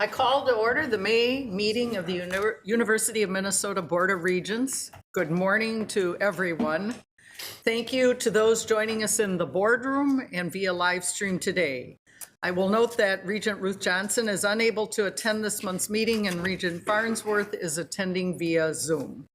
I call to order the May meeting of the University of Minnesota Board of Regents. Good morning to everyone. Thank you to those joining us in the boardroom and via live stream today. I will note that Regent Ruth Johnson is unable to attend this month's meeting and Regent Farnsworth is attending via Zoom.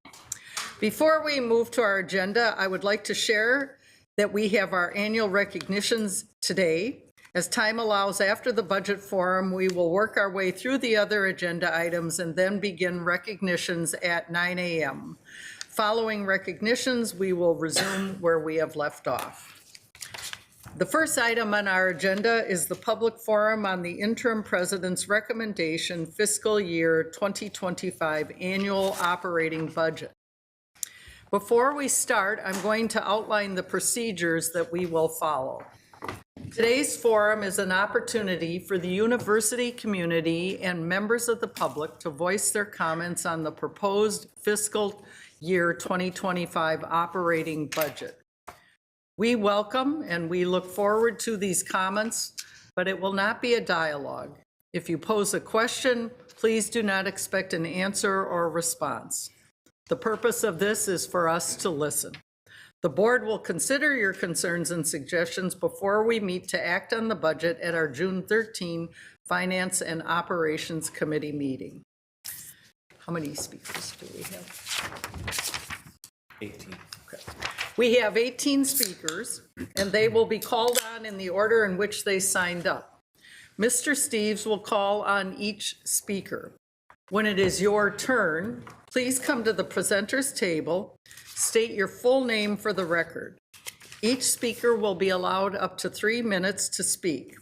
Before we move to our agenda, I would like to share that we have our annual recognitions today. As time allows after the budget forum, we will work our way through the other agenda items and then begin recognitions at 9 a.m. Following recognitions, we will resume where we have left off. The first item on our agenda is the public forum on the interim president's recommendation fiscal year 2025 annual operating budget. Before we start, I'm going to outline the procedures that we will follow. Today's forum is an opportunity for the university community and members of the public to voice their comments on the proposed fiscal year 2025 operating budget. We welcome and we look forward to these comments, but it will not be a dialogue. If you pose a question, please do not expect an answer or response. The purpose of this is for us to listen. The board will consider your concerns and suggestions before we meet to act on the budget at our June 13 Finance and Operations Committee meeting. How many speakers do we have? 18. Okay. We have 18 speakers, and they will be called on in the order in which they signed up. Mr. Steves will call on each speaker. When it is your turn, please come to the presenter's table. State your full name for the record. Each speaker will be allowed up to 3 minutes to speak.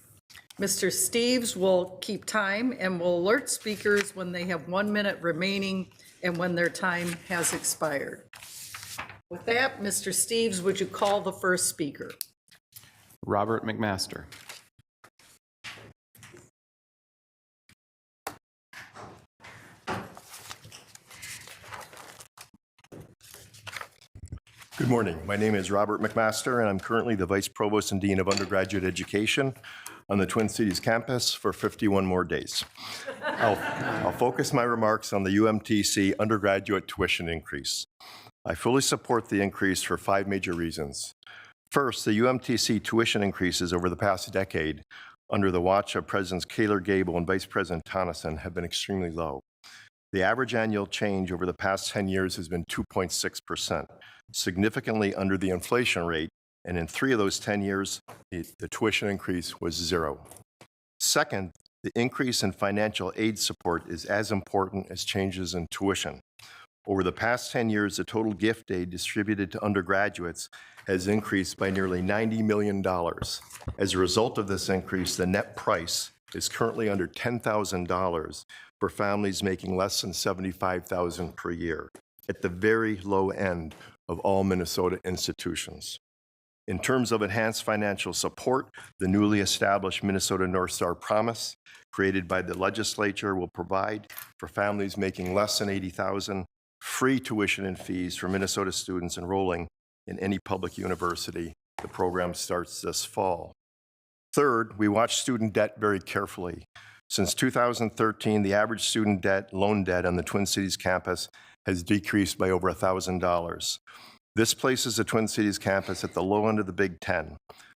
Mr. Steves will keep time and will alert speakers when they have 1 minute remaining and when their time has expired. With that, Mr. Steves, would you call the first speaker? Robert McMaster. Good morning. My name is Robert McMaster, and I'm currently the Vice Provost and Dean of Undergraduate Education on the Twin Cities campus for 51 more days. I'll focus my remarks on the UMTC undergraduate tuition increase. I fully support the increase for 5 major reasons. First, the UMTC tuition increases over the past decade under the watch of Presidents Kaler Gable and Vice President Tonneson have been extremely low. The average annual change over the past 10 years has been 2.6%, significantly under the inflation rate, and in 3 of those 10 years, the tuition increase was 0. Second, the increase in financial aid support is as important as changes in tuition. Over the past 10 years, the total gift aid distributed to undergraduates has increased by nearly $90 million. As a result of this increase, the net price is currently under $10,000 for families making less than $75,000 per year, at the very low end of all Minnesota institutions. In terms of enhanced financial support, the newly established Minnesota North Star Promise, created by the legislature, will provide for families making less than $80,000 free tuition and fees for Minnesota students enrolling in any public university. The program starts this fall. Third, we watch student debt very carefully. Since 2013, the average student debt, loan debt on the Twin Cities campus has decreased by over $1,000. This places the Twin Cities campus at the low end of the Big Ten.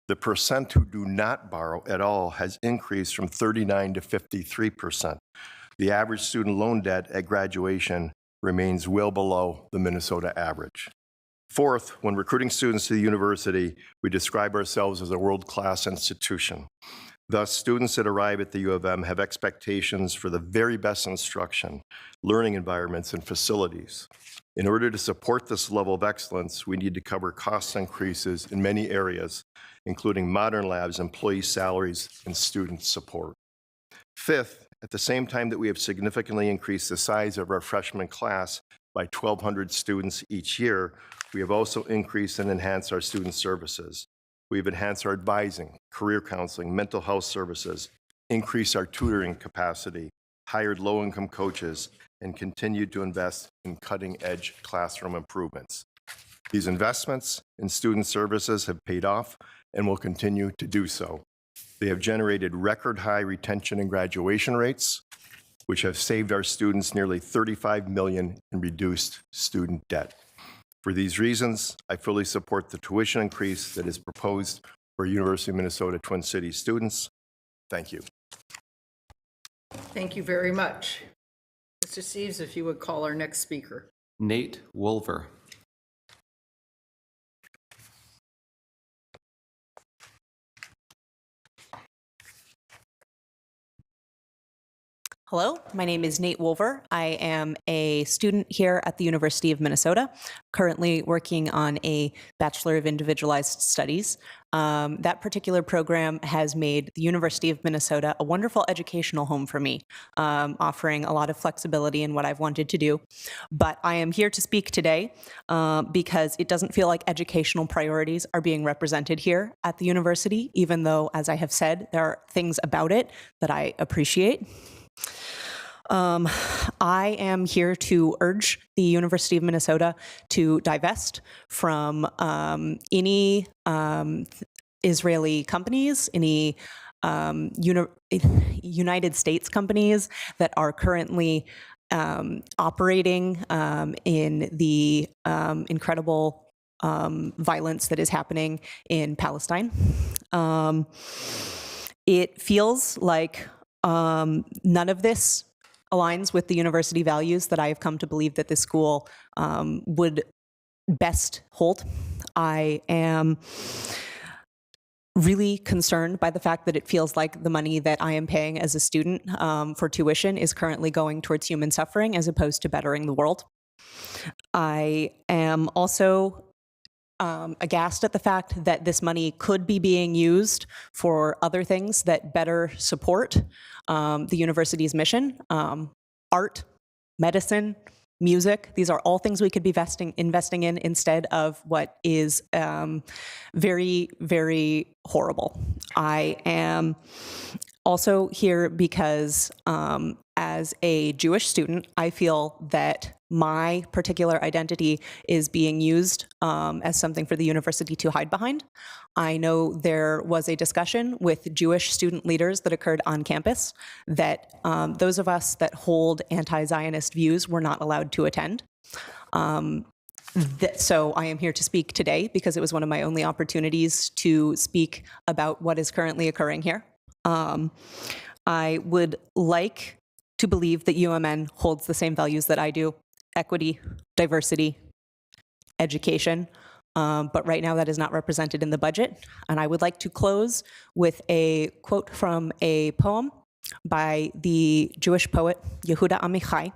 The percent who do not borrow at all has increased from 39 to 53%. The average student loan debt at graduation remains well below the Minnesota average. Fourth, when recruiting students to the university, we describe ourselves as a world-class institution. Thus, students that arrive at the U of M have expectations for the very best instruction, learning environments, and facilities. In order to support this level of excellence, we need to cover cost increases in many areas, including modern labs, employee salaries, and student support. Fifth, at the same time that we have significantly increased the size of our freshman class by 1,200 students each year, we have also increased and enhanced our student services. We've enhanced our advising, career counseling, mental health services, increased our tutoring capacity, hired low-income coaches, and continued to invest in cutting-edge classroom improvements. These investments in student services have paid off and will continue to do so. They have generated record high retention and graduation rates, which have saved our students nearly $35 million in reduced student debt. For these reasons, I fully support the tuition increase that is proposed for University of Minnesota Twin Cities students. Thank you. Thank you very much. Mr. Steves, if you would call our next speaker. Nate Wolver. Hello, my name is Nate Wolver. I am a student here at the University of Minnesota, currently working on a Bachelor of Individualized Studies. That particular program has made the University of Minnesota a wonderful educational home for me, offering a lot of flexibility in what I've wanted to do. But I am here to speak today because it doesn't feel like educational priorities are being represented here at the university, even though, as I have said, there are things about it that I appreciate. I am here to urge the University of Minnesota to divest from any Israeli companies, any United States companies that are currently operating in the incredible violence that is happening in Palestine. It feels like none of this aligns with the university values that I have come to believe that this school would best hold. I am really concerned by the fact that it feels like the money that I am paying as a student for tuition is currently going towards human suffering as opposed to bettering the world. I am also aghast at the fact that this money could be being used for other things that better support the university's mission. Art, medicine, music, these are all things we could be investing in instead of what is very, very horrible. I am also here because as a Jewish student, I feel that my particular identity is being used as something for the university to hide behind. I know there was a discussion with Jewish student leaders that occurred on campus that those of us that hold anti-Zionist views were not allowed to attend. So I am here to speak today because it was one of my only opportunities to speak about what is currently occurring here. I would like to believe that UMN holds the same values that I do: equity, diversity, education. But right now that is not represented in the budget. And I would like to close with a quote from a poem by the Jewish poet Yehuda Amichai,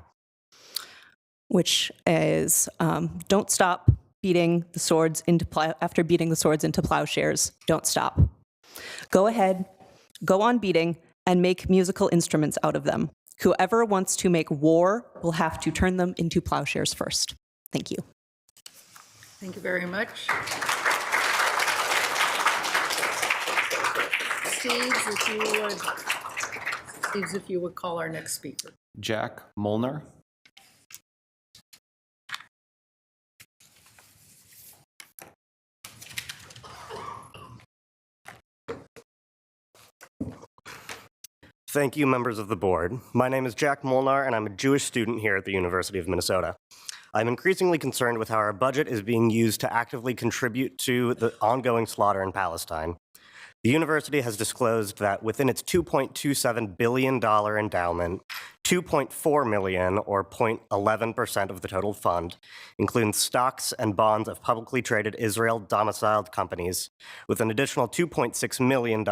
which is, don't stop beating the swords into after beating the swords into plowshares, don't stop. Go ahead, go on beating, and make musical instruments out of them. Whoever wants to make war will have to turn them into plowshares first. Thank you. Thank you very much. Steves, if you would call our next speaker. Jack Molnar. Thank you, members of the board. My name is Jack Molnar, and I'm a Jewish student here at the University of Minnesota. I'm increasingly concerned with how our budget is being used to actively contribute to the ongoing slaughter in Palestine. The university has disclosed that within its $2.27 billion endowment, $2.4 million, or 0.11% of the total fund, includes stocks and bonds of publicly traded Israel-domiciled companies, with an additional $2.6 million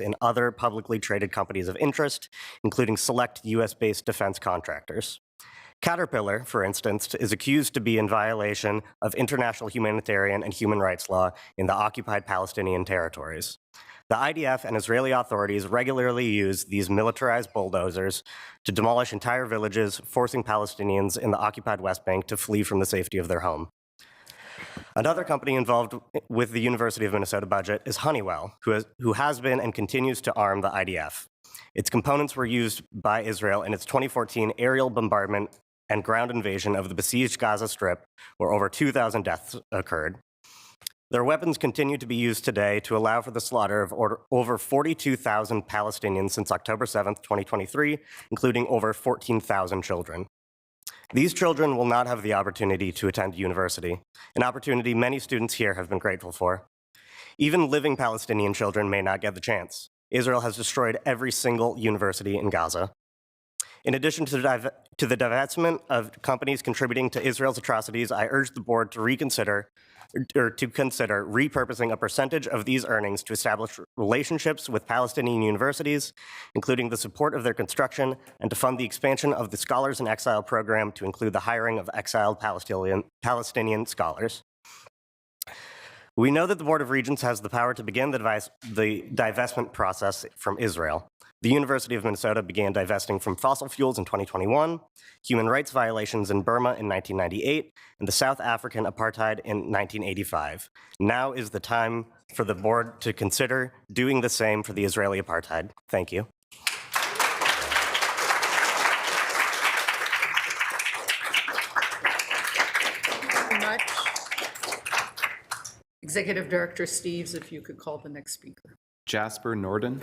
in other publicly traded companies of interest, including select US-based defense contractors. Caterpillar, for instance, is accused to be in violation of international humanitarian and human rights law in the occupied Palestinian territories. The IDF and Israeli authorities regularly use these militarized bulldozers to demolish entire villages, forcing Palestinians in the occupied West Bank to flee from the safety of their home. Another company involved with the University of Minnesota budget is Honeywell, who has been and continues to arm the IDF. Its components were used by Israel in its 2014 aerial bombardment and ground invasion of the besieged Gaza Strip, where over 2,000 deaths occurred. Their weapons continue to be used today to allow for the slaughter of over 42,000 Palestinians since October 7th, 2023, including over 14,000 children. These children will not have the opportunity to attend university, an opportunity many students here have been grateful for. Even living Palestinian children may not get the chance. Israel has destroyed every single university in Gaza. In addition to the divestment of companies contributing to Israel's atrocities, I urge the board to consider repurposing a percentage of these earnings to establish relationships with Palestinian universities, including the support of their construction, and to fund the expansion of the Scholars in Exile program to include the hiring of exiled Palestinian scholars. We know that the Board of Regents has the power to begin the divestment process from Israel. The University of Minnesota began divesting from fossil fuels in 2021, human rights violations in Burma in 1998, and the South African apartheid in 1985. Now is the time for the board to consider doing the same for the Israeli apartheid. Thank you. Thank you very much. Executive Director Steves, if you could call the next speaker. Jasper Norden.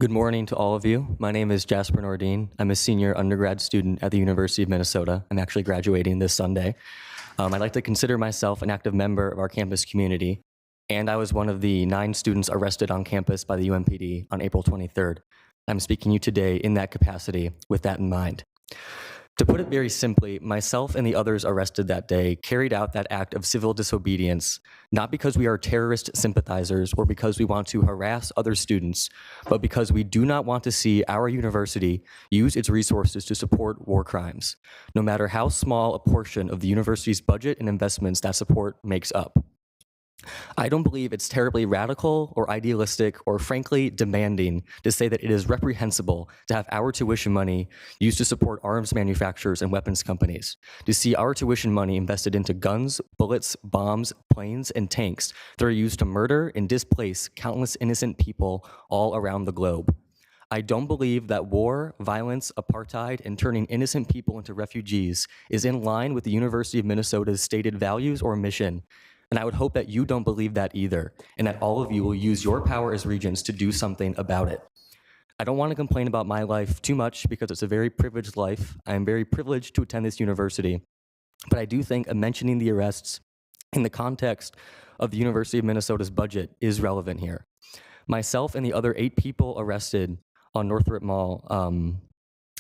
Good morning to all of you. My name is Jasper Nordine. I'm a senior undergrad student at the University of Minnesota. I'm actually graduating this Sunday. I'd like to consider myself an active member of our campus community, and I was one of the 9 students arrested on campus by the UMPD on April 23rd. I'm speaking to you today in that capacity with that in mind. To put it very simply, myself and the others arrested that day carried out that act of civil disobedience, not because we are terrorist sympathizers or because we want to harass other students, but because we do not want to see our university use its resources to support war crimes, no matter how small a portion of the university's budget and investments that support makes up. I don't believe it's terribly radical or idealistic or frankly demanding to say that it is reprehensible to have our tuition money used to support arms manufacturers and weapons companies, to see our tuition money invested into guns, bullets, bombs, planes, and tanks that are used to murder and displace countless innocent people all around the globe. I don't believe that war, violence, apartheid, and turning innocent people into refugees is in line with the University of Minnesota's stated values or mission. And I would hope that you don't believe that either, and that all of you will use your power as regents to do something about it. I don't want to complain about my life too much because it's a very privileged life. I am very privileged to attend this university, but I do think mentioning the arrests in the context of the University of Minnesota's budget is relevant here. Myself and the other 8 people arrested on Northrop Mall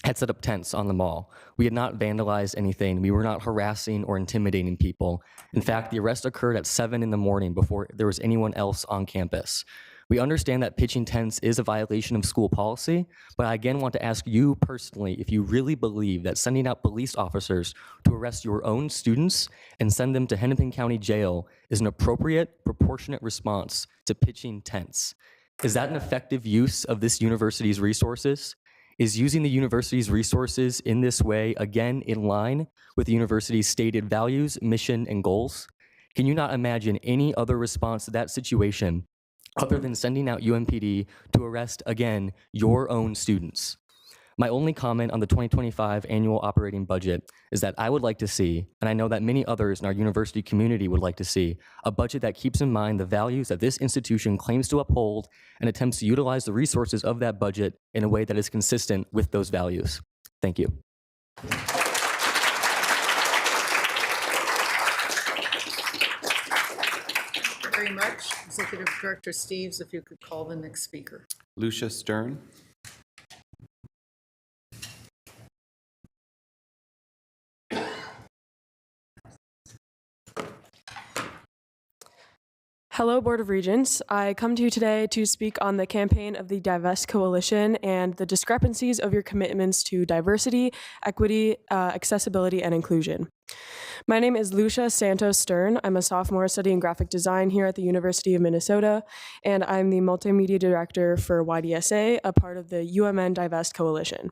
had set up tents on the mall. We had not vandalized anything. We were not harassing or intimidating people. In fact, the arrest occurred at 7 in the morning before there was anyone else on campus. We understand that pitching tents is a violation of school policy, but I again want to ask you personally if you really believe that sending out police officers to arrest your own students and send them to Hennepin County Jail is an appropriate, proportionate response to pitching tents. Is that an effective use of this university's resources? Is using the university's resources in this way, again, in line with the university's stated values, mission, and goals? Can you not imagine any other response to that situation other than sending out UMPD to arrest, again, your own students? My only comment on the 2025 annual operating budget is that I would like to see, and I know that many others in our university community would like to see, a budget that keeps in mind the values that this institution claims to uphold and attempts to utilize the resources of that budget in a way that is consistent with those values. Thank you. Thank you very much. Executive Director Steves, if you could call the next speaker. Lucia Stern. Hello, Board of Regents. I come to you today to speak on the campaign of the Divest Coalition and the discrepancies of your commitments to diversity, equity, accessibility, and inclusion. My name is Lucia Santos Stern. I'm a sophomore studying graphic design here at the University of Minnesota, and I'm the multimedia director for YDSA, a part of the UMN Divest Coalition.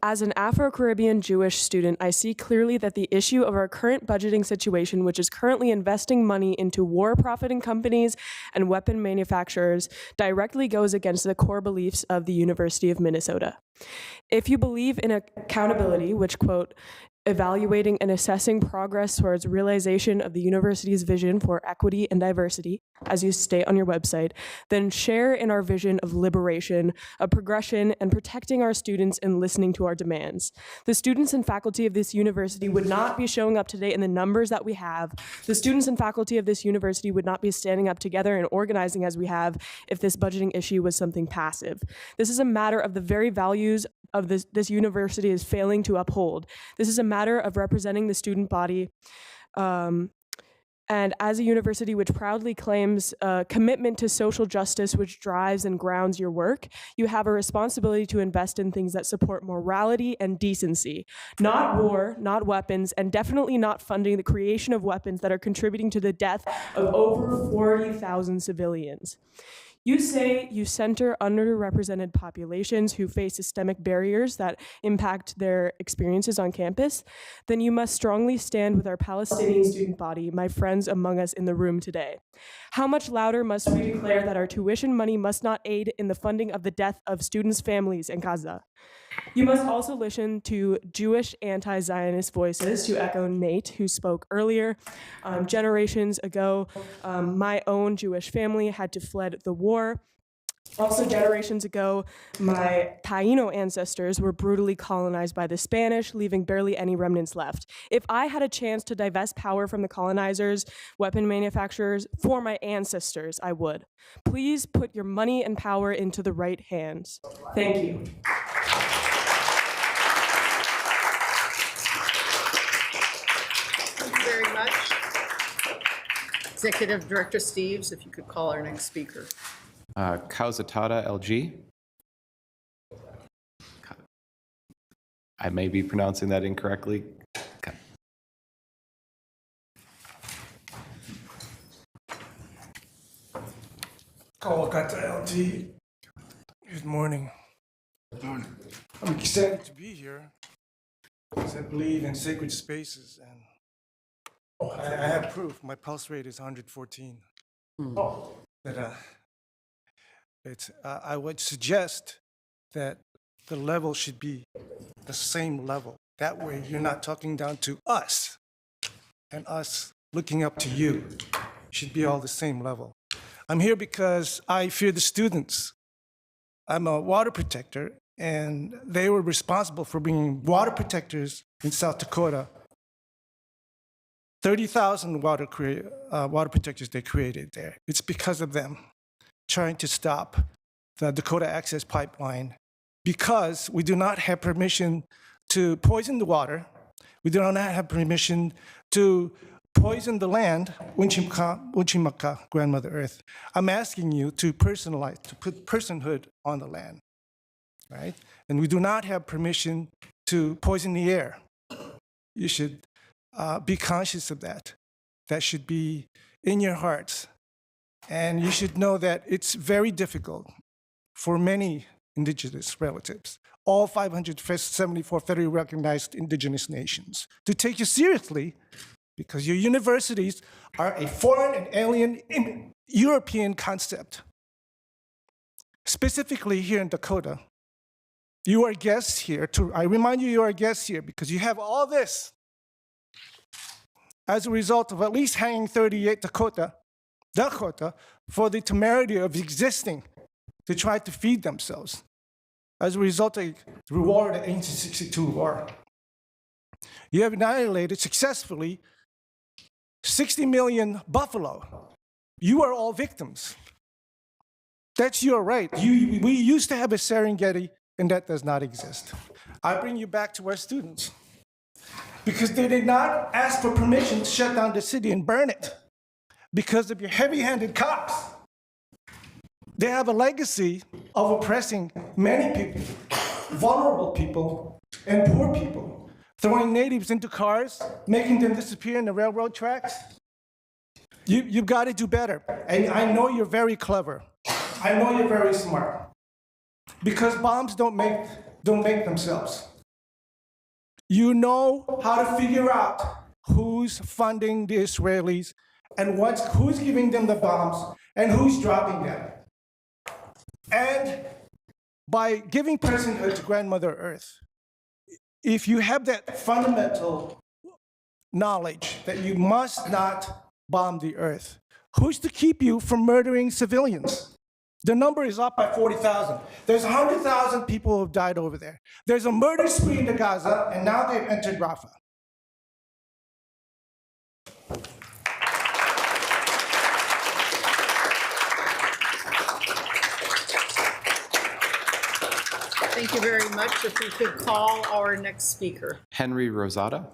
As an Afro-Caribbean Jewish student, I see clearly that the issue of our current budgeting situation, which is currently investing money into war-profiting companies and weapon manufacturers, directly goes against the core beliefs of the University of Minnesota. If you believe in accountability, which, quote, evaluating and assessing progress towards realization of the university's vision for equity and diversity, as you state on your website, then share in our vision of liberation, of progression, and protecting our students and listening to our demands. The students and faculty of this university would not be showing up today in the numbers that we have. The students and faculty of this university would not be standing up together and organizing as we have if this budgeting issue was something passive. This is a matter of the very values of this university is failing to uphold. This is a matter of representing the student body. And as a university which proudly claims a commitment to social justice, which drives and grounds your work, you have a responsibility to invest in things that support morality and decency. Not war, not weapons, and definitely not funding the creation of weapons that are contributing to the death of over 40,000 civilians. You say you center underrepresented populations who face systemic barriers that impact their experiences on campus, then you must strongly stand with our Palestinian student body, my friends among us in the room today. How much louder must we declare that our tuition money must not aid in the funding of the death of students' families in Gaza? You must also listen to Jewish anti-Zionist voices, to echo Nate, who spoke earlier. Generations ago, my own Jewish family had to fled the war. Also, generations ago, my Taino ancestors were brutally colonized by the Spanish, leaving barely any remnants left. If I had a chance to divest power from the colonizers, weapon manufacturers, for my ancestors, I would. Please put your money and power into the right hands. Thank you. Thank you very much. Executive Director Steves, if you could call our next speaker. Kauzatada LG. I may be pronouncing that incorrectly. Okay. Kawakata LT. Good morning. I'm excited to be here because I believe in sacred spaces, and I have proof. My pulse rate is 114. I would suggest that the level should be the same level. That way, you're not talking down to us, and us looking up to you. Should be all the same level. I'm here because I fear the students. I'm a water protector, and they were responsible for bringing water protectors in South Dakota. 30,000 water protectors they created there. It's because of them trying to stop the Dakota Access Pipeline, because we do not have permission to poison the water. We do not have permission to poison the land, Winchimaka, Grandmother Earth. I'm asking you to personalize, to put personhood on the land, right? And we do not have permission to poison the air. You should be conscious of that. That should be in your hearts. And you should know that it's very difficult for many indigenous relatives, all 574 federally recognized indigenous nations, to take you seriously, because your universities are a foreign and alien European concept. Specifically here in Dakota, you are guests here. I remind you, you are guests here because you have all this as a result of at least hanging 38 Dakota for the temerity of existing to try to feed themselves as a result of the reward of the 1862 war. You have annihilated successfully 60 million buffalo. You are all victims. That's your right. We used to have a Serengeti, and that does not exist. I bring you back to our students because they did not ask for permission to shut down the city and burn it because of your heavy-handed cops. They have a legacy of oppressing many people, vulnerable people, and poor people, throwing natives into cars, making them disappear in the railroad tracks. You've got to do better. And I know you're very clever. I know you're very smart. Because bombs don't make themselves. You know how to figure out who's funding the Israelis and who's giving them the bombs and who's dropping them. And by giving personhood to Grandmother Earth, if you have that fundamental knowledge that you must not bomb the Earth, who's to keep you from murdering civilians? The number is up by 40,000. There's 100,000 people who have died over there. There's a murder spree in Gaza, and now they've entered Rafah. Thank you very much. If we could call our next speaker. Henry Rosada.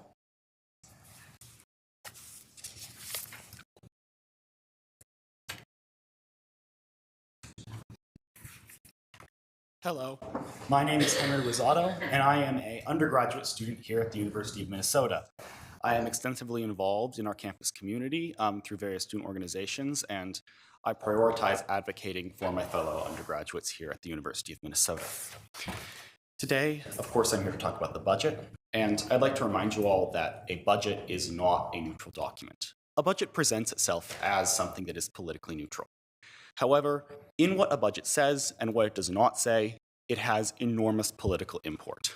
Hello, my name is Henry Rosado, and I am an undergraduate student here at the University of Minnesota. I am extensively involved in our campus community through various student organizations, and I prioritize advocating for my fellow undergraduates here at the University of Minnesota. Today, of course, I'm here to talk about the budget, and I'd like to remind you all that a budget is not a neutral document. A budget presents itself as something that is politically neutral. However, in what a budget says and what it does not say, it has enormous political import.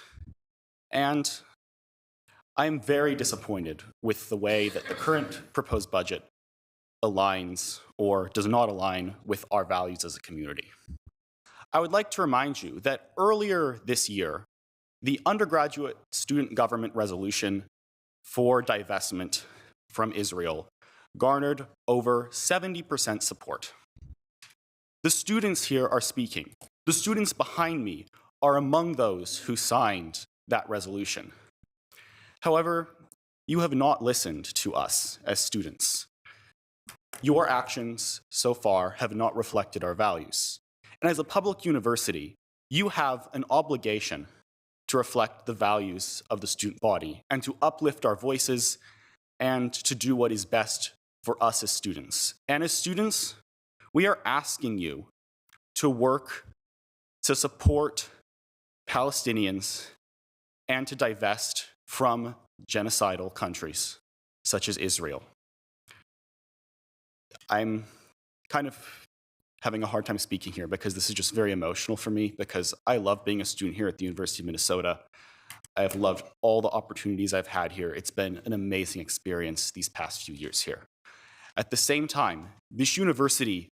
And I am very disappointed with the way that the current proposed budget aligns or does not align with our values as a community. I would like to remind you that earlier this year, the undergraduate student government resolution for divestment from Israel garnered over 70% support. The students here are speaking. The students behind me are among those who signed that resolution. However, you have not listened to us as students. Your actions so far have not reflected our values. And as a public university, you have an obligation to reflect the values of the student body and to uplift our voices and to do what is best for us as students. And as students, we are asking you to work to support Palestinians and to divest from genocidal countries such as Israel. I'm kind of having a hard time speaking here because this is just very emotional for me because I love being a student here at the University of Minnesota. I have loved all the opportunities I've had here. It's been an amazing experience these past few years here. At the same time, this university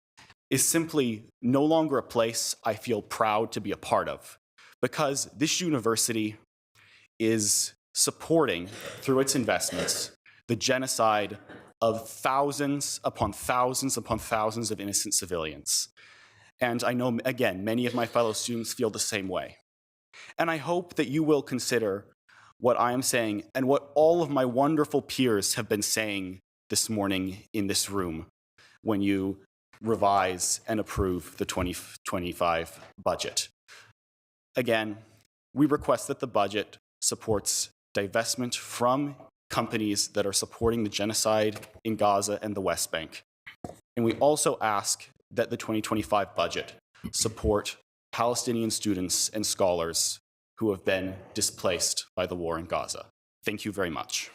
is simply no longer a place I feel proud to be a part of because this university is supporting, through its investments, the genocide of thousands upon thousands upon thousands of innocent civilians. And I know, again, many of my fellow students feel the same way. And I hope that you will consider what I am saying and what all of my wonderful peers have been saying this morning in this room when you revise and approve the 2025 budget. Again, we request that the budget supports divestment from companies that are supporting the genocide in Gaza and the West Bank. And we also ask that the 2025 budget support Palestinian students and scholars who have been displaced by the war in Gaza. Thank you very much.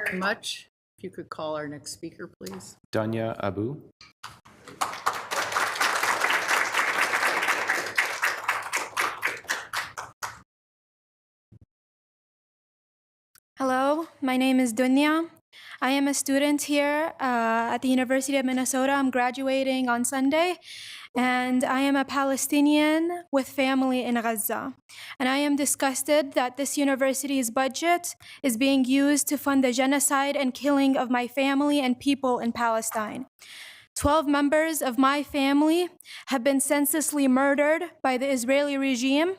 Very much. If you could call our next speaker, please. Dunya Abu. Hello, my name is Dunya. I am a student here at the University of Minnesota. I'm graduating on Sunday, and I am a Palestinian with family in Gaza. And I am disgusted that this university's budget is being used to fund the genocide and killing of my family and people in Palestine. 12 members of my family have been senselessly murdered by the Israeli regime,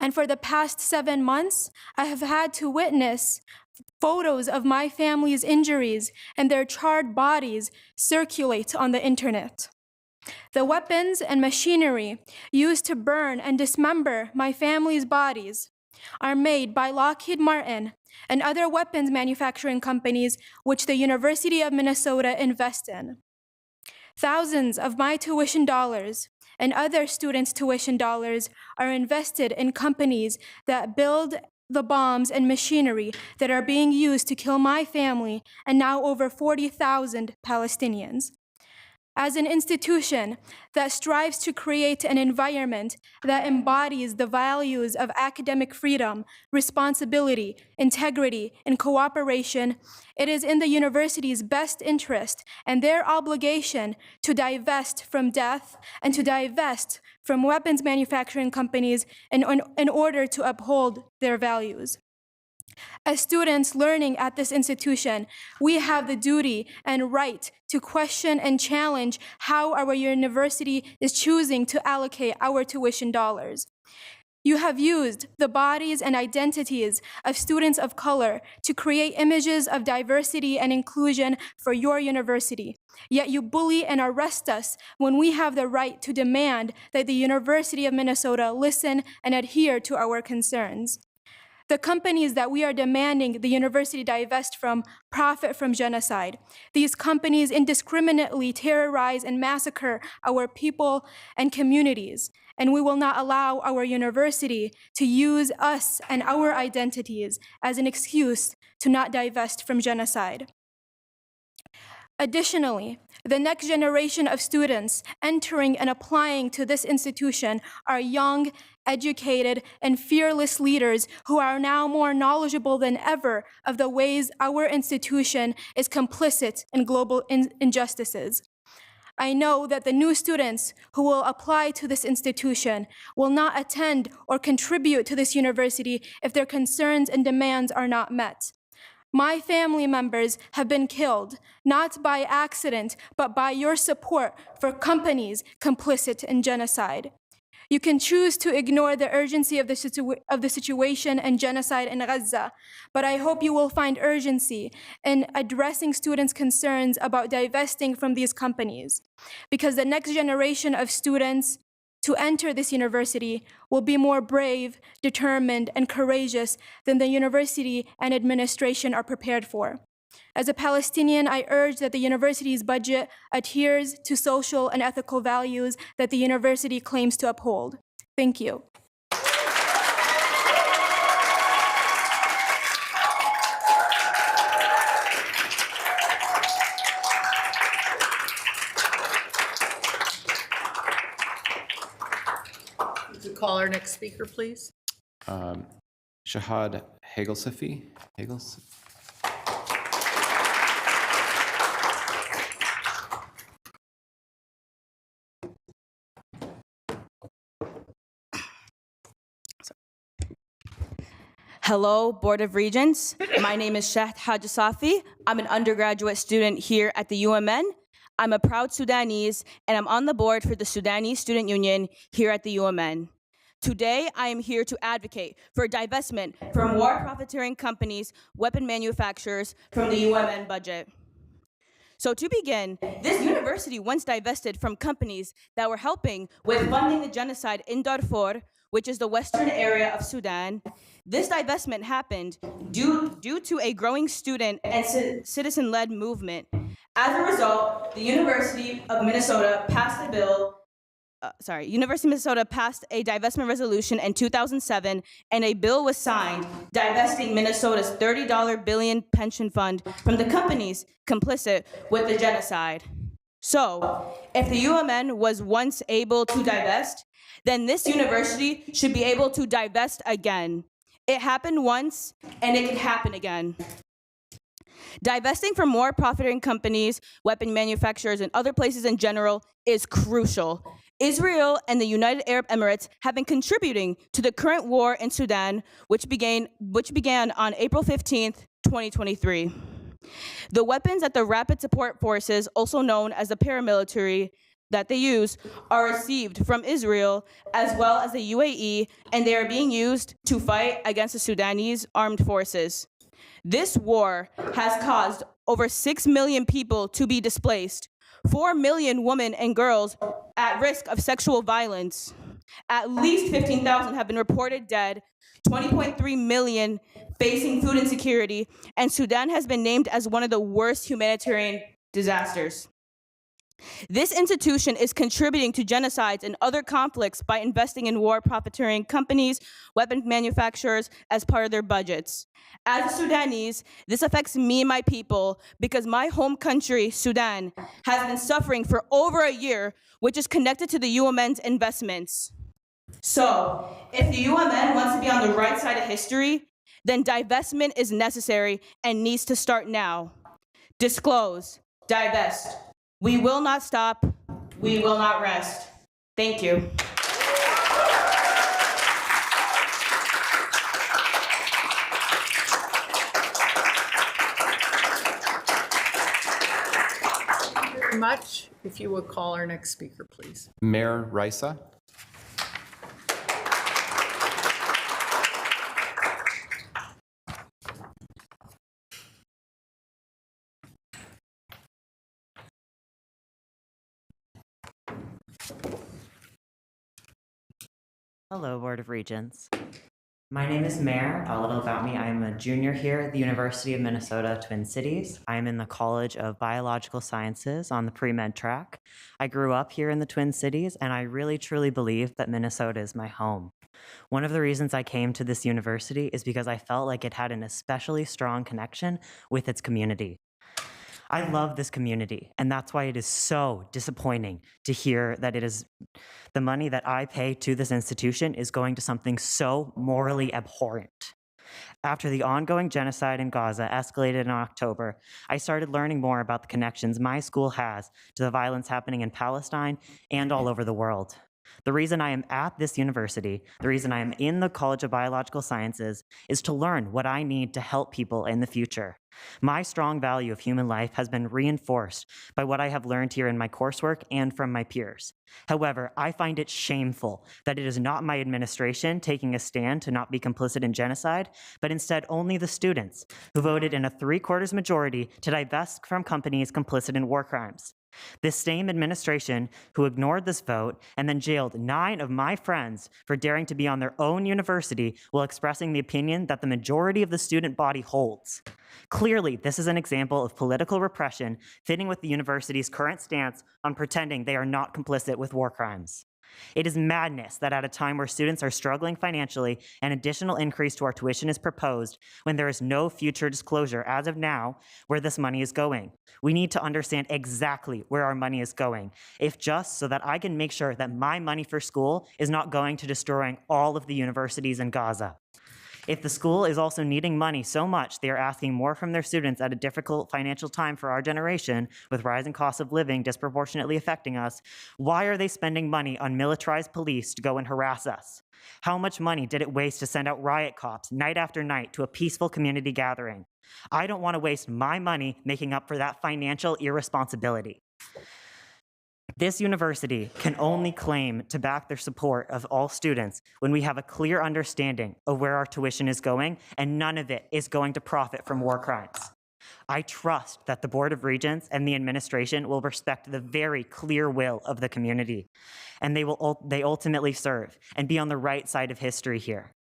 and for the past 7 months, I have had to witness photos of my family's injuries and their charred bodies circulate on the internet. The weapons and machinery used to burn and dismember my family's bodies are made by Lockheed Martin and other weapons manufacturing companies which the University of Minnesota invests in. Thousands of my tuition dollars and other students' tuition dollars are invested in companies that build the bombs and machinery that are being used to kill my family and now over 40,000 Palestinians. As an institution that strives to create an environment that embodies the values of academic freedom, responsibility, integrity, and cooperation, it is in the university's best interest and their obligation to divest from death and to divest from weapons manufacturing companies in order to uphold their values. As students learning at this institution, we have the duty and right to question and challenge how our university is choosing to allocate our tuition dollars. You have used the bodies and identities of students of color to create images of diversity and inclusion for your university. Yet you bully and arrest us when we have the right to demand that the University of Minnesota listen and adhere to our concerns. The companies that we are demanding the university divest from profit from genocide. These companies indiscriminately terrorize and massacre our people and communities, and we will not allow our university to use us and our identities as an excuse to not divest from genocide. Additionally, the next generation of students entering and applying to this institution are young, educated, and fearless leaders who are now more knowledgeable than ever of the ways our institution is complicit in global injustices. I know that the new students who will apply to this institution will not attend or contribute to this university if their concerns and demands are not met. My family members have been killed, not by accident, but by your support for companies complicit in genocide. You can choose to ignore the urgency of the situation and genocide in Gaza, but I hope you will find urgency in addressing students' concerns about divesting from these companies, because the next generation of students to enter this university will be more brave, determined, and courageous than the university and administration are prepared for. As a Palestinian, I urge that the university's budget adheres to social and ethical values that the university claims to uphold. Thank you. Would you call our next speaker, please? Shahad Hagelsafi. Hello, Board of Regents. My name is Shahd Hajasafi. I'm an undergraduate student here at the UMN. I'm a proud Sudanese, and I'm on the board for the Sudanese Student Union here at the UMN. Today, I am here to advocate for divestment from war profiteering companies, weapon manufacturers from the UMN budget. So to begin, this university once divested from companies that were helping with funding the genocide in Darfur, which is the western area of Sudan. This divestment happened due to a growing student and citizen-led movement. As a result, the University of Minnesota passed a divestment resolution in 2007, and a bill was signed divesting Minnesota's $30 billion pension fund from the companies complicit with the genocide. So, if the UMN was once able to divest, then this university should be able to divest again. It happened once, and it can happen again. Divesting from more profiteering companies, weapon manufacturers, and other places in general is crucial. Israel and the United Arab Emirates have been contributing to the current war in Sudan, which began on April 15th, 2023. The weapons that the Rapid Support Forces, also known as the paramilitary, that they use are received from Israel as well as the UAE, and they are being used to fight against the Sudanese armed forces. This war has caused over 6 million people to be displaced, 4 million women and girls at risk of sexual violence. At least 15,000 have been reported dead, 20.3 million facing food insecurity, and Sudan has been named as one of the worst humanitarian disasters. This institution is contributing to genocides and other conflicts by investing in war profiteering companies, weapon manufacturers as part of their budgets. As a Sudanese, this affects me and my people because my home country, Sudan, has been suffering for over a year, which is connected to the UMN's investments. So, if the UMN wants to be on the right side of history, then divestment is necessary and needs to start now. Disclose, divest. We will not stop. We will not rest. Thank you. Thank you very much. If you would call our next speaker, please. Mayor Risa. Hello, Board of Regents. My name is Mare. A little about me. I am a junior here at the University of Minnesota, Twin Cities. I am in the College of Biological Sciences on the pre-med track. I grew up here in the Twin Cities, and I really truly believe that Minnesota is my home. One of the reasons I came to this university is because I felt like it had an especially strong connection with its community. I love this community, and that's why it is so disappointing to hear that the money that I pay to this institution is going to something so morally abhorrent. After the ongoing genocide in Gaza escalated in October, I started learning more about the connections my school has to the violence happening in Palestine and all over the world. The reason I am at this university, the reason I am in the College of Biological Sciences, is to learn what I need to help people in the future. My strong value of human life has been reinforced by what I have learned here in my coursework and from my peers. However, I find it shameful that it is not my administration taking a stand to not be complicit in genocide, but instead only the students who voted in a 3/4 majority to divest from companies complicit in war crimes. This same administration who ignored this vote and then jailed 9 of my friends for daring to be on their own university while expressing the opinion that the majority of the student body holds. Clearly, this is an example of political repression fitting with the university's current stance on pretending they are not complicit with war crimes. It is madness that at a time where students are struggling financially, an additional increase to our tuition is proposed when there is no future disclosure as of now where this money is going. We need to understand exactly where our money is going, if just so that I can make sure that my money for school is not going to destroying all of the universities in Gaza. If the school is also needing money so much they are asking more from their students at a difficult financial time for our generation, with rising costs of living disproportionately affecting us, why are they spending money on militarized police to go and harass us? How much money did it waste to send out riot cops night after night to a peaceful community gathering? I don't want to waste my money making up for that financial irresponsibility. This university can only claim to back their support of all students when we have a clear understanding of where our tuition is going, and none of it is going to profit from war crimes. I trust that the Board of Regents and the administration will respect the very clear will of the community, and they ultimately serve and be on the right side of history here.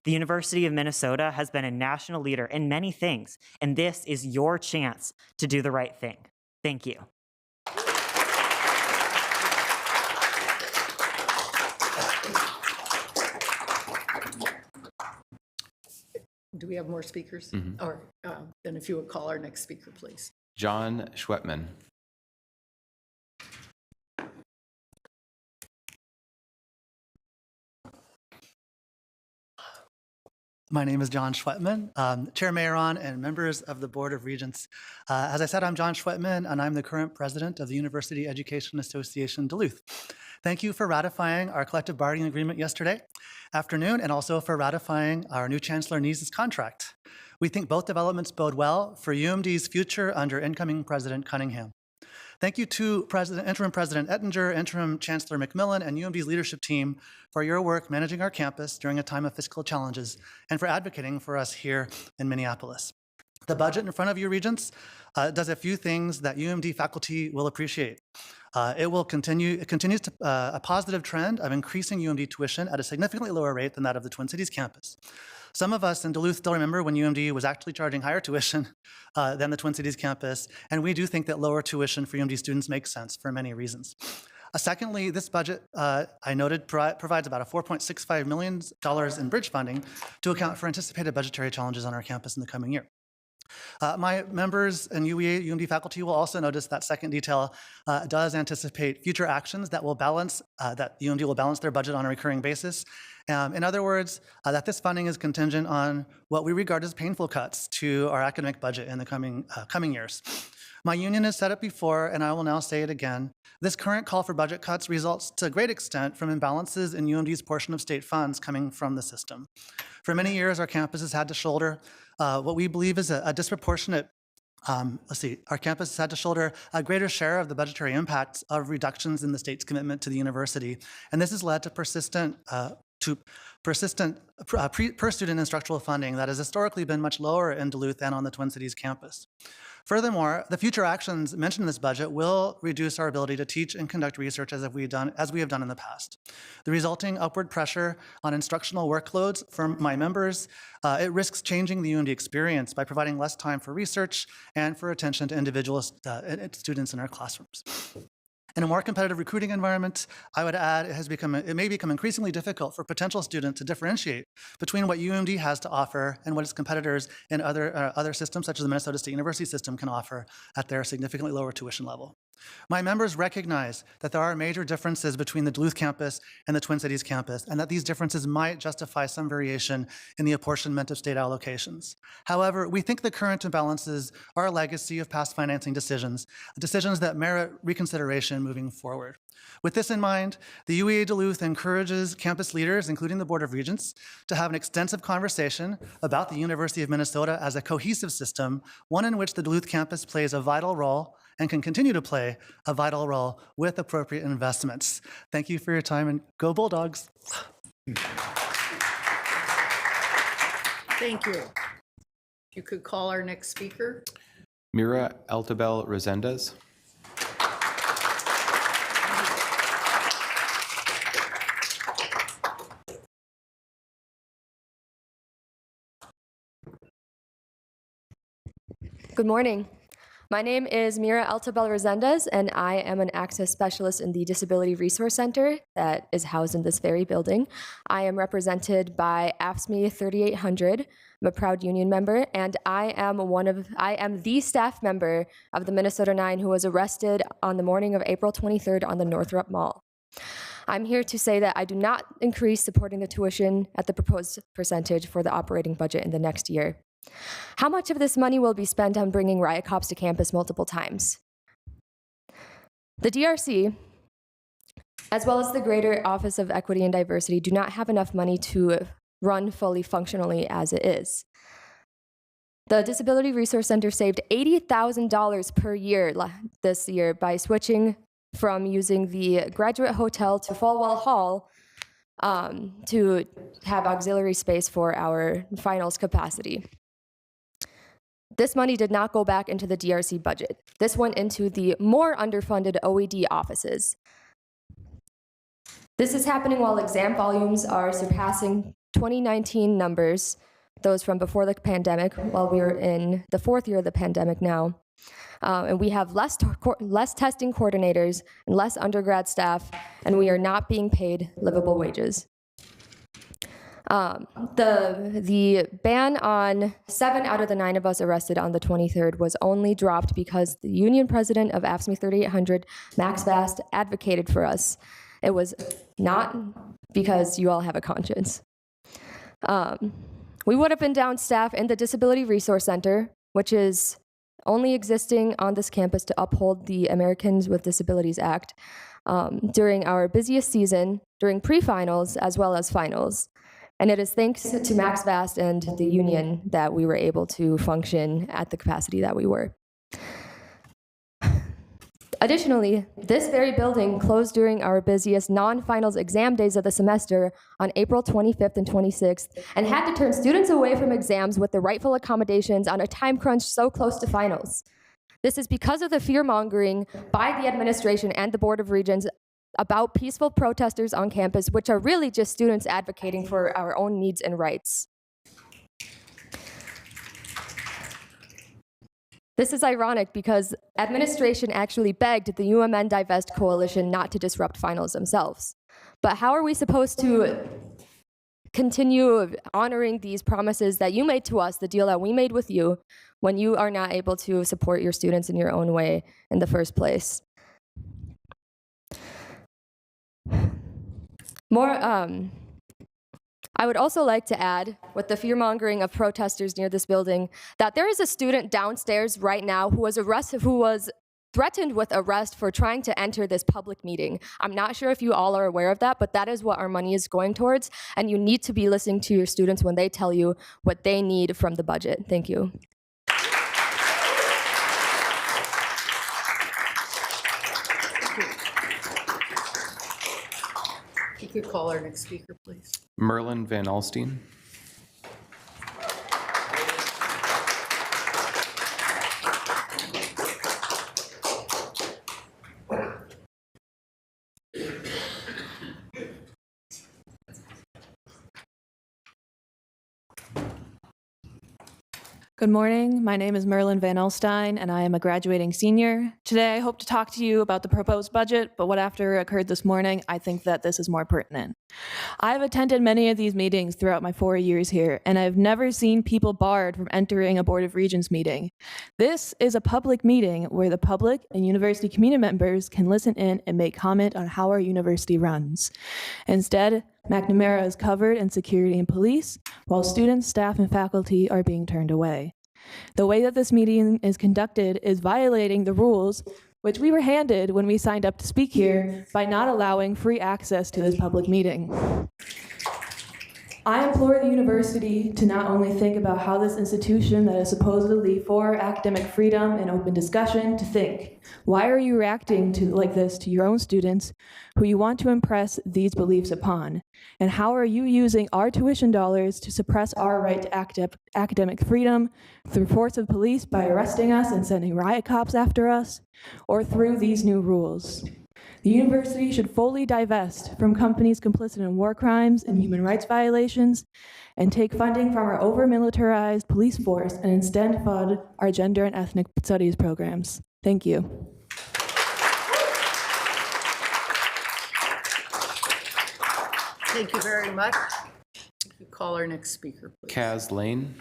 The University of Minnesota has been a national leader in many things, and this is your chance to do the right thing. Thank you. Do we have more speakers? Or then if you would call our next speaker, please. John Schwetman. My name is John Schwetman, Chair Mayeron and members of the Board of Regents. As I said, I'm John Schwetman, and I'm the current president of the University Education Association Duluth. Thank you for ratifying our collective bargaining agreement yesterday afternoon, and also for ratifying our new Chancellor Neese's contract. We think both developments bode well for UMD's future under incoming President Cunningham. Thank you to Interim President Ettinger, Interim Chancellor McMillan, and UMD's leadership team for your work managing our campus during a time of fiscal challenges and for advocating for us here in Minneapolis. The budget in front of you, Regents, does a few things that UMD faculty will appreciate. It continues to a positive trend of increasing UMD tuition at a significantly lower rate than that of the Twin Cities campus. Some of us in Duluth still remember when UMD was actually charging higher tuition than the Twin Cities campus, and we do think that lower tuition for UMD students makes sense for many reasons. Secondly, this budget, I noted, provides about a $4.65 million in bridge funding to account for anticipated budgetary challenges on our campus in the coming year. My members and UMD faculty will also notice that second detail does anticipate future actions that will balance, that UMD will balance their budget on a recurring basis. In other words, that this funding is contingent on what we regard as painful cuts to our academic budget in the coming years. My union has said it before, and I will now say it again. This current call for budget cuts results to a great extent from imbalances in UMD's portion of state funds coming from the system. For many years, our campus has had to shoulder what we believe is a disproportionate our campus has had to shoulder a greater share of the budgetary impacts of reductions in the state's commitment to the university, and this has led to persistent per-student instructional funding that has historically been much lower in Duluth and on the Twin Cities campus. Furthermore, the future actions mentioned in this budget will reduce our ability to teach and conduct research as we have done in the past. The resulting upward pressure on instructional workloads from my members, it risks changing the UMD experience by providing less time for research and for attention to individual students in our classrooms. In a more competitive recruiting environment, I would add it may become increasingly difficult for potential students to differentiate between what UMD has to offer and what its competitors in other systems, such as the Minnesota State University system, can offer at their significantly lower tuition level. My members recognize that there are major differences between the Duluth campus and the Twin Cities campus, and that these differences might justify some variation in the apportionment of state allocations. However, we think the current imbalances are a legacy of past financing decisions that merit reconsideration moving forward. With this in mind, the UEA Duluth encourages campus leaders, including the Board of Regents, to have an extensive conversation about the University of Minnesota as a cohesive system, one in which the Duluth campus plays a vital role and can continue to play a vital role with appropriate investments. Thank you for your time, and go Bulldogs. Thank you. If you could call our next speaker. Mira Altabel Resendez. Good morning. My name is Mira Altabel Resendez, and I am an access specialist in the Disability Resource Center that is housed in this very building. I am represented by AFSCME 3800. I'm a proud union member, and I am the staff member of the Minnesota 9 who was arrested on the morning of April 23rd on the Northrop Mall. I'm here to say that I do not increase supporting the tuition at the proposed percentage for the operating budget in the next year. How much of this money will be spent on bringing riot cops to campus multiple times? The DRC, as well as the Greater Office of Equity and Diversity, do not have enough money to run fully functionally as it is. The Disability Resource Center saved $80,000 per year this year by switching from using the Graduate Hotel to Falwell Hall to have auxiliary space for our finals capacity. This money did not go back into the DRC budget. This went into the more underfunded OED offices. This is happening while exam volumes are surpassing 2019 numbers, those from before the pandemic, while we're in the fourth year of the pandemic now. And we have less testing coordinators and less undergrad staff, and we are not being paid livable wages. The ban on 7 out of the 9 of us arrested on the 23rd was only dropped because the union president of AFSCME 3800, Max Vast, advocated for us. It was not because you all have a conscience. We would have been down staff in the Disability Resource Center, which is only existing on this campus to uphold the Americans with Disabilities Act, during our busiest season, during pre-finals as well as finals. And it is thanks to Max Vast and the union that we were able to function at the capacity that we were. Additionally, this very building closed during our busiest non-finals exam days of the semester on April 25th and 26th, and had to turn students away from exams with the rightful accommodations on a time crunch so close to finals. This is because of the fear-mongering by the administration and the Board of Regents about peaceful protesters on campus, which are really just students advocating for our own needs and rights. This is ironic because administration actually begged the UMN Divest Coalition not to disrupt finals themselves. But how are we supposed to continue honoring these promises that you made to us, the deal that we made with you, when you are not able to support your students in your own way in the first place? I would also like to add, with the fear-mongering of protesters near this building, that there is a student downstairs right now who was threatened with arrest for trying to enter this public meeting. I'm not sure if you all are aware of that, but that is what our money is going towards, and you need to be listening to your students when they tell you what they need from the budget. Thank you. You could call our next speaker, please. Merlin Van Alstine. Good morning. My name is Merlin Van Alstine, and I am a graduating senior. Today, I hope to talk to you about the proposed budget, but what after occurred this morning, I think that this is more pertinent. I've attended many of these meetings throughout my 4 years here, and I've never seen people barred from entering a Board of Regents meeting. This is a public meeting where the public and university community members can listen in and make comment on how our university runs. Instead, McNamara is covered in security and police, while students, staff, and faculty are being turned away. The way that this meeting is conducted is violating the rules which we were handed when we signed up to speak here by not allowing free access to this public meeting. I implore the university to not only think about how this institution that is supposedly for academic freedom and open discussion to think, why are you reacting like this to your own students who you want to impress these beliefs upon? And how are you using our tuition dollars to suppress our right to academic freedom through force of police by arresting us and sending riot cops after us, or through these new rules? The university should fully divest from companies complicit in war crimes and human rights violations and take funding from our over-militarized police force and instead fund our gender and ethnic studies programs. Thank you. Thank you very much. You could call our next speaker, please. Kaz Lane.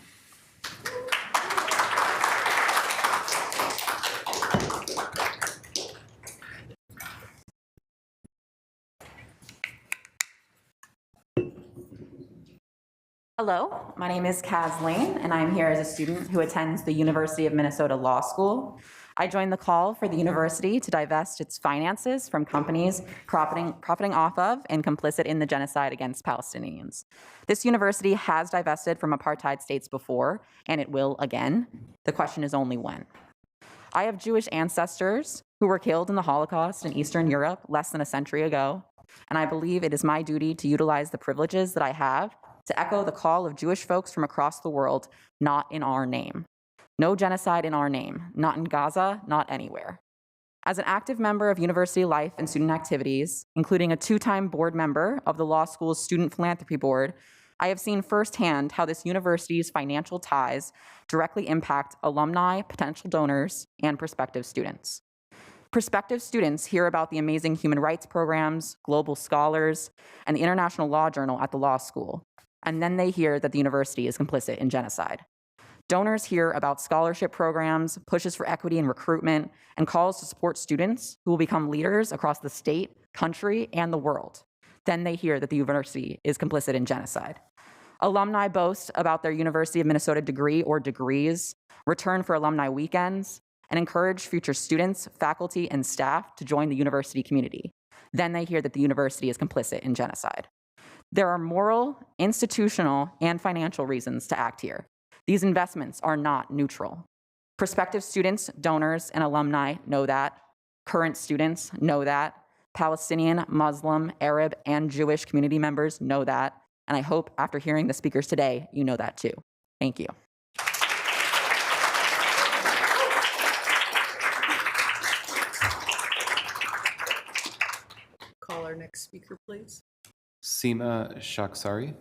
Hello, my name is Kaz Lane, and I'm here as a student who attends the University of Minnesota Law School. I joined the call for the university to divest its finances from companies profiting off of and complicit in the genocide against Palestinians. This university has divested from apartheid states before, and it will again. The question is only when. I have Jewish ancestors who were killed in the Holocaust in Eastern Europe less than a century ago, and I believe it is my duty to utilize the privileges that I have to echo the call of Jewish folks from across the world, not in our name. No genocide in our name, not in Gaza, not anywhere. As an active member of university life and student activities, including a 2-time board member of the law school's Student Philanthropy Board, I have seen firsthand how this university's financial ties directly impact alumni, potential donors, and prospective students. Prospective students hear about the amazing human rights programs, global scholars, and the International Law Journal at the law school, and then they hear that the university is complicit in genocide. Donors hear about scholarship programs, pushes for equity and recruitment, and calls to support students who will become leaders across the state, country, and the world. Then they hear that the university is complicit in genocide. Alumni boast about their University of Minnesota degree or degrees, return for alumni weekends, and encourage future students, faculty, and staff to join the university community. Then they hear that the university is complicit in genocide. There are moral, institutional, and financial reasons to act here. These investments are not neutral. Prospective students, donors, and alumni know that. Current students know that. Palestinian, Muslim, Arab, and Jewish community members know that. And I hope after hearing the speakers today, you know that too. Thank you. Call our next speaker, please. Seema Shaksari.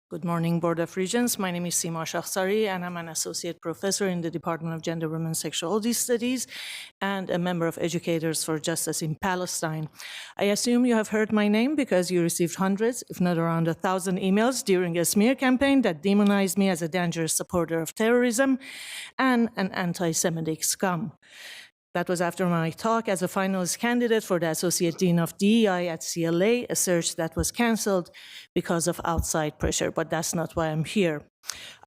Good morning, Board of Regents. My name is Seema Shakhsari, and I'm an associate professor in the Department of Gender, Women, and Sexuality Studies, and a member of Educators for Justice in Palestine. I assume you have heard my name because you received hundreds, if not around 1,000 emails during a smear campaign that demonized me as a dangerous supporter of terrorism and an anti-Semitic scum. That was after my talk as a finalist candidate for the Associate Dean of DEI at CLA, a search that was canceled because of outside pressure, but that's not why I'm here.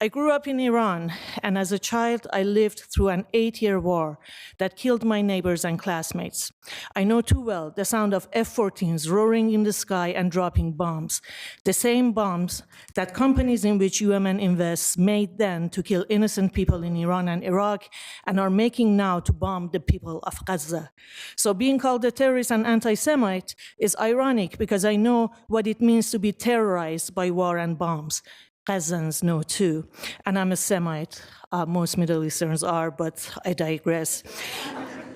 I grew up in Iran, and as a child, I lived through an 8-year war that killed my neighbors and classmates. I know too well the sound of F-14s roaring in the sky and dropping bombs, the same bombs that companies in which UMN invests made then to kill innocent people in Iran and Iraq and are making now to bomb the people of Gaza. So being called a terrorist and anti-Semite is ironic because I know what it means to be terrorized by war and bombs. Gazans know too, and I'm a Semite. Most Middle Easterns are, but I digress.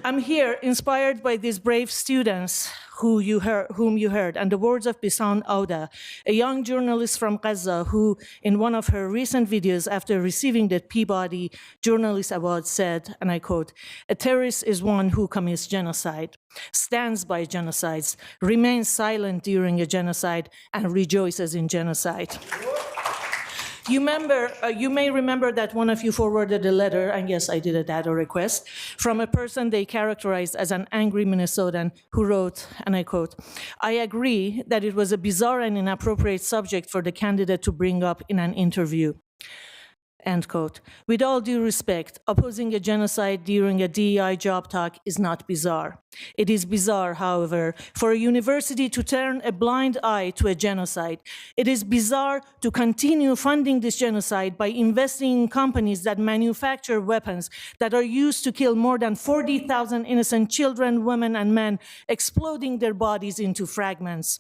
I'm here inspired by these brave students whom you heard, and the words of Bisan Auda, a young journalist from Gaza who, in one of her recent videos after receiving the Peabody Journalist Award said, and I quote, "A terrorist is one who commits genocide, stands by genocides, remains silent during a genocide, and rejoices in genocide." You may remember that one of you forwarded a letter, and yes, I did a data request, from a person they characterized as an angry Minnesotan who wrote, and I quote, "I agree that it was a bizarre and inappropriate subject for the candidate to bring up in an interview." End quote. With all due respect, opposing a genocide during a DEI job talk is not bizarre. It is bizarre, however, for a university to turn a blind eye to a genocide. It is bizarre to continue funding this genocide by investing in companies that manufacture weapons that are used to kill more than 40,000 innocent children, women, and men, exploding their bodies into fragments.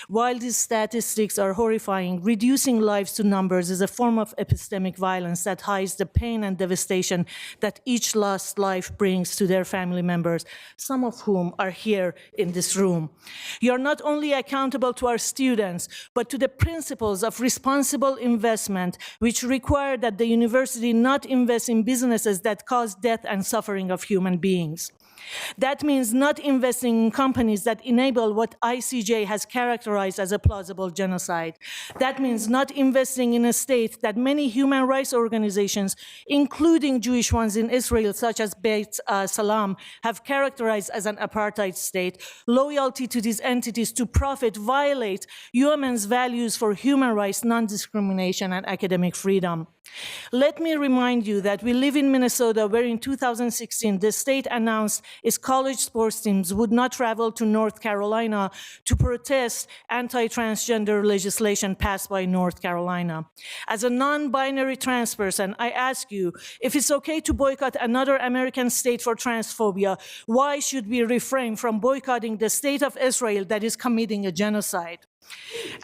While these statistics are horrifying, reducing lives to numbers is a form of epistemic violence that hides the pain and devastation that each lost life brings to their family members, some of whom are here in this room. You are not only accountable to our students, but to the principles of responsible investment, which require that the university not invest in businesses that cause death and suffering of human beings. That means not investing in companies that enable what ICJ has characterized as a plausible genocide. That means not investing in a state that many human rights organizations, including Jewish ones in Israel, such as Beit Salam, have characterized as an apartheid state. Loyalty to these entities to profit violate UMN's values for human rights, non-discrimination, and academic freedom. Let me remind you that we live in Minnesota, where in 2016, the state announced its college sports teams would not travel to North Carolina to protest anti-transgender legislation passed by North Carolina. As a non-binary trans person, I ask you, if it's okay to boycott another American state for transphobia, why should we refrain from boycotting the state of Israel that is committing a genocide?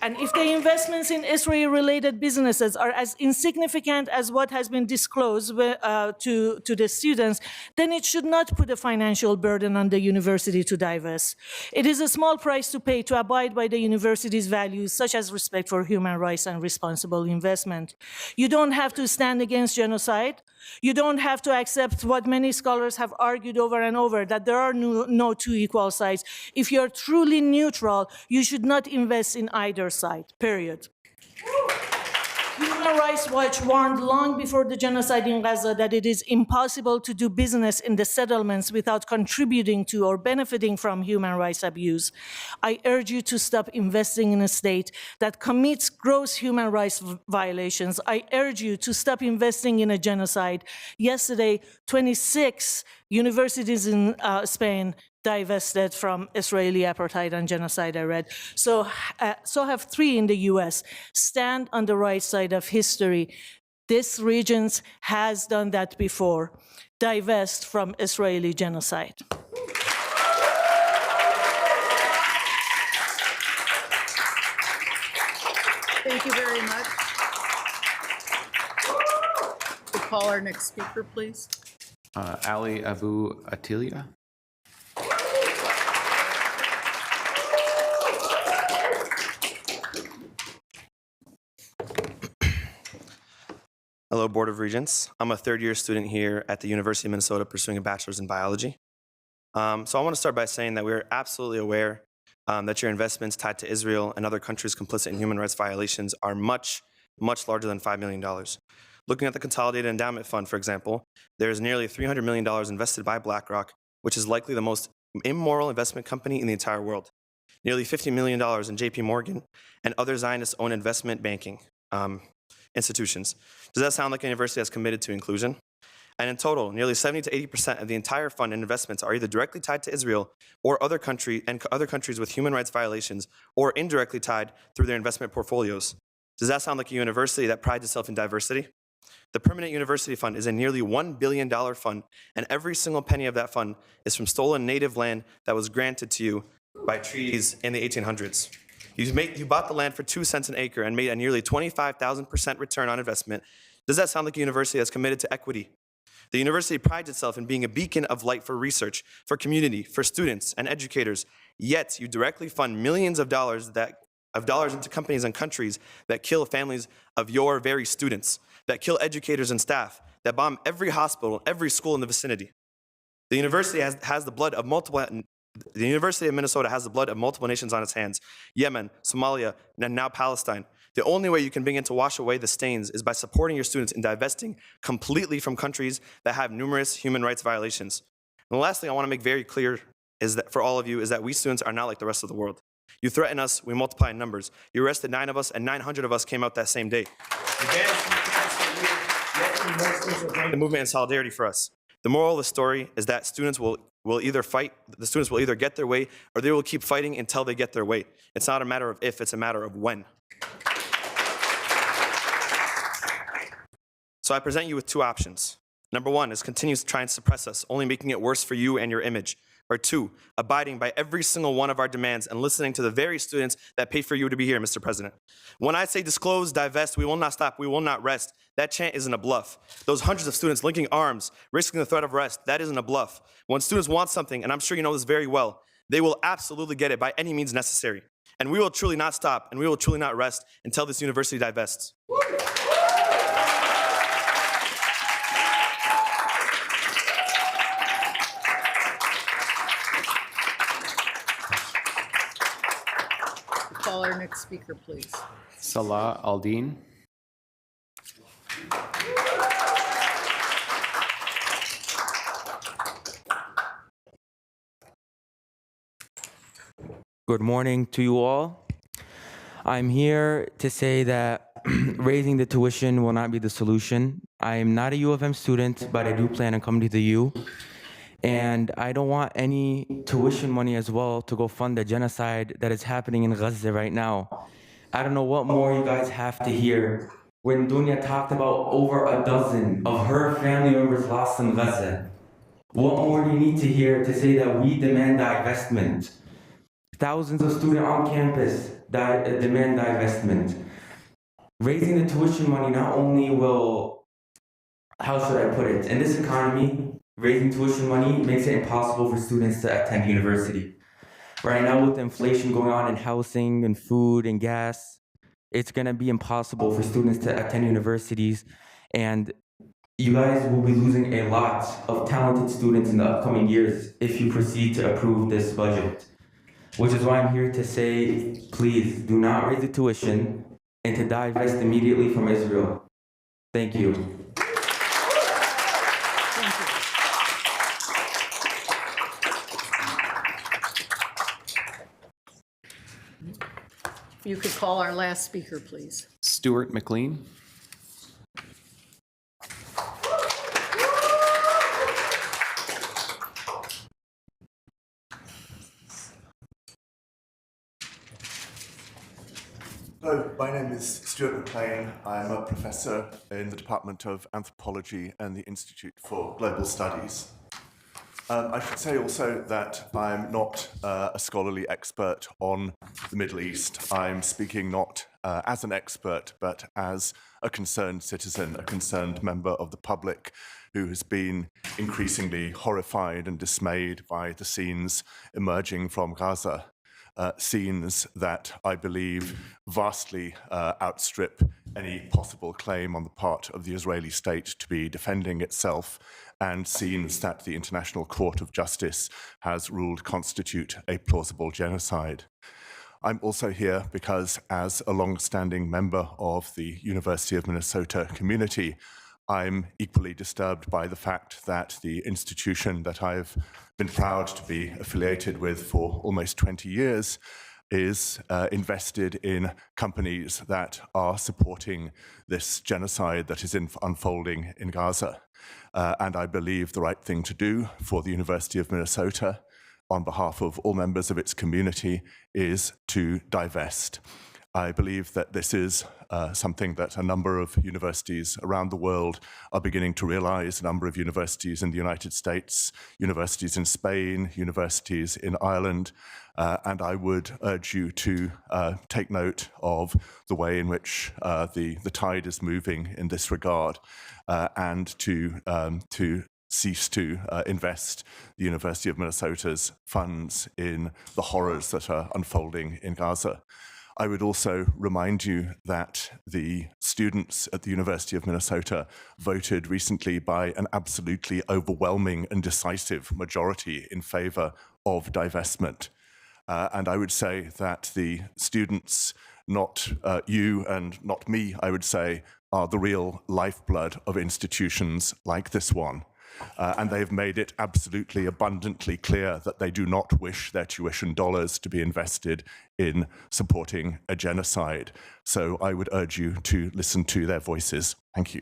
And if the investments in Israel-related businesses are as insignificant as what has been disclosed to the students, then it should not put a financial burden on the university to divest. It is a small price to pay to abide by the university's values, such as respect for human rights and responsible investment. You don't have to stand against genocide. You don't have to accept what many scholars have argued over and over, that there are no two equal sides. If you're truly neutral, you should not invest in either side, period. Human Rights Watch warned long before the genocide in Gaza that it is impossible to do business in the settlements without contributing to or benefiting from human rights abuse. I urge you to stop investing in a state that commits gross human rights violations. I urge you to stop investing in a genocide. Yesterday, 26 universities in Spain divested from Israeli apartheid and genocide, I read. So have 3 in the US. Stand on the right side of history. This Regents has done that before. Divest from Israeli genocide. Thank you very much. We'll call our next speaker, please. Ali Abu Atilia. Hello, Board of Regents. I'm a third-year student here at the University of Minnesota pursuing a bachelor's in biology. So I want to start by saying that we're absolutely aware that your investments tied to Israel and other countries complicit in human rights violations are much, much larger than $5 million. Looking at the Consolidated Endowment Fund, for example, there's nearly $300 million invested by BlackRock, which is likely the most immoral investment company in the entire world. Nearly $50 million in JP Morgan and other Zionist-owned investment banking institutions. Does that sound like a university that's committed to inclusion? And in total, nearly 70 to 80% of the entire fund and investments are either directly tied to Israel or other countries with human rights violations, or indirectly tied through their investment portfolios. Does that sound like a university that prides itself in diversity? The Permanent University Fund is a nearly $1 billion fund, and every single penny of that fund is from stolen native land that was granted to you by treaties in the 1800s. You bought the land for 2 cents an acre and made a nearly 25,000% return on investment. Does that sound like a university that's committed to equity? The university prides itself in being a beacon of light for research, for community, for students and educators, yet you directly fund millions of dollars into companies and countries that kill families of your very students, that kill educators and staff, that bomb every hospital, every school in the vicinity. The University of Minnesota has the blood of multiple nations on its hands: Yemen, Somalia, and now Palestine. The only way you can begin to wash away the stains is by supporting your students in divesting completely from countries that have numerous human rights violations. And the last thing I want to make very clear is that for all of you is that we students are not like the rest of the world. You threaten us, we multiply in numbers. You arrested 9 of us, and 900 of us came out that same day. The movement in solidarity for us. The moral of the story is that students will either fight, the students will either get their way, or they will keep fighting until they get their way. It's not a matter of if, it's a matter of when. So I present you with 2 options. Number 1 is continue to try and suppress us, only making it worse for you and your image. Or 2, abiding by every single one of our demands and listening to the very students that pay for you to be here, Mr. President. When I say disclose, divest, we will not stop, we will not rest, that chant isn't a bluff. Those hundreds of students linking arms, risking the threat of arrest, that isn't a bluff. When students want something, and I'm sure you know this very well, they will absolutely get it by any means necessary. And we will truly not stop, and we will truly not rest until this university divests. Call our next speaker, please. Salah Aldin. Good morning to you all. I'm here to say that raising the tuition will not be the solution. I am not a U of M student, but I do plan on coming to the U. And I don't want any tuition money as well to go fund the genocide that is happening in Gaza right now. I don't know what more you guys have to hear. When Dunya talked about over a dozen of her family members lost in Gaza, what more do you need to hear to say that we demand divestment? Thousands of students on campus demand divestment. Raising the tuition money not only will, how should I put it, in this economy, raising tuition money makes it impossible for students to attend university. Right now, with the inflation going on in housing and food and gas, it's going to be impossible for students to attend universities, and you guys will be losing a lot of talented students in the upcoming years if you proceed to approve this budget. Which is why I'm here to say, please do not raise the tuition and to divest immediately from Israel. Thank you. You could call our last speaker, please. Stuart McLean. Hello, my name is Stuart McLean. I'm a professor in the Department of Anthropology and the Institute for Global Studies. I should say also that I'm not a scholarly expert on the Middle East. I'm speaking not as an expert, but as a concerned citizen, a concerned member of the public who has been increasingly horrified and dismayed by the scenes emerging from Gaza. Scenes that I believe vastly outstrip any possible claim on the part of the Israeli state to be defending itself, and scenes that the International Court of Justice has ruled constitute a plausible genocide. I'm also here because, as a long-standing member of the University of Minnesota community, I'm equally disturbed by the fact that the institution that I've been proud to be affiliated with for almost 20 years is invested in companies that are supporting this genocide that is unfolding in Gaza. And I believe the right thing to do for the University of Minnesota on behalf of all members of its community is to divest. I believe that this is something that a number of universities around the world are beginning to realize, a number of universities in the United States, universities in Spain, universities in Ireland, and I would urge you to take note of the way in which the tide is moving in this regard, and to cease to invest the University of Minnesota's funds in the horrors that are unfolding in Gaza. I would also remind you that the students at the University of Minnesota voted recently by an absolutely overwhelming and decisive majority in favor of divestment. And I would say that the students, not you and not me, I would say, are the real lifeblood of institutions like this one. And they've made it absolutely abundantly clear that they do not wish their tuition dollars to be invested in supporting a genocide. So I would urge you to listen to their voices. Thank you.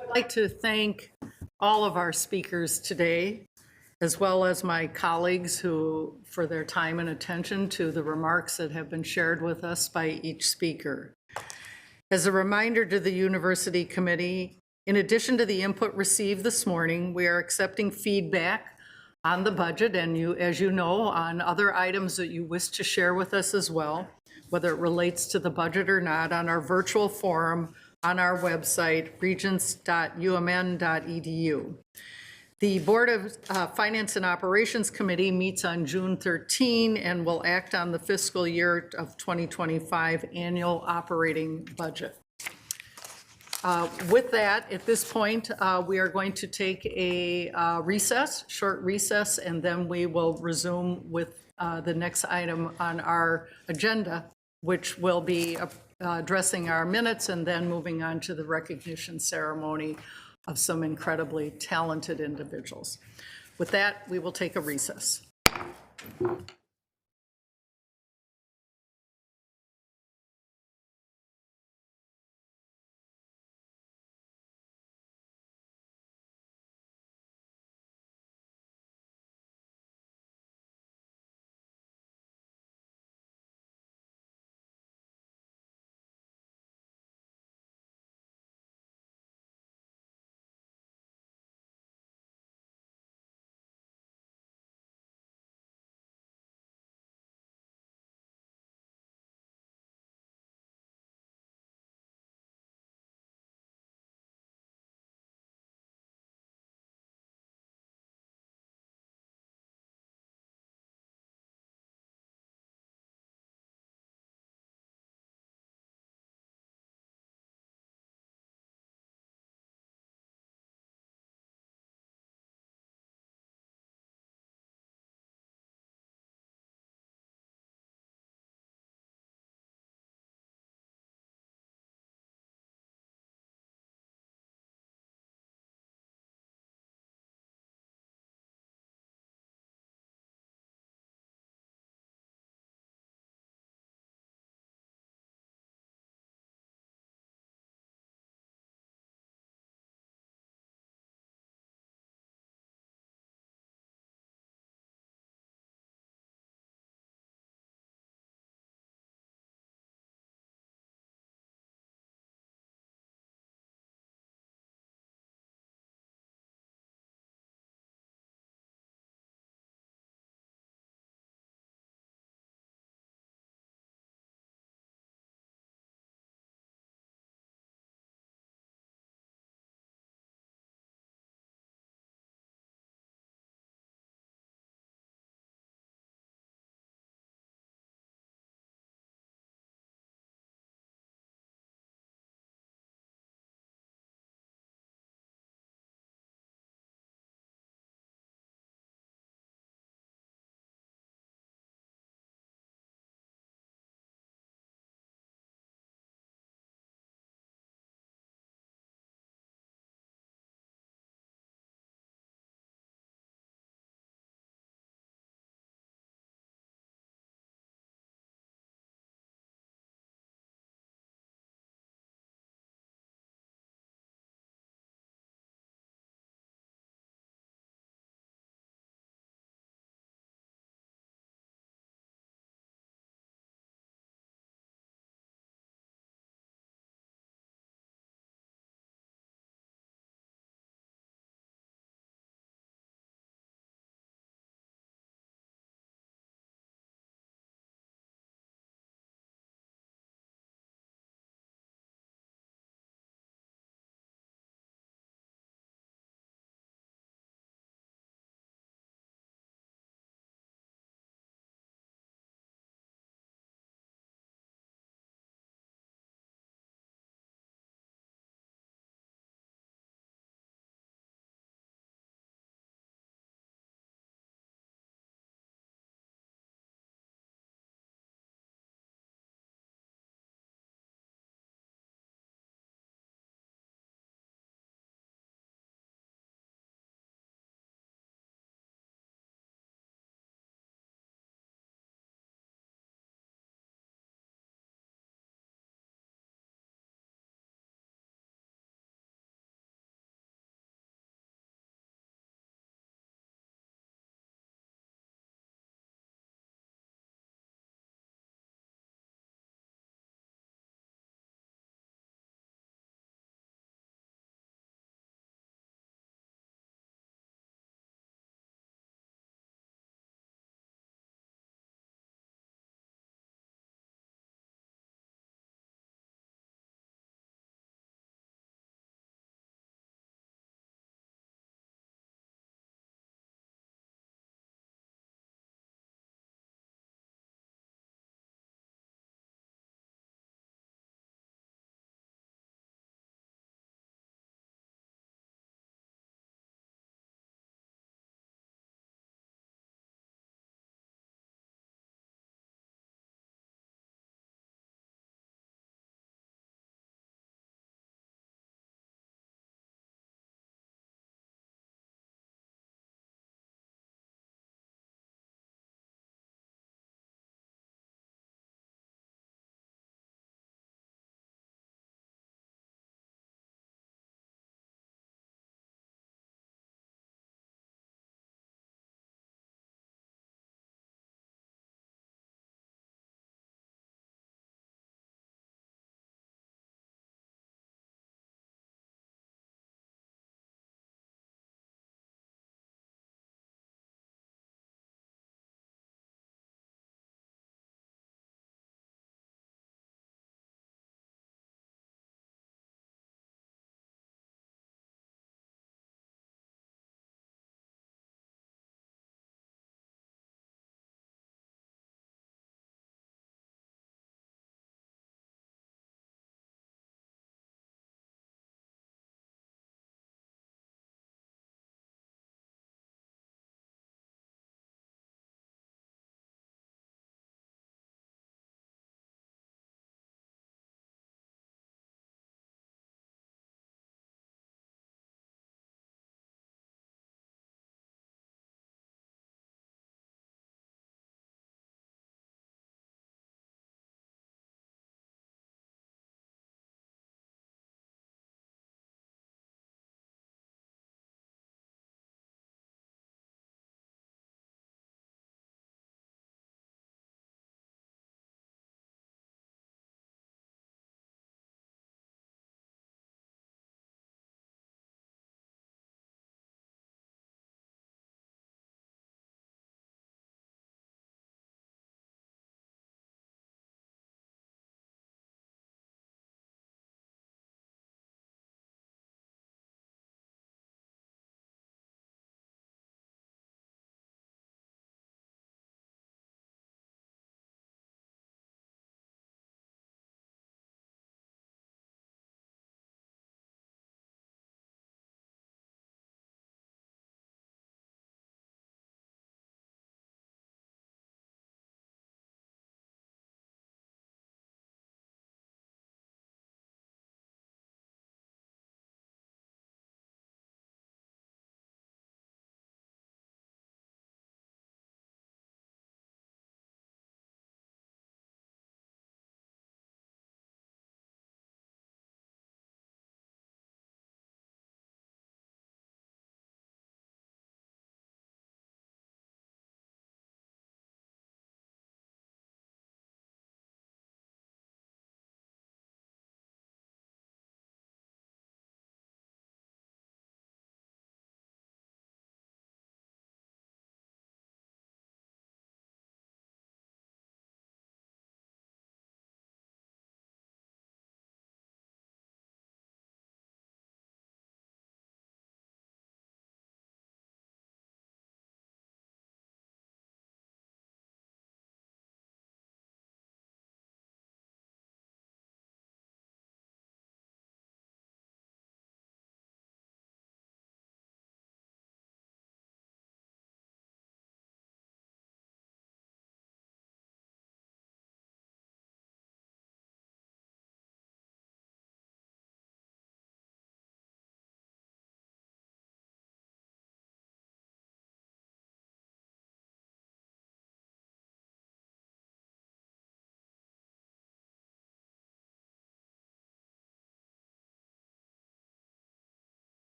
I'd like to thank all of our speakers today, as well as my colleagues who, for their time and attention to the remarks that have been shared with us by each speaker. As a reminder to the University Committee, in addition to the input received this morning, we are accepting feedback on the budget and, as you know, on other items that you wish to share with us as well, whether it relates to the budget or not, on our virtual forum on our website, regents.umn.edu. The Board of Finance and Operations Committee meets on June 13 and will act on the fiscal year of 2025 annual operating budget. With that, at this point, we are going to take a short recess, and then we will resume with the next item on our agenda, which will be addressing our minutes and then moving on to the recognition ceremony of some incredibly talented individuals. With that, we will take a recess.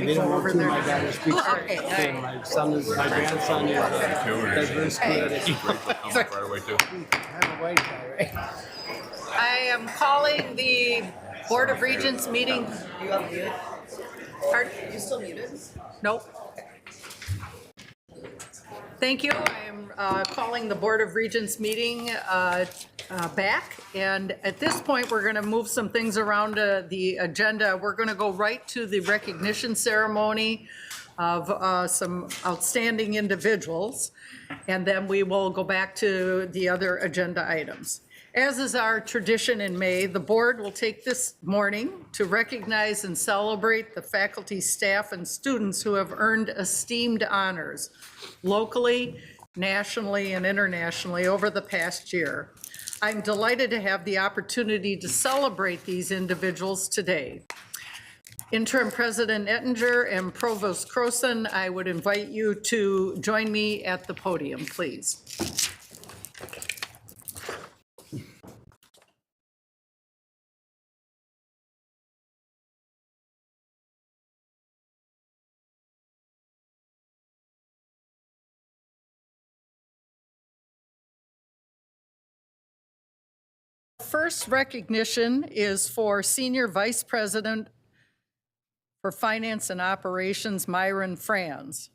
me go over there. My dad is speaks. Okay, all right. My grandson is diverse creative. I am calling the Board of Regents meeting. You have muted? Pardon? You still muted? Nope. Thank you. I am calling the Board of Regents meeting back. And at this point, we're going to move some things around the agenda. We're going to go right to the recognition ceremony of some outstanding individuals. And then we will go back to the other agenda items. As is our tradition in May, the board will take this morning to recognize and celebrate the faculty, staff, and students who have earned esteemed honors locally, nationally, and internationally over the past year. I'm delighted to have the opportunity to celebrate these individuals today. Interim President Ettinger and Provost Croson, I would invite you to join me at the podium, please. First recognition is for Senior Vice President for Finance and Operations, Myron Franz,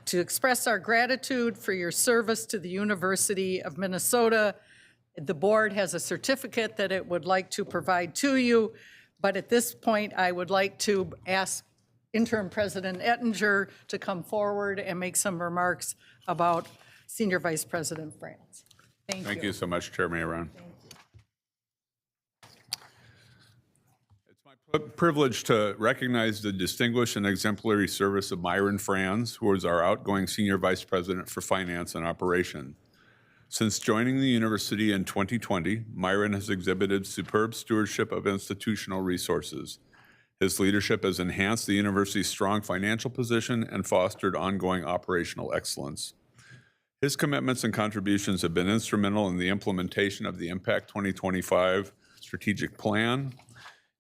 to express our gratitude for your service to the University of Minnesota. The board has a certificate that it would like to provide to you, but at this point, I would like to ask Interim President Ettinger to come forward and make some remarks about Senior Vice President Franz. Thank you. Thank you so much, Chair Mayron. Privilege to recognize the distinguished and exemplary service of Myron Franz, who is our outgoing Senior Vice President for Finance and Operation. Since joining the university in 2020, Myron has exhibited superb stewardship of institutional resources. His leadership has enhanced the university's strong financial position and fostered ongoing operational excellence. His commitments and contributions have been instrumental in the implementation of the Impact 2025 strategic plan,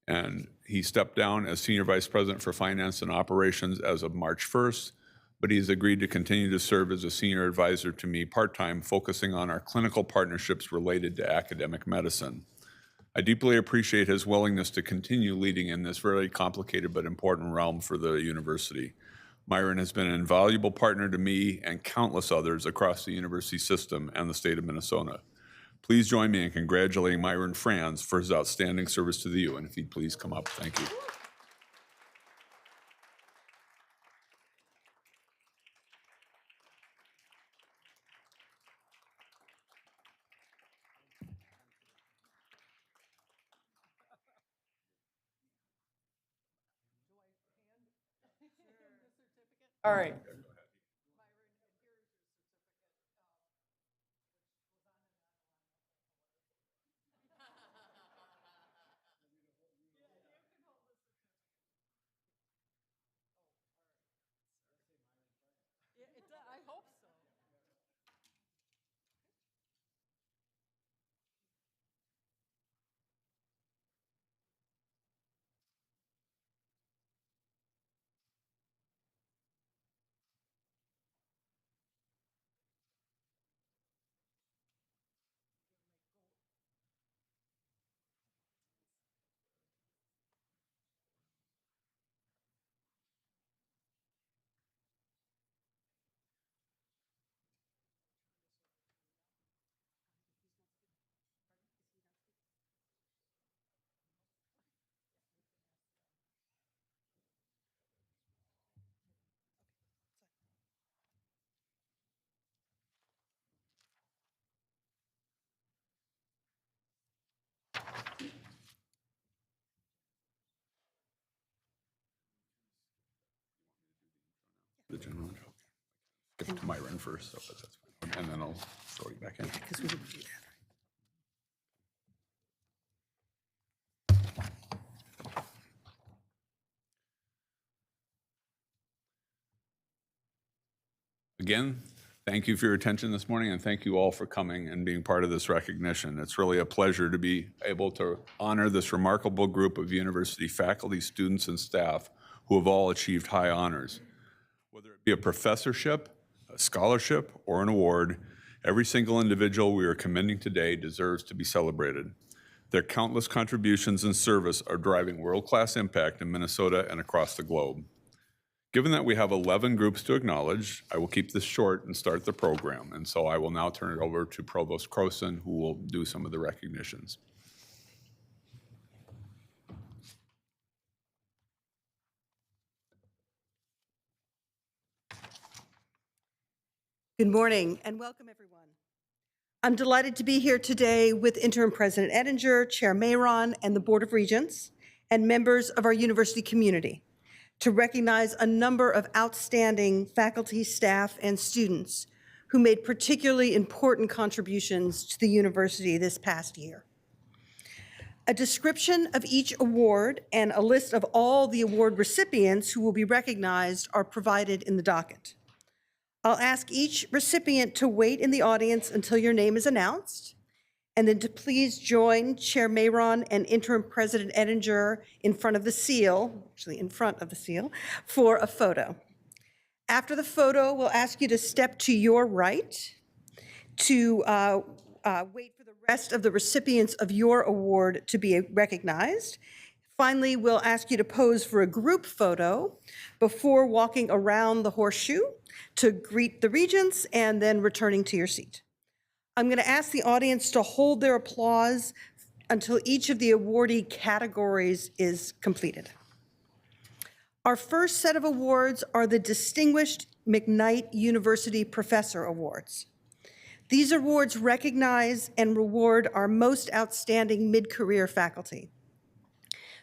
and he stepped down as Senior Vice President for Finance and Operations as of March 1st, but he's agreed to continue to serve as a senior advisor to me part-time, focusing on our clinical partnerships related to academic medicine. I deeply appreciate his willingness to continue leading in this very complicated but important realm for the university. Myron has been an invaluable partner to me and countless others across the university system and the state of Minnesota. Please join me in congratulating Myron Franz for his outstanding service to the U. And if he'd please come up, thank you. All right. I hope so. The general, okay. Give it to Myron first, so that's fine. And then I'll throw you back in. Because we didn't do that. Again, thank you for your attention this morning, and thank you all for coming and being part of this recognition. It's really a pleasure to be able to honor this remarkable group of university faculty, students, and staff who have all achieved high honors. Whether it be a professorship, a scholarship, or an award, every single individual we are commending today deserves to be celebrated. Their countless contributions and service are driving world-class impact in Minnesota and across the globe. Given that we have 11 groups to acknowledge, I will keep this short and start the program. And so I will now turn it over to Provost Croson, who will do some of the recognitions. Good morning and welcome, everyone. I'm delighted to be here today with Interim President Ettinger, Chair Mayron, and the Board of Regents, and members of our university community to recognize a number of outstanding faculty, staff, and students who made particularly important contributions to the university this past year. A description of each award and a list of all the award recipients who will be recognized are provided in the docket. I'll ask each recipient to wait in the audience until your name is announced, and then to please join Chair Mayron and Interim President Ettinger in front of the seal, for a photo. After the photo, we'll ask you to step to your right to wait for the rest of the recipients of your award to be recognized. Finally, we'll ask you to pose for a group photo before walking around the horseshoe to greet the regents and then returning to your seat. I'm going to ask the audience to hold their applause until each of the awardee categories is completed. Our first set of awards are the Distinguished McKnight University Professor Awards. These awards recognize and reward our most outstanding mid-career faculty.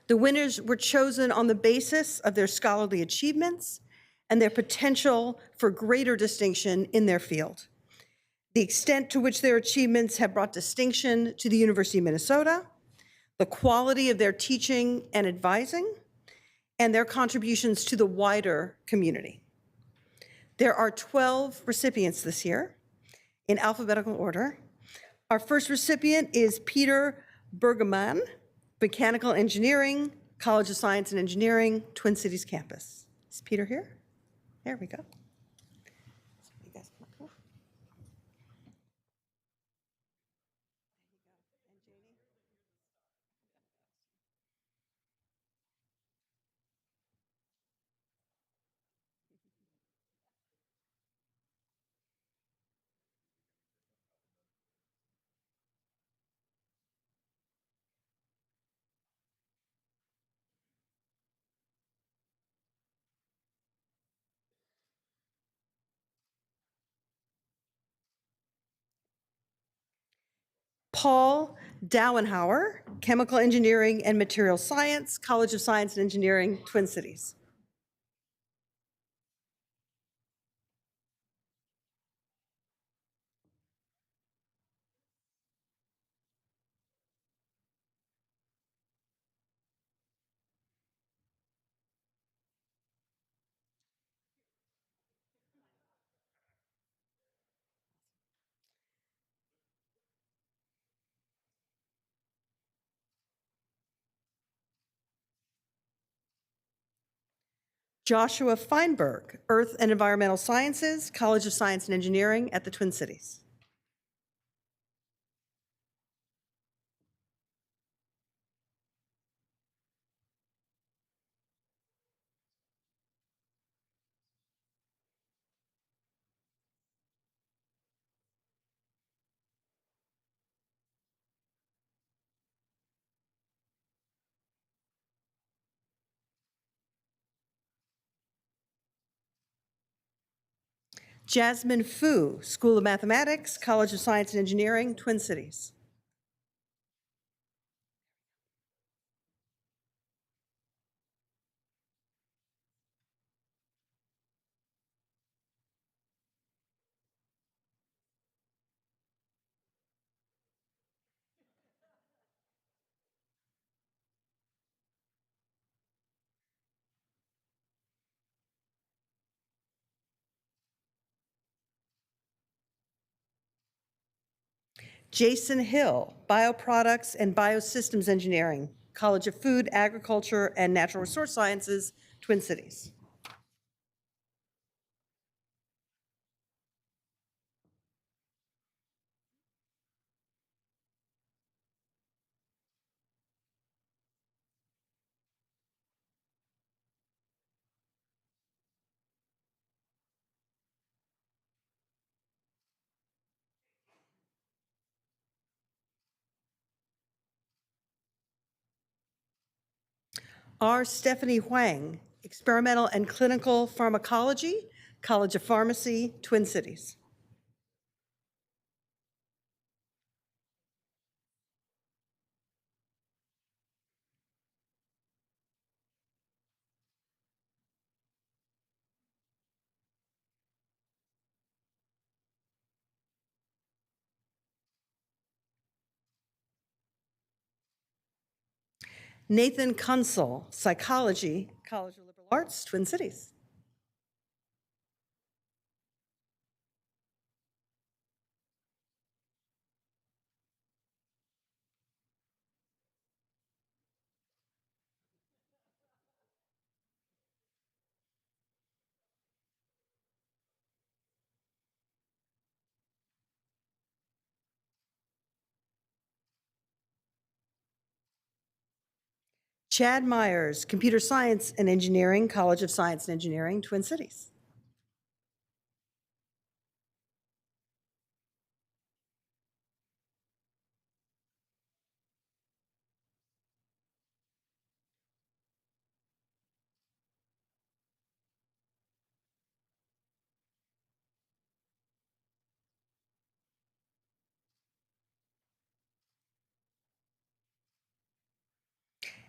The winners were chosen on the basis of their scholarly achievements and their potential for greater distinction in their field. The extent to which their achievements have brought distinction to the University of Minnesota, the quality of their teaching and advising, and their contributions to the wider community. There are 12 recipients this year in alphabetical order. Our first recipient is Peter Bergeman, Mechanical Engineering, College of Science and Engineering, Twin Cities campus. Is Peter here? There we go. Paul Dauenhauer, Chemical Engineering and Material Science, College of Science and Engineering, Twin Cities. Joshua Feinberg, Earth and Environmental Sciences, College of Science and Engineering at the Twin Cities. Jasmine Fu, School of Mathematics, College of Science and Engineering, Twin Cities. Jason Hill, Bioproducts and Biosystems Engineering, College of Food, Agriculture, and Natural Resource Sciences, Twin Cities. R. Stephanie Huang, Experimental and Clinical Pharmacology, College of Pharmacy, Twin Cities. Nathan Kunsel, Psychology, College of Liberal Arts, Twin Cities. Chad Myers, Computer Science and Engineering, College of Science and Engineering, Twin Cities.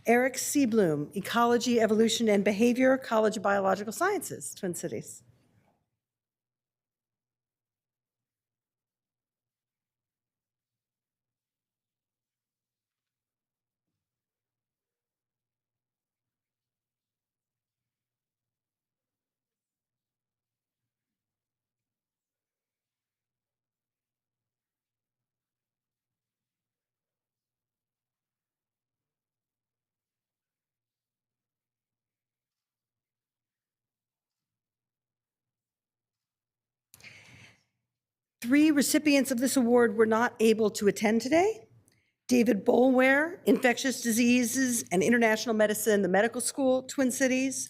Eric Seablum, Ecology, Evolution, and Behavior, College of Biological Sciences, Twin Cities. Three recipients of this award were not able to attend today. David Bolware, Infectious Diseases and International Medicine, the Medical School, Twin Cities.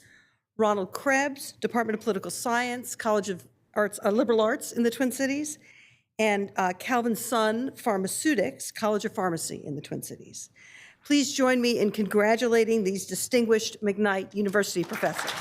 Ronald Krebs, Department of Political Science, College of Arts, Liberal Arts in the Twin Cities. And Calvin Sun, Pharmaceutics, College of Pharmacy in the Twin Cities. Please join me in congratulating these distinguished McKnight University professors.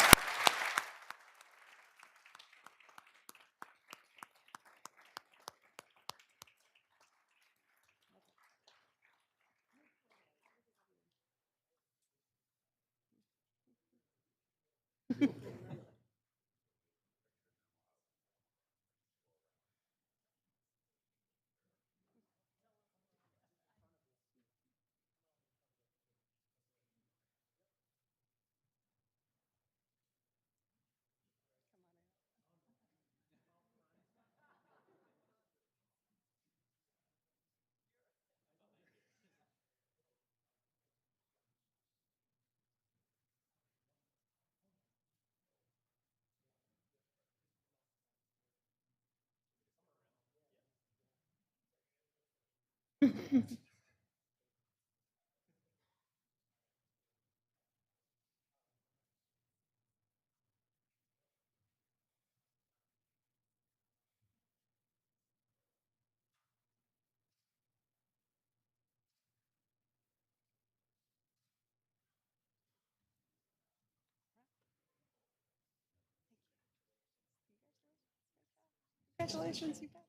Congratulations, you guys.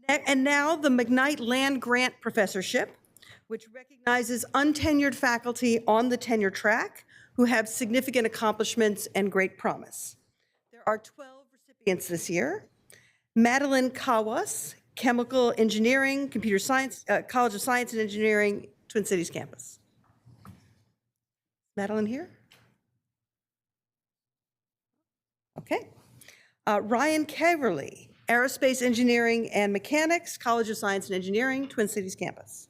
And now the McKnight Land Grant Professorship, which recognizes untenured faculty on the tenure track who have significant accomplishments and great promise. There are 12 recipients this year. Madeline Kawas, Chemical Engineering, Computer Science, College of Science and Engineering, Twin Cities campus. Madeline here? Okay. Ryan Caverly, Aerospace Engineering and Mechanics, College of Science and Engineering, Twin Cities campus.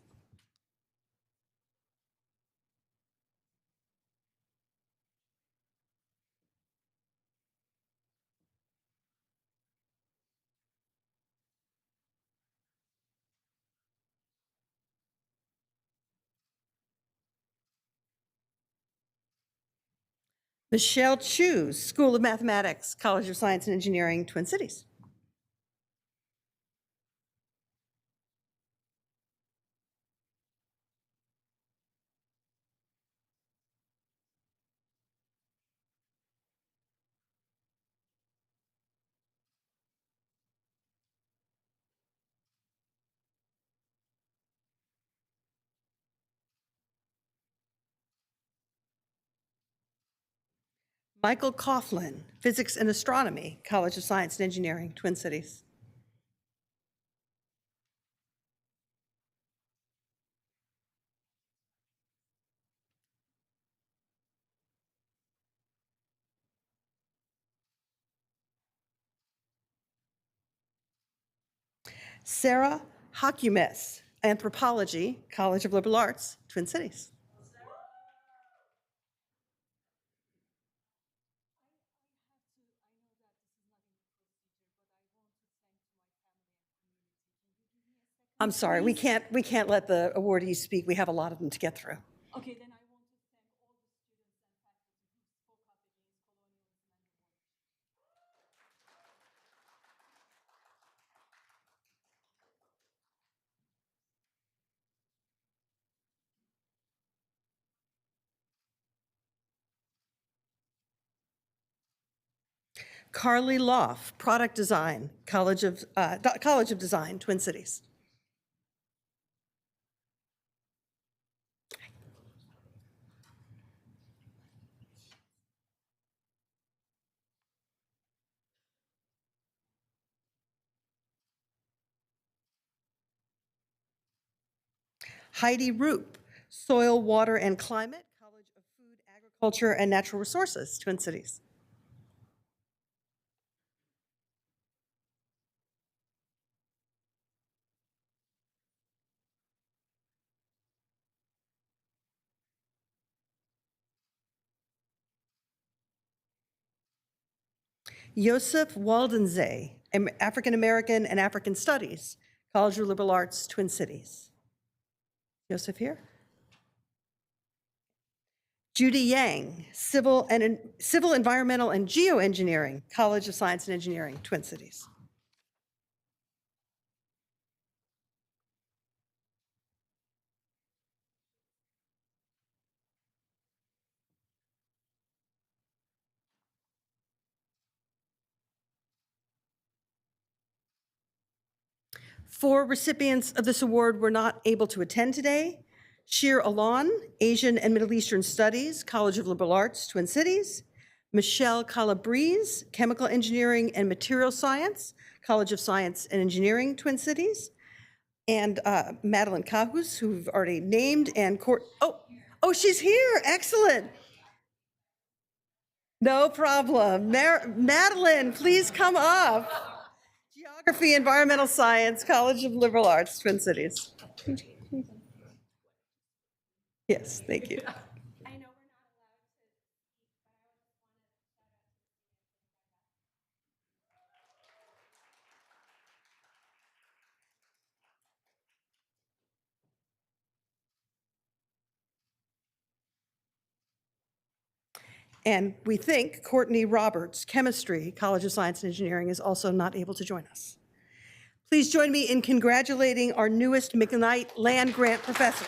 Michelle Chu, School of Mathematics, College of Science and Engineering, Twin Cities. Michael Coughlin, Physics and Astronomy, College of Science and Engineering, Twin Cities. Sarah Hakumes, Anthropology, College of Liberal Arts, Twin Cities. I'm sorry, we can't let the awardees speak. We have a lot of them to get through. Okay, then I want to thank all the students and faculty who spoke up against colonialism and the war. Carly Loff, Product Design, College of Design, Twin Cities. Heidi Roop, Soil, Water, and Climate, College of Food, Agriculture, and Natural Resources, Twin Cities. Yosef Waldensee, African American and African Studies, College of Liberal Arts, Twin Cities. Yosef here. Judy Yang, Civil, Environmental, and Geoengineering, College of Science and Engineering, Twin Cities. Four recipients of this award were not able to attend today. Shir Alon, Asian and Middle Eastern Studies, College of Liberal Arts, Twin Cities. Michelle Calabrese, Chemical Engineering and Material Science, College of Science and Engineering, Twin Cities. And Madeline Kahus, who we've already named, and oh, she's here, excellent. No problem. Madeline, please come up. Geography, Environmental Science, College of Liberal Arts, Twin Cities. Yes, thank you. And we think Courtney Roberts, Chemistry, College of Science and Engineering, is also not able to join us. Please join me in congratulating our newest McKnight Land Grant Professor.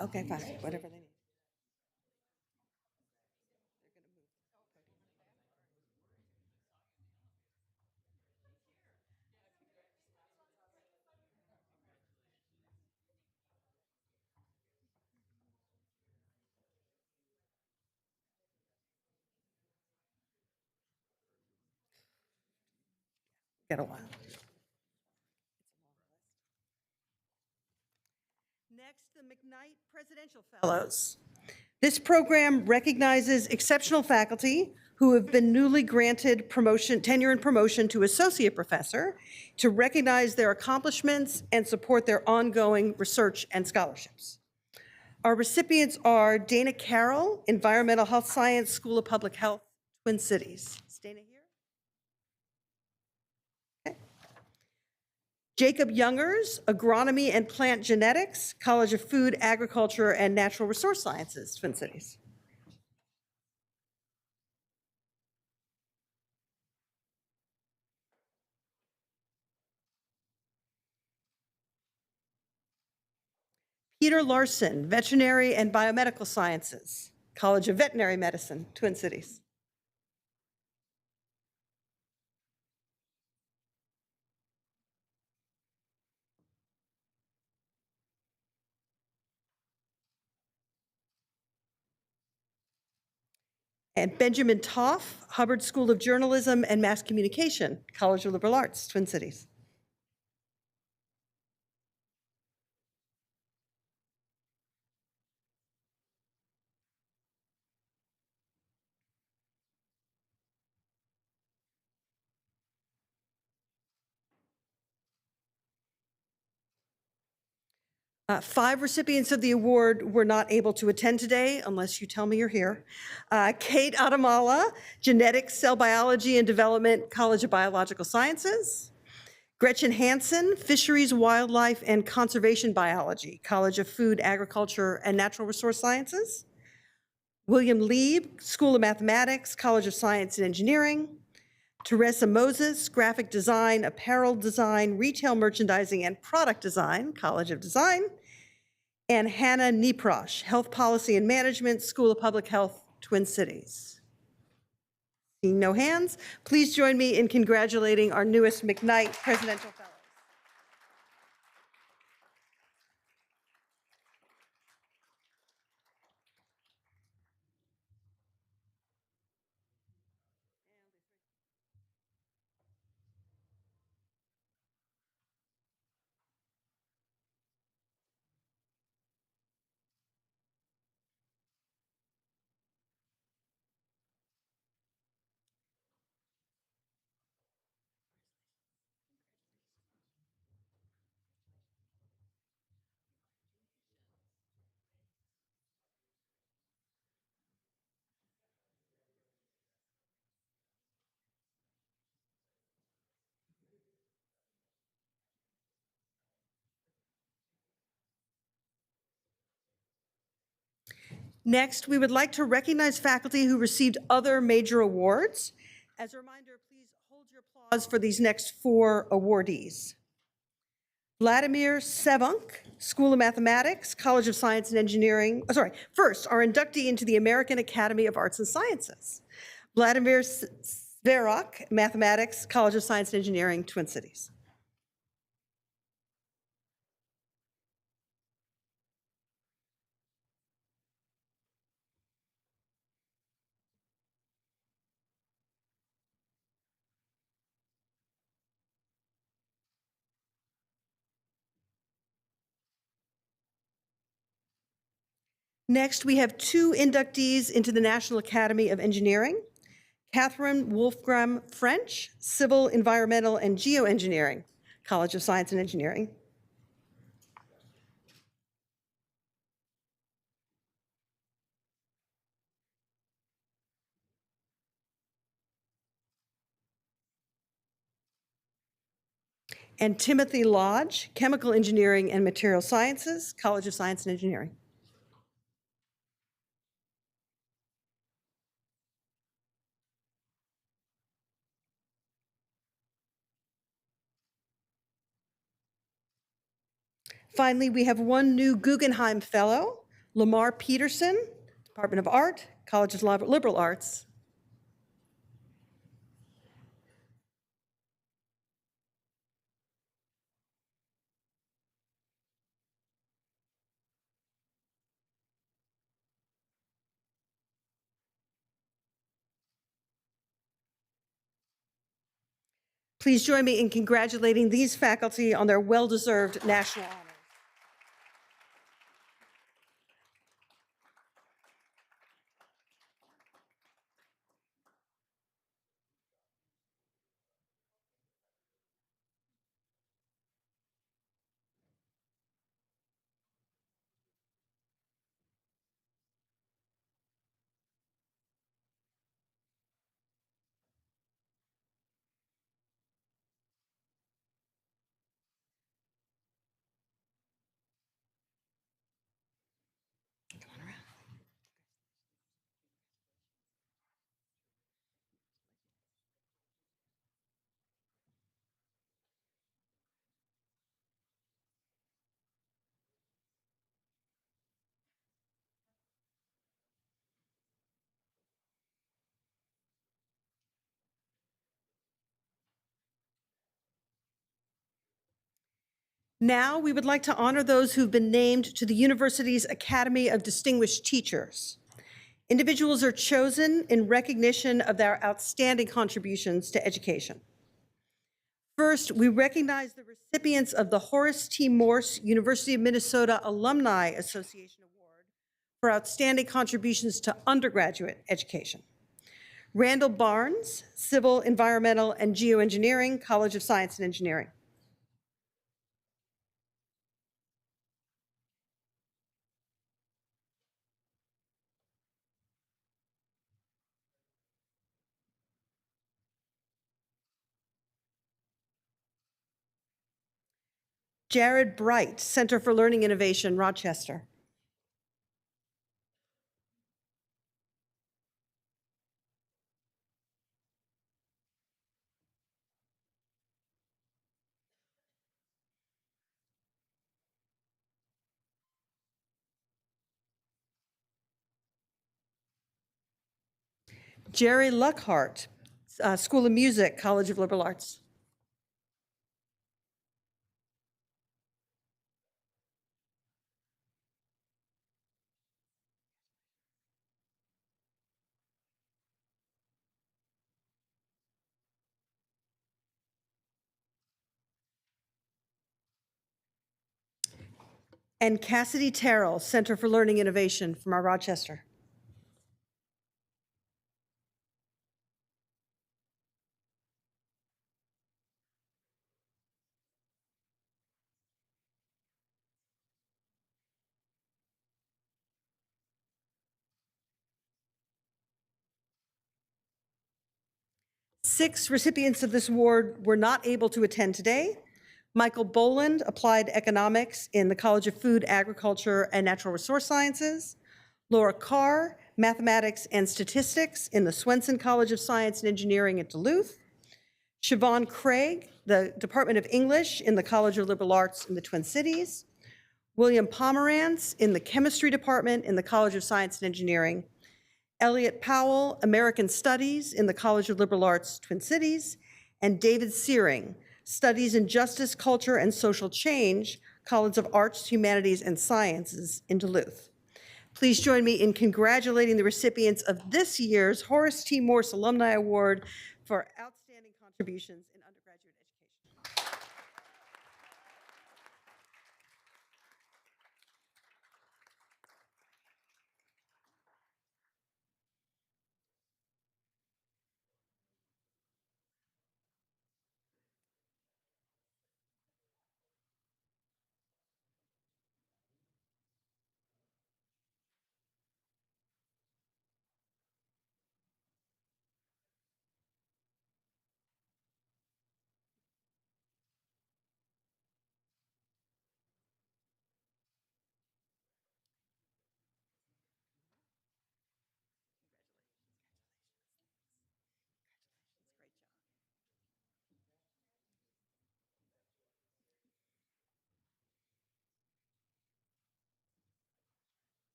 Okay, fine, whatever they need. Got a while. Next, the McKnight Presidential Fellows. This program recognizes exceptional faculty who have been newly granted promotion, tenure and promotion to associate professor to recognize their accomplishments and support their ongoing research and scholarships. Our recipients are Dana Carroll, Environmental Health Science, School of Public Health, Twin Cities. Is Dana here? Okay. Jacob Youngers, Agronomy and Plant Genetics, College of Food, Agriculture, and Natural Resource Sciences, Twin Cities. Peter Larson, Veterinary and Biomedical Sciences, College of Veterinary Medicine, Twin Cities. And Benjamin Toff, Hubbard School of Journalism and Mass Communication, College of Liberal Arts, Twin Cities. 5 recipients of the award were not able to attend today, unless you tell me you're here. Kate Adamala, Genetics, Cell Biology and Development, College of Biological Sciences. Gretchen Hansen, Fisheries, Wildlife, and Conservation Biology, College of Food, Agriculture, and Natural Resource Sciences. William Lieb, School of Mathematics, College of Science and Engineering. Teresa Moses, Graphic Design, Apparel Design, Retail Merchandising, and Product Design, College of Design. And Hannah Niprosh, Health Policy and Management, School of Public Health, Twin Cities. Seeing no hands, please join me in congratulating our newest McKnight Presidential Fellows. Next, we would like to recognize faculty who received other major awards. As a reminder, please hold your applause for these next 4 awardees. Vladimir Sevunk, School of Mathematics, College of Science and Engineering. First, our inductee into the American Academy of Arts and Sciences. Vladimir Sverok, Mathematics, College of Science and Engineering, Twin Cities. Next, we have 2 inductees into the National Academy of Engineering. Catherine Wolfgram French, Civil, Environmental, and Geoengineering, College of Science and Engineering. And Timothy Lodge, Chemical Engineering and Material Sciences, College of Science and Engineering. Finally, we have 1 new Guggenheim Fellow, Lamar Peterson, Department of Art, College of Liberal Arts. Please join me in congratulating these faculty on their well-deserved national honors. Now, we would like to honor those who've been named to the university's Academy of Distinguished Teachers. Individuals are chosen in recognition of their outstanding contributions to education. First, we recognize the recipients of the Horace T. Morse University of Minnesota Alumni Association Award for outstanding contributions to undergraduate education. Randall Barnes, Civil, Environmental, and Geoengineering, College of Science and Engineering. Jared Bright, Center for Learning Innovation, Rochester. Jerry Luckhart, School of Music, College of Liberal Arts. And Cassidy Terrell, Center for Learning Innovation from our Rochester. Six recipients of this award were not able to attend today. Michael Boland, Applied Economics in the College of Food, Agriculture, and Natural Resource Sciences. Laura Carr, Mathematics and Statistics in the Swenson College of Science and Engineering at Duluth. Siobhan Craig, the Department of English in the College of Liberal Arts in the Twin Cities. William Pomerantz in the Chemistry Department in the College of Science and Engineering. Elliot Powell, American Studies in the College of Liberal Arts, Twin Cities. And David Searing, Studies in Justice, Culture, and Social Change, College of Arts, Humanities, and Sciences in Duluth. Please join me in congratulating the recipients of this year's Horace T. Morse Alumni Award for outstanding contributions in undergraduate education.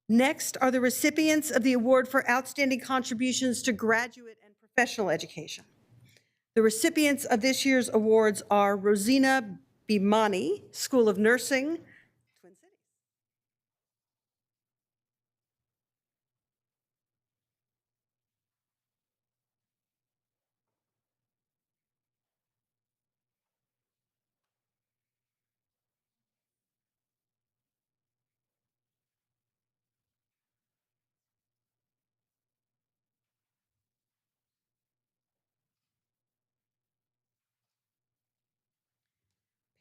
Next are the recipients of the award for outstanding contributions to graduate and professional education. The recipients of this year's awards are Rosina Bimani, School of Nursing, Twin Cities.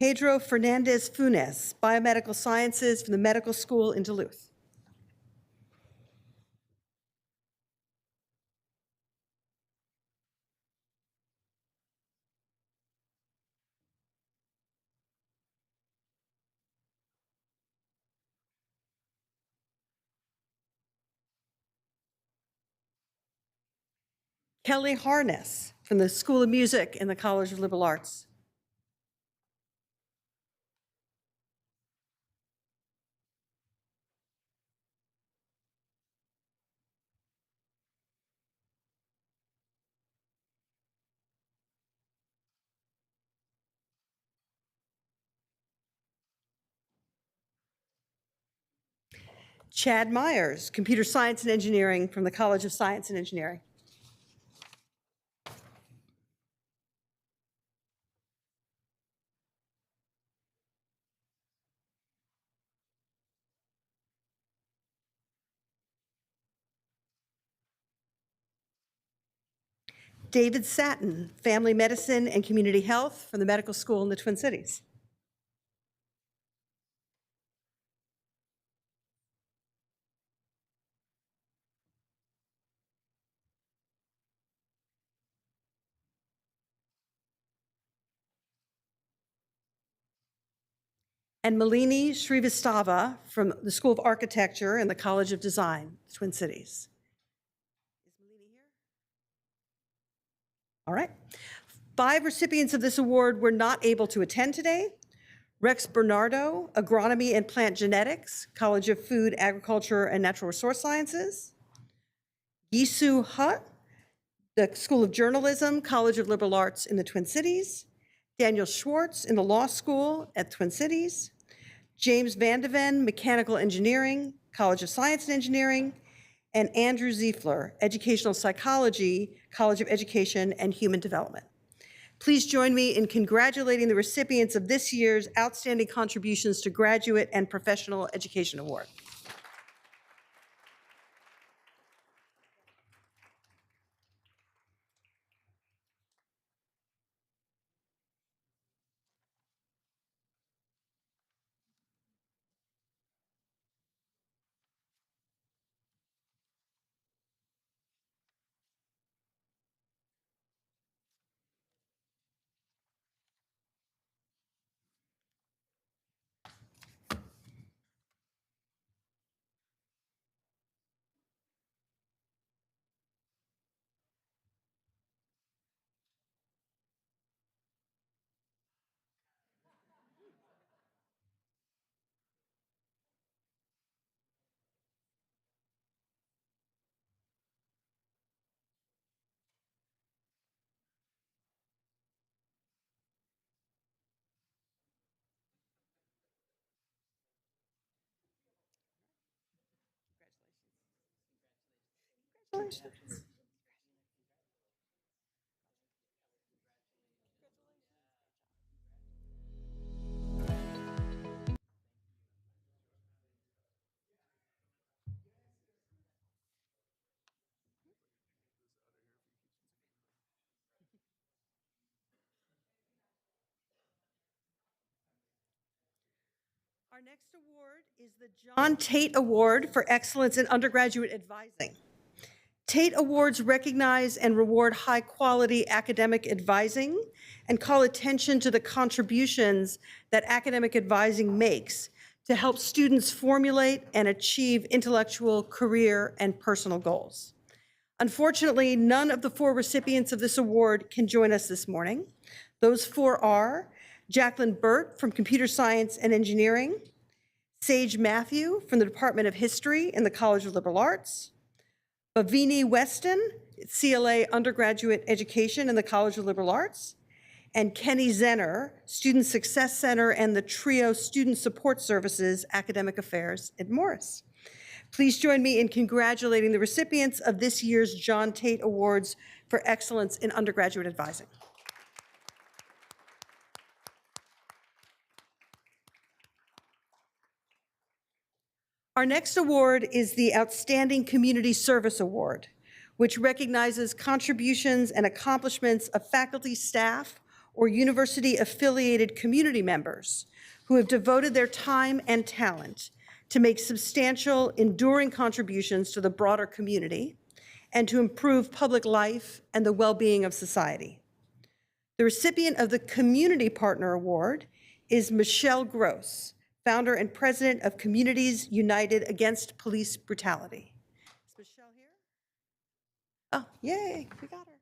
Pedro Fernandez Funes, Biomedical Sciences from the Medical School in Duluth. Kelly Harness from the School of Music in the College of Liberal Arts. Chad Myers, Computer Science and Engineering from the College of Science and Engineering. David Satin, Family Medicine and Community Health from the Medical School in the Twin Cities. And Malini Srivastava from the School of Architecture and the College of Design, Twin Cities. Is Malini here? All right. 5 recipients of this award were not able to attend today. Rex Bernardo, Agronomy and Plant Genetics, College of Food, Agriculture, and Natural Resource Sciences. Yisu Hut, the School of Journalism, College of Liberal Arts in the Twin Cities. Daniel Schwartz in the Law School at Twin Cities. James Vandeven, Mechanical Engineering, College of Science and Engineering. And Andrew Ziefler, Educational Psychology, College of Education and Human Development. Please join me in congratulating the recipients of this year's Outstanding Contributions to Graduate and Professional Education Award. Congratulations. Our next award is the John Tate Award for Excellence in Undergraduate Advising. Tate Awards recognize and reward high-quality academic advising and call attention to the contributions that academic advising makes to help students formulate and achieve intellectual, career, and personal goals. Unfortunately, none of the 4 recipients of this award can join us this morning. Those 4 are Jacqueline Burt from Computer Science and Engineering, Sage Matthew from the Department of History in the College of Liberal Arts, Bhavini Weston, CLA Undergraduate Education in the College of Liberal Arts, and Kenny Zenner, Student Success Center and the TRIO Student Support Services Academic Affairs at Morris. Please join me in congratulating the recipients of this year's John Tate Awards for Excellence in Undergraduate Advising. Our next award is the Outstanding Community Service Award, which recognizes contributions and accomplishments of faculty, staff, or university-affiliated community members who have devoted their time and talent to make substantial, enduring contributions to the broader community and to improve public life and the well-being of society. The recipient of the Community Partner Award is Michelle Gross, founder and president of Communities United Against Police Brutality. Is Michelle here? Oh, yay, we got her.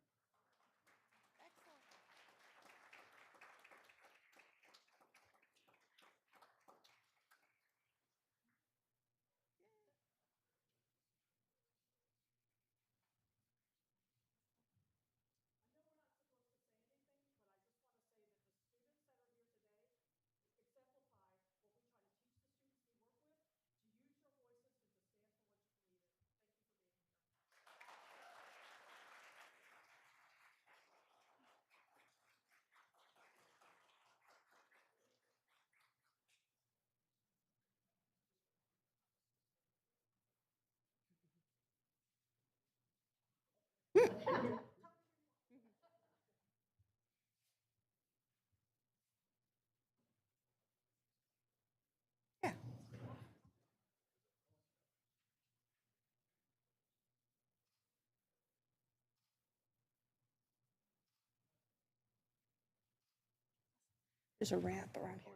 There's a ramp around here.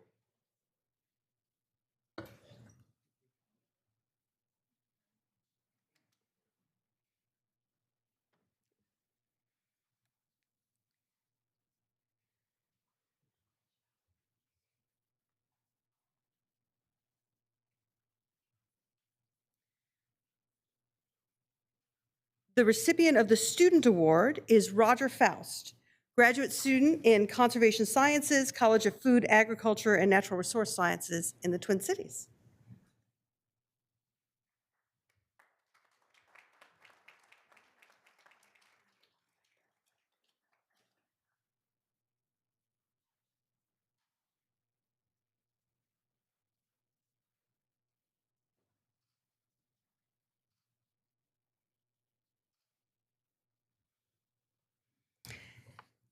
The recipient of the Student Award is Roger Faust, graduate student in Conservation Sciences, College of Food, Agriculture, and Natural Resource Sciences in the Twin Cities.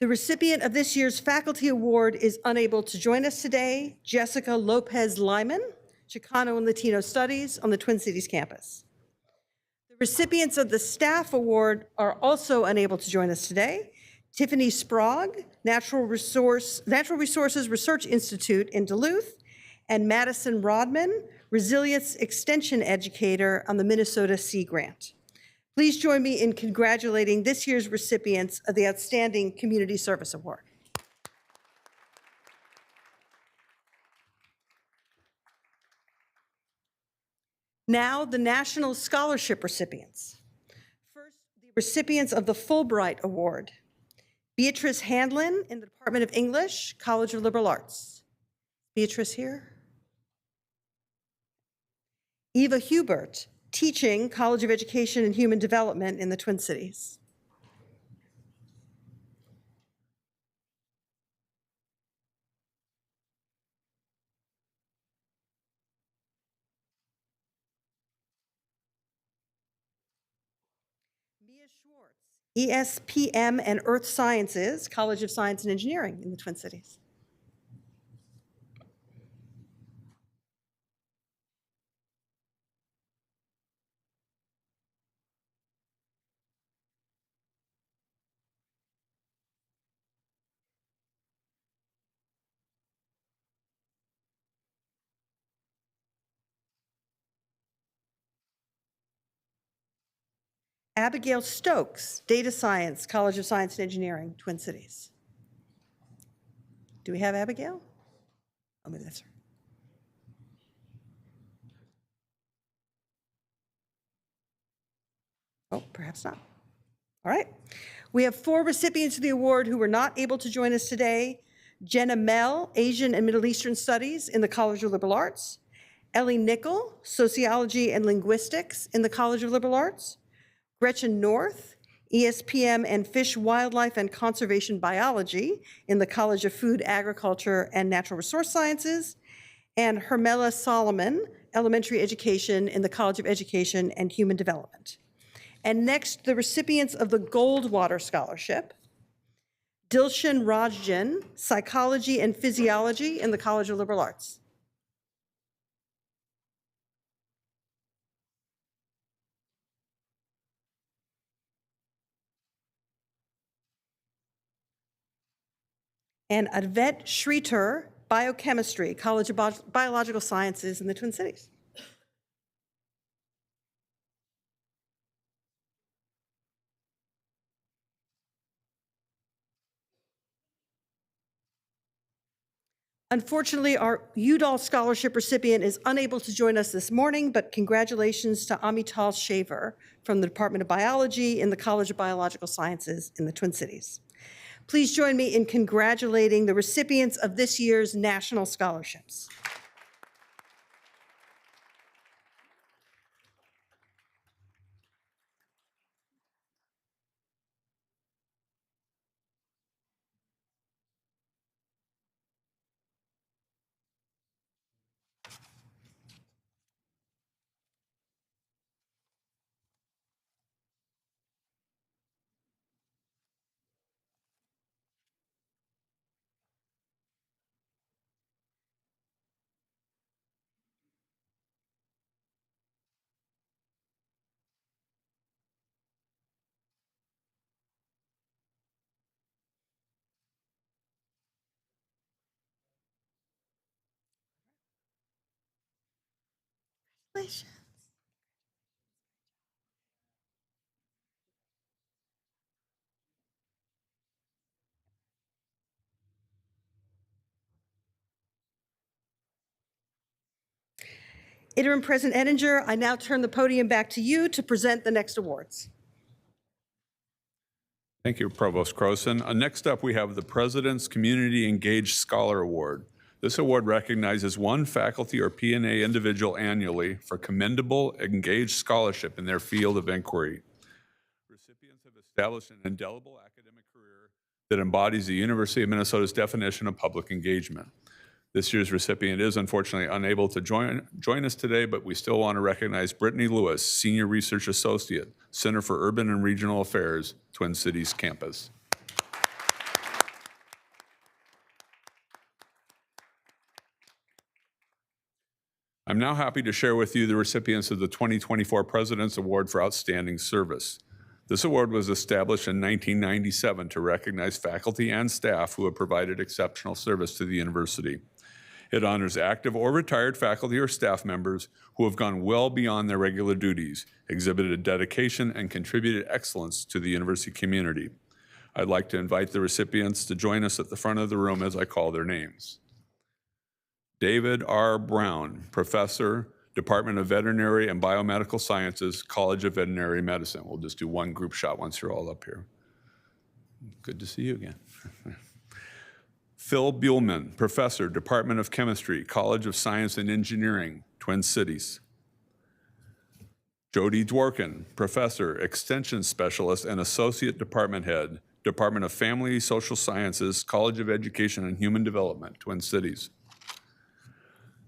The recipient of this year's Faculty Award is unable to join us today, Jessica Lopez Lyman, Chicano and Latino Studies on the Twin Cities campus. The recipients of the Staff Award are also unable to join us today, Tiffany Sprague, Natural Resources Research Institute in Duluth, and Madison Rodman, Resilience Extension Educator on the Minnesota Sea Grant. Please join me in congratulating this year's recipients of the Outstanding Community Service Award. Now, the National Scholarship recipients. First, the recipients of the Fulbright Award. Beatrice Handlin in the Department of English, College of Liberal Arts. Beatrice here. Eva Hubert, teaching, College of Education and Human Development in the Twin Cities. Mia Schwartz, ESPM and Earth Sciences, College of Science and Engineering in the Twin Cities. Abigail Stokes, Data Science, College of Science and Engineering, Twin Cities. Do we have Abigail? Oh, maybe that's her. Oh, perhaps not. All right. We have 4 recipients of the award who were not able to join us today. Jenna Mell, Asian and Middle Eastern Studies in the College of Liberal Arts. Ellie Nickel, Sociology and Linguistics in the College of Liberal Arts. Gretchen North, ESPM and Fish, Wildlife, and Conservation Biology in the College of Food, Agriculture, and Natural Resource Sciences. And Hermela Solomon, Elementary Education in the College of Education and Human Development. And next, the recipients of the Goldwater Scholarship. Dilshan Rajjan, Psychology and Physiology in the College of Liberal Arts. And Advet Shriter, Biochemistry, College of Biological Sciences in the Twin Cities. Unfortunately, our Udall Scholarship recipient is unable to join us this morning, but congratulations to Amital Shaver from the Department of Biology in the College of Biological Sciences in the Twin Cities. Please join me in congratulating the recipients of this year's national scholarships. Congratulations. Interim President Ettinger, I now turn the podium back to you to present the next awards. Thank you, Provost Croson. Next up, we have the President's Community Engaged Scholar Award. This award recognizes one faculty or P&A individual annually for commendable engaged scholarship in their field of inquiry. Recipients have established an indelible academic career that embodies the University of Minnesota's definition of public engagement. This year's recipient is unfortunately unable to join us today, but we still want to recognize Brittany Lewis, Senior Research Associate, Center for Urban and Regional Affairs, Twin Cities Campus. I'm now happy to share with you the recipients of the 2024 President's Award for Outstanding Service. This award was established in 1997 to recognize faculty and staff who have provided exceptional service to the university. It honors active or retired faculty or staff members who have gone well beyond their regular duties, exhibited dedication, and contributed excellence to the university community. I'd like to invite the recipients to join us at the front of the room as I call their names. David R. Brown, Professor, Department of Veterinary and Biomedical Sciences, College of Veterinary Medicine. We'll just do one group shot once you're all up here. Good to see you again. Phil Buhlman, Professor, Department of Chemistry, College of Science and Engineering, Twin Cities. Jody Dworkin, Professor, Extension Specialist and Associate Department Head, Department of Family Social Sciences, College of Education and Human Development, Twin Cities.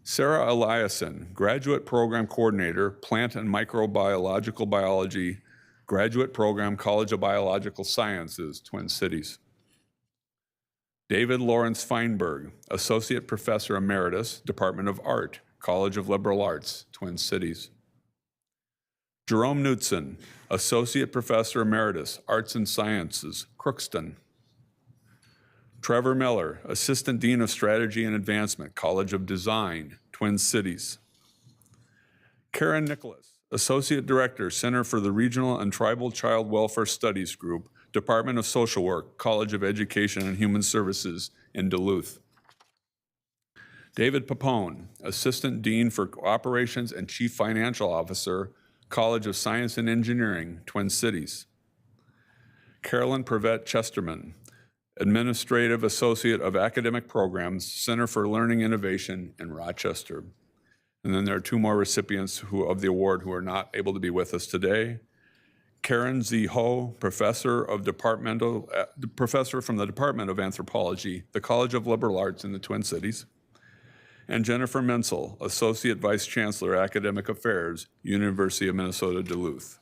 Sarah Eliason, Graduate Program Coordinator, Plant and Microbiological Biology, Graduate Program, College of Biological Sciences, Twin Cities. David Lawrence Feinberg, Associate Professor Emeritus, Department of Art, College of Liberal Arts, Twin Cities. Jerome Knudsen, Associate Professor Emeritus, Arts and Sciences, Crookston. Trevor Miller, Assistant Dean of Strategy and Advancement, College of Design, Twin Cities. Karen Nicholas, Associate Director, Center for the Regional and Tribal Child Welfare Studies Group, Department of Social Work, College of Education and Human Services in Duluth. David Papone, Assistant Dean for Operations and Chief Financial Officer, College of Science and Engineering, Twin Cities. Carolyn Prevette Chesterman, Administrative Associate of Academic Programs, Center for Learning Innovation in Rochester. And then there are two more recipients of the award who are not able to be with us today. Karen Z. Ho, professor from the Department of Anthropology, the College of Liberal Arts in the Twin Cities. And Jennifer Menzel, Associate Vice Chancellor, Academic Affairs, University of Minnesota Duluth.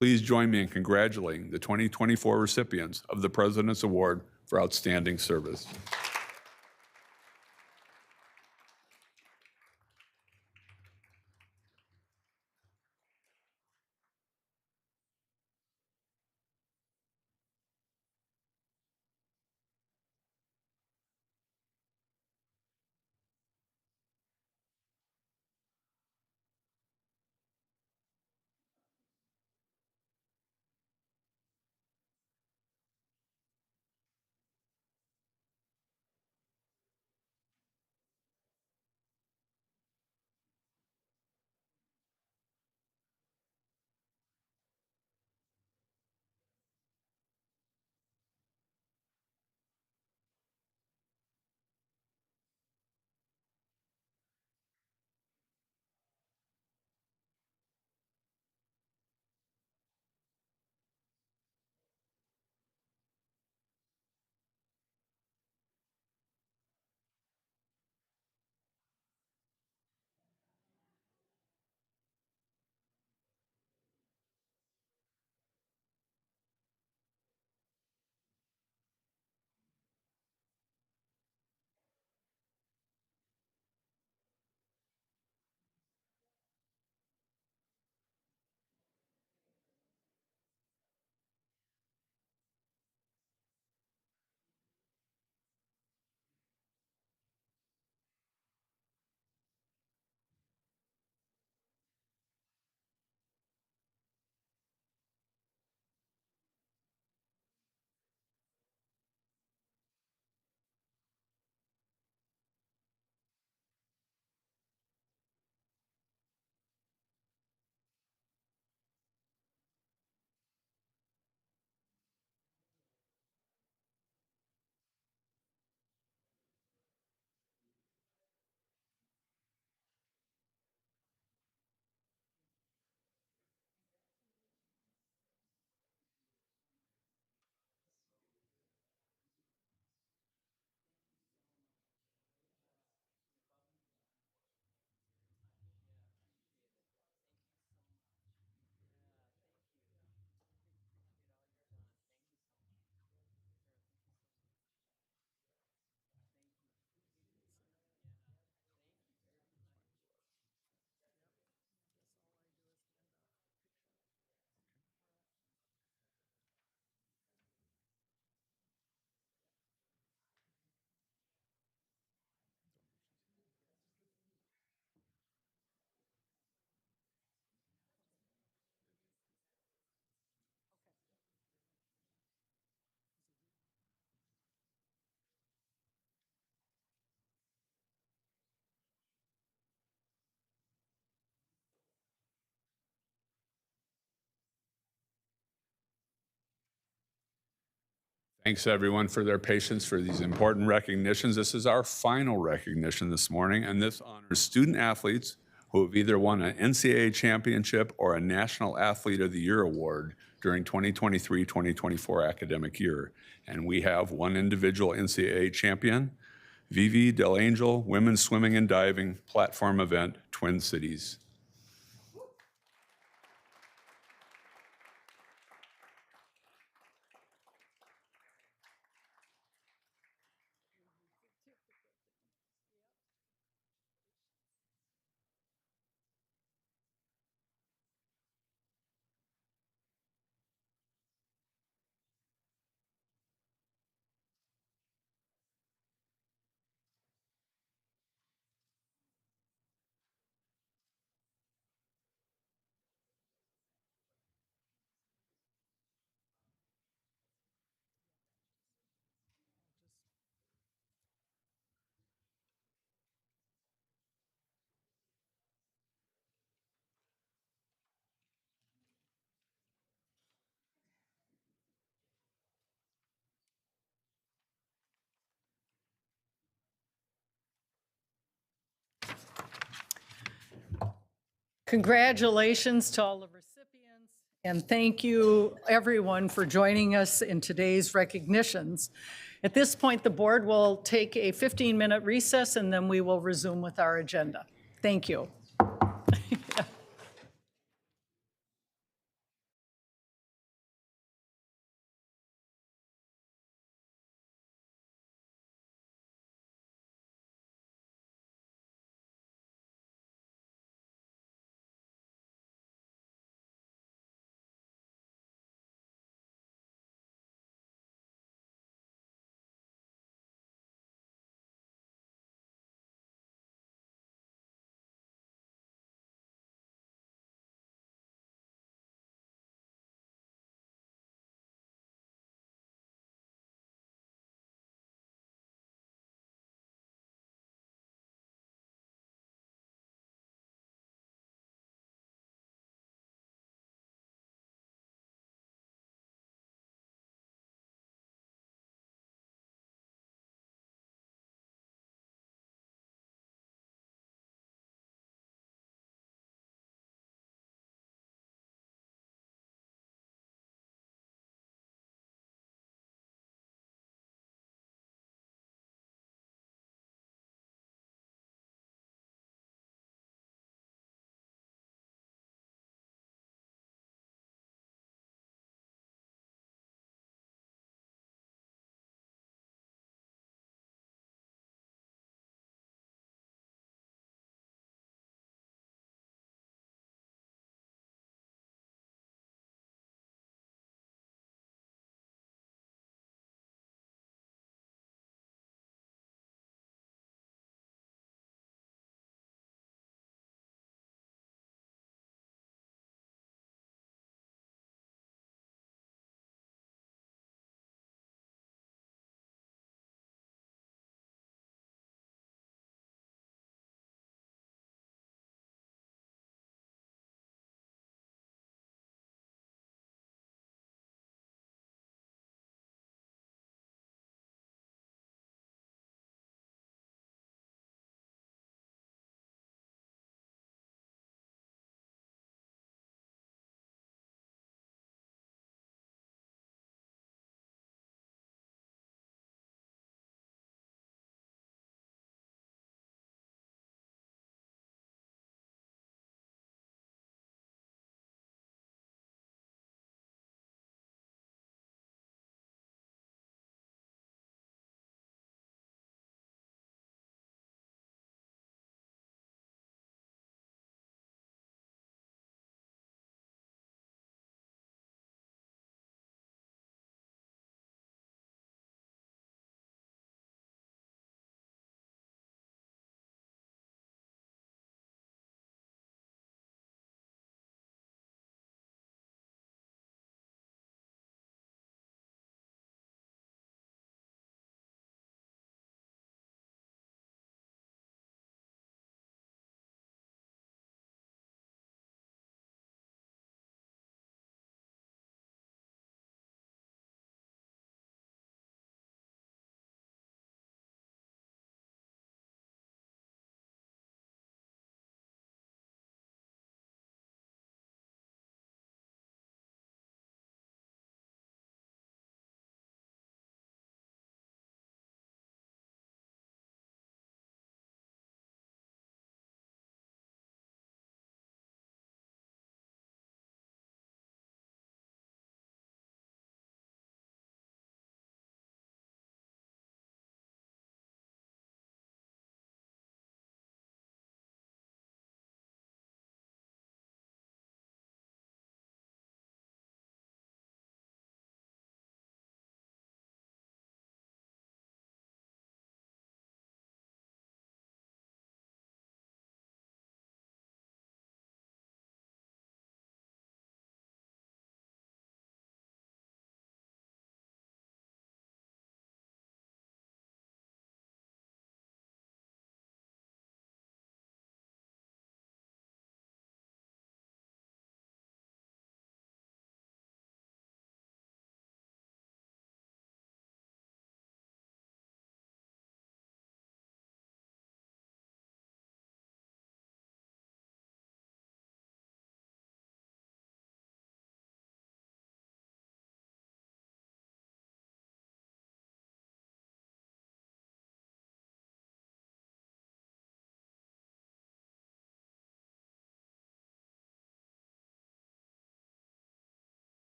Please join me in congratulating the 2024 recipients of the President's Award for Outstanding Service. Thanks everyone for their patience for these important recognitions. This is our final recognition this morning, and this honors student athletes who have either won an NCAA championship or a National Athlete of the Year award during 2023-2024 academic year. And we have one individual NCAA champion, Vivi Del Angel, Women's Swimming and Diving Platform Event, Twin Cities. Congratulations to all the recipients, and thank you, everyone, for joining us in today's recognitions. At this point, the board will take a 15-minute recess, and then we will resume with our agenda. Thank you.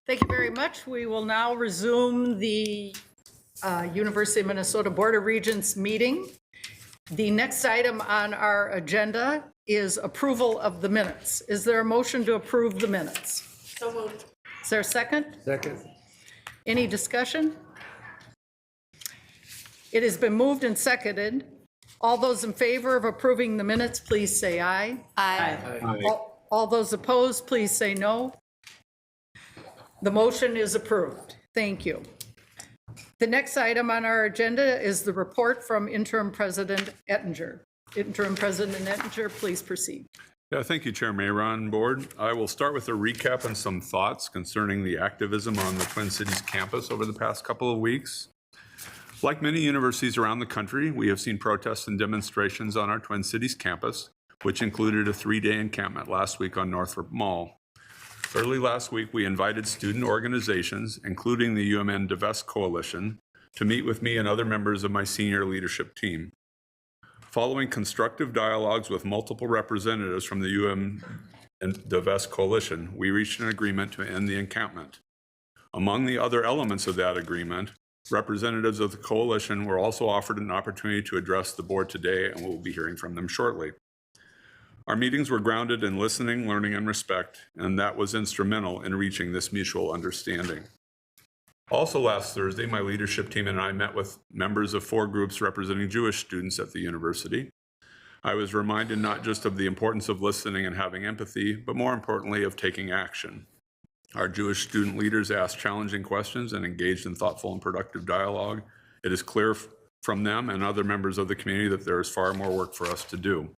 Thank you very much. We will now resume the University of Minnesota Board of Regents meeting. The next item on our agenda is approval of the minutes. Is there a motion to approve the minutes? So moved. Is there a second? Second. Any discussion? It has been moved and seconded. All those in favor of approving the minutes, please say aye. Aye. All those opposed, please say no. The motion is approved. Thank you. The next item on our agenda is the report from Interim President Ettinger. Interim President Ettinger, please proceed. Yeah, thank you, Chair Mayron, Board. I will start with a recap and some thoughts concerning the activism on the Twin Cities campus over the past couple of weeks. Like many universities around the country, we have seen protests and demonstrations on our Twin Cities campus, which included a 3-day encampment last week on Northrop Mall. Early last week, we invited student organizations, including the UMN Divest Coalition, to meet with me and other members of my senior leadership team. Following constructive dialogues with multiple representatives from the UMN Divest Coalition, we reached an agreement to end the encampment. Among the other elements of that agreement, representatives of the coalition were also offered an opportunity to address the board today, and we'll be hearing from them shortly. Our meetings were grounded in listening, learning, and respect, and that was instrumental in reaching this mutual understanding. Also last Thursday, my leadership team and I met with members of 4 groups representing Jewish students at the university. I was reminded not just of the importance of listening and having empathy, but more importantly, of taking action. Our Jewish student leaders asked challenging questions and engaged in thoughtful and productive dialogue. It is clear from them and other members of the community that there is far more work for us to do.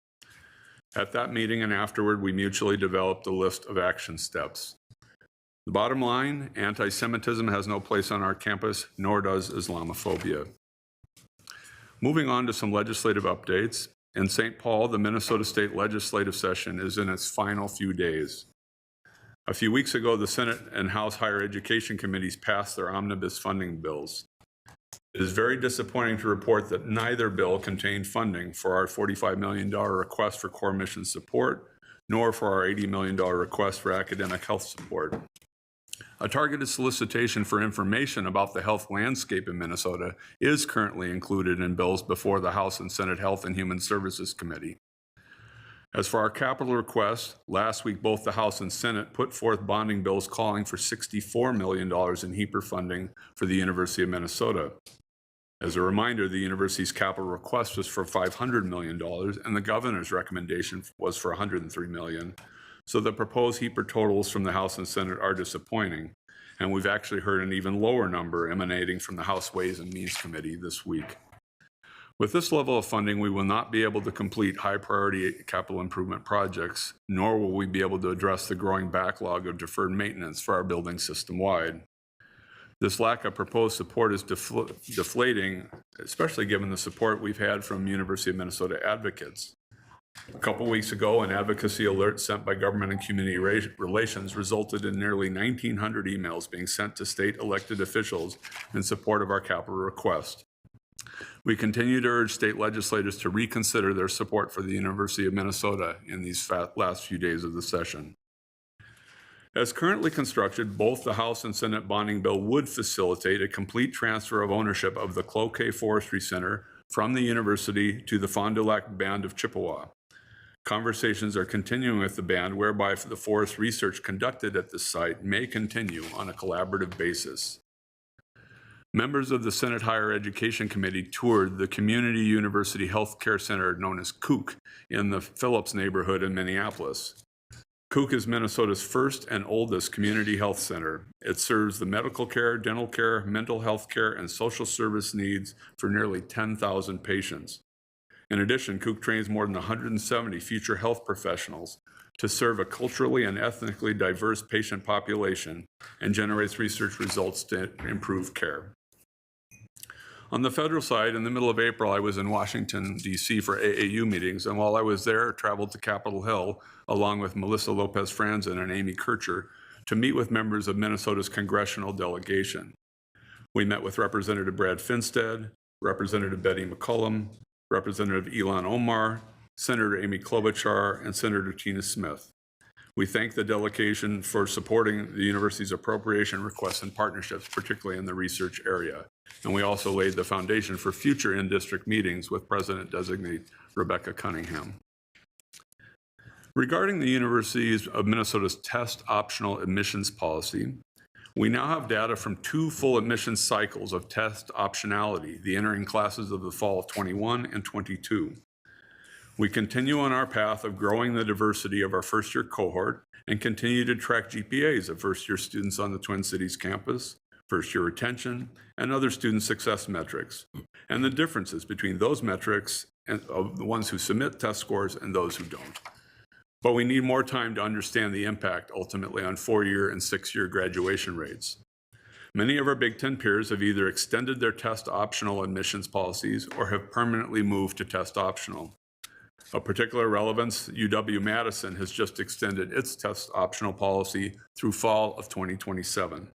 At that meeting and afterward, we mutually developed a list of action steps. The bottom line, anti-Semitism has no place on our campus, nor does Islamophobia. Moving on to some legislative updates. In St. Paul, the Minnesota State legislative session is in its final few days. A few weeks ago, the Senate and House Higher Education Committees passed their omnibus funding bills. It is very disappointing to report that neither bill contained funding for our $45 million request for core mission support, nor for our $80 million request for academic health support. A targeted solicitation for information about the health landscape in Minnesota is currently included in bills before the House and Senate Health and Human Services Committee. As for our capital request, last week both the House and Senate put forth bonding bills calling for $64 million in HEAPR funding for the University of Minnesota. As a reminder, the university's capital request was for $500 million, and the governor's recommendation was for $103 million. So the proposed HEAPR totals from the House and Senate are disappointing, and we've actually heard an even lower number emanating from the House Ways and Means Committee this week. With this level of funding, we will not be able to complete high-priority capital improvement projects, nor will we be able to address the growing backlog of deferred maintenance for our building system-wide. This lack of proposed support is deflating, especially given the support we've had from University of Minnesota advocates. A couple weeks ago, an advocacy alert sent by Government and Community Relations resulted in nearly 1,900 emails being sent to state elected officials in support of our capital request. We continue to urge state legislators to reconsider their support for the University of Minnesota in these last few days of the session. As currently constructed, both the House and Senate bonding bill would facilitate a complete transfer of ownership of the Cloquet Forestry Center from the university to the Fond du Lac Band of Chippewa. Conversations are continuing with the band whereby the forest research conducted at this site may continue on a collaborative basis. Members of the Senate Higher Education Committee toured the Community University Health Care Center known as CUC in the Phillips neighborhood in Minneapolis. CUC is Minnesota's first and oldest community health center. It serves the medical care, dental care, mental health care, and social service needs for nearly 10,000 patients. In addition, CUC trains more than 170 future health professionals to serve a culturally and ethnically diverse patient population and generates research results to improve care. On the federal side, in the middle of April, I was in Washington, D.C. for AAU meetings, and while I was there, I traveled to Capitol Hill along with Melissa Lopez Franzen and Amy Kircher to meet with members of Minnesota's congressional delegation. We met with Representative Brad Finstead, Representative Betty McCollum, Representative Ilan Omar, Senator Amy Klobuchar, and Senator Tina Smith. We thank the delegation for supporting the university's appropriation requests and partnerships, particularly in the research area. And we also laid the foundation for future in-district meetings with President-designate Rebecca Cunningham. Regarding the University of Minnesota's test optional admissions policy, we now have data from 2 full admissions cycles of test optionality, the entering classes of the fall of 21 and 22. We continue on our path of growing the diversity of our first-year cohort and continue to track GPAs of first-year students on the Twin Cities campus, first-year retention, and other student success metrics, and the differences between those metrics and of the ones who submit test scores and those who don't. But we need more time to understand the impact ultimately on 4-year and 6-year graduation rates. Many of our Big Ten peers have either extended their test optional admissions policies or have permanently moved to test optional. Of particular relevance, UW-Madison has just extended its test optional policy through fall of 2027.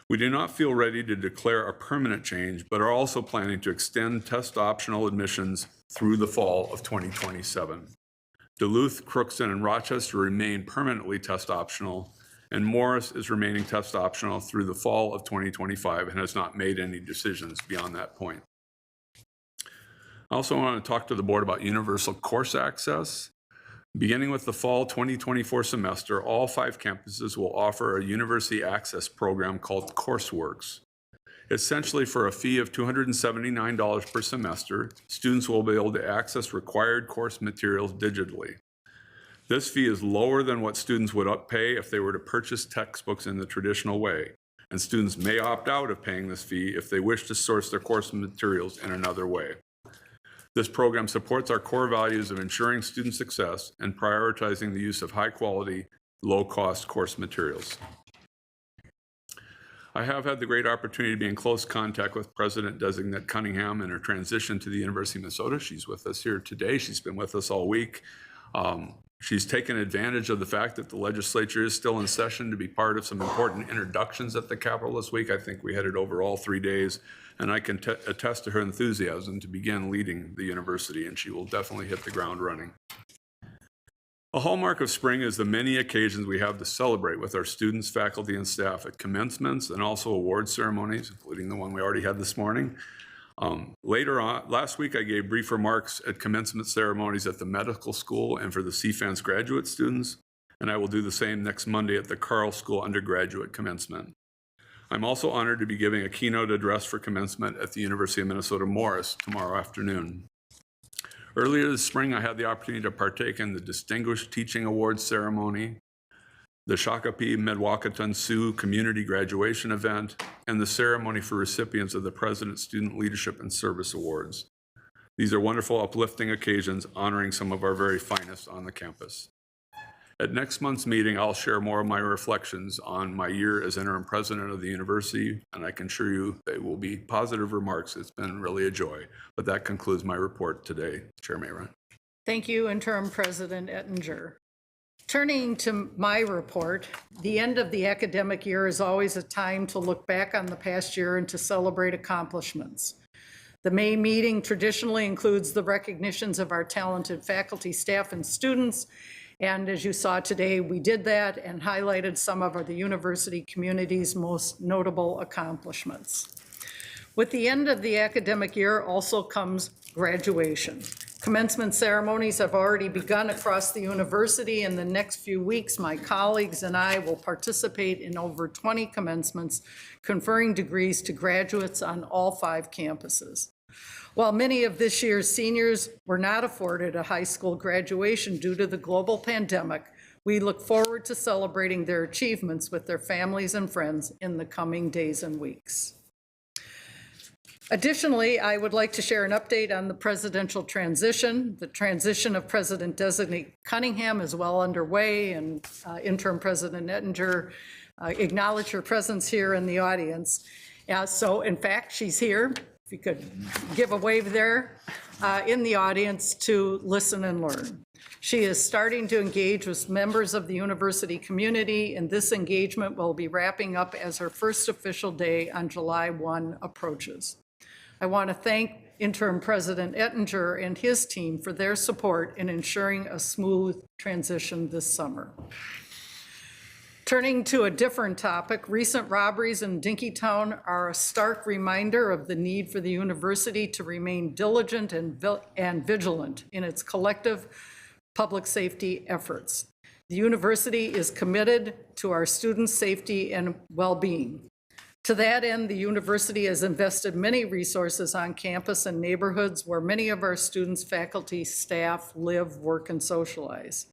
We do not feel ready to declare a permanent change, but are also planning to extend test optional admissions through the fall of 2027. Duluth, Crookston, and Rochester remain permanently test optional, and Morris is remaining test optional through the fall of 2025 and has not made any decisions beyond that point. I also want to talk to the board about universal course access. Beginning with the fall 2024 semester, all 5 campuses will offer a university access program called CourseWorks. Essentially, for a fee of $279 per semester, students will be able to access required course materials digitally. This fee is lower than what students would pay if they were to purchase textbooks in the traditional way, and students may opt out of paying this fee if they wish to source their course materials in another way. This program supports our core values of ensuring student success and prioritizing the use of high-quality, low-cost course materials. I have had the great opportunity to be in close contact with President-designate Cunningham in her transition to the University of Minnesota. She's with us here today. She's been with us all week. She's taken advantage of the fact that the legislature is still in session to be part of some important introductions at the Capitol this week. I think we headed over all 3 days, and I can attest to her enthusiasm to begin leading the university, and she will definitely hit the ground running. A hallmark of spring is the many occasions we have to celebrate with our students, faculty, and staff at commencements and also award ceremonies, including the one we already had this morning. Later on, last week I gave brief remarks at commencement ceremonies at the medical school and for the CFANS graduate students, and I will do the same next Monday at the Carl School undergraduate commencement. I'm also honored to be giving a keynote address for commencement at the University of Minnesota Morris tomorrow afternoon. Earlier this spring, I had the opportunity to partake in the Distinguished Teaching Awards ceremony, the Shakopee Medwakatan Sioux Community Graduation event, and the ceremony for recipients of the President's Student Leadership and Service Awards. These are wonderful, uplifting occasions honoring some of our very finest on the campus. At next month's meeting, I'll share more of my reflections on my year as interim president of the university, and I can assure you they will be positive remarks. It's been really a joy. But that concludes my report today, Chair Mayron. Thank you, Interim President Ettinger. Turning to my report, the end of the academic year is always a time to look back on the past year and to celebrate accomplishments. The May meeting traditionally includes the recognitions of our talented faculty, staff, and students. And as you saw today, we did that and highlighted some of the university community's most notable accomplishments. With the end of the academic year also comes graduation. Commencement ceremonies have already begun across the university. In the next few weeks, my colleagues and I will participate in over 20 commencements, conferring degrees to graduates on all 5 campuses. While many of this year's seniors were not afforded a high school graduation due to the global pandemic, we look forward to celebrating their achievements with their families and friends in the coming days and weeks. Additionally, I would like to share an update on the presidential transition. The transition of President-designate Cunningham is well underway, and Interim President Ettinger acknowledged her presence here in the audience. So, in fact, she's here. If you could give a wave there in the audience to listen and learn. She is starting to engage with members of the university community, and this engagement will be wrapping up as her first official day on July 1 approaches. I want to thank Interim President Ettinger and his team for their support in ensuring a smooth transition this summer. Turning to a different topic, recent robberies in Dinkytown are a stark reminder of the need for the university to remain diligent and vigilant in its collective public safety efforts. The university is committed to our students' safety and well-being. To that end, the university has invested many resources on campus and neighborhoods where many of our students, faculty, staff live, work, and socialize.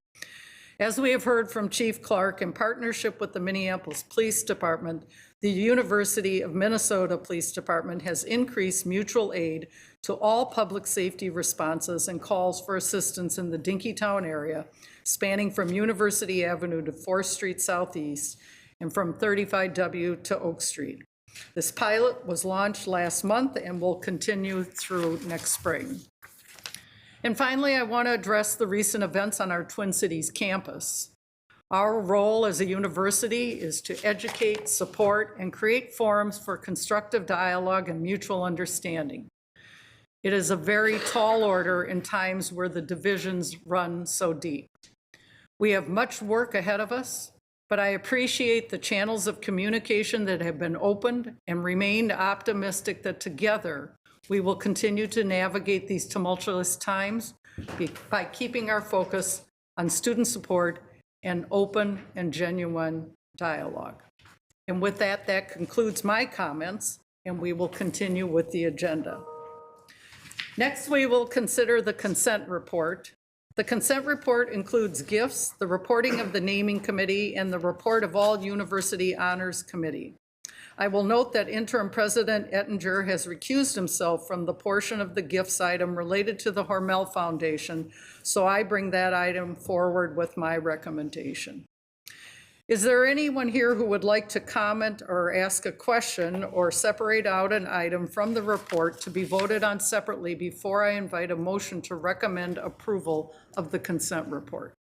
As we have heard from Chief Clark, in partnership with the Minneapolis Police Department, the University of Minnesota Police Department has increased mutual aid to all public safety responses and calls for assistance in the Dinkytown area, spanning from University Avenue to 4th Street Southeast and from 35W to Oak Street. This pilot was launched last month and will continue through next spring. And finally, I want to address the recent events on our Twin Cities campus. Our role as a university is to educate, support, and create forums for constructive dialogue and mutual understanding. It is a very tall order in times where the divisions run so deep. We have much work ahead of us, but I appreciate the channels of communication that have been opened and remained optimistic that together we will continue to navigate these tumultuous times by keeping our focus on student support and open and genuine dialogue. And with that, that concludes my comments, and we will continue with the agenda. Next, we will consider the consent report. The consent report includes gifts, the reporting of the naming committee, and the report of all University Honors Committee. I will note that Interim President Ettinger has recused himself from the portion of the gifts item related to the Hormel Foundation, so I bring that item forward with my recommendation. Is there anyone here who would like to comment or ask a question or separate out an item from the report to be voted on separately before I invite a motion to recommend approval of the consent report?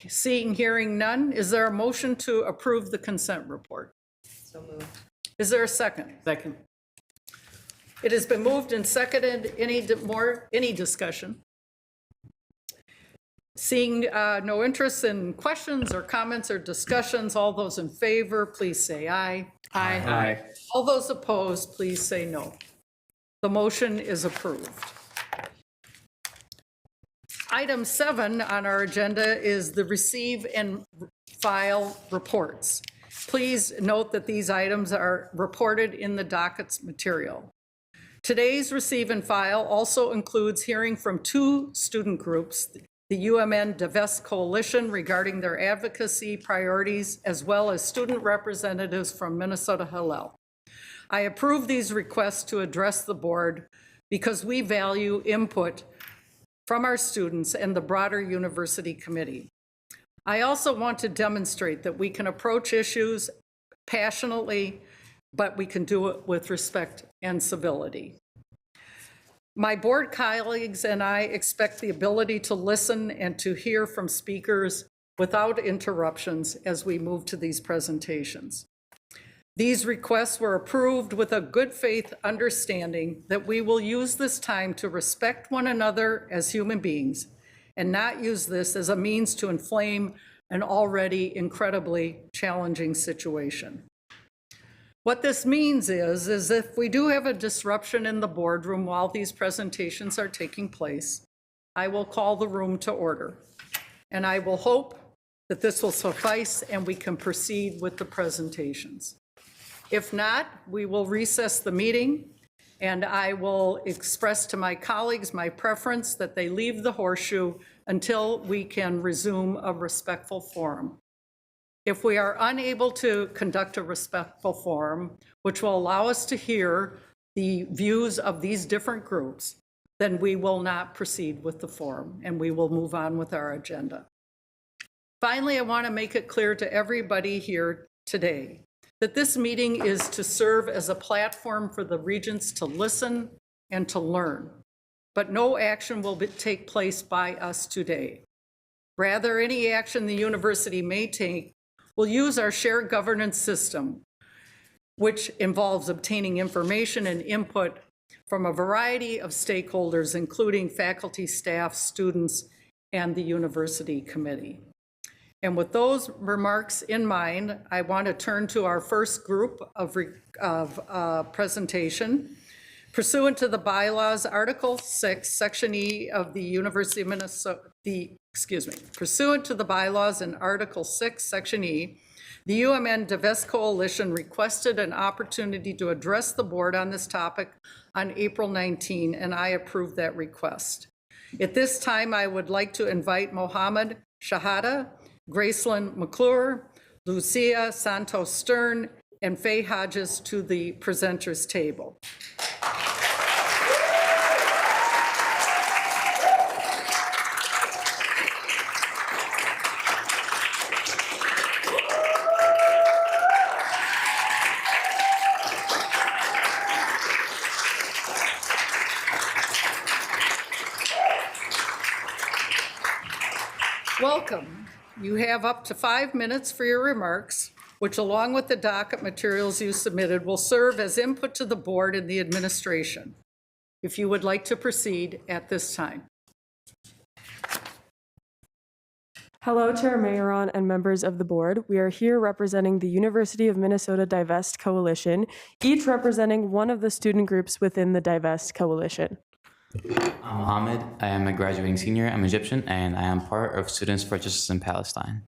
Seeing, hearing none, is there a motion to approve the consent report? So moved. Is there a second? Second. It has been moved and seconded. Any discussion? Seeing no interest in questions or comments or discussions, all those in favor, please say aye. Aye. Aye. All those opposed, please say no. The motion is approved. Item 7 on our agenda is the receive and file reports. Please note that these items are reported in the docket's material. Today's receive and file also includes hearing from 2 student groups, the UMN Divest Coalition regarding their advocacy priorities, as well as student representatives from Minnesota Hillel. I approve these requests to address the board because we value input from our students and the broader university committee. I also want to demonstrate that we can approach issues passionately, but we can do it with respect and civility. My board colleagues and I expect the ability to listen and to hear from speakers without interruptions as we move to these presentations. These requests were approved with a good faith understanding that we will use this time to respect one another as human beings and not use this as a means to inflame an already incredibly challenging situation. What this means is if we do have a disruption in the boardroom while these presentations are taking place, I will call the room to order. And I will hope that this will suffice and we can proceed with the presentations. If not, we will recess the meeting, and I will express to my colleagues my preference that they leave the horseshoe until we can resume a respectful forum. If we are unable to conduct a respectful forum, which will allow us to hear the views of these different groups, then we will not proceed with the forum, and we will move on with our agenda. Finally, I want to make it clear to everybody here today that this meeting is to serve as a platform for the Regents to listen and to learn, but no action will take place by us today. Rather, any action the university may take will use our shared governance system, which involves obtaining information and input from a variety of stakeholders, including faculty, staff, students, and the university committee. And with those remarks in mind, I want to turn to our first group of presentation. Pursuant to the bylaws, Article 6, Section E of the University of Minnesota, pursuant to the bylaws in Article 6, Section E, the UMN Divest Coalition requested an opportunity to address the board on this topic on April 19, and I approved that request. At this time, I would like to invite Mohammed Shahada, Gracelyn McClure, Lucia Santos Stern, and Faye Hodges to the presenters table. Welcome. You have up to 5 minutes for your remarks, which along with the docket materials you submitted will serve as input to the board and the administration. If you would like to proceed at this time. Hello, Chair Mayron and members of the board. We are here representing the University of Minnesota Divest Coalition, each representing one of the student groups within the Divest Coalition. I'm Mohammed. I am a graduating senior. I'm Egyptian, and I am part of Students for Justice in Palestine.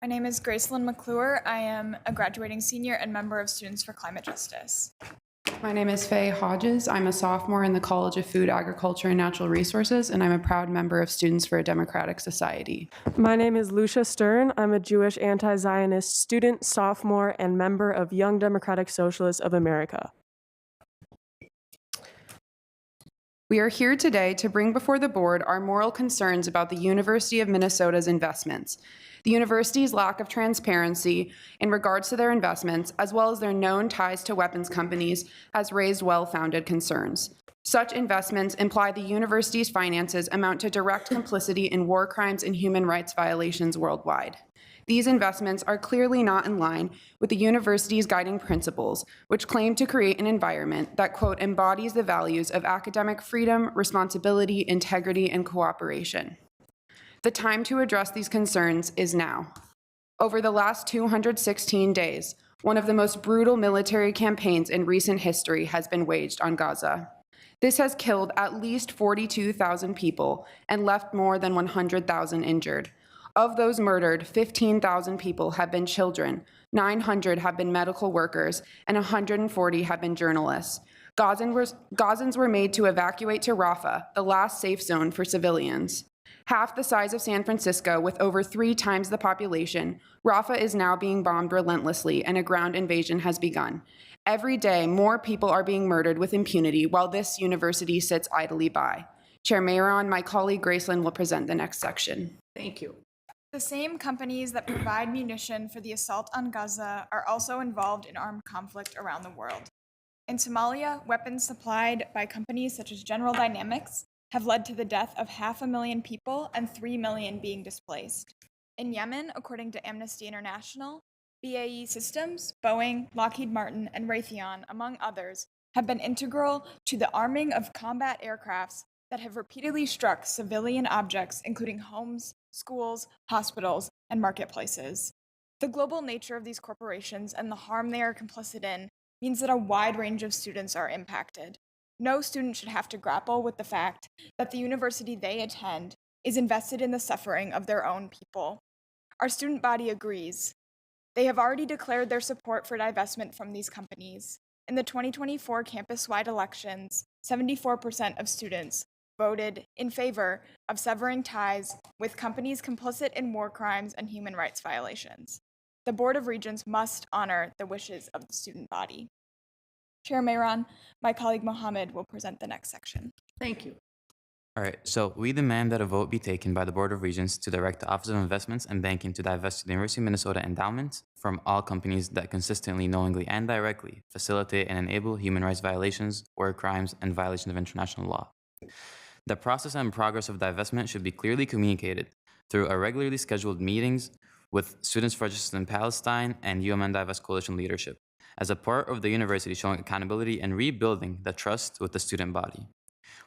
My name is Gracelyn McClure. I am a graduating senior and member of Students for Climate Justice. My name is Faye Hodges. I'm a sophomore in the College of Food, Agriculture, and Natural Resources, and I'm a proud member of Students for a Democratic Society. My name is Lucia Stern. I'm a Jewish anti-Zionist student, sophomore, and member of Young Democratic Socialists of America. We are here today to bring before the board our moral concerns about the University of Minnesota's investments. The university's lack of transparency in regards to their investments, as well as their known ties to weapons companies, has raised well-founded concerns. Such investments imply the university's finances amount to direct complicity in war crimes and human rights violations worldwide. These investments are clearly not in line with the university's guiding principles, which claim to create an environment that, quote, embodies the values of academic freedom, responsibility, integrity, and cooperation. The time to address these concerns is now. Over the last 216 days, one of the most brutal military campaigns in recent history has been waged on Gaza. This has killed at least 42,000 people and left more than 100,000 injured. Of those murdered, 15,000 people have been children, 900 have been medical workers, and 140 have been journalists. Gazans were made to evacuate to Rafah, the last safe zone for civilians. Half the size of San Francisco, with over 3 times the population, Rafah is now being bombed relentlessly, and a ground invasion has begun. Every day, more people are being murdered with impunity while this university sits idly by. Chair Mayron, my colleague Gracelyn will present the next section. Thank you. The same companies that provide munition for the assault on Gaza are also involved in armed conflict around the world. In Somalia, weapons supplied by companies such as General Dynamics have led to the death of 500,000 people and 3 million being displaced. In Yemen, according to Amnesty International, BAE Systems, Boeing, Lockheed Martin, and Raytheon, among others, have been integral to the arming of combat aircrafts that have repeatedly struck civilian objects, including homes, schools, hospitals, and marketplaces. The global nature of these corporations and the harm they are complicit in means that a wide range of students are impacted. No student should have to grapple with the fact that the university they attend is invested in the suffering of their own people. Our student body agrees. They have already declared their support for divestment from these companies. In the 2024 campus-wide elections, 74% of students voted in favor of severing ties with companies complicit in war crimes and human rights violations. The Board of Regents must honor the wishes of the student body. Chair Mayron, my colleague Mohammed will present the next section. Thank you. All right, so we demand that a vote be taken by the Board of Regents to direct the Office of Investments and Banking to divest the University of Minnesota endowments from all companies that consistently, knowingly, and directly facilitate and enable human rights violations, war crimes, and violations of international law. The process and progress of divestment should be clearly communicated through a regularly scheduled meetings with Students for Justice in Palestine and UMN Divest Coalition leadership. as a part of the university showing accountability and rebuilding the trust with the student body.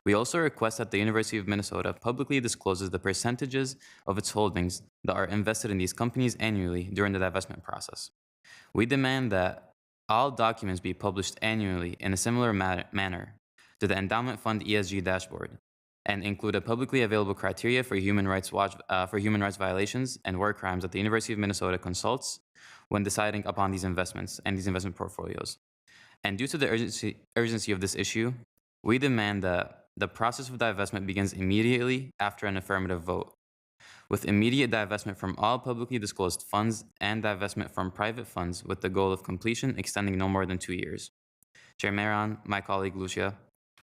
We also request that the University of Minnesota publicly discloses the percentages of its holdings that are invested in these companies annually during the divestment process. We demand that all documents be published annually in a similar manner to the Endowment Fund ESG dashboard, and include a publicly available criteria for human rights violations and war crimes that the University of Minnesota consults when deciding upon these investments and these investment portfolios. And due to the urgency of this issue, we demand that the process of divestment begins immediately after an affirmative vote, with immediate divestment from all publicly disclosed funds and divestment from private funds with the goal of completion extending no more than 2 years. Chair Meron, my colleague Lucia,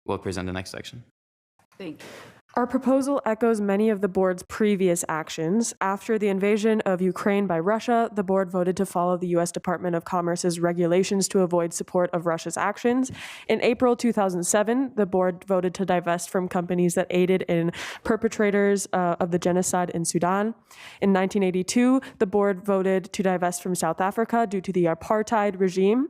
will present the next section. Thank you. Our proposal echoes many of the board's previous actions. After the invasion of Ukraine by Russia, the board voted to follow the U.S. Department of Commerce's regulations to avoid support of Russia's actions. In April 2007, the board voted to divest from companies that aided in perpetrators of the genocide in Sudan. In 1982, the board voted to divest from South Africa due to the apartheid regime.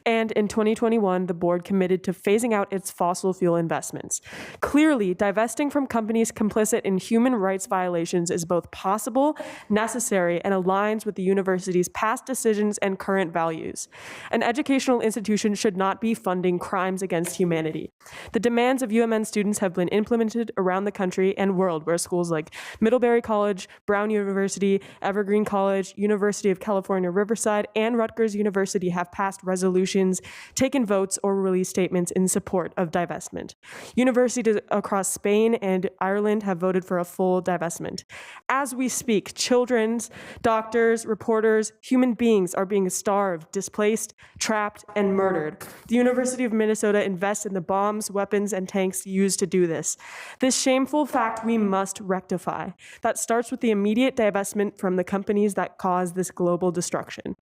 And in 2021, the board committed to phasing out its fossil fuel investments. Clearly, divesting from companies complicit in human rights violations is both possible, necessary, and aligns with the university's past decisions and current values. An educational institution should not be funding crimes against humanity. The demands of UMN students have been implemented around the country and world, where schools like Middlebury College, Brown University, Evergreen College, University of California, Riverside, and Rutgers University have passed resolutions, taken votes, or released statements in support of divestment. Universities across Spain and Ireland have voted for a full divestment. As we speak, children, doctors, reporters, human beings are being starved, displaced, trapped, and murdered. The University of Minnesota invests in the bombs, weapons, and tanks used to do this. This shameful fact we must rectify. That starts with the immediate divestment from the companies that cause this global destruction.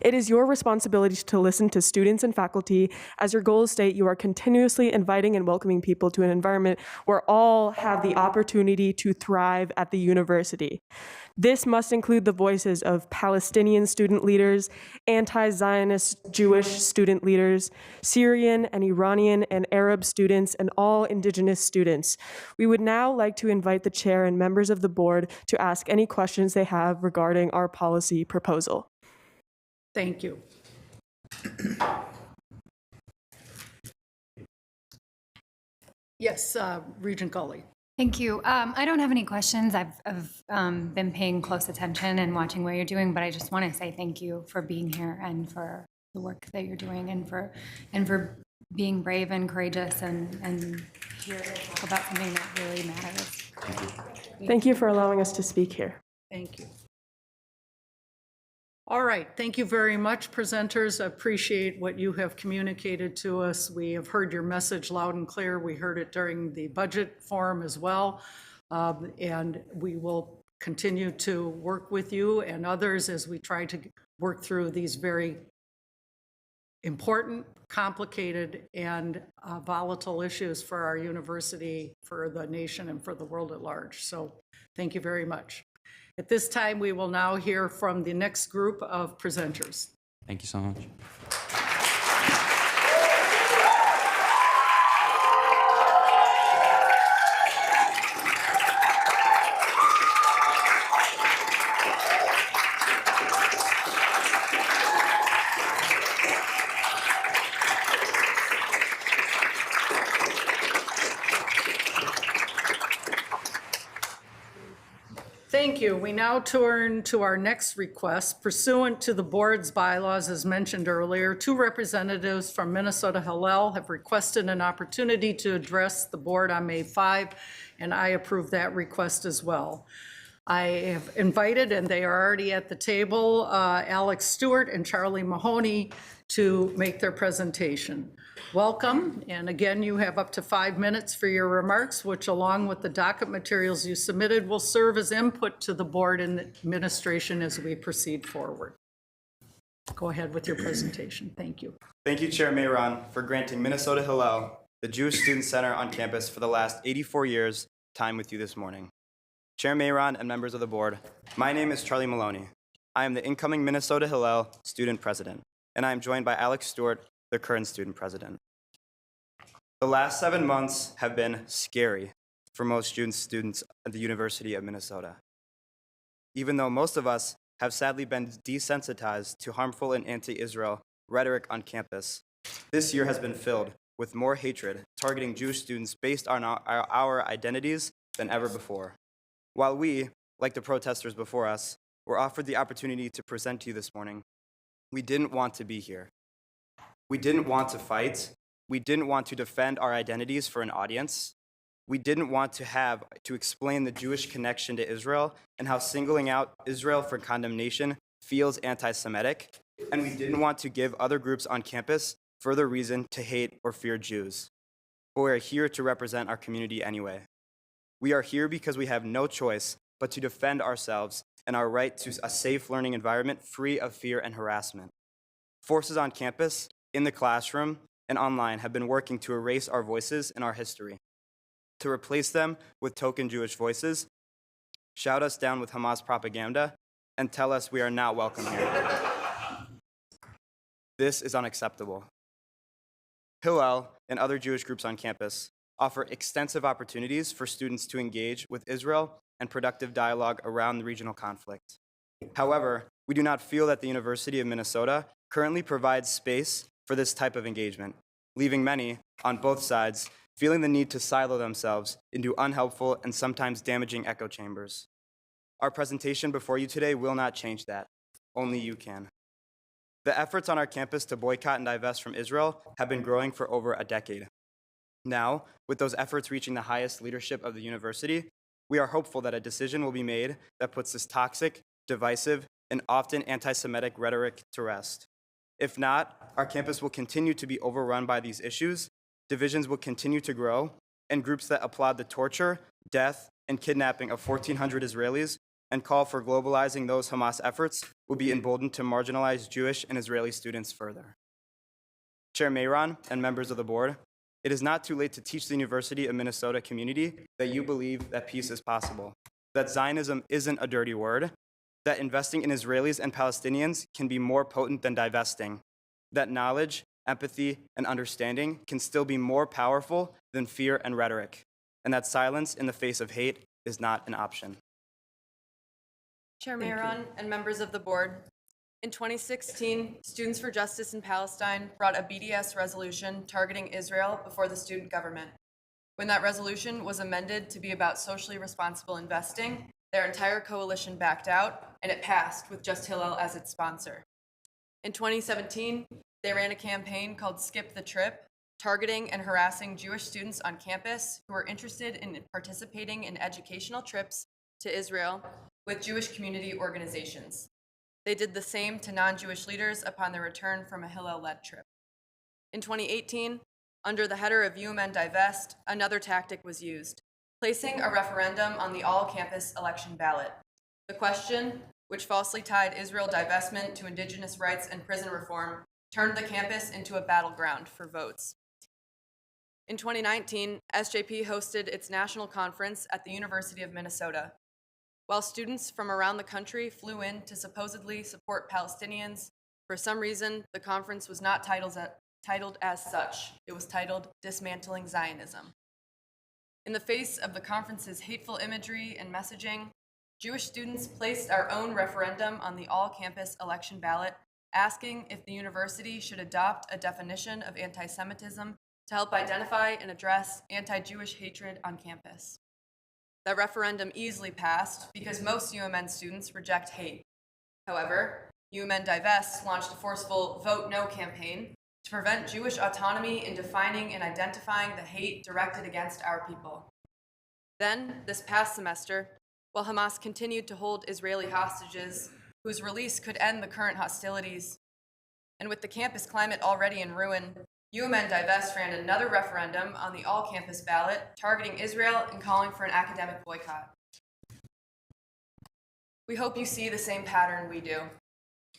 It is your responsibility to listen to students and faculty. As your goals state, you are continuously inviting and welcoming people to an environment where all have the opportunity to thrive at the university. This must include the voices of Palestinian student leaders, anti-Zionist Jewish student leaders, Syrian and Iranian and Arab students, and all Indigenous students. We would now like to invite the chair and members of the board to ask any questions they have regarding our policy proposal. Thank you. Yes, Regent Gully. Thank you. I don't have any questions. I've been paying close attention and watching what you're doing, but I just want to say thank you for being here and for the work that you're doing and for being brave and courageous and here to talk about something that really matters. Thank you for allowing us to speak here. Thank you. All right, thank you very much, presenters. I appreciate what you have communicated to us. We have heard your message loud and clear. We heard it during the budget forum as well. And we will continue to work with you and others as we try to work through these very important, complicated, and volatile issues for our university, for the nation, and for the world at large. So thank you very much. At this time, we will now hear from the next group of presenters. Thank you so much. Thank you. We now turn to our next request. Pursuant to the board's bylaws, as mentioned earlier, 2 representatives from Minnesota Hillel have requested an opportunity to address the board on May 5, and I approve that request as well. I have invited, and they are already at the table, Alex Stewart and Charlie Mahoney to make their presentation. Welcome, and again, you have up to 5 minutes for your remarks, which along with the docket materials you submitted will serve as input to the board and the administration as we proceed forward. Go ahead with your presentation. Thank you. Thank you, Chair Meron, for granting Minnesota Hillel, the Jewish Student Center on campus for the last 84 years, time with you this morning. Chair Meron and members of the board, my name is Charlie Maloney. I am the incoming Minnesota Hillel student president. and I am joined by Alex Stewart, the current student president. The last 7 months have been scary for most students at the University of Minnesota. Even though most of us have sadly been desensitized to harmful and anti-Israel rhetoric on campus, this year has been filled with more hatred targeting Jewish students based on our identities than ever before. While we, like the protesters before us, were offered the opportunity to present to you this morning, we didn't want to be here. We didn't want to fight. We didn't want to defend our identities for an audience. We didn't want to have to explain the Jewish connection to Israel and how singling out Israel for condemnation feels anti-Semitic. And we didn't want to give other groups on campus further reason to hate or fear Jews. But we are here to represent our community anyway. We are here because we have no choice but to defend ourselves and our right to a safe learning environment free of fear and harassment. Forces on campus, in the classroom, and online have been working to erase our voices and our history, to replace them with token Jewish voices, shout us down with Hamas propaganda, and tell us we are not welcome here. This is unacceptable. Hillel and other Jewish groups on campus offer extensive opportunities for students to engage with Israel and productive dialogue around the regional conflict. However, we do not feel that the University of Minnesota currently provides space for this type of engagement, leaving many, on both sides, feeling the need to silo themselves into unhelpful and sometimes damaging echo chambers. Our presentation before you today will not change that. Only you can. The efforts on our campus to boycott and divest from Israel have been growing for over a decade. Now, with those efforts reaching the highest leadership of the university, we are hopeful that a decision will be made that puts this toxic, divisive, and often anti-Semitic rhetoric to rest. If not, our campus will continue to be overrun by these issues, divisions will continue to grow, and groups that applaud the torture, death, and kidnapping of 1,400 Israelis and call for globalizing those Hamas efforts will be emboldened to marginalize Jewish and Israeli students further. Chair Mayron and members of the board, it is not too late to teach the University of Minnesota community that you believe that peace is possible, that Zionism isn't a dirty word, that investing in Israelis and Palestinians can be more potent than divesting, that knowledge, empathy, and understanding can still be more powerful than fear and rhetoric, and that silence in the face of hate is not an option. Chair Mayron and members of the board, in 2016, Students for Justice in Palestine brought a BDS resolution targeting Israel before the student government. When that resolution was amended to be about socially responsible investing, their entire coalition backed out, and it passed with just Hillel as its sponsor. In 2017, they ran a campaign called Skip the Trip, targeting and harassing Jewish students on campus who were interested in participating in educational trips to Israel with Jewish community organizations. They did the same to non-Jewish leaders upon their return from a Hillel-led trip. In 2018, under the header of UMN Divest, another tactic was used, placing a referendum on the all-campus election ballot. The question, which falsely tied Israel divestment to indigenous rights and prison reform, turned the campus into a battleground for votes. In 2019, SJP hosted its national conference at the University of Minnesota. While students from around the country flew in to supposedly support Palestinians, for some reason, the conference was not titled as such. It was titled Dismantling Zionism. In the face of the conference's hateful imagery and messaging, Jewish students placed our own referendum on the all-campus election ballot, asking if the university should adopt a definition of anti-Semitism to help identify and address anti-Jewish hatred on campus. That referendum easily passed because most UMN students reject hate. However, UMN Divest launched a forceful Vote No campaign to prevent Jewish autonomy in defining and identifying the hate directed against our people. Then, this past semester, while Hamas continued to hold Israeli hostages whose release could end the current hostilities, and with the campus climate already in ruin, UMN Divest ran another referendum on the all-campus ballot targeting Israel and calling for an academic boycott. We hope you see the same pattern we do.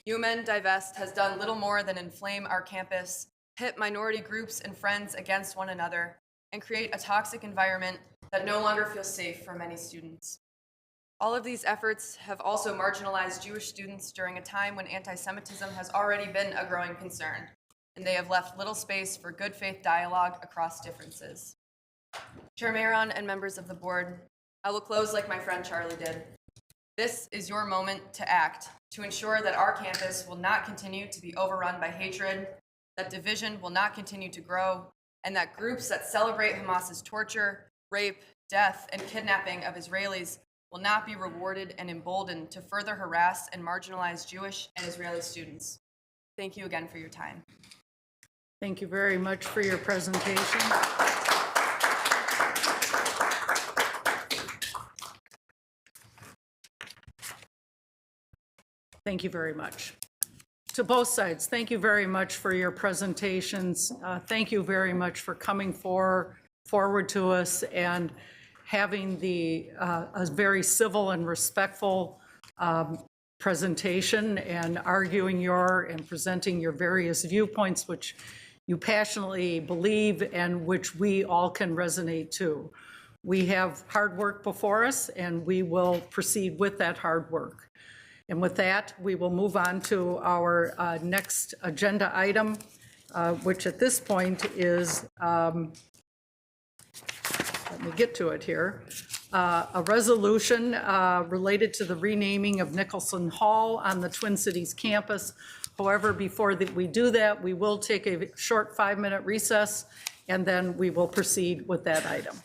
UMN Divest has done little more than inflame our campus, pit minority groups and friends against one another, and create a toxic environment that no longer feels safe for many students. All of these efforts have also marginalized Jewish students during a time when anti-Semitism has already been a growing concern, and they have left little space for good faith dialogue across differences. Chair Mayron and members of the board, I will close like my friend Charlie did. This is your moment to act, to ensure that our campus will not continue to be overrun by hatred, that division will not continue to grow, and that groups that celebrate Hamas's torture, rape, death, and kidnapping of Israelis will not be rewarded and emboldened to further harass and marginalize Jewish and Israeli students. Thank you again for your time. Thank you very much for your presentation. Thank you very much. To both sides, thank you very much for your presentations. Thank you very much for coming forward to us and having a very civil and respectful presentation and arguing and presenting your various viewpoints, which you passionately believe and which we all can resonate to. We have hard work before us, and we will proceed with that hard work. And with that, we will move on to our next agenda item, which at this point is, let me get to it here, a resolution related to the renaming of Nicholson Hall on the Twin Cities campus. However, before we do that, we will take a short 5-minute recess, and then we will proceed with that item.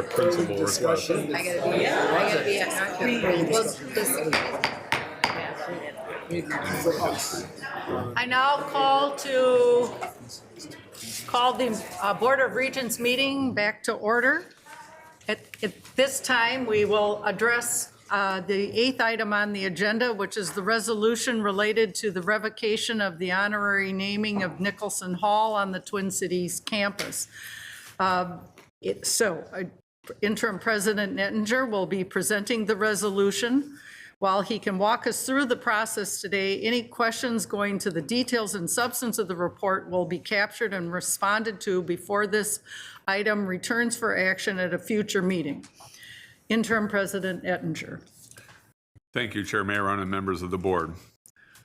our principal request. I now call the Board of Regents meeting back to order. At this time, we will address the 8th item on the agenda, which is the resolution related to the revocation of the honorary naming of Nicholson Hall on the Twin Cities campus. Interim President Nettinger will be presenting the resolution. While he can walk us through the process today, any questions going to the details and substance of the report will be captured and responded to before this item returns for action at a future meeting. Interim President Nettinger. Thank you, Chair Mayron and members of the board.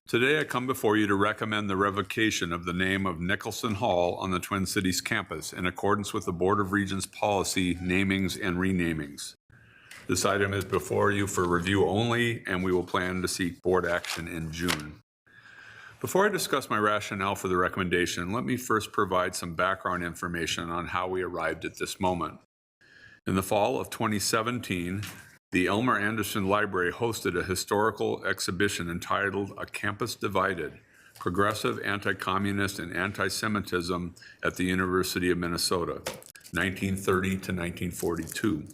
Today I come before you to recommend the revocation of the name of Nicholson Hall on the Twin Cities campus in accordance with the Board of Regents policy, namings and renamings. This item is before you for review only, and we will plan to seek board action in June. Before I discuss my rationale for the recommendation, let me first provide some background information on how we arrived at this moment. In the fall of 2017, the Elmer Anderson Library hosted a historical exhibition entitled A Campus Divided, Progressive Anti-Communist and Anti-Semitism at the University of Minnesota, 1930 to 1942.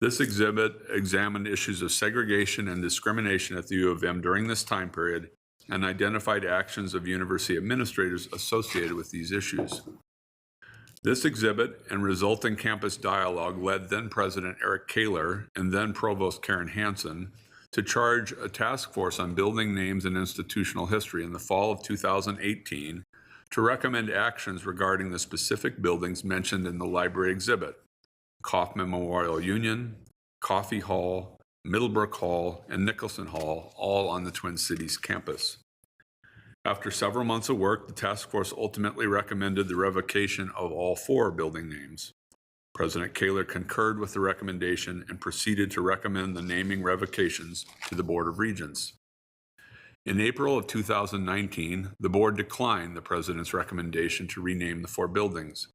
This exhibit examined issues of segregation and discrimination at the U of M during this time period and identified actions of university administrators associated with these issues. This exhibit and resulting campus dialogue led then President Eric Kaler and then Provost Karen Hansen to charge a task force on building names and institutional history in the fall of 2018 to recommend actions regarding the specific buildings mentioned in the library exhibit: Kaufman Memorial Union, Coffee Hall, Middlebrook Hall, and Nicholson Hall, all on the Twin Cities campus. After several months of work, the task force ultimately recommended the revocation of all 4 building names. President Kaler concurred with the recommendation and proceeded to recommend the naming revocations to the Board of Regents. In April of 2019, the board declined the president's recommendation to rename the 4 buildings.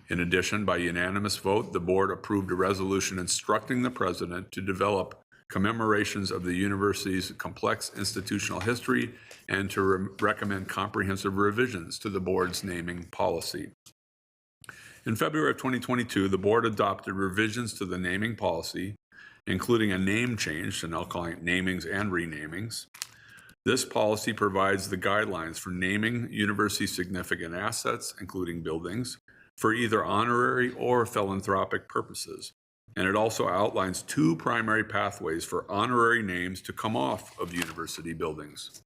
In addition, by unanimous vote, the board approved a resolution instructing the president to develop commemorations of the university's complex institutional history and to recommend comprehensive revisions to the board's naming policy. In February of 2022, the board adopted revisions to the naming policy, including a name change to now calling it namings and renamings. This policy provides the guidelines for naming university significant assets, including buildings, for either honorary or philanthropic purposes. And it also outlines 2 primary pathways for honorary names to come off of university buildings.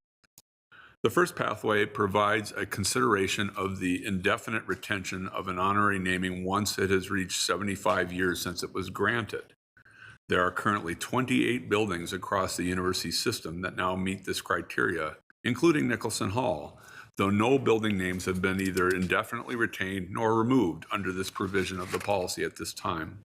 The first pathway provides a consideration of the indefinite retention of an honorary naming once it has reached 75 years since it was granted. There are currently 28 buildings across the university system that now meet this criteria, including Nicholson Hall, though no building names have been either indefinitely retained nor removed under this provision of the policy at this time.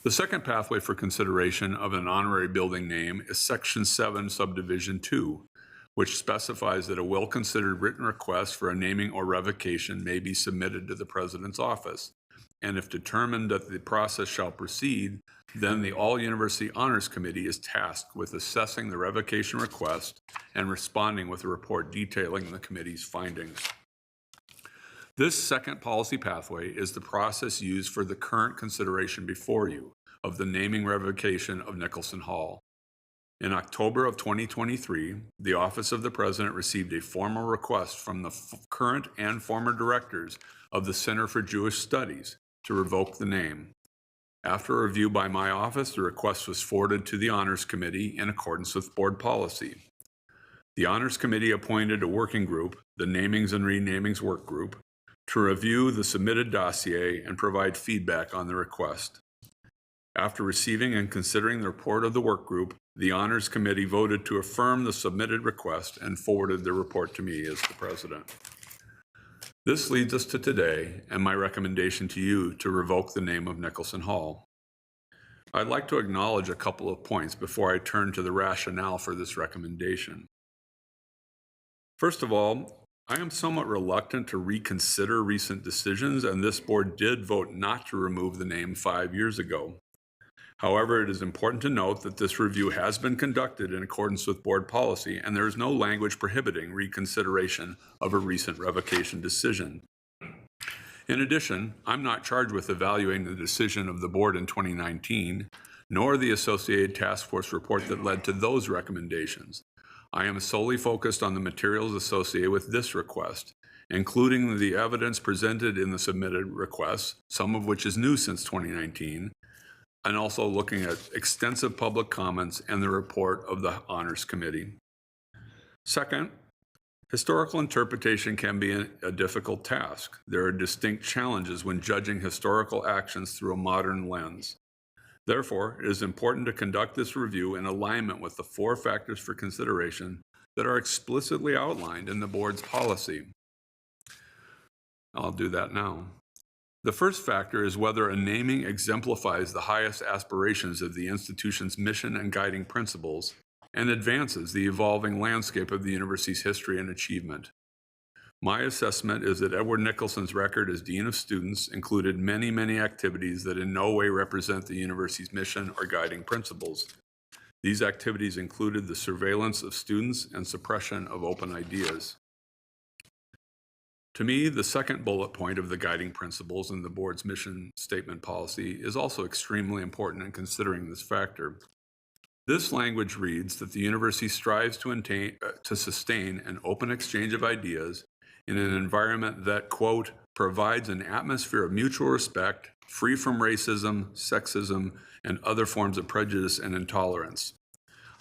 The second pathway for consideration of an honorary building name is Section 7, Subdivision 2, which specifies that a well-considered written request for a naming or revocation may be submitted to the president's office. And if determined that the process shall proceed, then the All-University Honors Committee is tasked with assessing the revocation request and responding with a report detailing the committee's findings. This second policy pathway is the process used for the current consideration before you of the naming revocation of Nicholson Hall. In October of 2023, the Office of the President received a formal request from the current and former directors of the Center for Jewish Studies to revoke the name. After a review by my office, the request was forwarded to the Honors Committee in accordance with board policy. The Honors Committee appointed a working group, the Namings and Renamings Work Group, to review the submitted dossier and provide feedback on the request. After receiving and considering the report of the work group, the Honors Committee voted to affirm the submitted request and forwarded the report to me as the president. This leads us to today and my recommendation to you to revoke the name of Nicholson Hall. I'd like to acknowledge a couple of points before I turn to the rationale for this recommendation. First of all, I am somewhat reluctant to reconsider recent decisions, and this board did vote not to remove the name 5 years ago. However, it is important to note that this review has been conducted in accordance with board policy, and there is no language prohibiting reconsideration of a recent revocation decision. In addition, I'm not charged with evaluating the decision of the board in 2019, nor the associated task force report that led to those recommendations. I am solely focused on the materials associated with this request, including the evidence presented in the submitted requests, some of which is new since 2019, and also looking at extensive public comments and the report of the Honors Committee. Second, historical interpretation can be a difficult task. There are distinct challenges when judging historical actions through a modern lens. Therefore, it is important to conduct this review in alignment with the 4 factors for consideration that are explicitly outlined in the board's policy. I'll do that now. The first factor is whether a naming exemplifies the highest aspirations of the institution's mission and guiding principles and advances the evolving landscape of the university's history and achievement. My assessment is that Edward Nicholson's record as Dean of Students included many, many activities that in no way represent the university's mission or guiding principles. These activities included the surveillance of students and suppression of open ideas. To me, the second bullet point of the guiding principles in the board's mission statement policy is also extremely important in considering this factor. This language reads that the university strives to sustain an open exchange of ideas in an environment that, quote, provides an atmosphere of mutual respect, free from racism, sexism, and other forms of prejudice and intolerance.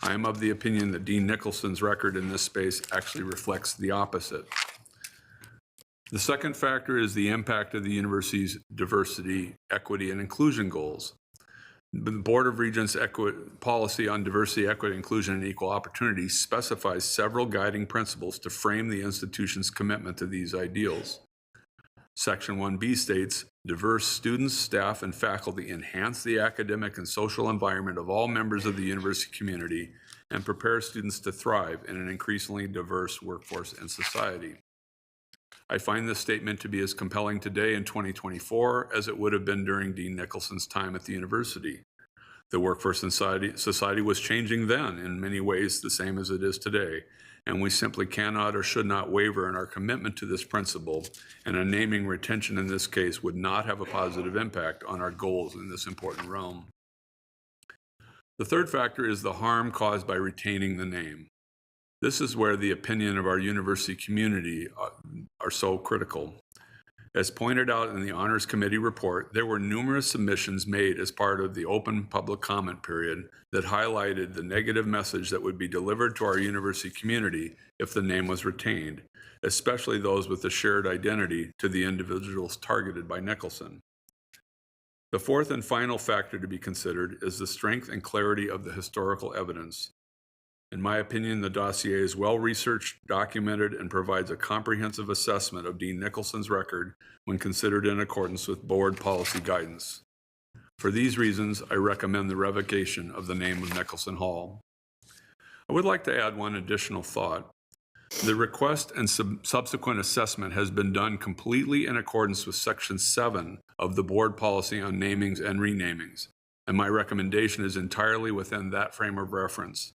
I am of the opinion that Dean Nicholson's record in this space actually reflects the opposite. The second factor is the impact of the university's diversity, equity, and inclusion goals. The Board of Regents' policy on diversity, equity, inclusion, and equal opportunity specifies several guiding principles to frame the institution's commitment to these ideals. Section 1B states, diverse students, staff, and faculty enhance the academic and social environment of all members of the university community and prepare students to thrive in an increasingly diverse workforce and society. I find this statement to be as compelling today in 2024 as it would have been during Dean Nicholson's time at the university. The workforce and society was changing then in many ways the same as it is today, and we simply cannot or should not waver in our commitment to this principle, and a naming retention in this case would not have a positive impact on our goals in this important realm. The third factor is the harm caused by retaining the name. This is where the opinion of our university community are so critical. As pointed out in the Honors Committee report, there were numerous submissions made as part of the open public comment period that highlighted the negative message that would be delivered to our university community if the name was retained, especially those with a shared identity to the individuals targeted by Nicholson. The fourth and final factor to be considered is the strength and clarity of the historical evidence. In my opinion, the dossier is well-researched, documented, and provides a comprehensive assessment of Dean Nicholson's record when considered in accordance with board policy guidance. For these reasons, I recommend the revocation of the name of Nicholson Hall. I would like to add one additional thought. The request and subsequent assessment has been done completely in accordance with Section 7 of the board policy on namings and renamings, and my recommendation is entirely within that frame of reference.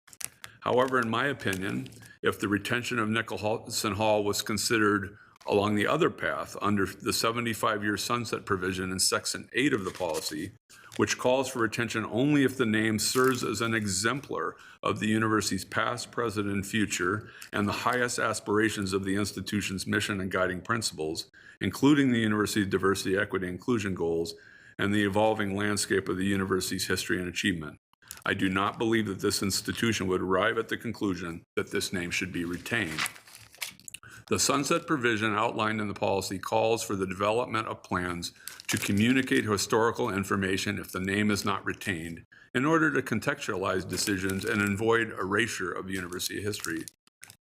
However, in my opinion, if the retention of Nicholson Hall was considered along the other path under the 75-year sunset provision in Section 8 of the policy, which calls for retention only if the name serves as an exemplar of the university's past, present, and future, and the highest aspirations of the institution's mission and guiding principles, including the university's diversity, equity, and inclusion goals, and the evolving landscape of the university's history and achievement. I do not believe that this institution would arrive at the conclusion that this name should be retained. The sunset provision outlined in the policy calls for the development of plans to communicate historical information if the name is not retained in order to contextualize decisions and avoid erasure of university history.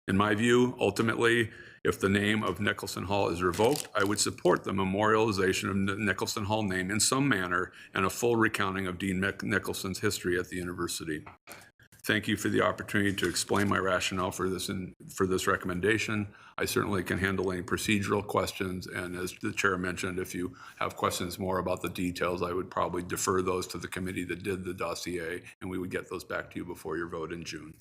In my view, ultimately, if the name of Nicholson Hall is revoked, I would support the memorialization of the Nicholson Hall name in some manner and a full recounting of Dean Nicholson's history at the university. Thank you for the opportunity to explain my rationale for this recommendation. I certainly can handle any procedural questions, and as the chair mentioned, if you have questions more about the details, I would probably defer those to the committee that did the dossier, and we would get those back to you before your vote in June.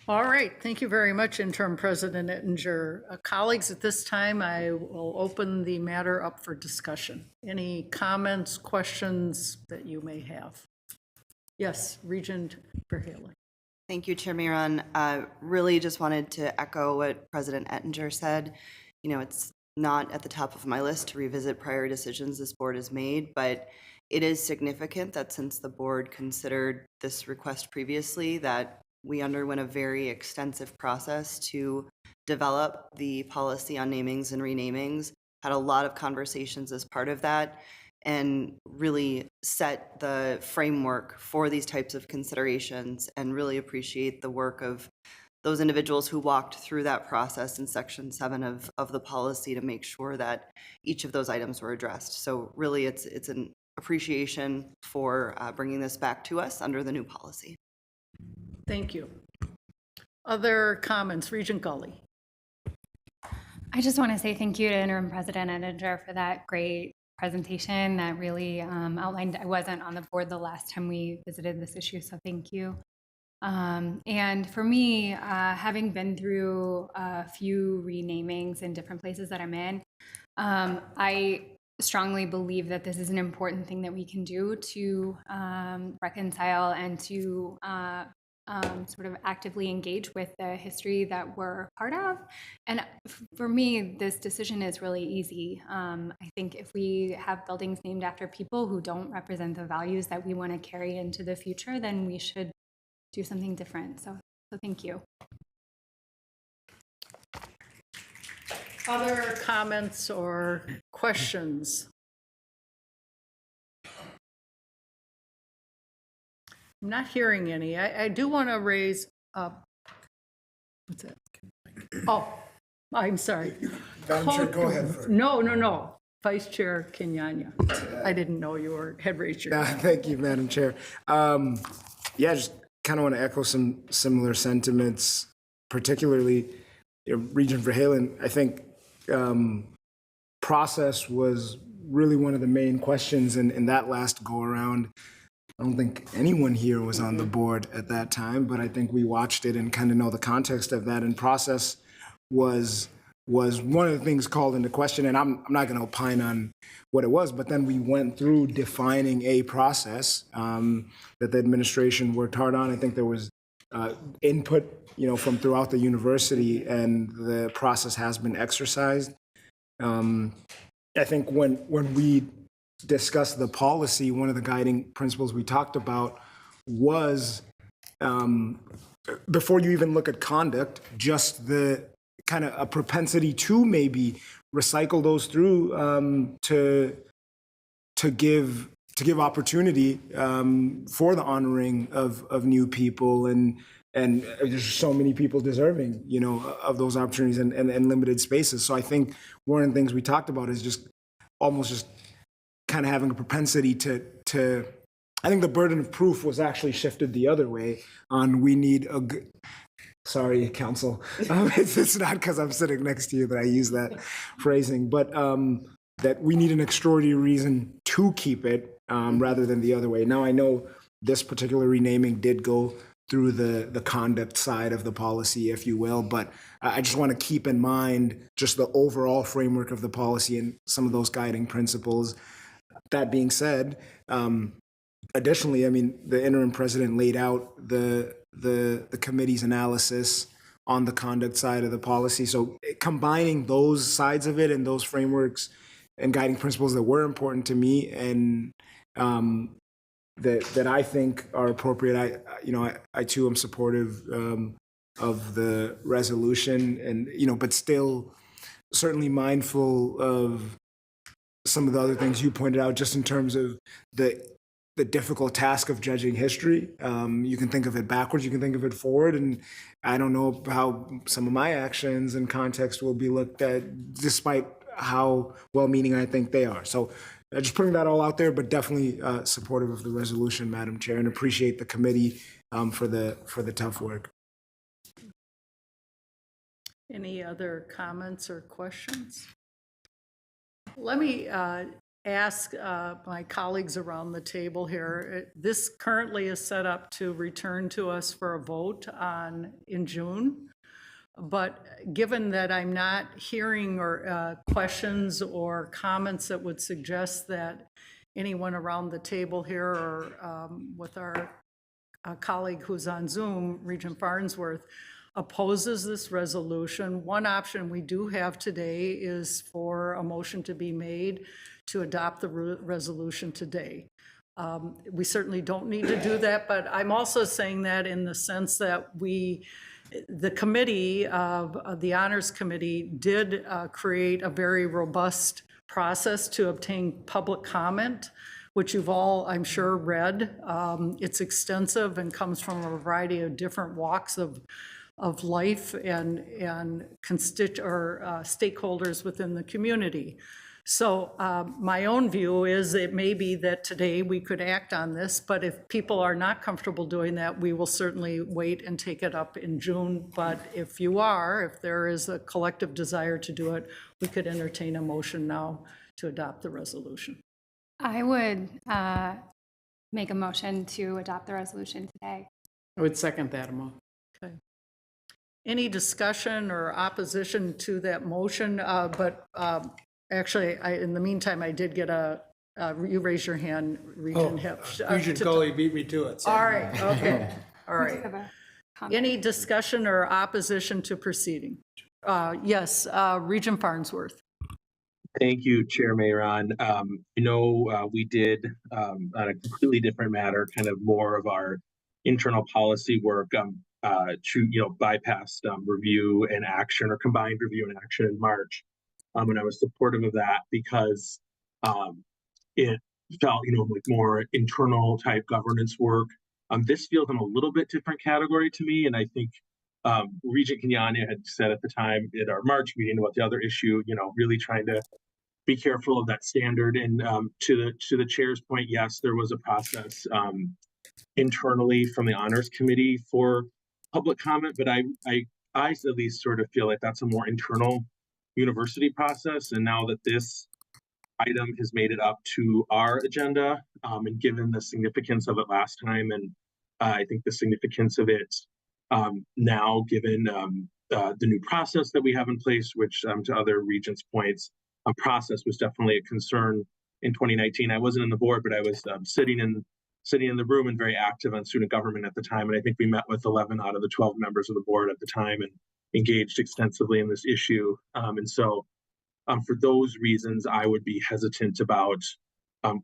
All right, thank you very much, Interim President Ettinger. Colleagues, at this time, I will open the matter up for discussion. Any comments, questions that you may have? Yes, Regent Verhalen. Thank you, Chair Miron. Really just wanted to echo what President Ettinger said. You know, it's not at the top of my list to revisit prior decisions this board has made, but it is significant that since the board considered this request previously, that we underwent a very extensive process to develop the policy on namings and renamings, had a lot of conversations as part of that, and really set the framework for these types of considerations, and really appreciate the work of those individuals who walked through that process in Section 7 of the policy to make sure that each of those items were addressed. So really it's an appreciation for bringing this back to us under the new policy. Thank you. Other comments? Regent Gully. I just want to say thank you to Interim President Ettinger for that great presentation that really outlined. I wasn't on the board the last time we visited this issue, so thank you. And for me, having been through a few renamings in different places that I'm in, I strongly believe that this is an important thing that we can do to reconcile and to sort of actively engage with the history that we're part of. And for me, this decision is really easy. I think if we have buildings named after people who don't represent the values that we want to carry into the future, then we should do something different. So thank you. Other comments or questions? I'm not hearing any. I do want to raise up. What's that? Oh, I'm sorry. Madam Chair, go ahead first. No. Vice Chair Kenyanya. I didn't know you had raised your hand. Thank you, Madam Chair. Just kind of want to echo some similar sentiments, particularly Regent Verhalen. I think process was really one of the main questions in that last go around. I don't think anyone here was on the board at that time, but I think we watched it and kind of know the context of that. And process was one of the things called into question. And I'm not going to opine on what it was, but then we went through defining a process that the administration worked hard on. I think there was input, from throughout the university, and the process has been exercised. I think when we discussed the policy, one of the guiding principles we talked about was, before you even look at conduct, just the kind of a propensity to maybe recycle those through to give opportunity for the honoring of new people, and there's so many people deserving, of those opportunities and limited spaces. So I think one of the things we talked about is just almost just kind of having a propensity to I think the burden of proof was actually shifted the other way on we need a good, sorry, counsel. It's not because I'm sitting next to you that I use that phrasing, but that we need an extraordinary reason to keep it rather than the other way. Now, I know this particular renaming did go through the conduct side of the policy, if you will, but I just want to keep in mind just the overall framework of the policy and some of those guiding principles. That being said, additionally, I mean, the interim president laid out the committee's analysis on the conduct side of the policy. So combining those sides of it and those frameworks and guiding principles that were important to me and that I think are appropriate, I too am supportive of the resolution, and but still certainly mindful of some of the other things you pointed out, just in terms of the difficult task of judging history. You can think of it backwards, you can think of it forward, and I don't know how some of my actions and context will be looked at, despite how well-meaning I think they are. So just putting that all out there, but definitely supportive of the resolution, Madam Chair, and appreciate the committee for the tough work. Any other comments or questions? Let me ask my colleagues around the table here. This currently is set up to return to us for a vote in June. But given that I'm not hearing or questions or comments that would suggest that anyone around the table here or with our colleague who's on Zoom, Regent Farnsworth, opposes this resolution, one option we do have today is for a motion to be made to adopt the resolution today. We certainly don't need to do that, but I'm also saying that in the sense that the committee, the Honors Committee, did create a very robust process to obtain public comment, which you've all, I'm sure, read. It's extensive and comes from a variety of different walks of life and stakeholders within the community. So my own view is it may be that today we could act on this, but if people are not comfortable doing that, we will certainly wait and take it up in June. But if there is a collective desire to do it, we could entertain a motion now to adopt the resolution. I would make a motion to adopt the resolution today. I would second that, Amal. Okay. Any discussion or opposition to that motion? Actually, in the meantime, I did get you raise your hand, Regent Hips. Regent Colley beat me to it. So. All right, okay, all right. Any discussion or opposition to proceeding? Yes, Regent Farnsworth. Thank you, Chair Mayron. We did, on a completely different matter, kind of more of our internal policy work to bypass review and action, or combined review and action in March. And I was supportive of that because it felt, like more internal type governance work. This feels in a little bit different category to me, and I think Regent Kenyanya had said at the time at our March meeting about the other issue, really trying to be careful of that standard. And to the chair's point, yes, there was a process internally from the Honors Committee for public comment, but I at least sort of feel like that's a more internal university process. And now that this item has made it up to our agenda, and given the significance of it last time, and I think the significance of it now, given the new process that we have in place, which to other regents' points, process was definitely a concern in 2019. I wasn't in the board, but I was sitting in the room and very active on student government at the time. And I think we met with 11 out of the 12 members of the board at the time and engaged extensively in this issue. And so for those reasons, I would be hesitant about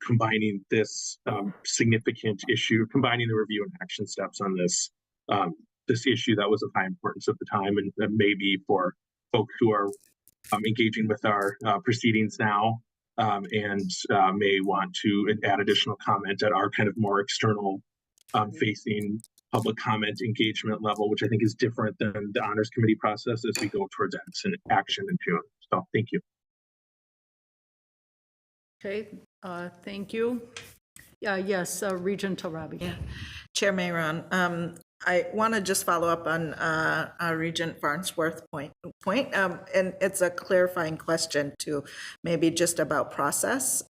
combining this significant issue, combining the review and action steps on this issue that was of high importance at the time, and maybe for folks who are engaging with our proceedings now and may want to add additional comment at our kind of more external facing public comment engagement level, which I think is different than the Honors Committee process as we go towards action in June. So thank you. Okay, thank you. Yes, Regent Tarabi. Yeah, Chair Mayron, I want to just follow up on Regent Farnsworth's point, and it's a clarifying question to maybe just about process.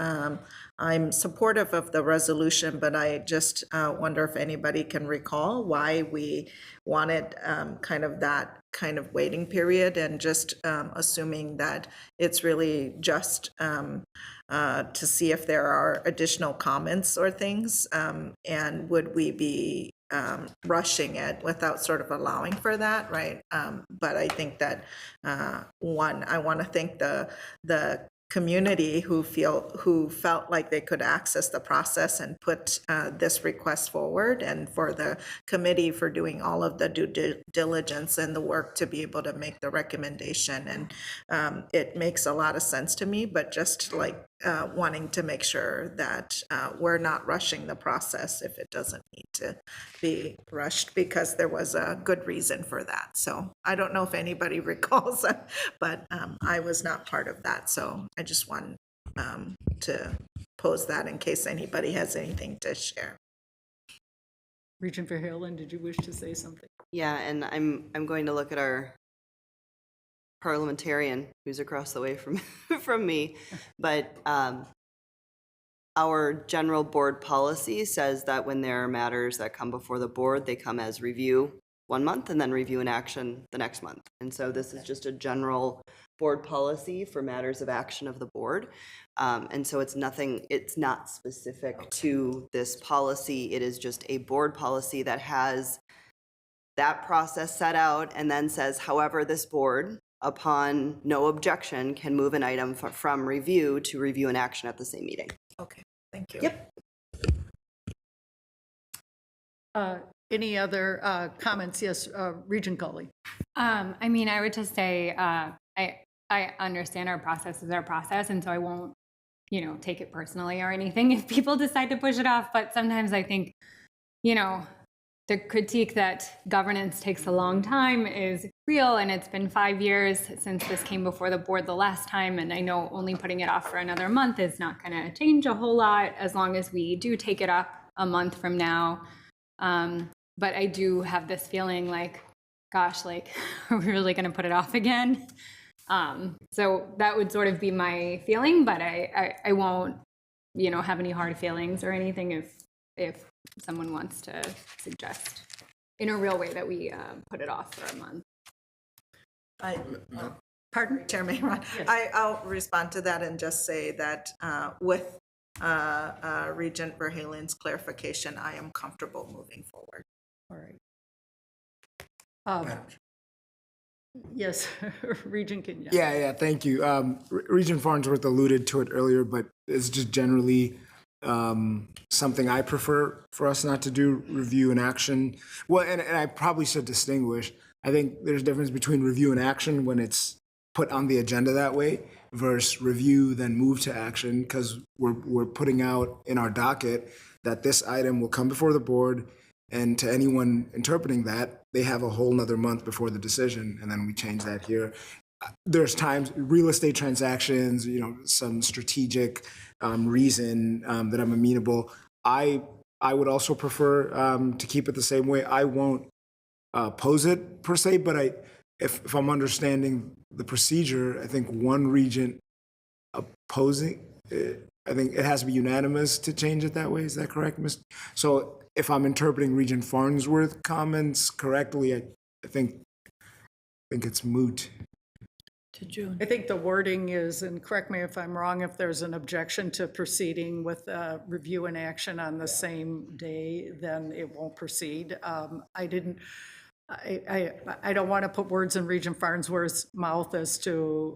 I'm supportive of the resolution, but I just wonder if anybody can recall why we wanted kind of that kind of waiting period, and just assuming that it's really just to see if there are additional comments or things, and would we be rushing it without sort of allowing for that, right? But I think that I want to thank the community who felt like they could access the process and put this request forward, and for the committee for doing all of the due diligence and the work to be able to make the recommendation. And it makes a lot of sense to me, but just like wanting to make sure that we're not rushing the process if it doesn't need to be rushed, because there was a good reason for that. So I don't know if anybody recalls that, but I was not part of that. So I just want to pose that in case anybody has anything to share. Regent Verheulen, did you wish to say something? Yeah, and I'm going to look at our parliamentarian who's across the way from from me, but our general board policy says that when there are matters that come before the board, they come as review 1 month and then review and action the next month. And so this is just a general board policy for matters of action of the board. And so it's not specific to this policy. It is just a board policy that has that process set out and then says, however, this board, upon no objection, can move an item from review to review and action at the same meeting. Okay, thank you. Yep. Any other comments? Yes, Regent Gully. I mean, I would just say I understand our process is our process, and so I won't, take it personally or anything if people decide to push it off. But sometimes I think, the critique that governance takes a long time is real, and it's been 5 years since this came before the board the last time, and I know only putting it off for another month is not going to change a whole lot as long as we do take it up a month from now. But I do have this feeling like, gosh, are we really going to put it off again? So that would sort of be my feeling, but I won't, have any hard feelings or anything if someone wants to suggest in a real way that we put it off for a month. Pardon, Chair Mayron. Yes. I'll respond to that and just say that with Regent Verheulen's clarification, I am comfortable moving forward. All right. Yes, Regent Kenya. Yeah, thank you. Regent Farnsworth alluded to it earlier, but it's just generally something I prefer for us not to do, review and action. Well, and I probably should distinguish. I think there's a difference between review and action when it's put on the agenda that way versus review, then move to action, because we're putting out in our docket that this item will come before the board, and to anyone interpreting that, they have a whole nother month before the decision, and then we change that here. There's times, real estate transactions, some strategic reason that I'm amenable. I would also prefer to keep it the same way. I won't pose it per se, but if I'm understanding the procedure, I think one regent opposing, I think it has to be unanimous to change it that way. Is that correct, Ms.? So if I'm interpreting Regent Farnsworth comments correctly, I think it's moot. To June. I think the wording is, and correct me if I'm wrong, if there's an objection to proceeding with review and action on the same day, then it won't proceed. I don't want to put words in Regent Farnsworth's mouth as to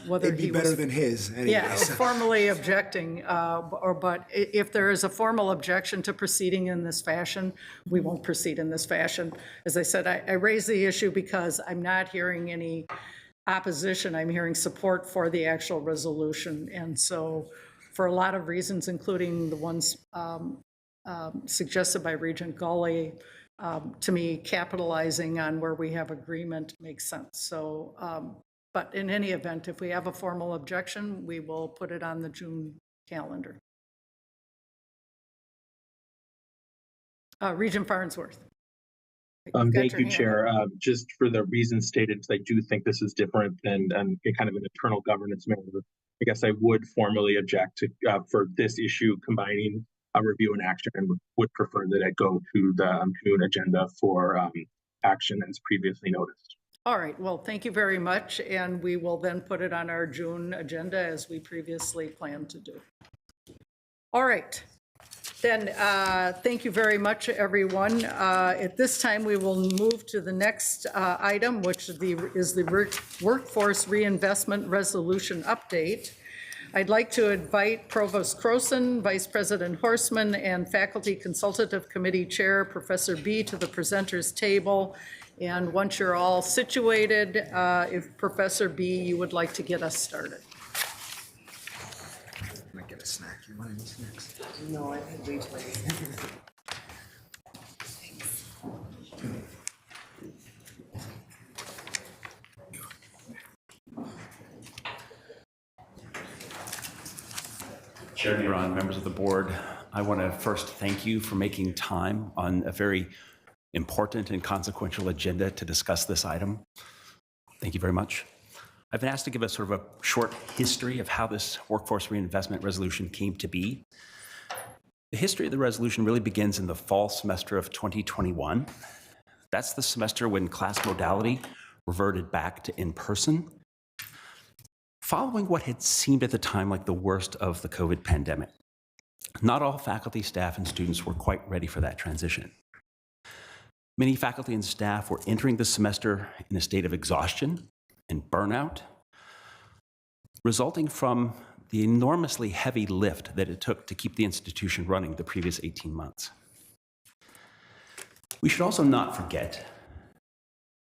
whether It'd be better than his. Anyways. Yeah, formally objecting, but if there is a formal objection to proceeding in this fashion, we won't proceed in this fashion. As I said, I raise the issue because I'm not hearing any opposition. I'm hearing support for the actual resolution, and so for a lot of reasons, including the ones suggested by Regent Gully, to me, capitalizing on where we have agreement makes sense. So, but in any event, if we have a formal objection, we will put it on the June calendar. Regent Farnsworth. Thank you, Chair. Just for the reasons stated, because I do think this is different than kind of an internal governance matter. I guess I would formally object to for this issue combining a review and action, and would prefer that it go to the June agenda for action as previously noticed. All right. Well, thank you very much, and we will then put it on our June agenda as we previously planned to do. All right. Then thank you very much, everyone. At this time, we will move to the next item, which is the Workforce Reinvestment Resolution Update. I'd like to invite Provost Croson, Vice President Horstman, and Faculty Consultative Committee Chair, Professor B, to the presenters table. And once you're all situated, if Professor B, you would like to get us started. I might get a snack. You want any snacks? No, I think wait till Chair Miron, members of the board, I want to first thank you for making time on a very important and consequential agenda to discuss this item. Thank you very much. I've been asked to give a sort of a short history of how this workforce reinvestment resolution came to be. The history of the resolution really begins in the fall semester of 2021. That's the semester when class modality reverted back to in-person, following what had seemed at the time like the worst of the COVID pandemic. Not all faculty, staff, and students were quite ready for that transition. Many faculty and staff were entering the semester in a state of exhaustion and burnout, resulting from the enormously heavy lift that it took to keep the institution running the previous 18 months. We should also not forget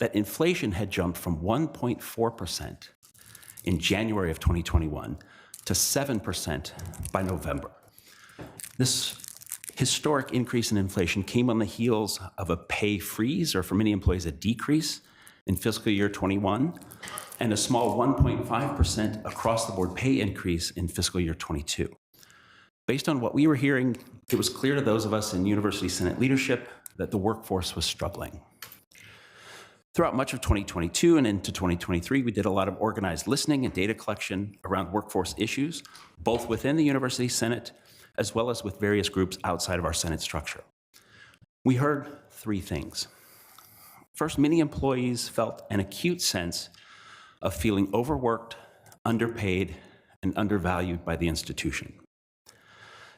that inflation had jumped from 1.4% in January of 2021 to 7% by November. This historic increase in inflation came on the heels of a pay freeze, or for many employees, a decrease in fiscal year 21, and a small 1.5% across the board pay increase in fiscal year 22. Based on what we were hearing, it was clear to those of us in University Senate leadership that the workforce was struggling. Throughout much of 2022 and into 2023, we did a lot of organized listening and data collection around workforce issues, both within the University Senate as well as with various groups outside of our Senate structure. We heard three things. First, many employees felt an acute sense of feeling overworked, underpaid, and undervalued by the institution.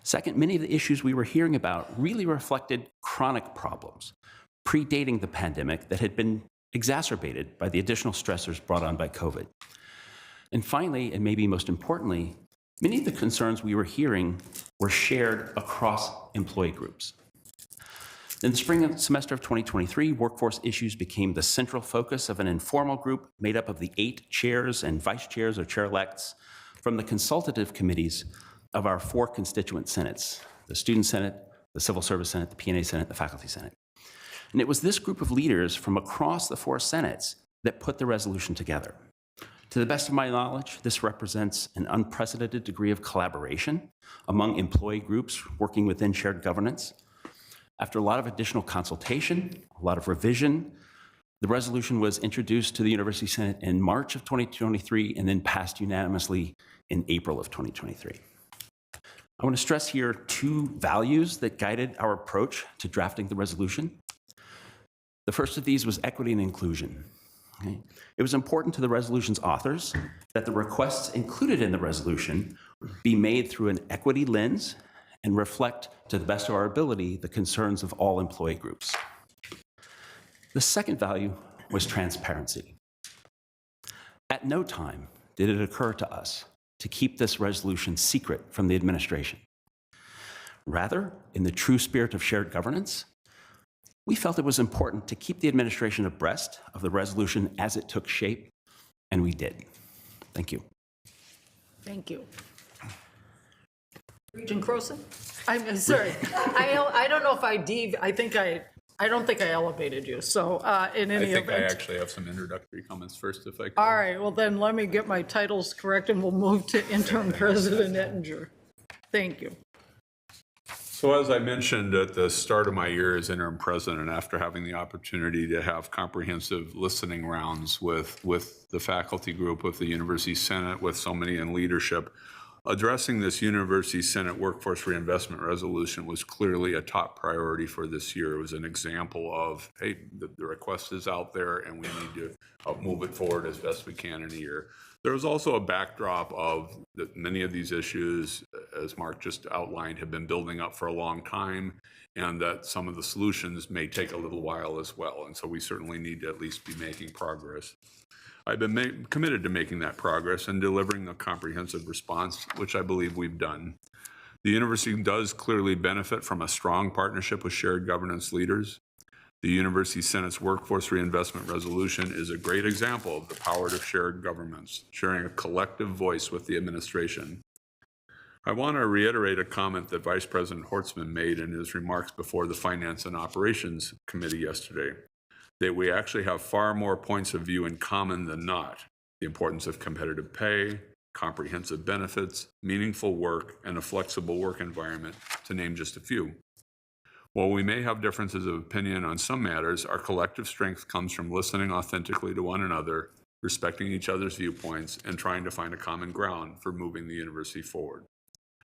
Second, many of the issues we were hearing about really reflected chronic problems predating the pandemic that had been exacerbated by the additional stressors brought on by COVID. And finally, and maybe most importantly, many of the concerns we were hearing were shared across employee groups. In the spring semester of 2023, workforce issues became the central focus of an informal group made up of the 8 chairs and vice chairs or chair-elects from the consultative committees of our 4 constituent senates, the Student Senate, the Civil Service Senate, the P&A Senate, the Faculty Senate. And it was this group of leaders from across the 4 senates that put the resolution together. To the best of my knowledge, this represents an unprecedented degree of collaboration among employee groups working within shared governance. After a lot of additional consultation, a lot of revision, the resolution was introduced to the University Senate in March of 2023 and then passed unanimously in April of 2023. I want to stress here 2 values that guided our approach to drafting the resolution. The first of these was equity and inclusion. Okay? It was important to the resolution's authors that the requests included in the resolution be made through an equity lens and reflect, to the best of our ability, the concerns of all employee groups. The second value was transparency. At no time did it occur to us to keep this resolution secret from the administration. Rather, in the true spirit of shared governance, we felt it was important to keep the administration abreast of the resolution as it took shape, and we did. Thank you. Thank you. Regent Croson? I'm sorry. I don't know if I don't think I elevated you. So in any event. I actually have some introductory comments first, if I could. All right. Well, then let me get my titles correct, and we'll move to Interim President Ettinger. Thank you. So as I mentioned at the start of my year as interim president, after having the opportunity to have comprehensive listening rounds with the faculty group, with the University Senate, with so many in leadership, addressing this University Senate Workforce Reinvestment Resolution was clearly a top priority for this year. It was an example of, hey, the request is out there and we need to move it forward as best we can in a year. There was also a backdrop of that many of these issues, as Mark just outlined, have been building up for a long time, and that some of the solutions may take a little while as well. And so we certainly need to at least be making progress. I've been committed to making that progress and delivering a comprehensive response, which I believe we've done. The university does clearly benefit from a strong partnership with shared governance leaders. The University Senate's Workforce Reinvestment Resolution is a great example of the power of shared governments, sharing a collective voice with the administration. I want to reiterate a comment that Vice President Hortzman made in his remarks before the Finance and Operations Committee yesterday, that we actually have far more points of view in common than not. The importance of competitive pay, comprehensive benefits, meaningful work, and a flexible work environment, to name just a few. While we may have differences of opinion on some matters, our collective strength comes from listening authentically to one another, respecting each other's viewpoints, and trying to find a common ground for moving the university forward.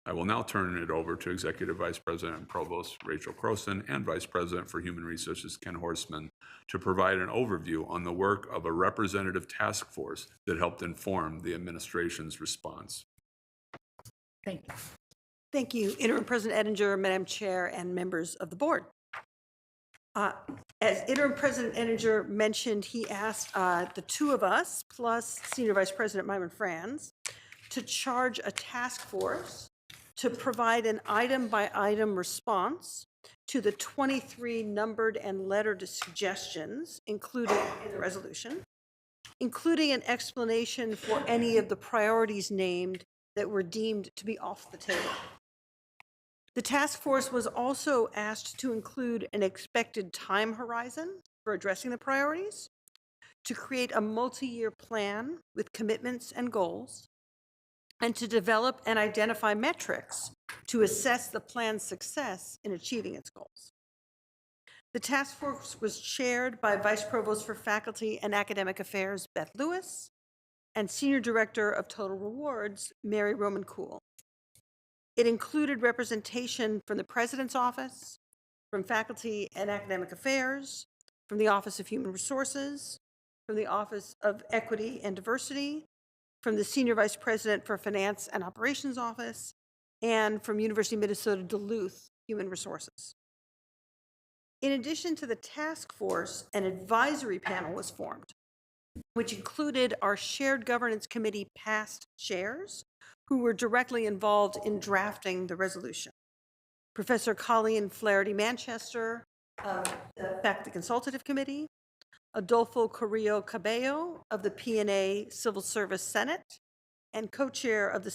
I will now turn it over to Executive Vice President and Provost Rachel Croson and Vice President for Human Resources Ken Horstman to provide an overview on the work of a representative task force that helped inform the administration's response. Thank you. Thank you, Interim President Ettinger, Madam Chair, and members of the board. As Interim President Ettinger mentioned, he asked the two of us, plus Senior Vice President Myron Franz, to charge a task force to provide an item-by-item response to the 23 numbered and lettered suggestions included in the resolution, including an explanation for any of the priorities named that were deemed to be off the table. The task force was also asked to include an expected time horizon for addressing the priorities, to create a multi-year plan with commitments and goals, and to develop and identify metrics to assess the plan's success in achieving its goals. The task force was chaired by Vice Provost for Faculty and Academic Affairs, Beth Lewis, and Senior Director of Total Rewards, Mary Roman Cool. It included representation from the President's Office, from Faculty and Academic Affairs, from the Office of Human Resources, from the Office of Equity and Diversity, from the Senior Vice President for Finance and Operations Office, and from University of Minnesota Duluth Human Resources. In addition to the task force, an advisory panel was formed, which included our Shared Governance Committee past chairs, who were directly involved in drafting the resolution. Professor Colleen Flaherty Manchester of the Faculty Consultative Committee, Adolfo Carrillo Cabello of the P&A Civil Service Senate, and co-chair of the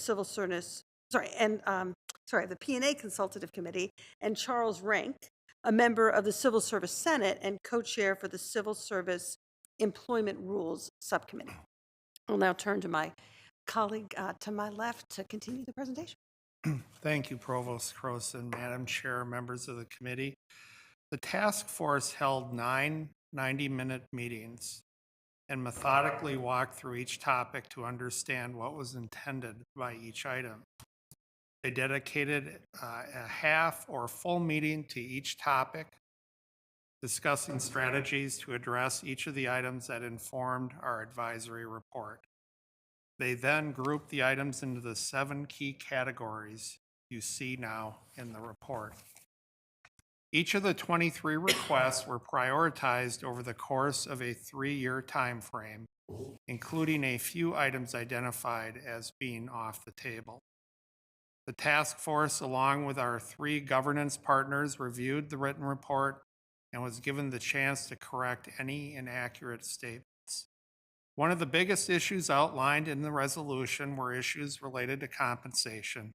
the P&A Consultative Committee, and Charles Rank, a member of the Civil Service Senate and co-chair for the Civil Service Employment Rules Subcommittee. I'll now turn to my colleague to my left to continue the presentation. Thank you, Provost Croson, Madam Chair, members of the committee. The task force held 9 90-minute meetings and methodically walked through each topic to understand what was intended by each item. They dedicated a half or full meeting to each topic, discussing strategies to address each of the items that informed our advisory report. They then grouped the items into the 7 key categories you see now in the report. Each of the 23 requests were prioritized over the course of a 3-year time frame, including a few items identified as being off the table. The task force, along with our 3 governance partners, reviewed the written report and was given the chance to correct any inaccurate statements. One of the biggest issues outlined in the resolution were issues related to compensation,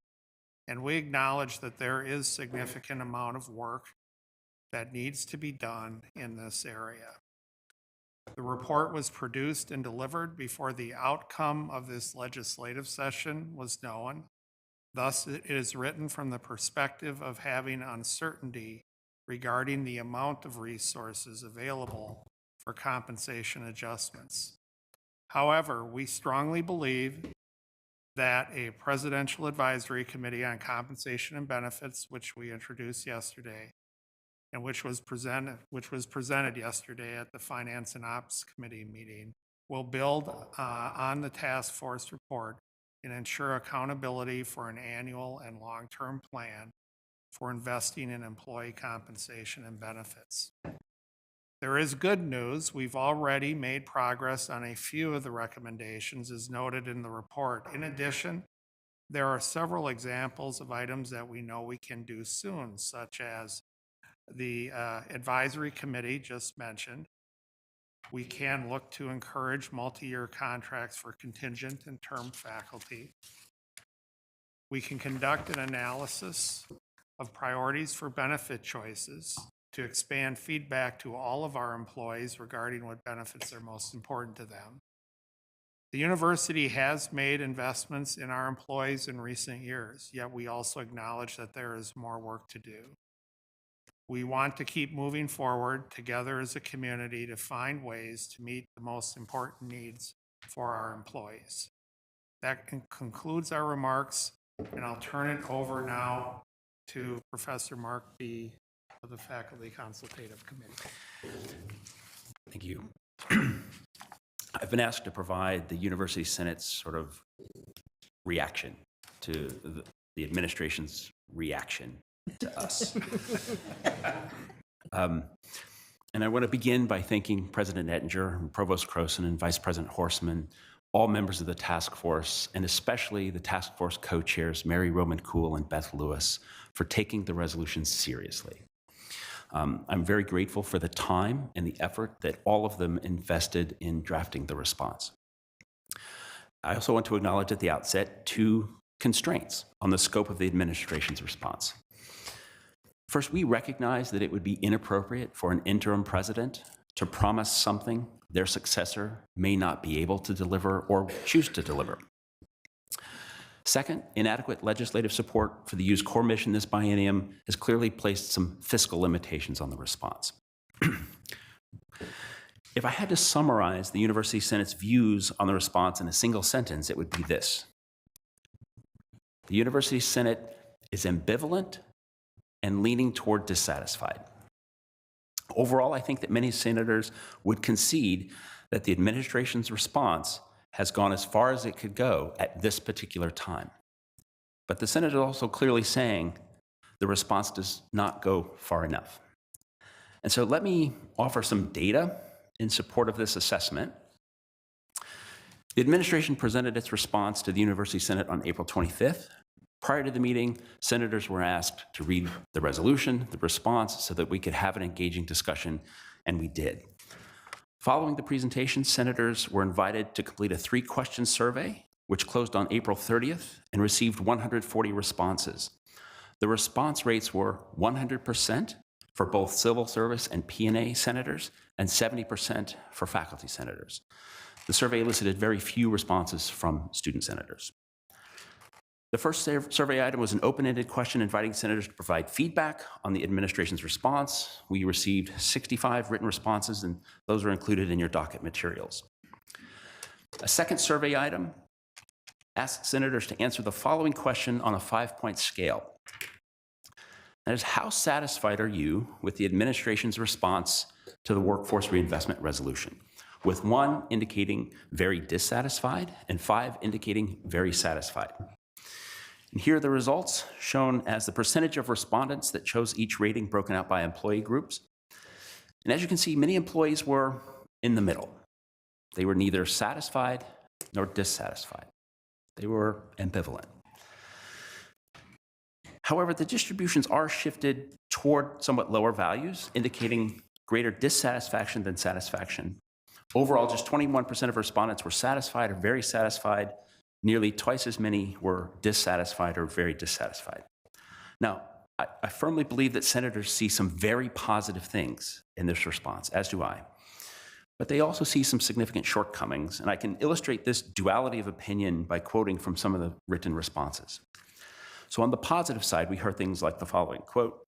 and we acknowledge that there is significant amount of work that needs to be done in this area. The report was produced and delivered before the outcome of this legislative session was known. Thus, it is written from the perspective of having uncertainty regarding the amount of resources available for compensation adjustments. However, we strongly believe that a Presidential Advisory Committee on Compensation and Benefits, which we introduced yesterday, and which was presented yesterday at the Finance and Ops Committee meeting, will build on the task force report and ensure accountability for an annual and long-term plan for investing in employee compensation and benefits. There is good news. We've already made progress on a few of the recommendations as noted in the report. In addition, there are several examples of items that we know we can do soon, such as the advisory committee just mentioned. We can look to encourage multi-year contracts for contingent and term faculty. We can conduct an analysis of priorities for benefit choices to expand feedback to all of our employees regarding what benefits are most important to them. The university has made investments in our employees in recent years, yet we also acknowledge that there is more work to do. We want to keep moving forward together as a community to find ways to meet the most important needs for our employees. That concludes our remarks, and I'll turn it over now to Professor Mark B. of the Faculty Consultative Committee. Thank you. I've been asked to provide the University Senate's sort of reaction to the administration's reaction to us. And I want to begin by thanking President Ettinger, and Provost Crowson, and Vice President Horstman, all members of the task force, and especially the task force co-chairs, Mary Roman Kuhl and Beth Lewis, for taking the resolution seriously. I'm very grateful for the time and the effort that all of them invested in drafting the response. I also want to acknowledge at the outset 2 constraints on the scope of the administration's response. First, we recognize that it would be inappropriate for an interim president to promise something their successor may not be able to deliver or choose to deliver. Second, inadequate legislative support for the U's core mission this biennium has clearly placed some fiscal limitations on the response. If I had to summarize the University Senate's views on the response in a single sentence, it would be this: the University Senate is ambivalent and leaning toward dissatisfied. Overall, I think that many senators would concede that the administration's response has gone as far as it could go at this particular time. But the Senate is also clearly saying the response does not go far enough. And so let me offer some data in support of this assessment. The administration presented its response to the University Senate on April 25th. Prior to the meeting, senators were asked to read the resolution, the response, so that we could have an engaging discussion, and we did. Following the presentation, senators were invited to complete a 3-question survey, which closed on April 30th and received 140 responses. The response rates were 100% for both civil service and P&A senators, and 70% for faculty senators. The survey elicited very few responses from student senators. The first survey item was an open-ended question inviting senators to provide feedback on the administration's response. We received 65 written responses, and those are included in your docket materials. A second survey item asked senators to answer the following question on a 5-point scale. That is, how satisfied are you with the administration's response to the workforce reinvestment resolution? With 1 indicating very dissatisfied and 5 indicating very satisfied. And here are the results, shown as the percentage of respondents that chose each rating broken out by employee groups. And as you can see, many employees were in the middle. They were neither satisfied nor dissatisfied. They were ambivalent. However, the distributions are shifted toward somewhat lower values, indicating greater dissatisfaction than satisfaction. Overall, just 21% of respondents were satisfied or very satisfied. Nearly twice as many were dissatisfied or very dissatisfied. Now, I firmly believe that senators see some very positive things in this response, as do I. But they also see some significant shortcomings, and I can illustrate this duality of opinion by quoting from some of the written responses. So on the positive side, we heard things like the following, quote,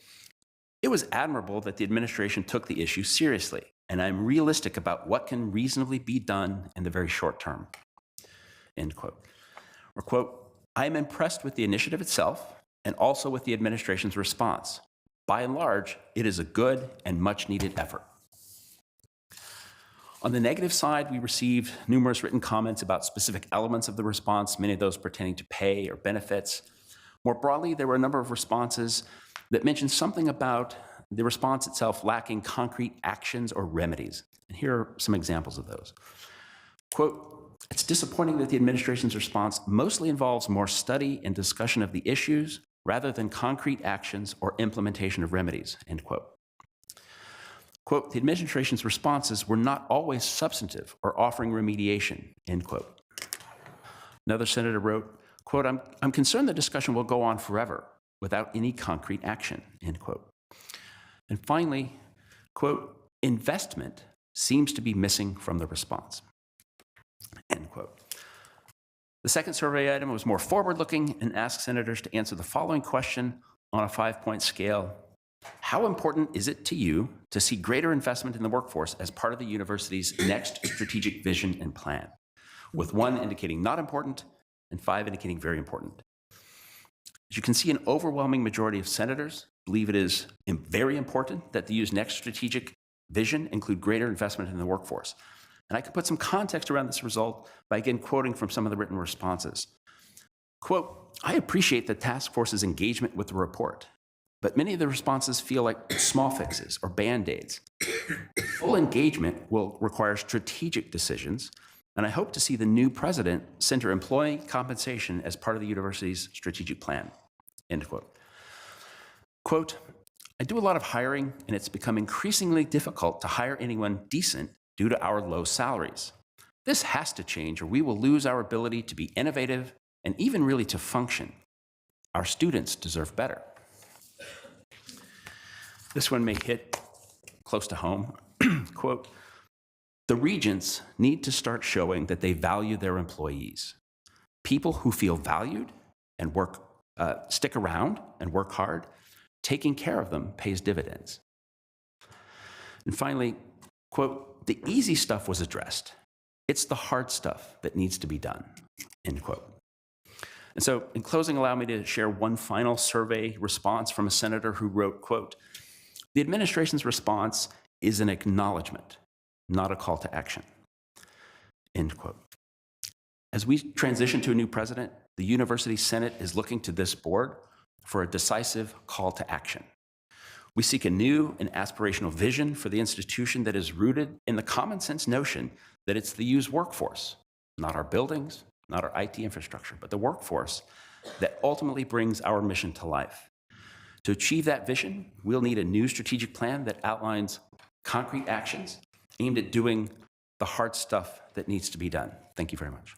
"It was admirable that the administration took the issue seriously, and I'm realistic about what can reasonably be done in the very short term," end quote. Or quote, "I am impressed with the initiative itself and also with the administration's response. By and large, it is a good and much needed effort." On the negative side, we received numerous written comments about specific elements of the response, many of those pertaining to pay or benefits. More broadly, there were a number of responses that mentioned something about the response itself lacking concrete actions or remedies. And here are some examples of those. Quote, "It's disappointing that the administration's response mostly involves more study and discussion of the issues rather than concrete actions or implementation of remedies," end quote. Quote, "The administration's responses were not always substantive or offering remediation," end quote. Another senator wrote, quote, I'm concerned the discussion will go on forever without any concrete action," end quote. And finally, quote, "Investment seems to be missing from the response," end quote. The second survey item was more forward-looking and asked senators to answer the following question on a 5-point scale. How important is it to you to see greater investment in the workforce as part of the university's next strategic vision and plan? With 1 indicating not important and 5 indicating very important. As you can see, an overwhelming majority of senators believe it is very important that the U's next strategic vision include greater investment in the workforce. And I could put some context around this result by again quoting from some of the written responses. Quote, I appreciate the task force's engagement with the report, but many of the responses feel like small fixes or band-aids. Full engagement will require strategic decisions, and I hope to see the new president center employee compensation as part of the university's strategic plan, end quote. Quote, I do a lot of hiring, and it's become increasingly difficult to hire anyone decent due to our low salaries. This has to change, or we will lose our ability to be innovative and even really to function. Our students deserve better. This one may hit close to home. Quote, the Regents need to start showing that they value their employees. People who feel valued and stick around and work hard, taking care of them pays dividends. And finally, quote, the easy stuff was addressed. It's the hard stuff that needs to be done, end quote. And so in closing, allow me to share one final survey response from a senator who wrote, quote, the administration's response is an acknowledgement, not a call to action, end quote. As we transition to a new president, the University Senate is looking to this board for a decisive call to action. We seek a new and aspirational vision for the institution that is rooted in the common sense notion that it's the U's workforce, not our buildings, not our IT infrastructure, but the workforce that ultimately brings our mission to life. To achieve that vision, we'll need a new strategic plan that outlines concrete actions aimed at doing the hard stuff that needs to be done. Thank you very much.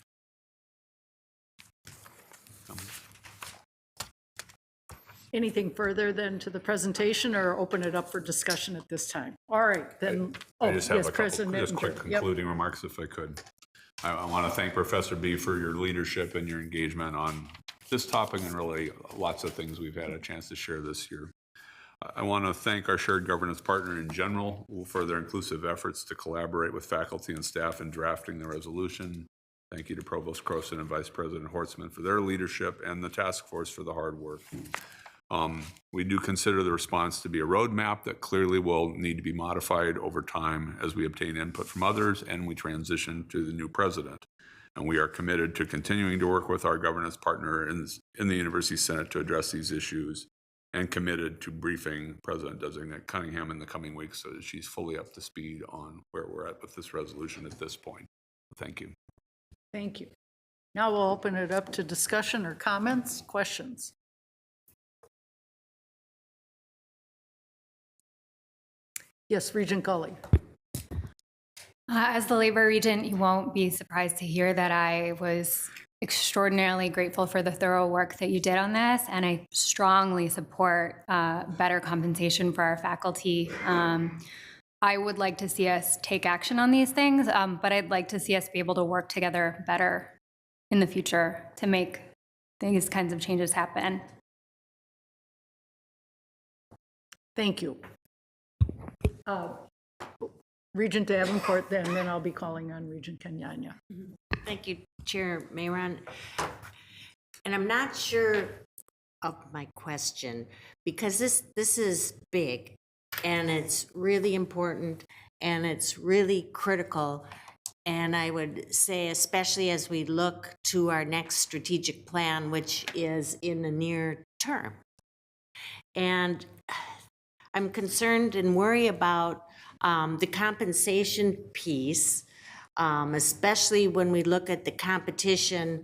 Anything further than to the presentation, or open it up for discussion at this time? All right, then. I just have yes, a couple, President just quick Ettinger. Yep. concluding remarks if I could. I want to thank Professor B for your leadership and your engagement on this topic and really lots of things we've had a chance to share this year. I want to thank our shared governance partner in general for their inclusive efforts to collaborate with faculty and staff in drafting the resolution. Thank you to Provost Croson and Vice President Hortzman for their leadership and the task force for the hard work. We do consider the response to be a roadmap that clearly will need to be modified over time as we obtain input from others and we transition to the new president. And we are committed to continuing to work with our governance partner in the University Senate to address these issues, and committed to briefing President-designate Cunningham in the coming weeks so that she's fully up to speed on where we're at with this resolution at this point. Thank you. Thank you. Now we'll open it up to discussion or comments, questions. Yes, Regent Gully. As the labor regent, you won't be surprised to hear that I was extraordinarily grateful for the thorough work that you did on this, and I strongly support better compensation for our faculty. I would like to see us take action on these things, but I'd like to see us be able to work together better in the future to make these kinds of changes happen. Thank you. Regent Davenport, then I'll be calling on Regent Kenyanya. Thank you, Chair Mayron. And I'm not sure of my question, because this is big, and it's really important, and it's really critical. And I would say, especially as we look to our next strategic plan, which is in the near term. And I'm concerned and worry about the compensation piece, especially when we look at the competition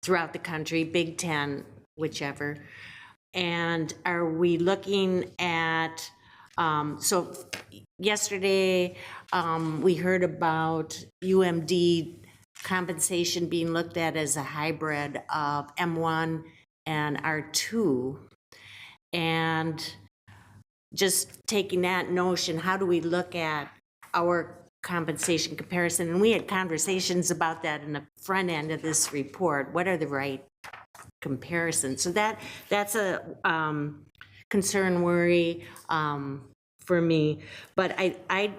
throughout the country, Big Ten, whichever. And are we looking at, so yesterday we heard about UMD compensation being looked at as a hybrid of M1 and R2. And just taking that notion, how do we look at our compensation comparison, and we had conversations about that in the front end of this report. What are the right comparisons? So that's a concern, worry for me. But I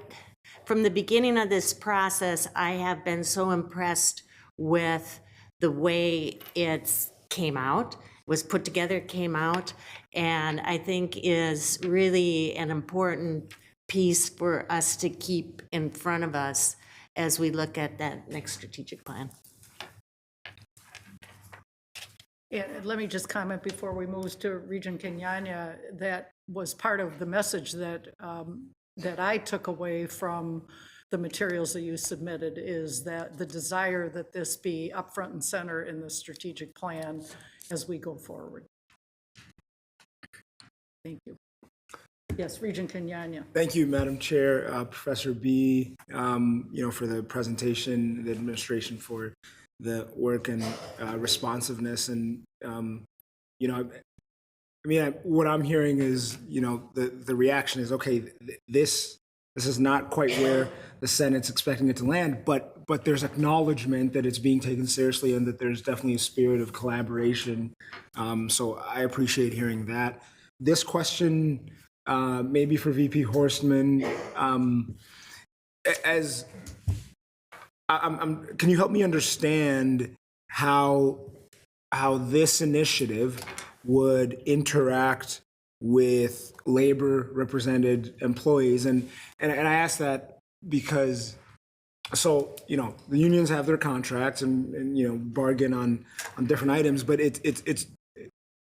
from the beginning of this process, I have been so impressed with the way it came out, was put together, came out, and I think is really an important piece for us to keep in front of us as we look at that next strategic plan. And let me just comment before we move to Regent Kenyanya, that was part of the message that that I took away from the materials that you submitted, is that the desire that this be up front and center in the strategic plan as we go forward. Thank you. Yes, Regent Kenyanya. Thank you, Madam Chair, Professor B, for the presentation, the administration for the work and responsiveness. And, what I'm hearing is, the reaction is, okay, this is not quite where the Senate's expecting it to land, but there's acknowledgement that it's being taken seriously and that there's definitely a spirit of collaboration. So I appreciate hearing that. This question, maybe for VP Horstman, can you help me understand how this initiative would interact with labor represented employees? And I ask that because, so, the unions have their contracts and bargain on different items, but it's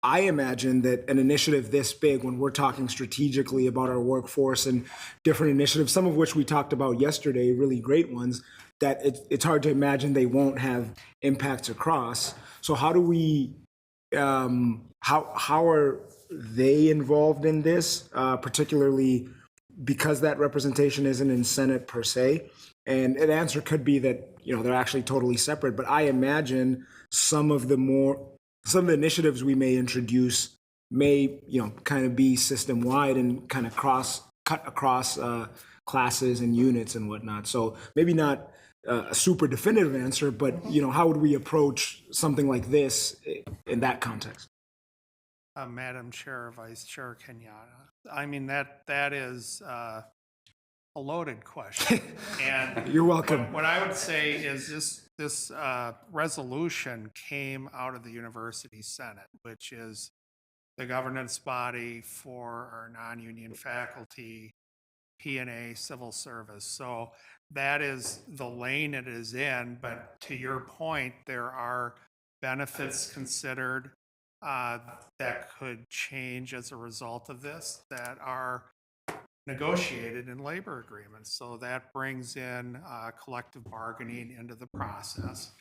I imagine that an initiative this big, when we're talking strategically about our workforce and different initiatives, some of which we talked about yesterday, really great ones, that it's hard to imagine they won't have impacts across. So how do we, how are they involved in this, particularly because that representation isn't in Senate per se? And an answer could be that, they're actually totally separate, but I imagine some of the initiatives we may introduce may, kind of be system-wide and kind of cut across classes and units and whatnot. So maybe not a super definitive answer, but, how would we approach something like this in that context? Madam Chair, Vice Chair Kenyatta. I mean, that is a loaded question. And you're welcome. What I would say is this resolution came out of the University Senate, which is the governance body for our non-union faculty, P&A, civil service. So that is the lane it is in. But to your point, there are benefits considered that could change as a result of this that are negotiated in labor agreements. So that brings in collective bargaining into the process,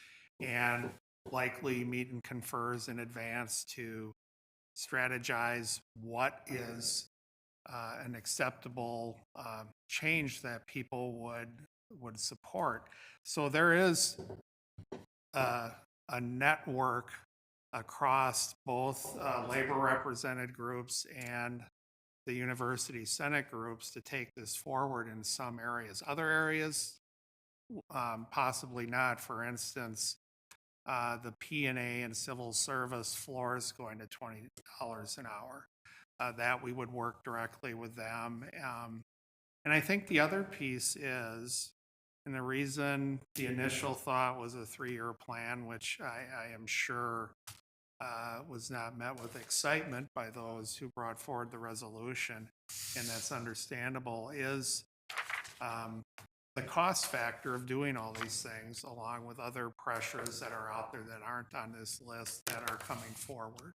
and likely meet and confers in advance to strategize what is an acceptable change that people would support. So there is a network across both labor represented groups and the University Senate groups to take this forward in some areas. Other areas, possibly not. For instance, the P&A and civil service floor is going to $20 an hour. That we would work directly with them. And I think the other piece is, and the reason the initial thought was a 3-year plan, which I am sure was not met with excitement by those who brought forward the resolution, and that's understandable, is the cost factor of doing all these things, along with other pressures that are out there that aren't on this list that are coming forward.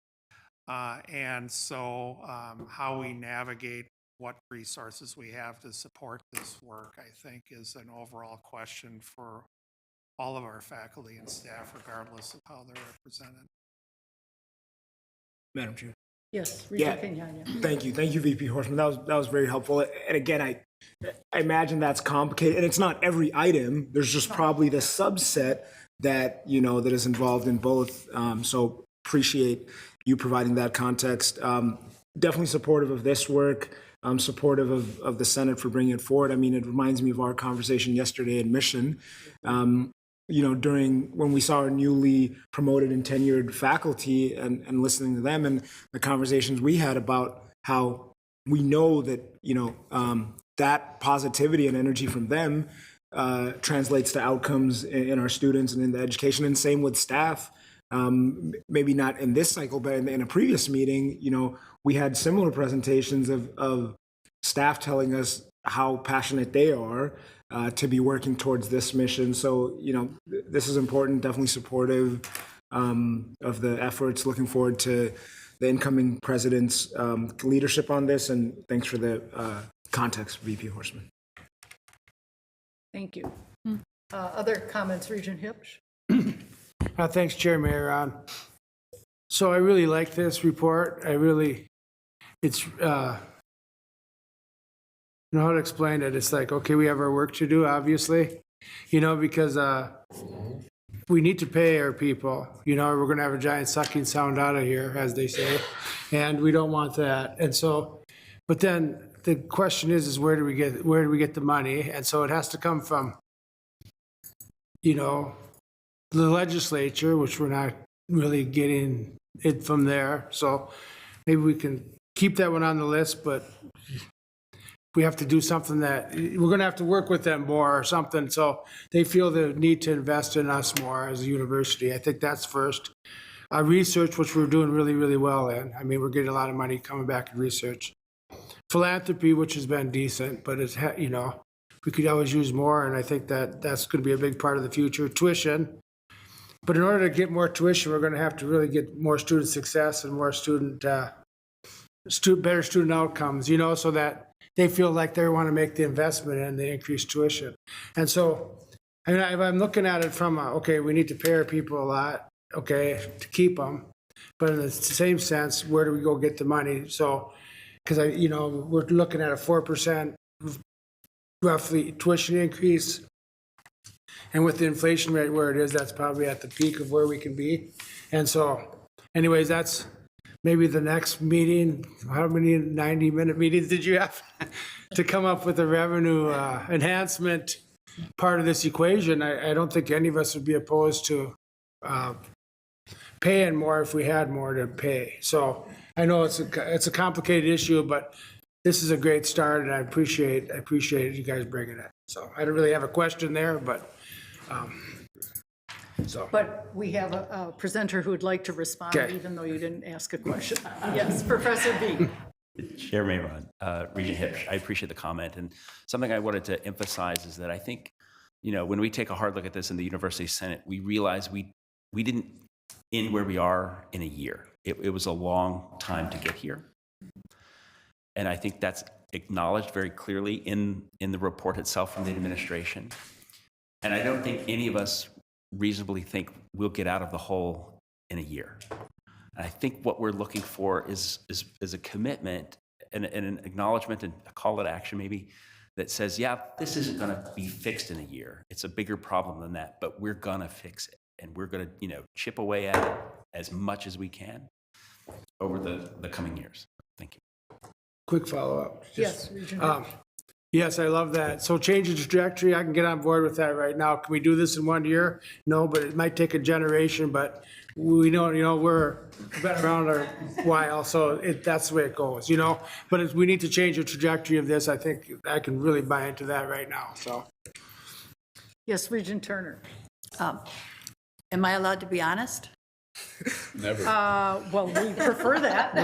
And so how we navigate what resources we have to support this work, I think, is an overall question for all of our faculty and staff, regardless of how they're represented. Madam Chair. Yes, Regent Kenyanya. Thank you, VP Horstman. That was very helpful. And again, I imagine that's complicated, and it's not every item. There's just probably the subset that that is involved in both. So appreciate you providing that context. Definitely supportive of this work. supportive of the Senate for bringing it forward. I mean, it reminds me of our conversation yesterday in Mission. During when we saw our newly promoted and tenured faculty and listening to them and the conversations we had about how we know that, that positivity and energy from them translates to outcomes in our students and in the education, and same with staff. Maybe not in this cycle, but in a previous meeting, we had similar presentations of staff telling us how passionate they are to be working towards this mission. So, this is important, definitely supportive of the efforts. Looking forward to the incoming president's leadership on this, and thanks for the context, VP Horstman. Thank you. Other comments, Regent Hipsch? Thanks, Chair Mayor. So I really like this report. It's, I don't know how to explain it. It's like, okay, we have our work to do, obviously, because we need to pay our people. We're going to have a giant sucking sound out of here, as they say, and we don't want that. And so, but then the question is where do we get the money? And so it has to come from, the legislature, which we're not really getting it from there. So maybe we can keep that one on the list, but we have to do something that we're going to have to work with them more or something. So they feel the need to invest in us more as a university. I think that's first. Research, which we're doing really, really well in. I mean, we're getting a lot of money coming back in research. Philanthropy, which has been decent, but it's, we could always use more. And I think that's going to be a big part of the future. Tuition. But in order to get more tuition, we're going to have to really get more student success and more better student outcomes, so that they feel like they want to make the investment in the increased tuition. And so, if I'm looking at it from, okay, we need to pay our people a lot, okay, to keep them. But in the same sense, where do we go get the money? So, because we're looking at a 4% roughly tuition increase. And with the inflation rate where it is, that's probably at the peak of where we can be. And so, anyways, that's maybe the next meeting. How many 90-minute meetings did you have to come up with a revenue enhancement part of this equation? I don't think any of us would be opposed to paying more if we had more to pay. So I know it's a complicated issue, but this is a great start, and I appreciate you guys bringing it. So I don't really have a question there, but. But we have a presenter who would like to respond, Okay. even though you didn't ask a question. Yes, Professor B. Chair Mayron, Regent Hipsch, I appreciate the comment. And something I wanted to emphasize is that I think, when we take a hard look at this in the University Senate, we realize we didn't end where we are in a year. It was a long time to get here. And I think that's acknowledged very clearly in the report itself from the administration. And I don't think any of us reasonably think we'll get out of the hole in a year. And I think what we're looking for is a commitment and an acknowledgement and a call to action maybe that says, yeah, this isn't going to be fixed in a year. It's a bigger problem than that, but we're going to fix it. And we're going to, chip away at it as much as we can over the coming years. Thank you. Quick follow-up. Yes, Regent. Yes, I love that. So change the trajectory, I can get on board with that right now. Can we do this in 1 year? No, but it might take a generation, but we know, we've been around a while, so that's the way it goes, But we need to change the trajectory of this. I think I can really buy into that right now, so. Yes, Regent Turner. Am I allowed to be honest? Never. Well, we prefer that.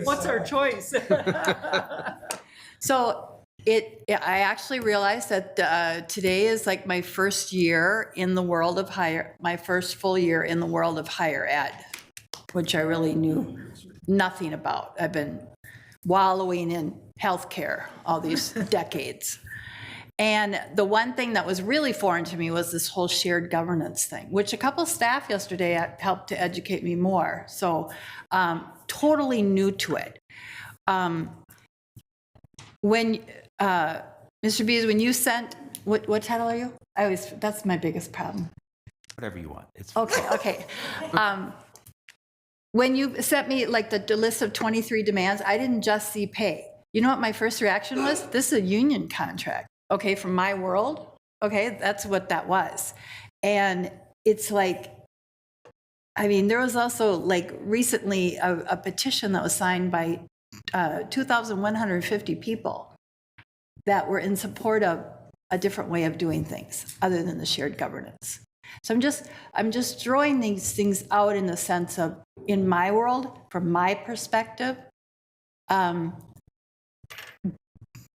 What's our choice? So I actually realized that today is like my first year in the world of my first full year in the world of higher ed, which I really knew nothing about. I've been wallowing in healthcare all these decades. And the one thing that was really foreign to me was this whole shared governance thing, which a couple staff yesterday helped to educate me more. So totally new to it. When, Mr. Bees, when you sent, what title are you? That's my biggest problem. Whatever you want. It's Okay. when you sent me like the list of 23 demands, I didn't just see pay. You know what my first reaction was? This is a union contract, okay, from my world. Okay, that's what that was. And it's like, I mean, there was also like recently a petition that was signed by 2,150 people that were in support of a different way of doing things other than the shared governance. So I'm just throwing these things out in the sense of, in my world, from my perspective,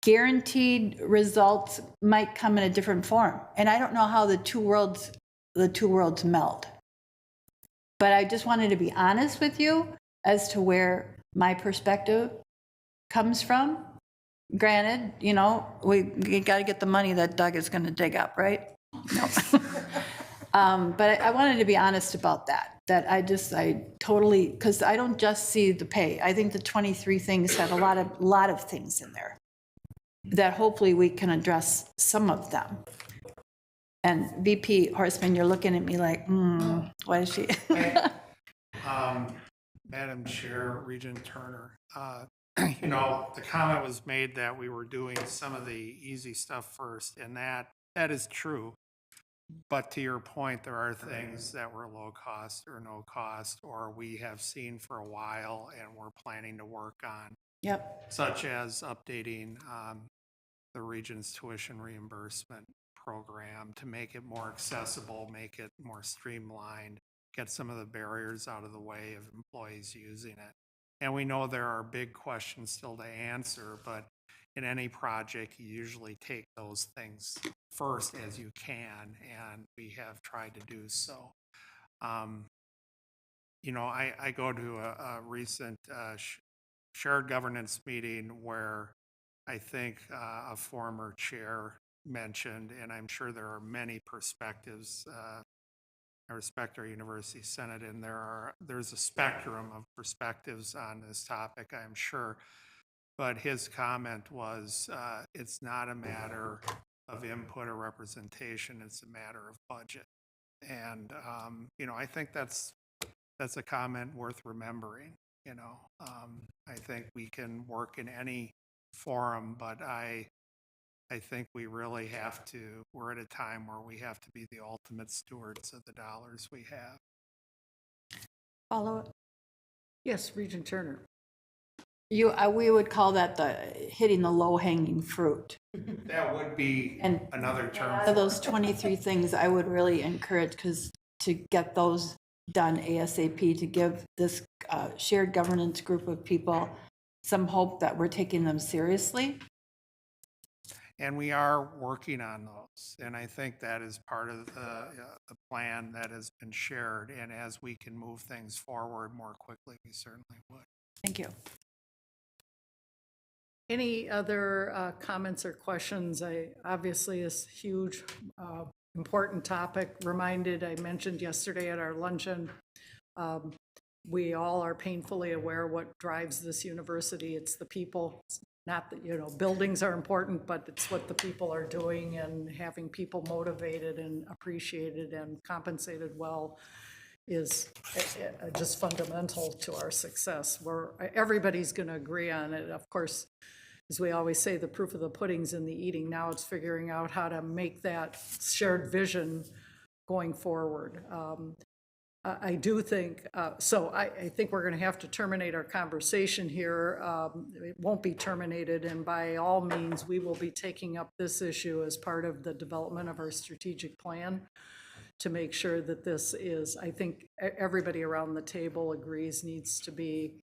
guaranteed results might come in a different form. And I don't know how the two worlds meld. But I just wanted to be honest with you as to where my perspective comes from. Granted, you know, we got to get the money that Doug is going to dig up, right? No. But I wanted to be honest about that. That I totally, because I don't just see the pay. I think the 23 things have a lot of things in there that hopefully we can address some of them. And VP Horstman, you're looking at me like, what is she? Madam Chair, Regent Turner, you know, the comment was made that we were doing some of the easy stuff first, and that is true. But to your point, there are things that were low cost or no cost, or we have seen for a while and we're planning to work on. Yep. Such as updating the Regents tuition reimbursement program to make it more accessible, make it more streamlined, get some of the barriers out of the way of employees using it. And we know there are big questions still to answer, but in any project, you usually take those things first as you can, and we have tried to do so. You know, I go to a recent shared governance meeting where I think a former chair mentioned, and I'm sure there are many perspectives. I respect our university senate, and there's a spectrum of perspectives on this topic, I'm sure. But his comment was, it's not a matter of input or representation, it's a matter of budget. And, you know, I think that's a comment worth remembering. You know, I think we can work in any forum, but I think we really have to, we're at a time where we have to be the ultimate stewards of the dollars we have. Follow it. Yes, Regent Turner. We would call that hitting the low-hanging fruit. That would be another term. Out of those 23 things, I would really encourage to get those done ASAP, to give this shared governance group of people some hope that we're taking them seriously. And we are working on those. And I think that is part of the plan that has been shared. And as we can move things forward more quickly, we certainly would. Thank you. Any other comments or questions? Obviously, it's a huge, important topic. I mentioned yesterday at our luncheon, we all are painfully aware what drives this university. It's the people. It's not that, you know, buildings are important, but it's what the people are doing, and having people motivated and appreciated and compensated well is just fundamental to our success. Everybody's going to agree on it. Of course, as we always say, the proof of the pudding's in the eating. Now it's figuring out how to make that shared vision going forward. I do think, so I think we're going to have to terminate our conversation here. It won't be terminated, and by all means, we will be taking up this issue as part of the development of our strategic plan to make sure that this is, I think everybody around the table agrees, needs to be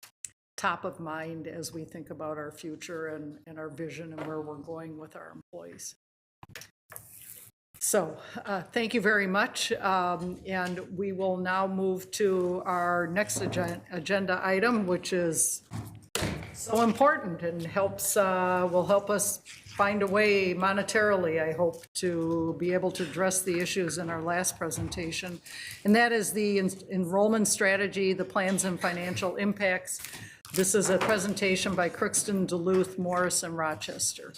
top of mind as we think about our future and our vision and where we're going with our employees. So thank you very much. And we will now move to our next agenda item, which is so important and will help us find a way monetarily, I hope, to be able to address the issues in our last presentation. And that is the enrollment strategy, the plans and financial impacts. This is a presentation by Crookston, Duluth, Morris, and Rochester.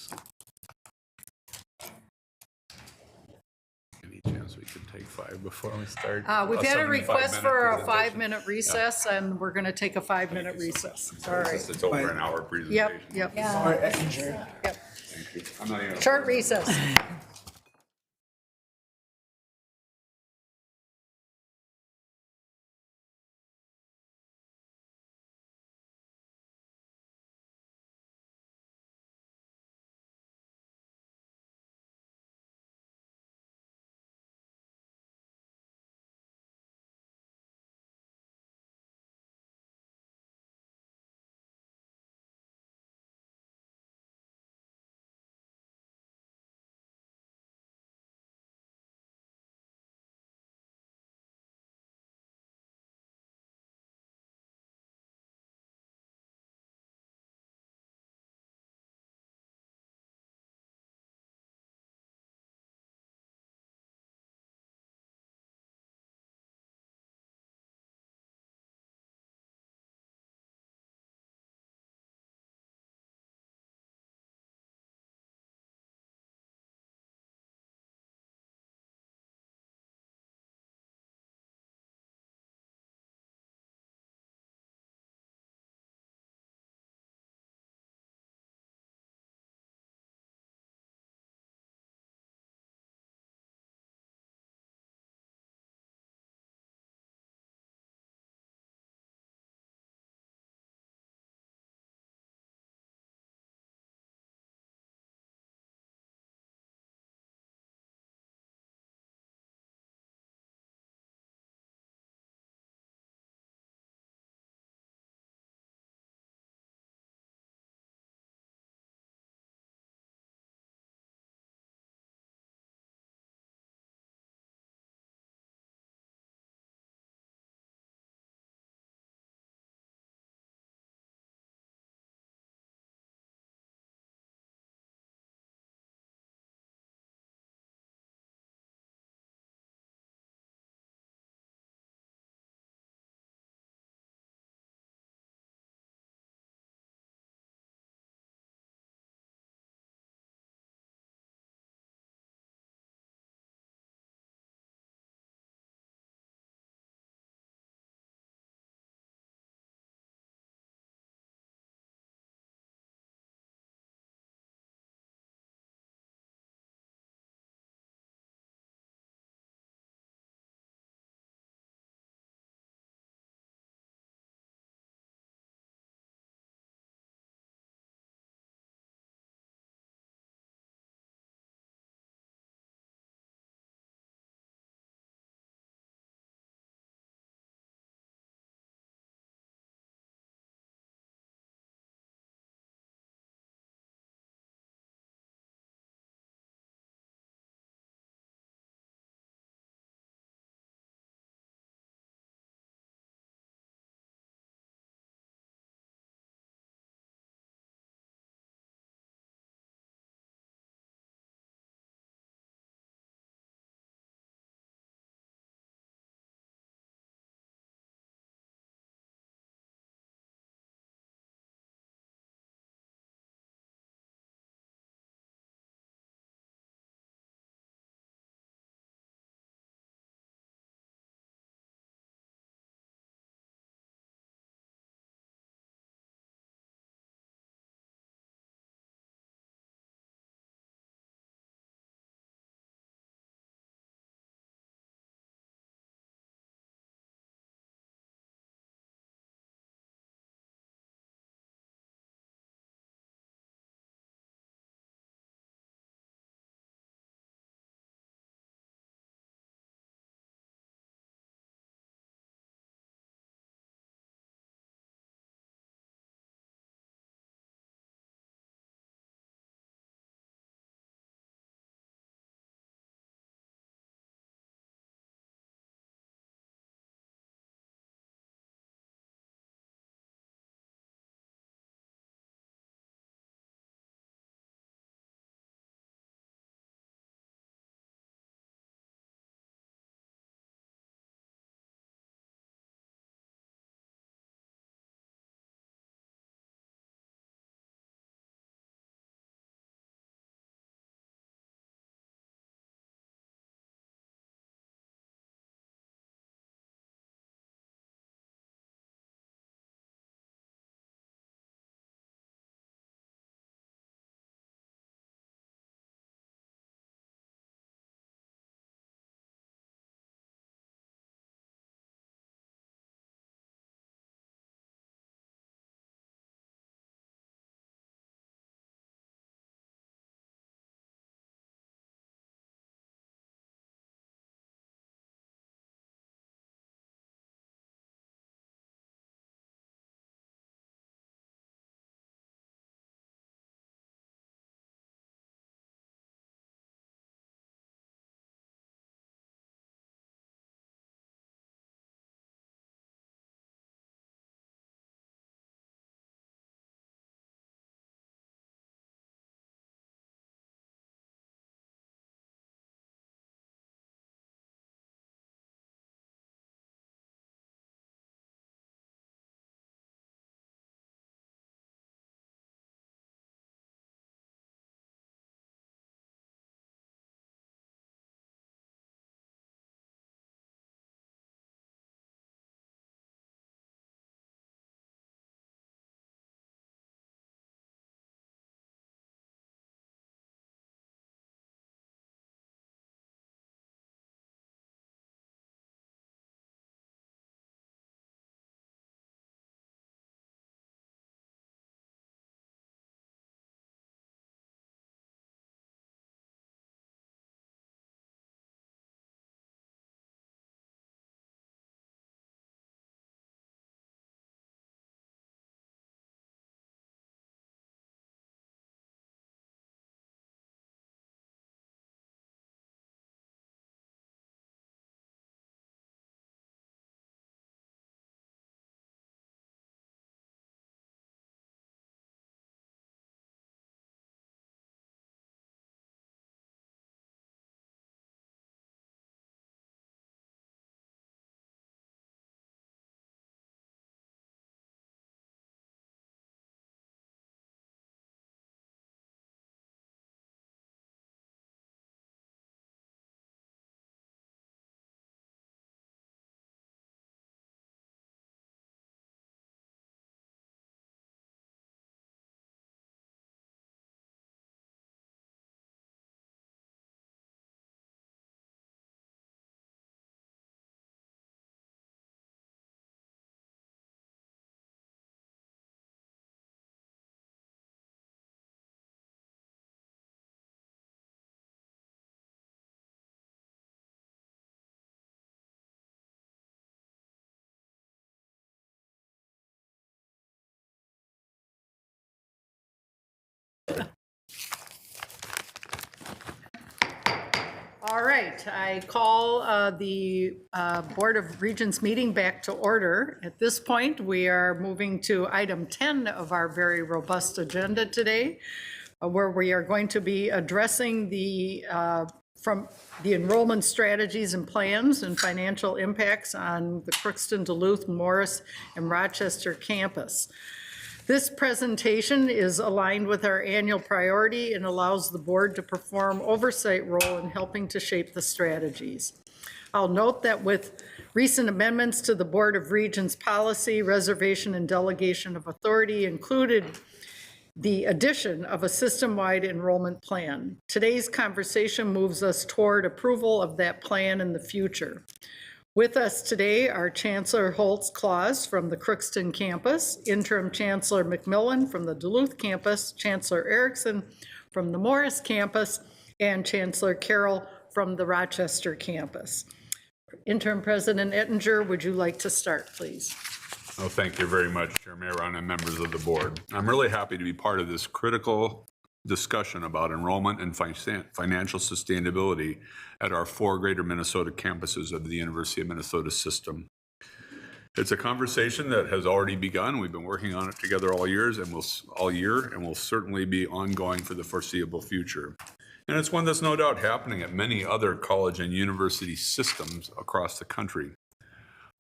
chance we could take 5 before we start? We've had a 75-minute request for a presentation. 5-minute recess, and we're going to take a 5-minute recess. All right. It's over an hour presentation. Yep. Sorry, Ettinger. Yep. Thank you. I'm not even. Short recess. All right, I call the Board of Regents meeting back to order. At this point, we are moving to item 10 of our very robust agenda today, where we are going to be addressing the enrollment strategies and plans and financial impacts on the Crookston, Duluth, Morris, and Rochester campus. This presentation is aligned with our annual priority and allows the board to perform oversight role in helping to shape the strategies. I'll note that with recent amendments to the Board of Regents policy, reservation and delegation of authority included the addition of a system-wide enrollment plan. Today's conversation moves us toward approval of that plan in the future. With us today are Chancellor Holtz-Claus from the Crookston campus, Interim Chancellor McMillan from the Duluth campus, Chancellor Erickson from the Morris campus, and Chancellor Carroll from the Rochester campus. Interim President Ettinger, would you like to start, please? Oh, thank you very much, Chair Mayron and members of the board. I'm really happy to be part of this critical discussion about enrollment and financial sustainability at our 4 Greater Minnesota campuses of the University of Minnesota system. It's a conversation that has already begun. We've been working on it together all year and will certainly be ongoing for the foreseeable future. And it's one that's no doubt happening at many other college and university systems across the country.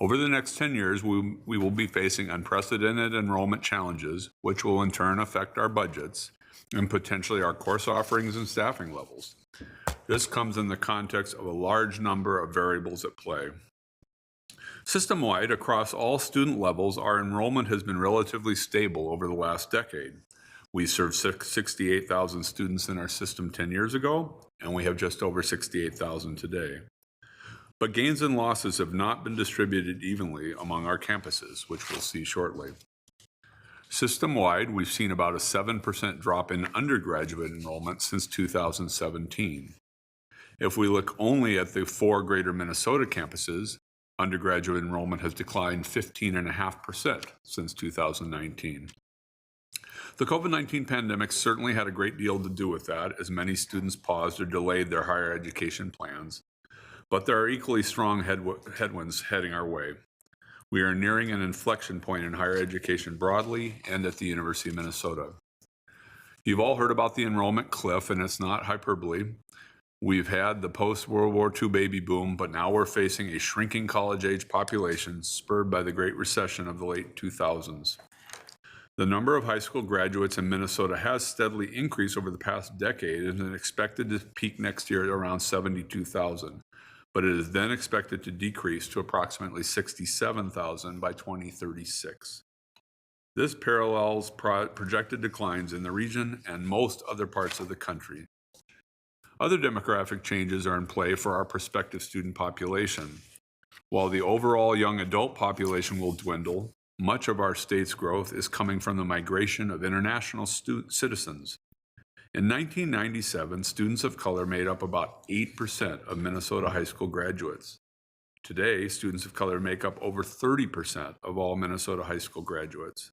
Over the next 10 years, we will be facing unprecedented enrollment challenges, which will in turn affect our budgets and potentially our course offerings and staffing levels. This comes in the context of a large number of variables at play. System-wide, across all student levels, our enrollment has been relatively stable over the last decade. We served 68,000 students in our system 10 years ago, and we have just over 68,000 today. But gains and losses have not been distributed evenly among our campuses, which we'll see shortly. System-wide, we've seen about a 7% drop in undergraduate enrollment since 2017. If we look only at the 4 Greater Minnesota campuses, undergraduate enrollment has declined 15.5% since 2019. The COVID-19 pandemic certainly had a great deal to do with that, as many students paused or delayed their higher education plans. But there are equally strong headwinds heading our way. We are nearing an inflection point in higher education broadly and at the University of Minnesota. You've all heard about the enrollment cliff, and it's not hyperbole. We've had the post-World War II baby boom, but now we're facing a shrinking college-age population spurred by the Great Recession of the late 2000s. The number of high school graduates in Minnesota has steadily increased over the past decade and is expected to peak next year at around 72,000. But it is then expected to decrease to approximately 67,000 by 2036. This parallels projected declines in the region and most other parts of the country. Other demographic changes are in play for our prospective student population. While the overall young adult population will dwindle, much of our state's growth is coming from the migration of international citizens. In 1997, students of color made up about 8% of Minnesota high school graduates. Today, students of color make up over 30% of all Minnesota high school graduates.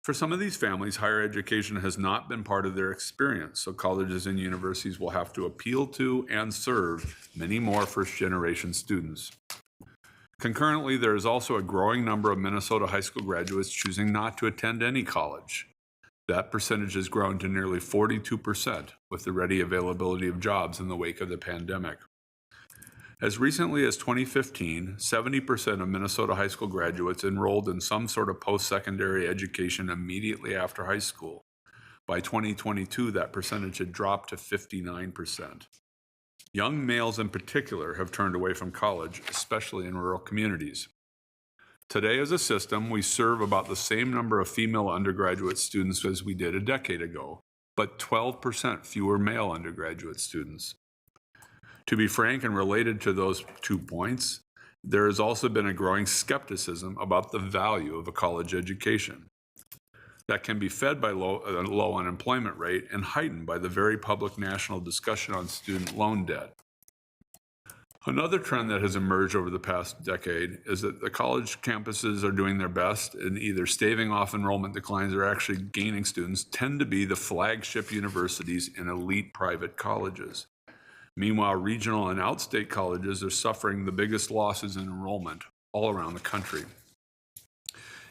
For some of these families, higher education has not been part of their experience, so colleges and universities will have to appeal to and serve many more first-generation students. Concurrently, there is also a growing number of Minnesota high school graduates choosing not to attend any college. That percentage has grown to nearly 42% with the ready availability of jobs in the wake of the pandemic. As recently as 2015, 70% of Minnesota high school graduates enrolled in some sort of post-secondary education immediately after high school. By 2022, that percentage had dropped to 59%. Young males in particular have turned away from college, especially in rural communities. Today, as a system, we serve about the same number of female undergraduate students as we did a decade ago, but 12% fewer male undergraduate students. To be frank and related to those 2 points, there has also been a growing skepticism about the value of a college education. That can be fed by a low unemployment rate and heightened by the very public national discussion on student loan debt. Another trend that has emerged over the past decade is that the college campuses are doing their best in either staving off enrollment declines or actually gaining students tend to be the flagship universities and elite private colleges. Meanwhile, regional and outstate colleges are suffering the biggest losses in enrollment all around the country.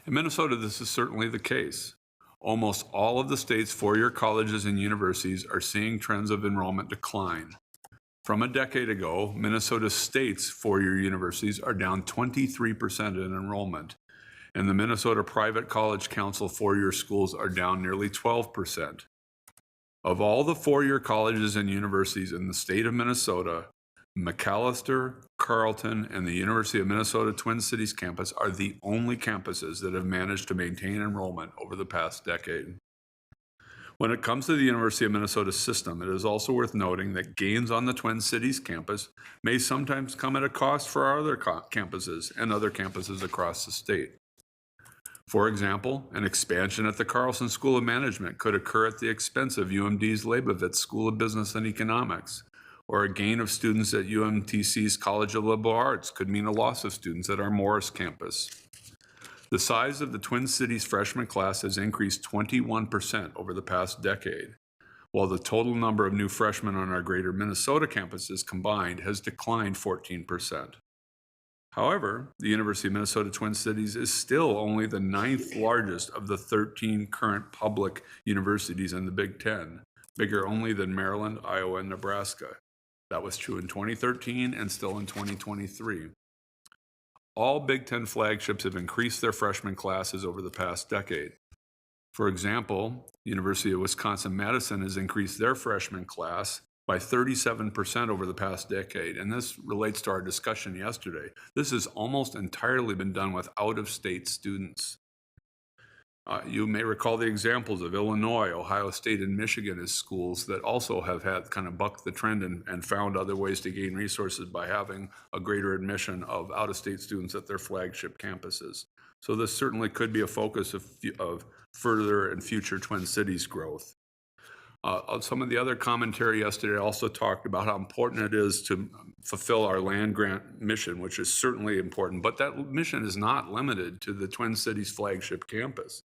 In Minnesota, this is certainly the case. Almost all of the state's four-year colleges and universities are seeing trends of enrollment decline. From a decade ago, Minnesota State's four-year universities are down 23% in enrollment, and the Minnesota Private College Council four-year schools are down nearly 12%. Of all the four-year colleges and universities in the state of Minnesota, Macalester, Carleton, and the University of Minnesota Twin Cities campus are the only campuses that have managed to maintain enrollment over the past decade. When it comes to the University of Minnesota system, it is also worth noting that gains on the Twin Cities campus may sometimes come at a cost for our other campuses and other campuses across the state. For example, an expansion at the Carlson School of Management could occur at the expense of UMD's Leibovitz School of Business and Economics, or a gain of students at UMTC's College of Liberal Arts could mean a loss of students at our Morris campus. The size of the Twin Cities freshman class has increased 21% over the past decade, while the total number of new freshmen on our greater Minnesota campuses combined has declined 14%. However, the University of Minnesota Twin Cities is still only the 9th largest of the 13 current public universities in the Big Ten, bigger only than Maryland, Iowa, and Nebraska. That was true in 2013 and still in 2023. All Big Ten flagships have increased their freshman classes over the past decade. For example, University of Wisconsin-Madison has increased their freshman class by 37% over the past decade, and this relates to our discussion yesterday. This has almost entirely been done with out-of-state students. You may recall the examples of Illinois, Ohio State, and Michigan as schools that also have had kind of bucked the trend and found other ways to gain resources by having a greater admission of out-of-state students at their flagship campuses. So this certainly could be a focus of further and future Twin Cities growth. Some of the other commentary yesterday also talked about how important it is to fulfill our land grant mission, which is certainly important, but that mission is not limited to the Twin Cities flagship campus.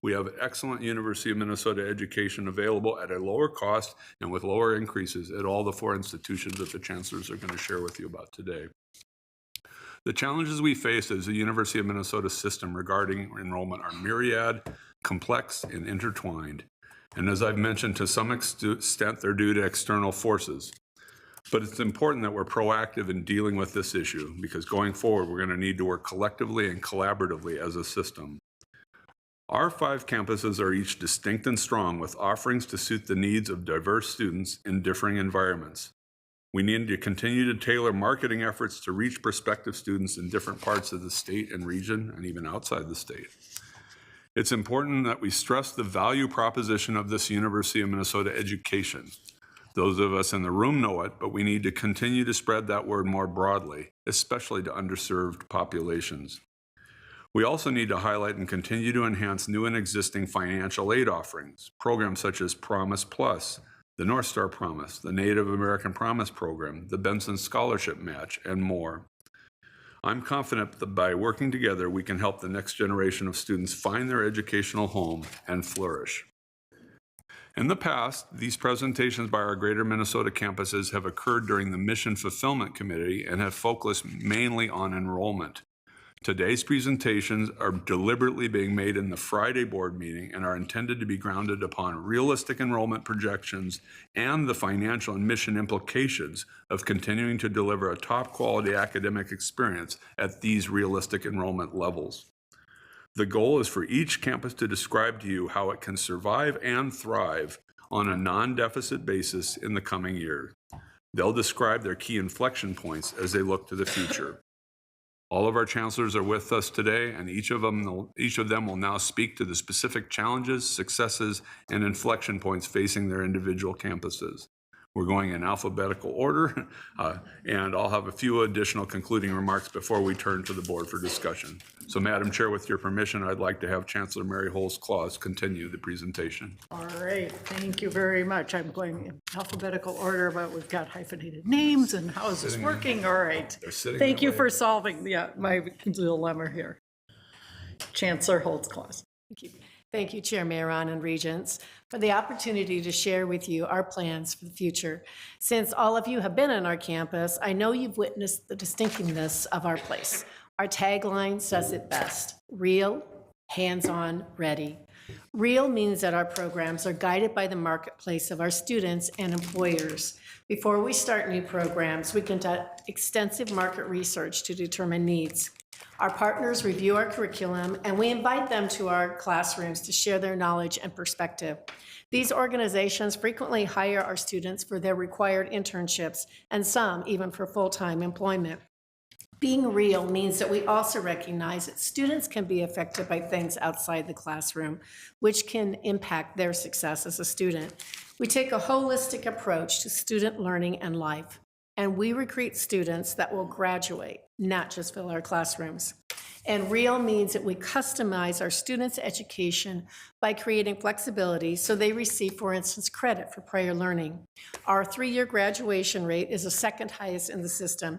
We have excellent University of Minnesota education available at a lower cost and with lower increases at all the four institutions that the chancellors are going to share with you about today. The challenges we face as a University of Minnesota system regarding enrollment are myriad, complex, and intertwined. And as I've mentioned, to some extent, they're due to external forces. But it's important that we're proactive in dealing with this issue because going forward, we're going to need to work collectively and collaboratively as a system. Our 5 campuses are each distinct and strong with offerings to suit the needs of diverse students in differing environments. We need to continue to tailor marketing efforts to reach prospective students in different parts of the state and region and even outside the state. It's important that we stress the value proposition of this University of Minnesota education. Those of us in the room know it, but we need to continue to spread that word more broadly, especially to underserved populations. We also need to highlight and continue to enhance new and existing financial aid offerings, programs such as Promise Plus, the North Star Promise, the Native American Promise Program, the Benson Scholarship Match, and more. I'm confident that by working together, we can help the next generation of students find their educational home and flourish. In the past, these presentations by our Greater Minnesota campuses have occurred during the Mission Fulfillment Committee and have focused mainly on enrollment. Today's presentations are deliberately being made in the Friday board meeting and are intended to be grounded upon realistic enrollment projections and the financial and mission implications of continuing to deliver a top quality academic experience at these realistic enrollment levels. The goal is for each campus to describe to you how it can survive and thrive on a non-deficit basis in the coming year. They'll describe their key inflection points as they look to the future. All of our chancellors are with us today, and each of them will now speak to the specific challenges, successes, and inflection points facing their individual campuses. We're going in alphabetical order, and I'll have a few additional concluding remarks before we turn to the board for discussion. So, Madam Chair, with your permission, I'd like to have Chancellor Mary Holmes-Claus continue the presentation. All right, thank you very much. I'm going in alphabetical order, but we've got hyphenated names, and how is this working? All right. Thank you for solving my dilemma here. Chancellor Holmes-Claus. Thank you, Chair Mayron and Regents, for the opportunity to share with you our plans for the future. Since all of you have been on our campus, I know you've witnessed the distinctiveness of our place. Our tagline says it best: real, hands-on, ready. Real means that our programs are guided by the marketplace of our students and employers. Before we start new programs, we conduct extensive market research to determine needs. Our partners review our curriculum, and we invite them to our classrooms to share their knowledge and perspective. These organizations frequently hire our students for their required internships, and some even for full-time employment. Being real means that we also recognize that students can be affected by things outside the classroom, which can impact their success as a student. We take a holistic approach to student learning and life, and we recruit students that will graduate, not just fill our classrooms. And real means that we customize our students' education by creating flexibility so they receive, for instance, credit for prior learning. Our 3-year graduation rate is the second highest in the system.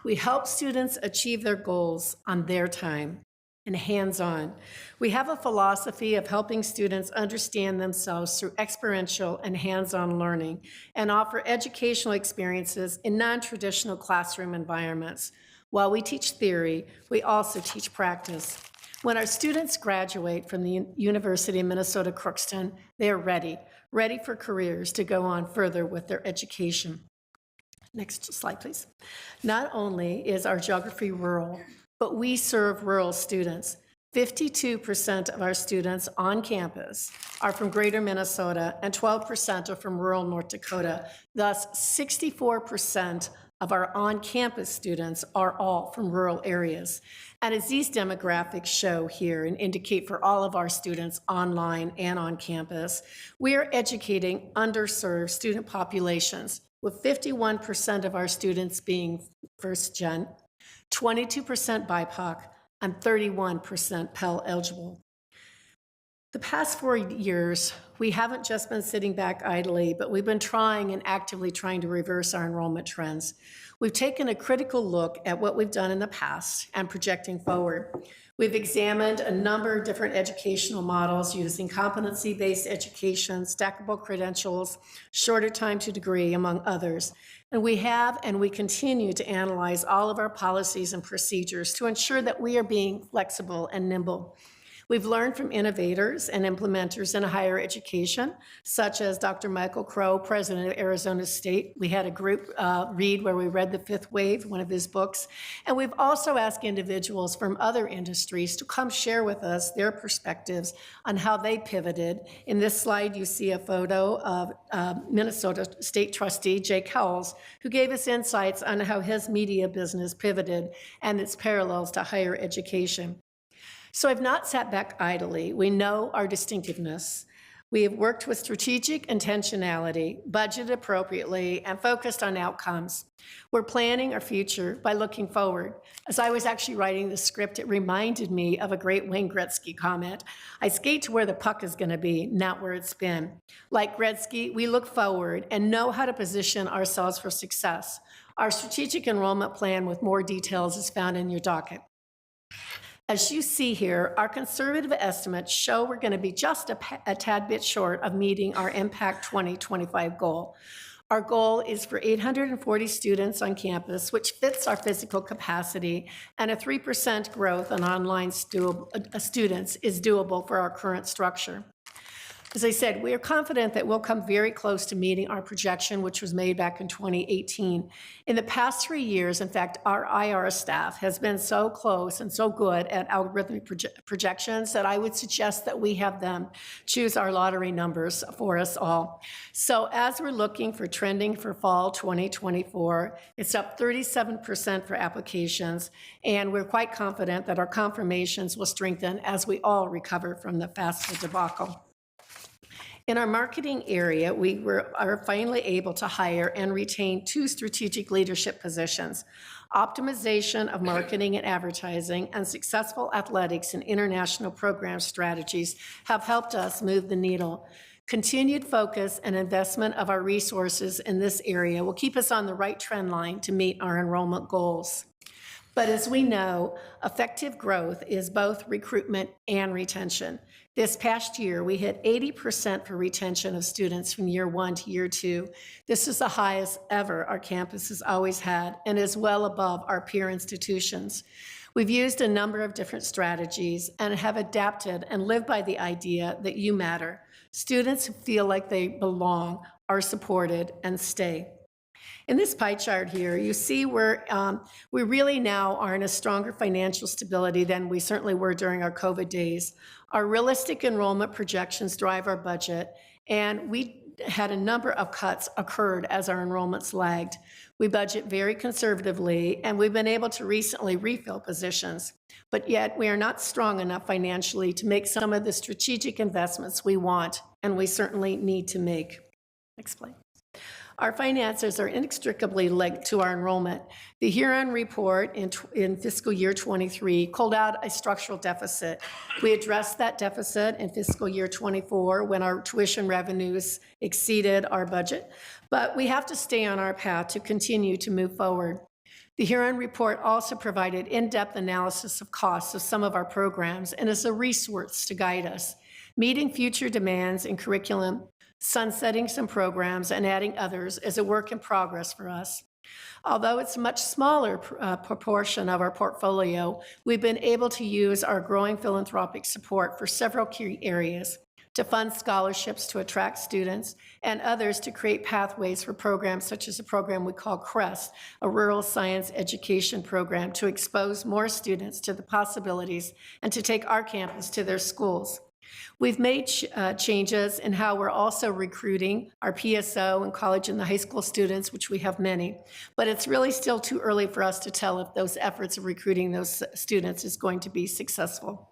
We help students achieve their goals on their time and hands-on. We have a philosophy of helping students understand themselves through experiential and hands-on learning and offer educational experiences in non-traditional classroom environments. While we teach theory, we also teach practice. When our students graduate from the University of Minnesota Crookston, they are ready for careers to go on further with their education. Next slide, please. Not only is our geography rural, but we serve rural students. 52% of our students on campus are from greater Minnesota and 12% are from rural North Dakota. Thus, 64% of our on-campus students are all from rural areas. And as these demographics show here and indicate for all of our students online and on campus, we are educating underserved student populations, with 51% of our students being first gen, 22% BIPOC, and 31% Pell eligible. The past 4 years, we haven't just been sitting back idly, but we've been trying and actively trying to reverse our enrollment trends. We've taken a critical look at what we've done in the past and projecting forward. We've examined a number of different educational models using competency-based education, stackable credentials, shorter time to degree, among others. And we have and we continue to analyze all of our policies and procedures to ensure that we are being flexible and nimble. We've learned from innovators and implementers in higher education, such as Dr. Michael Crow, president of Arizona State. We had a group read where we read The Fifth Wave, one of his books. And we've also asked individuals from other industries to come share with us their perspectives on how they pivoted. In this slide, you see a photo of Minnesota State trustee Jake Howells, who gave us insights on how his media business pivoted and its parallels to higher education. So I've not sat back idly. We know our distinctiveness. We have worked with strategic intentionality, budgeted appropriately, and focused on outcomes. We're planning our future by looking forward. As I was actually writing the script, it reminded me of a great Wayne Gretzky comment. I skate to where the puck is going to be, not where it's been. Like Gretzky, we look forward and know how to position ourselves for success. Our strategic enrollment plan with more details is found in your docket. As you see here, our conservative estimates show we're going to be just a tad bit short of meeting our Impact 2025 goal. Our goal is for 840 students on campus, which fits our physical capacity, and a 3% growth on online students is doable for our current structure. As I said, we are confident that we'll come very close to meeting our projection, which was made back in 2018. In the past 3 years, in fact, our IR staff has been so close and so good at algorithmic projections that I would suggest that we have them choose our lottery numbers for us all. So as we're looking for trending for fall 2024, it's up 37% for applications, and we're quite confident that our confirmations will strengthen as we all recover from the FAFSA debacle. In our marketing area, we are finally able to hire and retain 2 strategic leadership positions. Optimization of marketing and advertising and successful athletics and international program strategies have helped us move the needle. Continued focus and investment of our resources in this area will keep us on the right trend line to meet our enrollment goals. But as we know, effective growth is both recruitment and retention. This past year, we hit 80% for retention of students from year 1 to year 2. This is the highest ever our campus has always had and is well above our peer institutions. We've used a number of different strategies and have adapted and lived by the idea that you matter. Students who feel like they belong are supported and stay. In this pie chart here, you see where we really now are in a stronger financial stability than we certainly were during our COVID days. Our realistic enrollment projections drive our budget, and we had a number of cuts occurred as our enrollments lagged. We budget very conservatively, and we've been able to recently refill positions, but yet we are not strong enough financially to make some of the strategic investments we want, and we certainly need to make. Explain. Our finances are inextricably linked to our enrollment. The Huron report in fiscal year 23 called out a structural deficit. We addressed that deficit in fiscal year 24 when our tuition revenues exceeded our budget, but we have to stay on our path to continue to move forward. The Huron report also provided in-depth analysis of costs of some of our programs and is a resource to guide us. Meeting future demands in curriculum, sunsetting some programs and adding others is a work in progress for us. Although it's a much smaller proportion of our portfolio, we've been able to use our growing philanthropic support for several key areas: to fund scholarships to attract students, and others to create pathways for programs such as a program we call CREST, a rural science education program to expose more students to the possibilities and to take our campus to their schools. We've made changes in how we're also recruiting our PSO and college and the high school students, which we have many, but it's really still too early for us to tell if those efforts of recruiting those students is going to be successful.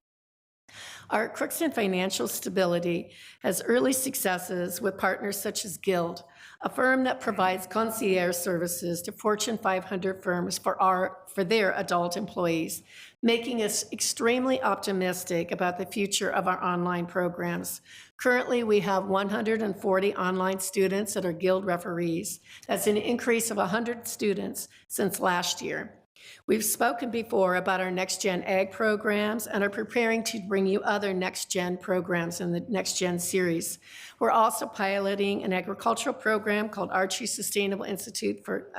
Our Crookston financial stability has early successes with partners such as Guild, a firm that provides concierge services to Fortune 500 firms for their adult employees, making us extremely optimistic about the future of our online programs. Currently, we have 140 online students that are Guild referees. That's an increase of 100 students since last year. We've spoken before about our Next Gen Ag programs and are preparing to bring you other Next Gen programs in the Next Gen series. We're also piloting an agricultural program called Archie Sustainable Institute for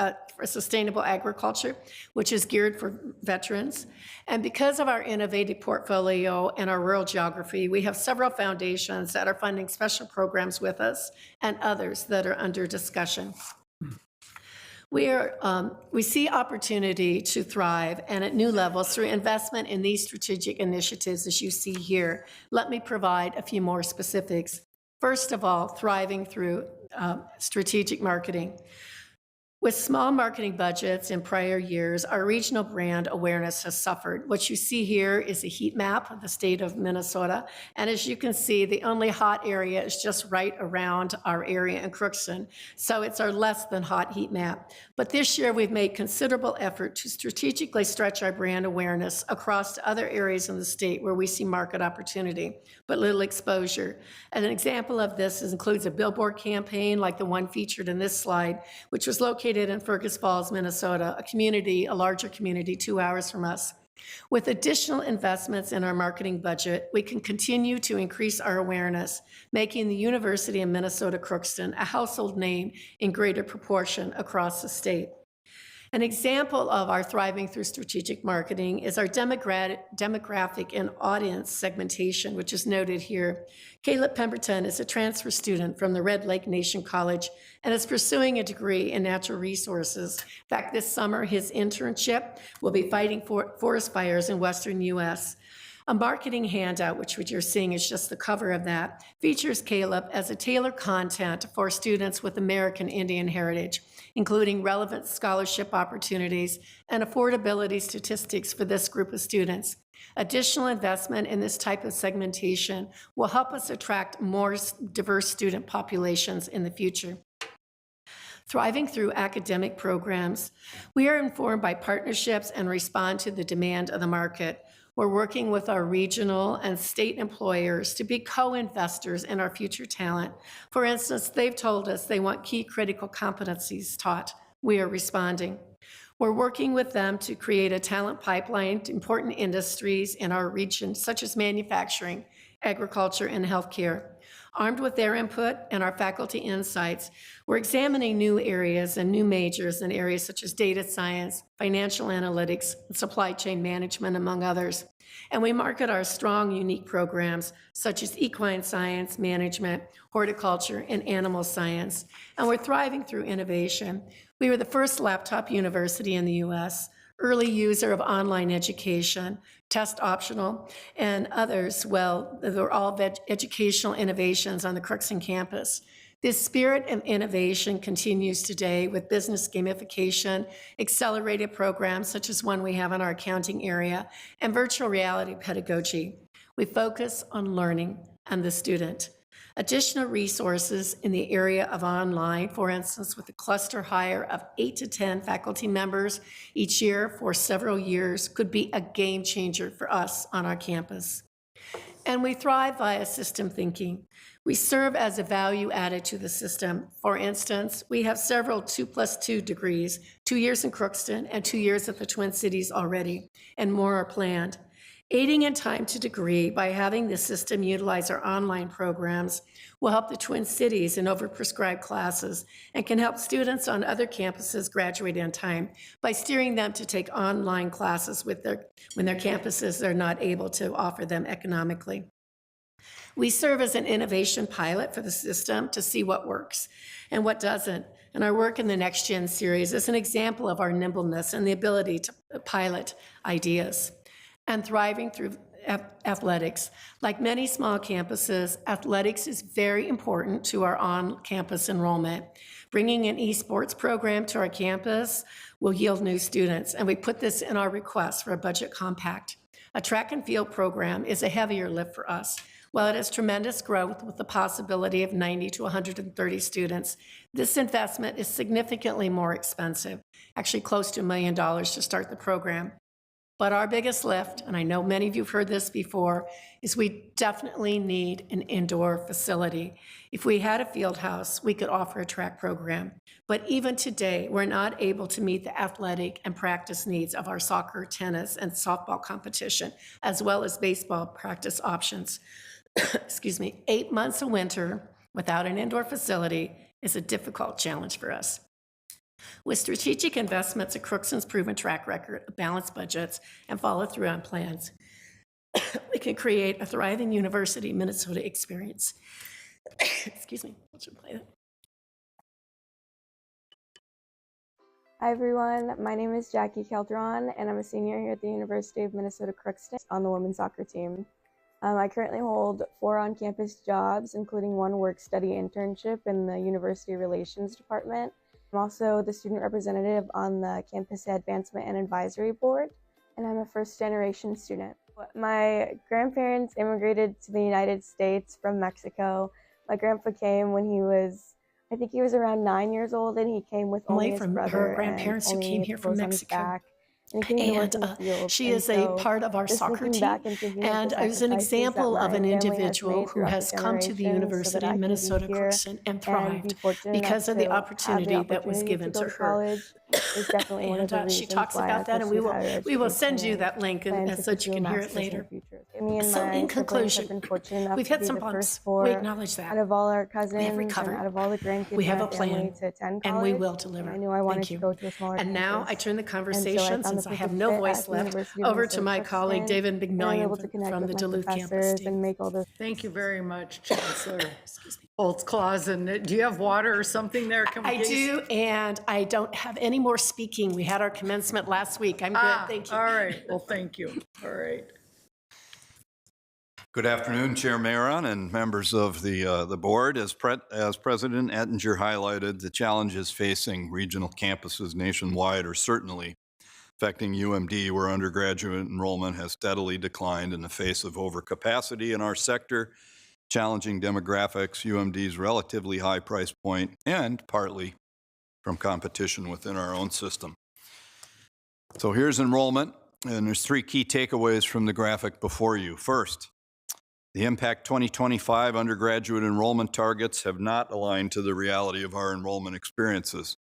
Sustainable Agriculture, which is geared for veterans. And because of our innovative portfolio and our rural geography, we have several foundations that are funding special programs with us and others that are under discussion. We see opportunity to thrive and at new levels through investment in these strategic initiatives, as you see here. Let me provide a few more specifics. First of all, thriving through strategic marketing. With small marketing budgets in prior years, our regional brand awareness has suffered. What you see here is a heat map of the state of Minnesota. And as you can see, the only hot area is just right around our area in Crookston. So it's our less than hot heat map. But this year, we've made considerable effort to strategically stretch our brand awareness across to other areas in the state where we see market opportunity, but little exposure. And an example of this includes a billboard campaign like the one featured in this slide, which was located in Fergus Falls, Minnesota, a larger community 2 hours from us. With additional investments in our marketing budget, we can continue to increase our awareness, making the University of Minnesota Crookston a household name in greater proportion across the state. An example of our thriving through strategic marketing is our demographic and audience segmentation, which is noted here. Caleb Pemberton is a transfer student from the Red Lake Nation College and is pursuing a degree in natural resources. In fact, this summer, his internship will be fighting forest fires in Western U.S. A marketing handout, which what you're seeing is just the cover of that, features Caleb as a tailored content for students with American Indian heritage, including relevant scholarship opportunities and affordability statistics for this group of students. Additional investment in this type of segmentation will help us attract more diverse student populations in the future. Thriving through academic programs, we are informed by partnerships and respond to the demand of the market. We're working with our regional and state employers to be co-investors in our future talent. For instance, they've told us they want key critical competencies taught. We are responding. We're working with them to create a talent pipeline to important industries in our region, such as manufacturing, agriculture, and healthcare. Armed with their input and our faculty insights, we're examining new areas and new majors in areas such as data science, financial analytics, and supply chain management, among others. And we market our strong, unique programs such as equine science, management, horticulture, and animal science. And we're thriving through innovation. We were the first laptop university in the US, early user of online education, test optional, and others. Well, they're all educational innovations on the Crookston campus. This spirit of innovation continues today with business gamification, accelerated programs such as one we have in our accounting area, and virtual reality pedagogy. We focus on learning and the student. Additional resources in the area of online, for instance, with a cluster hire of 8 to 10 faculty members each year for several years, could be a game changer for us on our campus. And we thrive via system thinking. We serve as a value added to the system. For instance, we have several 2+2 degrees, 2 years in Crookston and 2 years at the Twin Cities already, and more are planned. Aiding in time to degree by having the system utilize our online programs will help the Twin Cities in overprescribed classes and can help students on other campuses graduate in time by steering them to take online classes when their campuses are not able to offer them economically. We serve as an innovation pilot for the system to see what works and what doesn't. And our work in the Next Gen series is an example of our nimbleness and the ability to pilot ideas. And thriving through athletics. Like many small campuses, athletics is very important to our on-campus enrollment. Bringing an esports program to our campus will yield new students, and we put this in our request for a budget compact. A track and field program is a heavier lift for us. While it has tremendous growth with the possibility of 90 to 130 students, this investment is significantly more expensive, actually close to $1 million to start the program. But our biggest lift, and I know many of you have heard this before, is we definitely need an indoor facility. If we had a field house, we could offer a track program. But even today, we're not able to meet the athletic and practice needs of our soccer, tennis, and softball competition, as well as baseball practice options. Excuse me, 8 months of winter without an indoor facility is a difficult challenge for us. With strategic investments, Crookston's proven track record of balanced budgets and follow through on plans, we can create a thriving University of Minnesota experience. Excuse me, I should play that. Hi everyone, my name is Jackie Calderon and I'm a senior here at the University of Minnesota Crookston on the women's soccer team. I currently hold 4 on-campus jobs, including 1 work-study internship in the University Relations Department. I'm also the student representative on the Campus Advancement and Advisory Board, and I'm a first-generation student. My grandparents immigrated to the United States from Mexico. My grandpa came when he was, I think he was around 9 years old, and he came with only his brother her grandparents who came here from Mexico. And she is a part of our soccer team, and is an example of an individual who has come to the University of Minnesota Crookston and thrived because of the opportunity that was given to her. And she talks about that, and we will send you that link so that you can hear it later. So in conclusion, we've had some bumps. We acknowledge that. Out of all our cousins, we have recovered. Out of all the grandkids, we have a plan, to attend college, and we will deliver. I knew I wanted Thank you. to go to a smaller and now campus. I turn the conversation, since I have no voice left, over to my colleague David McMillian from the Duluth campus. Thank you very much, Chancellor Holtzclaws. And do you have water or something there? I do, and I don't have any more speaking. We had our commencement last week. I'm good, thank you. All right, well, thank you. All right. Good afternoon, Chair Mayron and members of the board. As President Ettinger highlighted, the challenges facing regional campuses nationwide are certainly affecting UMD, where undergraduate enrollment has steadily declined in the face of overcapacity in our sector, challenging demographics, UMD's relatively high price point, and partly from competition within our own system. So here's enrollment, and there's 3 key takeaways from the graphic before you. First, the Impact 2025 undergraduate enrollment targets have not aligned to the reality of our enrollment experiences.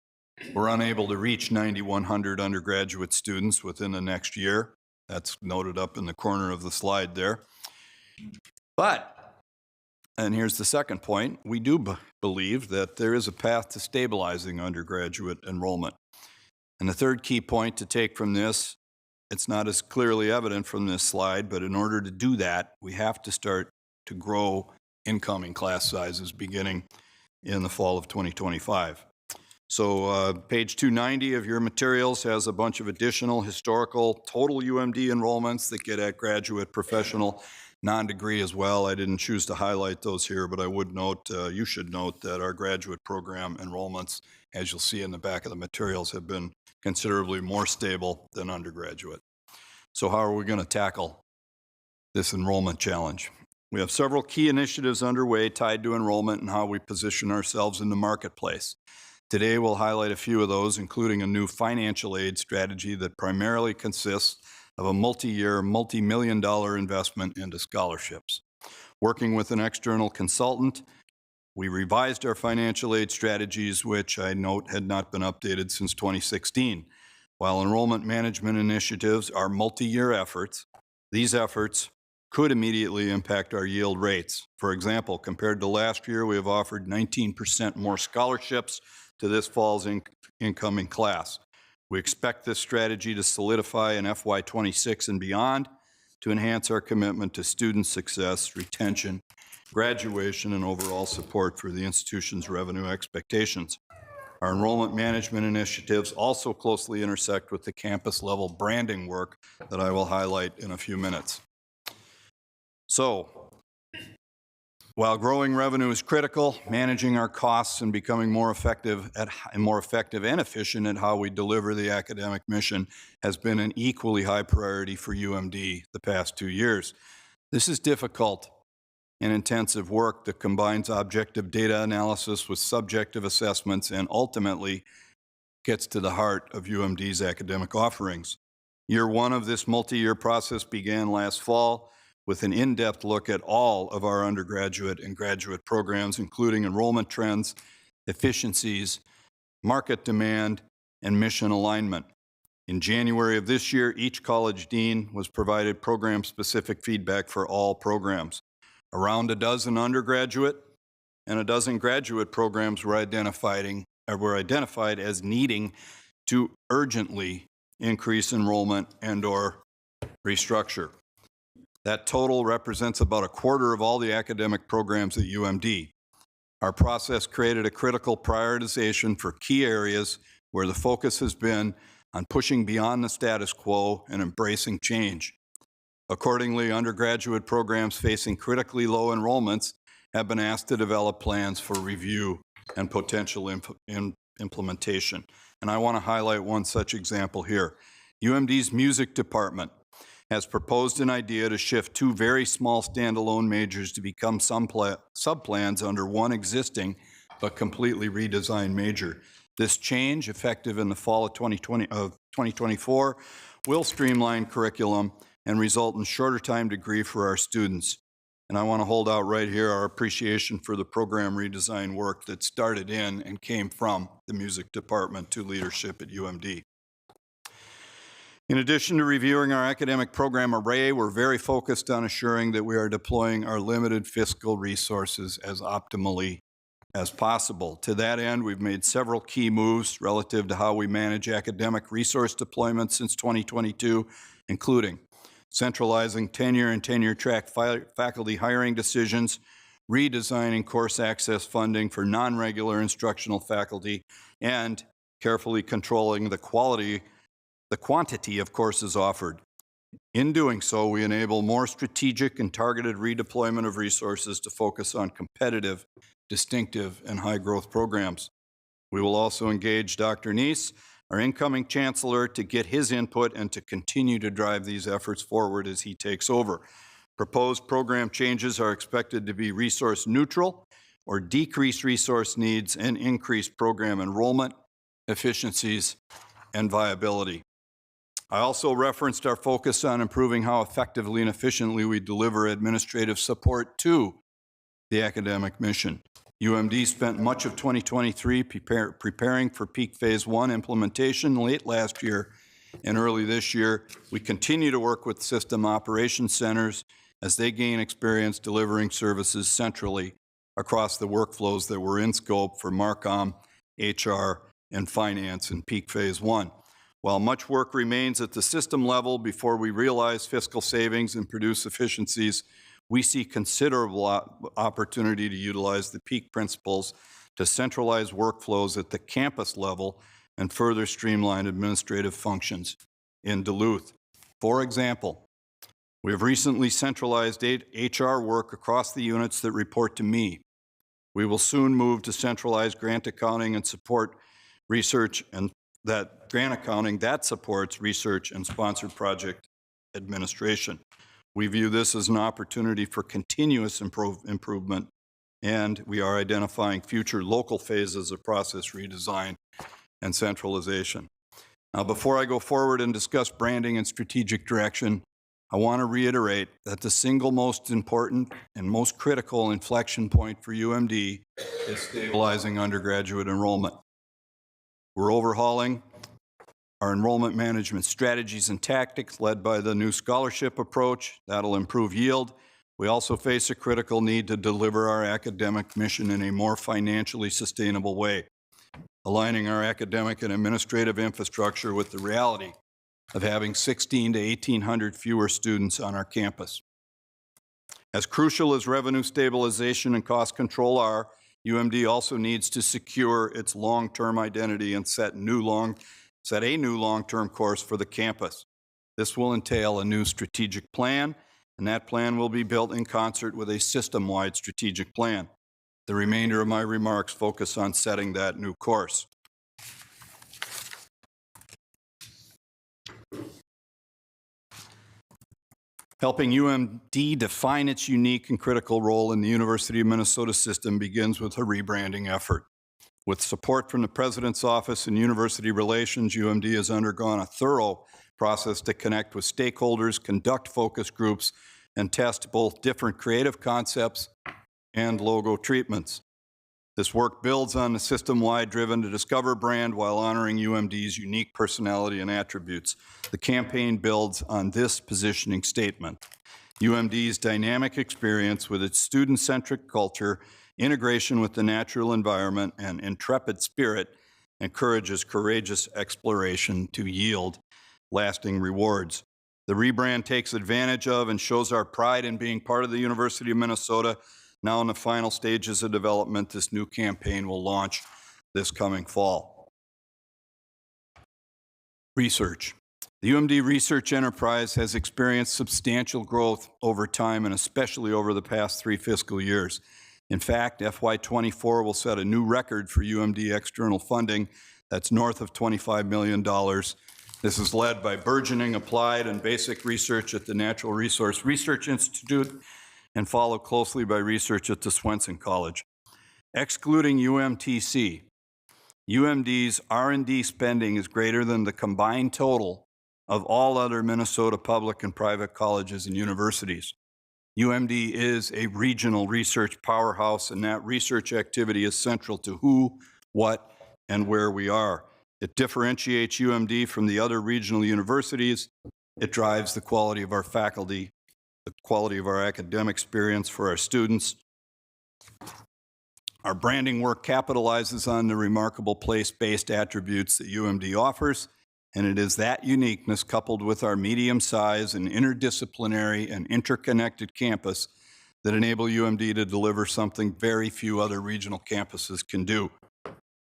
We're unable to reach 9,100 undergraduate students within the next year. That's noted up in the corner of the slide there. But, and here's the second point, we do believe that there is a path to stabilizing undergraduate enrollment. And the third key point to take from this, it's not as clearly evident from this slide, but in order to do that, we have to start to grow incoming class sizes beginning in the fall of 2025. So page 290 of your materials has a bunch of additional historical total UMD enrollments that get at graduate, professional, non-degree as well. I didn't choose to highlight those here, but I would note, you should note that our graduate program enrollments, as you'll see in the back of the materials, have been considerably more stable than undergraduate. So how are we going to tackle this enrollment challenge? We have several key initiatives underway tied to enrollment and how we position ourselves in the marketplace. Today, we'll highlight a few of those, including a new financial aid strategy that primarily consists of a multi-year, multi-million-dollar investment into scholarships. Working with an external consultant, we revised our financial aid strategies, which I note had not been updated since 2016. While enrollment management initiatives are multi-year efforts, these efforts could immediately impact our yield rates. For example, compared to last year, we have offered 19% more scholarships to this fall's incoming class. We expect this strategy to solidify in FY26 and beyond to enhance our commitment to student success, retention, graduation, and overall support for the institution's revenue expectations. Our enrollment management initiatives also closely intersect with the campus-level branding work that I will highlight in a few minutes. So, while growing revenue is critical, managing our costs and becoming more effective and efficient at how we deliver the academic mission has been an equally high priority for UMD the past 2 years. This is difficult and intensive work that combines objective data analysis with subjective assessments and ultimately gets to the heart of UMD's academic offerings. Year one of this multi-year process began last fall with an in-depth look at all of our undergraduate and graduate programs, including enrollment trends, efficiencies, market demand, and mission alignment. In January of this year, each college dean was provided program-specific feedback for all programs. Around a dozen undergraduate and a dozen graduate programs were identified as needing to urgently increase enrollment and/or restructure. That total represents about a quarter of all the academic programs at UMD. Our process created a critical prioritization for key areas where the focus has been on pushing beyond the status quo and embracing change. Accordingly, undergraduate programs facing critically low enrollments have been asked to develop plans for review and potential implementation. And I want to highlight one such example here. UMD's music department has proposed an idea to shift 2 very small standalone majors to become subplans under one existing but completely redesigned major. This change, effective in the fall of 2024, will streamline curriculum and result in shorter time degree for our students. And I want to hold out right here our appreciation for the program redesign work that started in and came from the music department to leadership at UMD. In addition to reviewing our academic program array, we're very focused on assuring that we are deploying our limited fiscal resources as optimally as possible. To that end, we've made several key moves relative to how we manage academic resource deployment since 2022, including centralizing tenure and tenure-track faculty hiring decisions, redesigning course access funding for non-regular instructional faculty, and carefully controlling the quantity of courses offered. In doing so, we enable more strategic and targeted redeployment of resources to focus on competitive, distinctive, and high-growth programs. We will also engage Dr. Neese, our incoming chancellor, to get his input and to continue to drive these efforts forward as he takes over. Proposed program changes are expected to be resource neutral or decrease resource needs and increase program enrollment, efficiencies, and viability. I also referenced our focus on improving how effectively and efficiently we deliver administrative support to the academic mission. UMD spent much of 2023 preparing for peak phase 1 implementation late last year and early this year. We continue to work with system operations centers as they gain experience delivering services centrally across the workflows that were in scope for Marcom, HR, and finance in peak phase 1. While much work remains at the system level before we realize fiscal savings and produce efficiencies, we see considerable opportunity to utilize the peak principles to centralize workflows at the campus level and further streamline administrative functions in Duluth. For example, we have recently centralized HR work across the units that report to me. We will soon move to centralize grant accounting and support research, and that grant accounting that supports research and sponsored project administration. We view this as an opportunity for continuous improvement, and we are identifying future local phases of process redesign and centralization. Now, before I go forward and discuss branding and strategic direction, I want to reiterate that the single most important and most critical inflection point for UMD is stabilizing undergraduate enrollment. We're overhauling our enrollment management strategies and tactics led by the new scholarship approach. That'll improve yield. We also face a critical need to deliver our academic mission in a more financially sustainable way, aligning our academic and administrative infrastructure with the reality of having 1,600 to 1,800 fewer students on our campus. As crucial as revenue stabilization and cost control are, UMD also needs to secure its long-term identity and set a new long-term course for the campus. This will entail a new strategic plan, and that plan will be built in concert with a system-wide strategic plan. The remainder of my remarks focus on setting that new course. Helping UMD define its unique and critical role in the University of Minnesota system begins with a rebranding effort. With support from the President's Office and University Relations, UMD has undergone a thorough process to connect with stakeholders, conduct focus groups, and test both different creative concepts and logo treatments. This work builds on the system-wide driven to discover brand while honoring UMD's unique personality and attributes. The campaign builds on this positioning statement. UMD's dynamic experience with its student-centric culture, integration with the natural environment, and intrepid spirit encourages courageous exploration to yield lasting rewards. The rebrand takes advantage of and shows our pride in being part of the University of Minnesota. Now in the final stages of development, this new campaign will launch this coming fall. Research. The UMD research enterprise has experienced substantial growth over time and especially over the past 3 fiscal years. In fact, FY24 will set a new record for UMD external funding that's north of $25 million. This is led by burgeoning applied and basic research at the Natural Resource Research Institute and followed closely by research at the Swenson College. Excluding UMTC, UMD's R&D spending is greater than the combined total of all other Minnesota public and private colleges and universities. UMD is a regional research powerhouse, and that research activity is central to who, what, and where we are. It differentiates UMD from the other regional universities. It drives the quality of our faculty, the quality of our academic experience for our students. Our branding work capitalizes on the remarkable place-based attributes that UMD offers, and it is that uniqueness coupled with our medium size and interdisciplinary and interconnected campus that enable UMD to deliver something very few other regional campuses can do.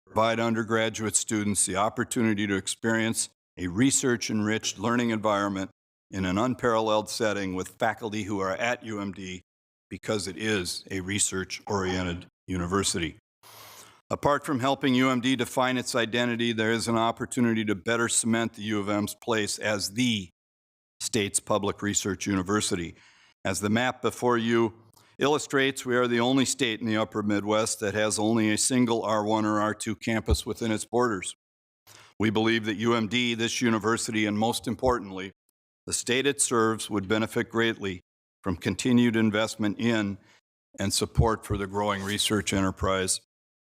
Provide undergraduate students the opportunity to experience a research-enriched learning environment in an unparalleled setting with faculty who are at UMD because it is a research-oriented university. Apart from helping UMD define its identity, there is an opportunity to better cement the U of M's place as the state's public research university. As the map before you illustrates, we are the only state in the upper Midwest that has only a single R1 or R2 campus within its borders. We believe that UMD, this university, and most importantly, the state it serves would benefit greatly from continued investment in and support for the growing research enterprise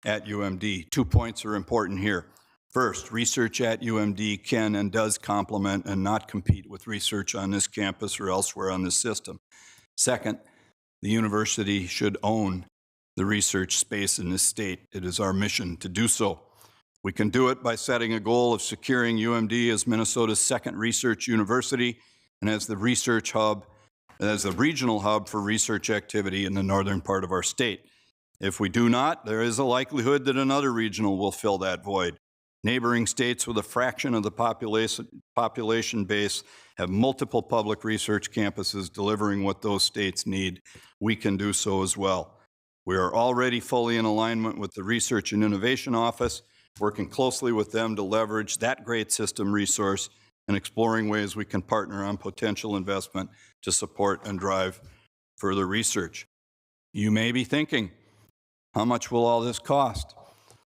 at UMD. 2 points are important here. First, research at UMD can and does complement and not compete with research on this campus or elsewhere on this system. Second, the university should own the research space in this state. It is our mission to do so. We can do it by setting a goal of securing UMD as Minnesota's second research university and as the research hub, as the regional hub for research activity in the northern part of our state. If we do not, there is a likelihood that another regional will fill that void. Neighboring states with a fraction of the population base have multiple public research campuses delivering what those states need. We can do so as well. We are already fully in alignment with the Research and Innovation Office, working closely with them to leverage that great system resource and exploring ways we can partner on potential investment to support and drive further research. You may be thinking, how much will all this cost?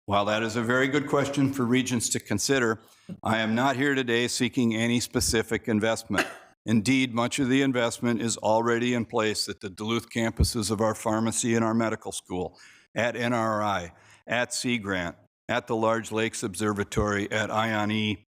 While that is a very good question for Regents to consider, I am not here today seeking any specific investment. Indeed, much of the investment is already in place at the Duluth campuses of our pharmacy and our medical school, at NRI, at Sea Grant, at the Large Lakes Observatory, at ION-E,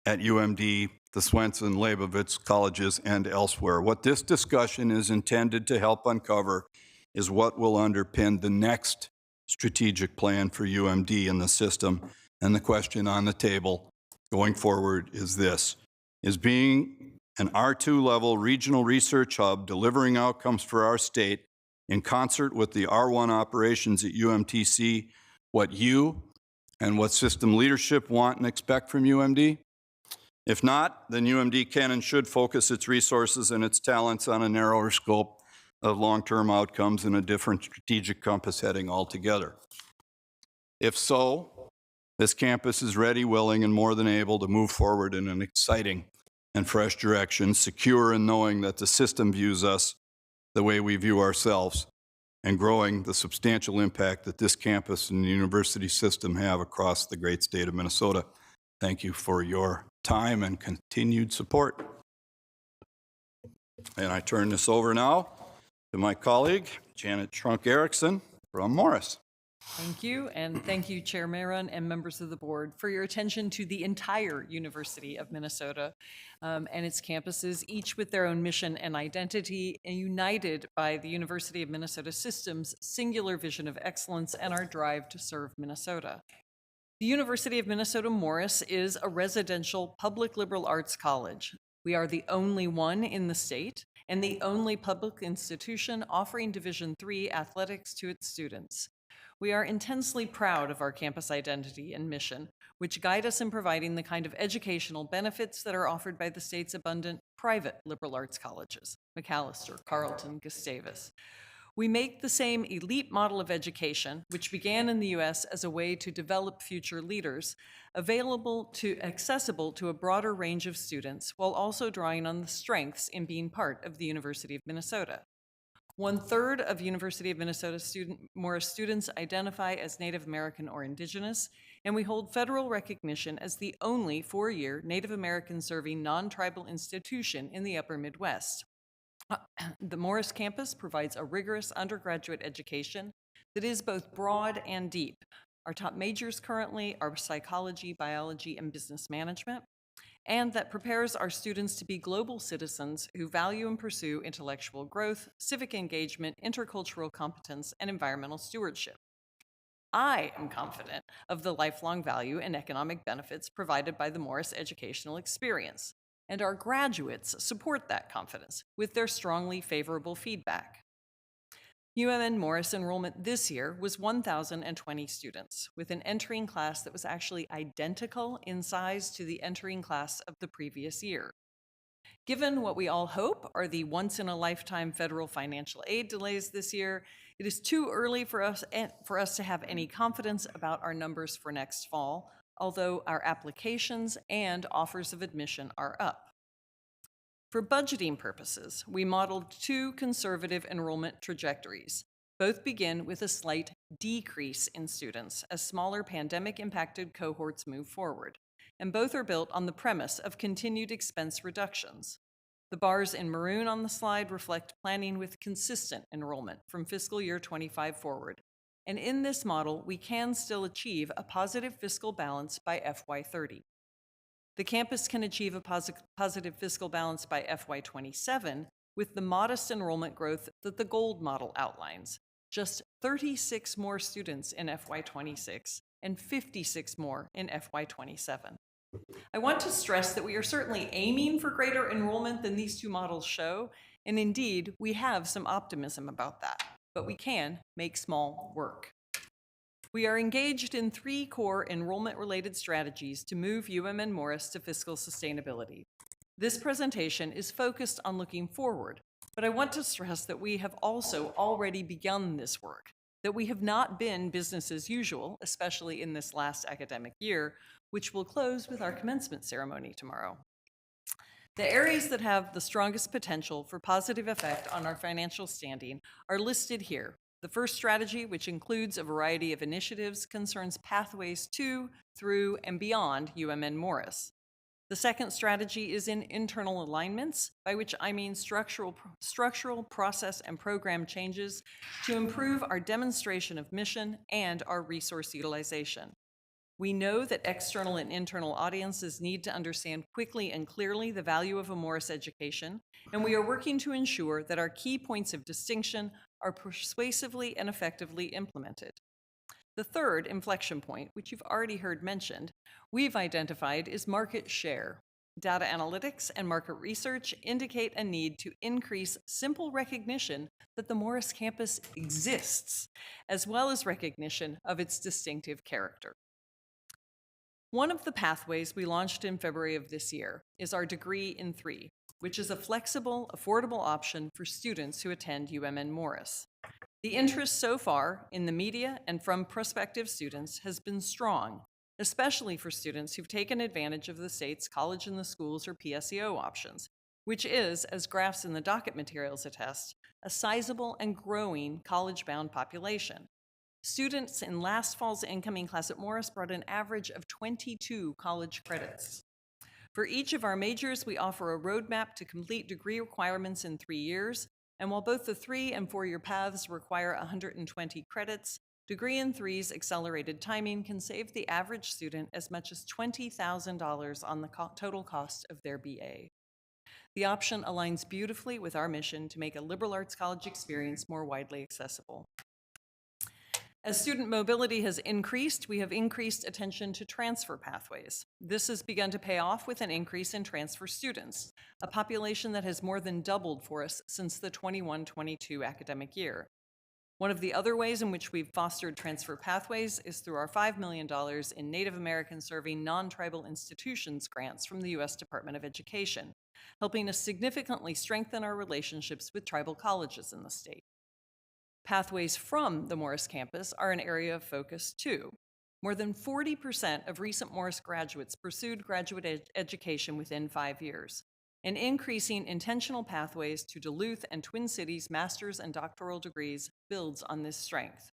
at UMD, the Swenson, Leibovitz colleges, and elsewhere. What this discussion is intended to help uncover is what will underpin the next strategic plan for UMD in the system. And the question on the table going forward is this: is being an R2 level regional research hub delivering outcomes for our state in concert with the R1 operations at UMTC what you and what system leadership want and expect from UMD? If not, then UMD can and should focus its resources and its talents on a narrower scope of long-term outcomes and a different strategic compass heading altogether. If so, this campus is ready, willing, and more than able to move forward in an exciting and fresh direction, secure in knowing that the system views us the way we view ourselves, and growing the substantial impact that this campus and the university system have across the great state of Minnesota. Thank you for your time and continued support. And I turn this over now to my colleague, Janet Trunk-Erickson from Morris. Thank you, and thank you, Chair Mayron and members of the board, for your attention to the entire University of Minnesota and its campuses, each with their own mission and identity, and united by the University of Minnesota system's singular vision of excellence and our drive to serve Minnesota. The University of Minnesota Morris is a residential public liberal arts college. We are the only one in the state and the only public institution offering Division III athletics to its students. We are intensely proud of our campus identity and mission, which guide us in providing the kind of educational benefits that are offered by the state's abundant private liberal arts colleges, Macalester, Carleton, Gustavus. We make the same elite model of education, which began in the U.S. as a way to develop future leaders, accessible to a broader range of students, while also drawing on the strengths in being part of the University of Minnesota. 1/3 of University of Minnesota Morris students identify as Native American or Indigenous, and we hold federal recognition as the only 4-year Native American serving non-tribal institution in the upper Midwest. The Morris campus provides a rigorous undergraduate education that is both broad and deep. Our top majors currently are psychology, biology, and business management, and that prepares our students to be global citizens who value and pursue intellectual growth, civic engagement, intercultural competence, and environmental stewardship. I am confident of the lifelong value and economic benefits provided by the Morris educational experience, and our graduates support that confidence with their strongly favorable feedback. UMN Morris enrollment this year was 1,020 students, with an entering class that was actually identical in size to the entering class of the previous year. Given what we all hope are the once-in-a-lifetime federal financial aid delays this year, it is too early for us to have any confidence about our numbers for next fall, although our applications and offers of admission are up. For budgeting purposes, we modeled 2 conservative enrollment trajectories. Both begin with a slight decrease in students as smaller pandemic-impacted cohorts move forward, and both are built on the premise of continued expense reductions. The bars in maroon on the slide reflect planning with consistent enrollment from fiscal year 25 forward. And in this model, we can still achieve a positive fiscal balance by FY30. The campus can achieve a positive fiscal balance by FY27 with the modest enrollment growth that the gold model outlines. Just 36 more students in FY26 and 56 more in FY27. I want to stress that we are certainly aiming for greater enrollment than these two models show, and indeed, we have some optimism about that, but we can make small work. We are engaged in 3 core enrollment-related strategies to move UMN Morris to fiscal sustainability. This presentation is focused on looking forward, but I want to stress that we have also already begun this work, that we have not been business as usual, especially in this last academic year, which will close with our commencement ceremony tomorrow. The areas that have the strongest potential for positive effect on our financial standing are listed here. The first strategy, which includes a variety of initiatives, concerns pathways to, through, and beyond UMN Morris. The second strategy is in internal alignments, by which I mean structural process and program changes to improve our demonstration of mission and our resource utilization. We know that external and internal audiences need to understand quickly and clearly the value of a Morris education, and we are working to ensure that our key points of distinction are persuasively and effectively implemented. The third inflection point, which you've already heard mentioned, we've identified is market share. Data analytics and market research indicate a need to increase simple recognition that the Morris campus exists, as well as recognition of its distinctive character. One of the pathways we launched in February of this year is our Degree in 3, which is a flexible, affordable option for students who attend UMN Morris. The interest so far in the media and from prospective students has been strong, especially for students who've taken advantage of the state's College in the Schools or PSEO options, which is, as graphs in the docket materials attest, a sizable and growing college-bound population. Students in last fall's incoming class at Morris brought an average of 22 college credits. For each of our majors, we offer a roadmap to complete degree requirements in 3 years, and while both the 3- and 4-year paths require 120 credits, Degree in 3's accelerated timing can save the average student as much as $20,000 on the total cost of their BA. The option aligns beautifully with our mission to make a liberal arts college experience more widely accessible. As student mobility has increased, we have increased attention to transfer pathways. This has begun to pay off with an increase in transfer students, a population that has more than doubled for us since the 21-22 academic year. One of the other ways in which we've fostered transfer pathways is through our $5 million in Native American serving non-tribal institutions grants from the U.S. Department of Education, helping us significantly strengthen our relationships with tribal colleges in the state. Pathways from the Morris campus are an area of focus too. More than 40% of recent Morris graduates pursued graduate education within 5 years. And increasing intentional pathways to Duluth and Twin Cities master's and doctoral degrees builds on this strength.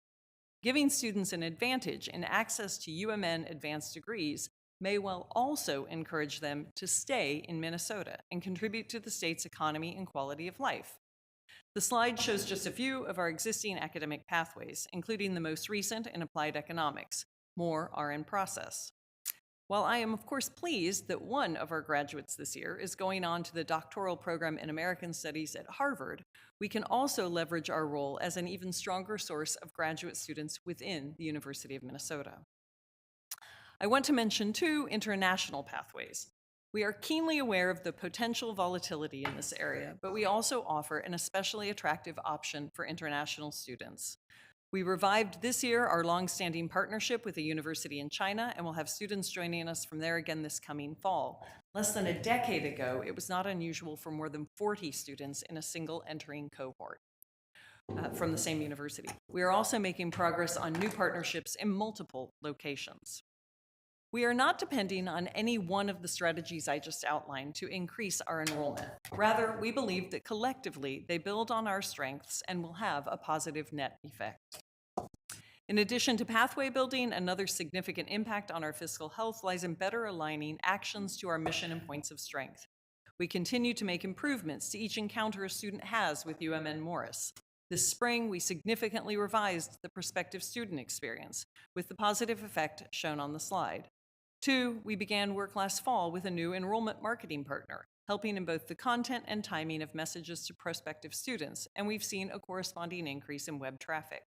Giving students an advantage in access to UMN advanced degrees may well also encourage them to stay in Minnesota and contribute to the state's economy and quality of life. The slide shows just a few of our existing academic pathways, including the most recent in applied economics. More are in process. While I am of course pleased that one of our graduates this year is going on to the doctoral program in American Studies at Harvard, we can also leverage our role as an even stronger source of graduate students within the University of Minnesota. I want to mention two international pathways. We are keenly aware of the potential volatility in this area, but we also offer an especially attractive option for international students. We revived this year our long-standing partnership with a university in China, and we'll have students joining us from there again this coming fall. Less than a decade ago, it was not unusual for more than 40 students in a single entering cohort from the same university. We are also making progress on new partnerships in multiple locations. We are not depending on any one of the strategies I just outlined to increase our enrollment. Rather, we believe that collectively they build on our strengths and will have a positive net effect. In addition to pathway building, another significant impact on our fiscal health lies in better aligning actions to our mission and points of strength. We continue to make improvements to each encounter a student has with UMN Morris. This spring, we significantly revised the prospective student experience with the positive effect shown on the slide. 2, we began work last fall with a new enrollment marketing partner, helping in both the content and timing of messages to prospective students, and we've seen a corresponding increase in web traffic.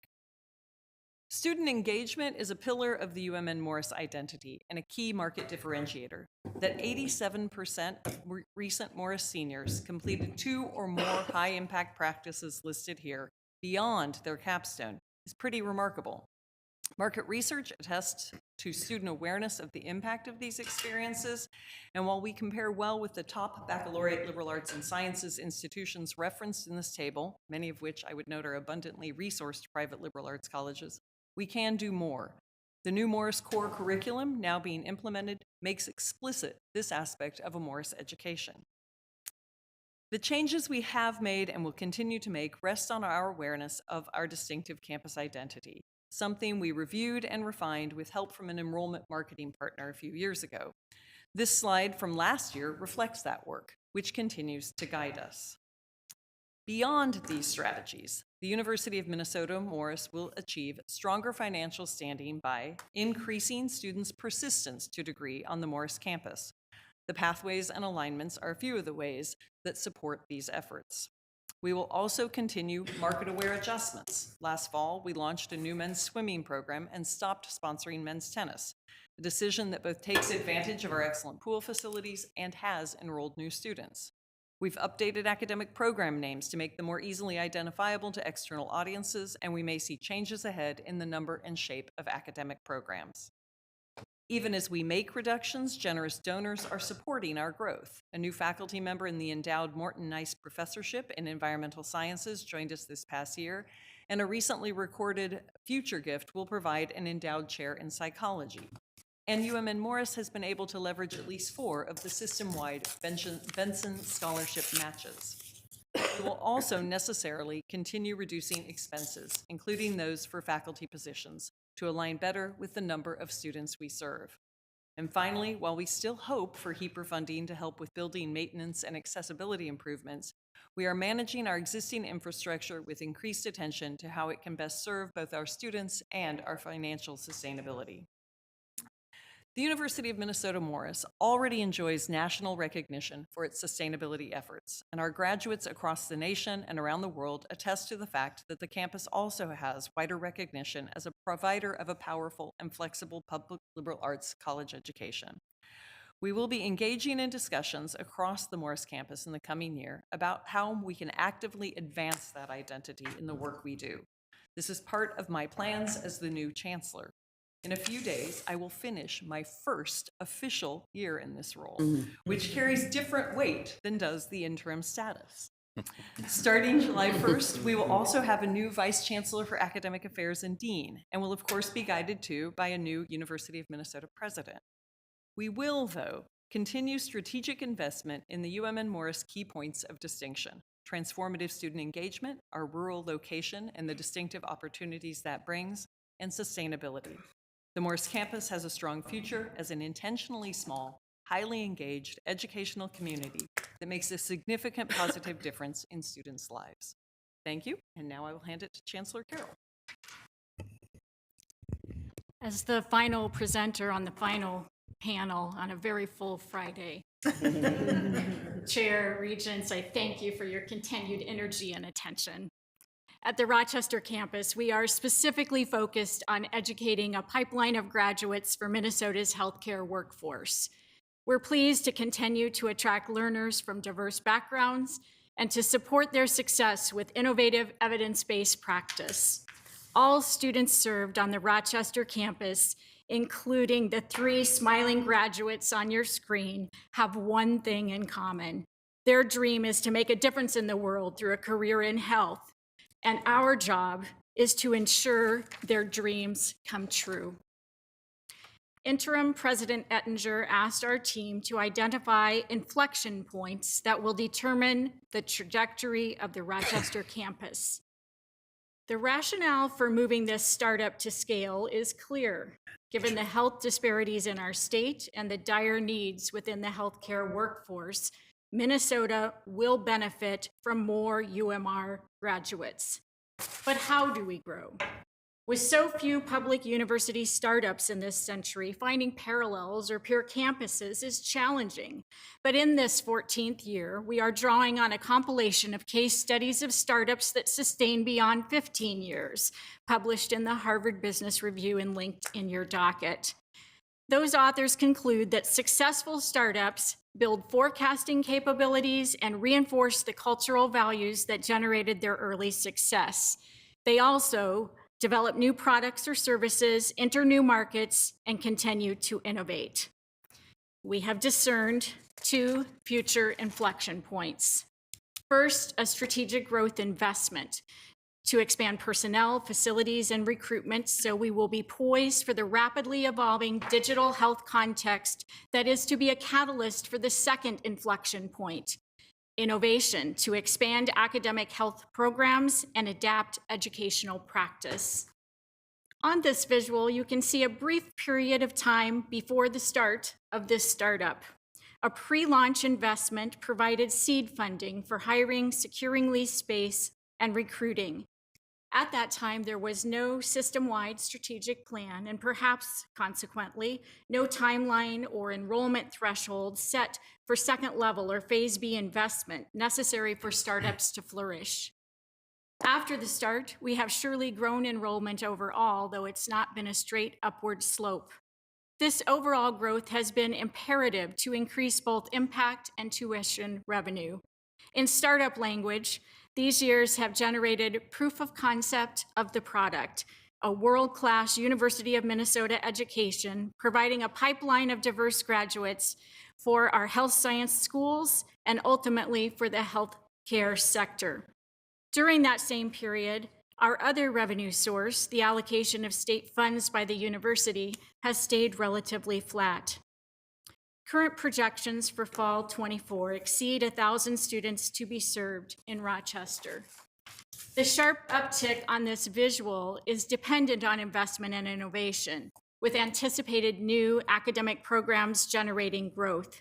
Student engagement is a pillar of the UMN Morris identity and a key market differentiator. That 87% of recent Morris seniors completed 2 or more high-impact practices listed here beyond their capstone is pretty remarkable. Market research attests to student awareness of the impact of these experiences, and while we compare well with the top baccalaureate liberal arts and sciences institutions referenced in this table, many of which I would note are abundantly resourced private liberal arts colleges, we can do more. The new Morris core curriculum now being implemented makes explicit this aspect of a Morris education. The changes we have made and will continue to make rest on our awareness of our distinctive campus identity, something we reviewed and refined with help from an enrollment marketing partner a few years ago. This slide from last year reflects that work, which continues to guide us. Beyond these strategies, the University of Minnesota Morris will achieve stronger financial standing by increasing students' persistence to degree on the Morris campus. The pathways and alignments are a few of the ways that support these efforts. We will also continue market-aware adjustments. Last fall, we launched a new men's swimming program and stopped sponsoring men's tennis, a decision that both takes advantage of our excellent pool facilities and has enrolled new students. We've updated academic program names to make them more easily identifiable to external audiences, and we may see changes ahead in the number and shape of academic programs. Even as we make reductions, generous donors are supporting our growth. A new faculty member in the endowed Morton Nice Professorship in Environmental Sciences joined us this past year, and a recently recorded future gift will provide an endowed chair in psychology. And UMN Morris has been able to leverage at least 4 of the system-wide Benson Scholarship matches. We will also necessarily continue reducing expenses, including those for faculty positions, to align better with the number of students we serve. And finally, while we still hope for HEAPR funding to help with building maintenance and accessibility improvements, we are managing our existing infrastructure with increased attention to how it can best serve both our students and our financial sustainability. The University of Minnesota Morris already enjoys national recognition for its sustainability efforts, and our graduates across the nation and around the world attest to the fact that the campus also has wider recognition as a provider of a powerful and flexible public liberal arts college education. We will be engaging in discussions across the Morris campus in the coming year about how we can actively advance that identity in the work we do. This is part of my plans as the new chancellor. In a few days, I will finish my first official year in this role, which carries different weight than does the interim status. Starting July 1st, we will also have a new Vice Chancellor for Academic Affairs and Dean, and will of course be guided too by a new University of Minnesota President. We will, though, continue strategic investment in the UMN Morris key points of distinction: transformative student engagement, our rural location and the distinctive opportunities that brings, and sustainability. The Morris campus has a strong future as an intentionally small, highly engaged educational community that makes a significant positive difference in students' lives. Thank you, and now I will hand it to Chancellor Carroll. As the final presenter on the final panel on a very full Friday, Chair, Regents, I thank you for your continued energy and attention. At the Rochester campus, we are specifically focused on educating a pipeline of graduates for Minnesota's healthcare workforce. We're pleased to continue to attract learners from diverse backgrounds and to support their success with innovative evidence-based practice. All students served on the Rochester campus, including the 3 smiling graduates on your screen, have one thing in common. Their dream is to make a difference in the world through a career in health. And our job is to ensure their dreams come true. Interim President Ettinger asked our team to identify inflection points that will determine the trajectory of the Rochester campus. The rationale for moving this startup to scale is clear, given the health disparities in our state and the dire needs within the healthcare workforce Minnesota will benefit from more UMR graduates. But how do we grow? With so few public university startups in this century, finding parallels or peer campuses is challenging. But in this 14th year, we are drawing on a compilation of case studies of startups that sustain beyond 15 years, published in the Harvard Business Review and linked in your docket. Those authors conclude that successful startups build forecasting capabilities and reinforce the cultural values that generated their early success. They also develop new products or services, enter new markets, and continue to innovate. We have discerned 2 future inflection points. First, a strategic growth investment to expand personnel, facilities, and recruitment, so we will be poised for the rapidly evolving digital health context that is to be a catalyst for the second inflection point. Innovation to expand academic health programs and adapt educational practice. On this visual, you can see a brief period of time before the start of this startup. A pre-launch investment provided seed funding for hiring, securing lease space, and recruiting. At that time, there was no system-wide strategic plan and perhaps consequently, no timeline or enrollment threshold set for second level or phase B investment necessary for startups to flourish. After the start, we have surely grown enrollment overall, though it's not been a straight upward slope. This overall growth has been imperative to increase both impact and tuition revenue. In startup language, these years have generated proof of concept of the product, a world-class University of Minnesota education, providing a pipeline of diverse graduates for our health science schools and ultimately for the healthcare sector. During that same period, our other revenue source, the allocation of state funds by the university, has stayed relatively flat. Current projections for fall 24 exceed 1,000 students to be served in Rochester. The sharp uptick on this visual is dependent on investment and innovation, with anticipated new academic programs generating growth.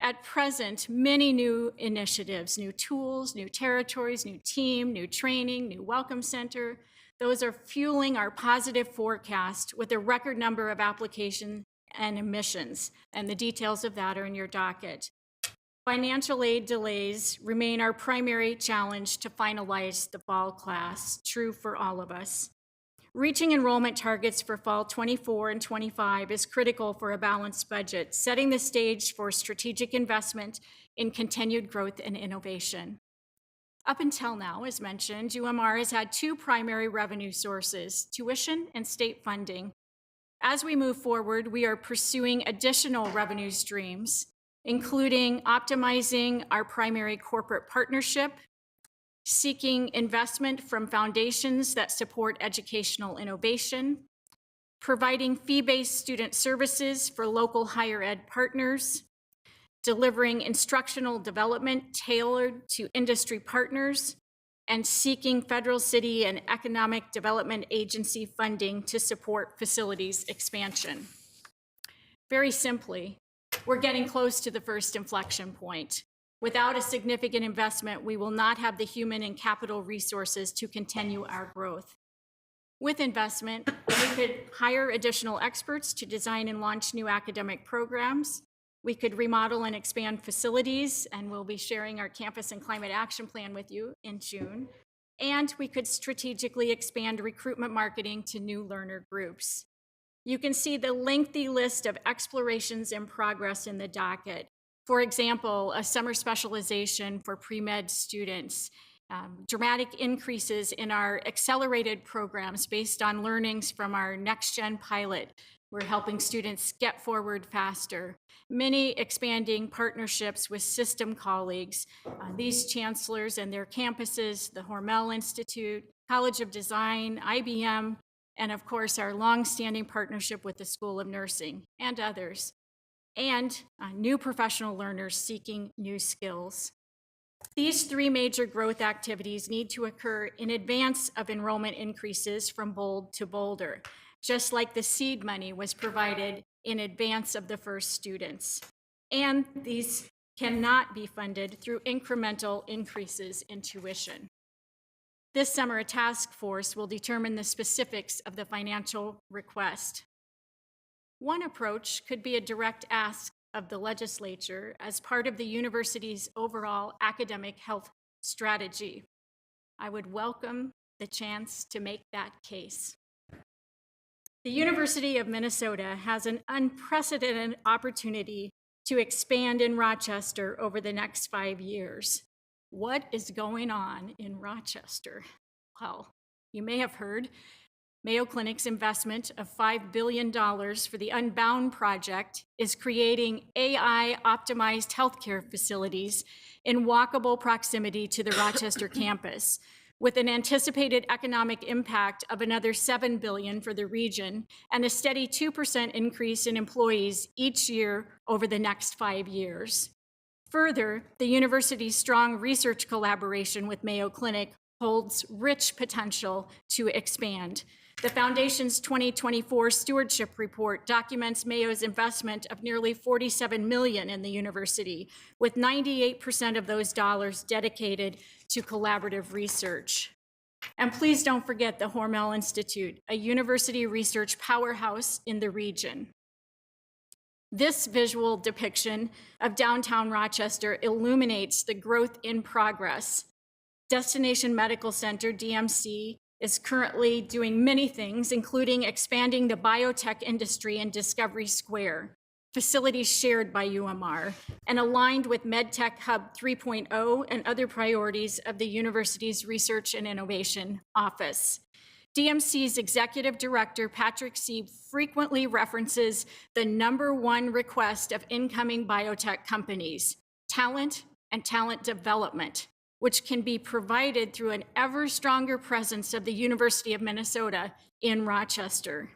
At present, many new initiatives, new tools, new territories, new team, new training, new welcome center, those are fueling our positive forecast with a record number of applications and admissions, and the details of that are in your docket. Financial aid delays remain our primary challenge to finalize the fall class, true for all of us. Reaching enrollment targets for fall 24 and 25 is critical for a balanced budget, setting the stage for strategic investment in continued growth and innovation. Up until now, as mentioned, UMR has had 2 primary revenue sources, tuition and state funding. As we move forward, we are pursuing additional revenue streams, including optimizing our primary corporate partnership, seeking investment from foundations that support educational innovation, providing fee-based student services for local higher ed partners, delivering instructional development tailored to industry partners, and seeking federal, city, and economic development agency funding to support facilities expansion. Very simply, we're getting close to the first inflection point. Without a significant investment, we will not have the human and capital resources to continue our growth. With investment, we could hire additional experts to design and launch new academic programs. We could remodel and expand facilities, and we'll be sharing our campus and climate action plan with you in June. And we could strategically expand recruitment marketing to new learner groups. You can see the lengthy list of explorations in progress in the docket. For example, a summer specialization for pre-med students, dramatic increases in our accelerated programs based on learnings from our next-gen pilot. We're helping students get forward faster. Many expanding partnerships with system colleagues, these chancellors and their campuses, the Hormel Institute, College of Design, IBM, and of course our long-standing partnership with the School of Nursing and others, and new professional learners seeking new skills. These 3 major growth activities need to occur in advance of enrollment increases from Bold to Boulder, just like the seed money was provided in advance of the first students. And these cannot be funded through incremental increases in tuition. This summer, a task force will determine the specifics of the financial request. One approach could be a direct ask of the legislature as part of the university's overall academic health strategy. I would welcome the chance to make that case. The University of Minnesota has an unprecedented opportunity to expand in Rochester over the next 5 years. What is going on in Rochester? Well, you may have heard Mayo Clinic's investment of $5 billion for the Unbound project is creating AI-optimized healthcare facilities in walkable proximity to the Rochester campus, with an anticipated economic impact of another $7 billion for the region and a steady 2% increase in employees each year over the next 5 years. Further, the university's strong research collaboration with Mayo Clinic holds rich potential to expand. The Foundation's 2024 Stewardship Report documents Mayo's investment of nearly $47 million in the university, with 98% of those dollars dedicated to collaborative research. And please don't forget the Hormel Institute, a university research powerhouse in the region. This visual depiction of downtown Rochester illuminates the growth in progress. Destination Medical Center, DMC, is currently doing many things, including expanding the biotech industry in Discovery Square, facilities shared by UMR, and aligned with MedTech Hub 3.0 and other priorities of the university's Research and Innovation Office. DMC's executive director, Patrick Sieb, frequently references the #1 request of incoming biotech companies, talent and talent development, which can be provided through an ever stronger presence of the University of Minnesota in Rochester.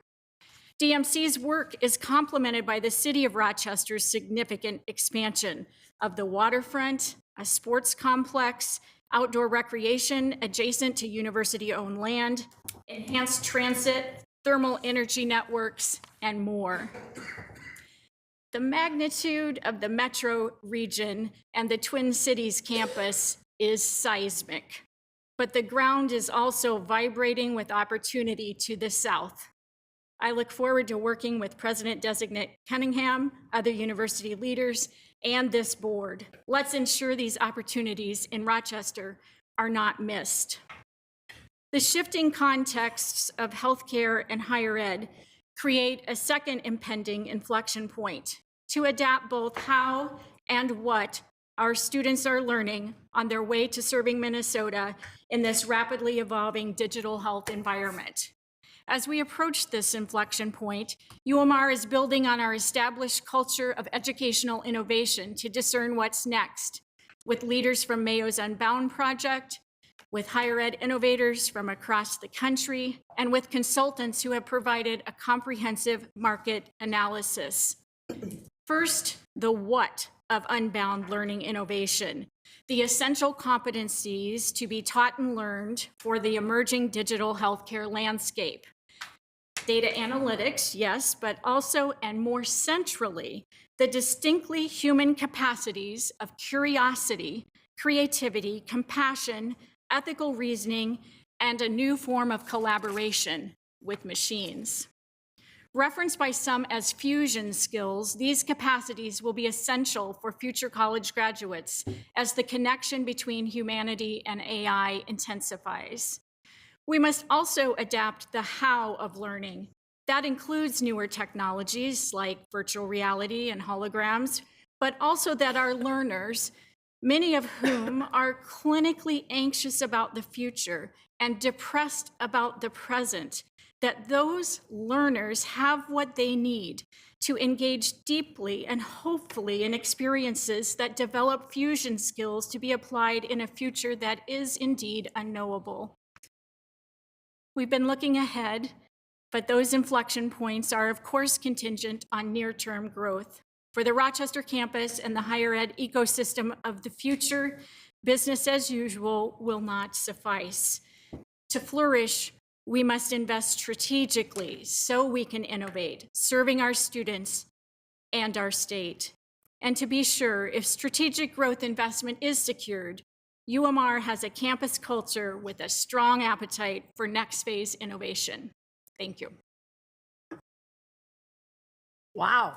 DMC's work is complemented by the City of Rochester's significant expansion of the waterfront, a sports complex, outdoor recreation adjacent to university-owned land, enhanced transit, thermal energy networks, and more. The magnitude of the metro region and the Twin Cities campus is seismic, but the ground is also vibrating with opportunity to the south. I look forward to working with President-designate Cunningham, other university leaders, and this board. Let's ensure these opportunities in Rochester are not missed. The shifting contexts of healthcare and higher ed create a second impending inflection point to adapt both how and what our students are learning on their way to serving Minnesota in this rapidly evolving digital health environment. As we approach this inflection point, UMR is building on our established culture of educational innovation to discern what's next, with leaders from Mayo's Unbound project, with higher ed innovators from across the country, and with consultants who have provided a comprehensive market analysis. First, the what of Unbound learning innovation, the essential competencies to be taught and learned for the emerging digital healthcare landscape. Data analytics, yes, but also and more centrally, the distinctly human capacities of curiosity, creativity, compassion, ethical reasoning, and a new form of collaboration with machines. Referenced by some as fusion skills, these capacities will be essential for future college graduates as the connection between humanity and AI intensifies. We must also adapt the how of learning. That includes newer technologies like virtual reality and holograms, but also that our learners, many of whom are clinically anxious about the future and depressed about the present, that those learners have what they need to engage deeply and hopefully in experiences that develop fusion skills to be applied in a future that is indeed unknowable. We've been looking ahead, but those inflection points are of course contingent on near-term growth. For the Rochester campus and the higher ed ecosystem of the future, business as usual will not suffice. To flourish, we must invest strategically so we can innovate, serving our students and our state. And to be sure, if strategic growth investment is secured, UMR has a campus culture with a strong appetite for next phase innovation. Thank you. Wow.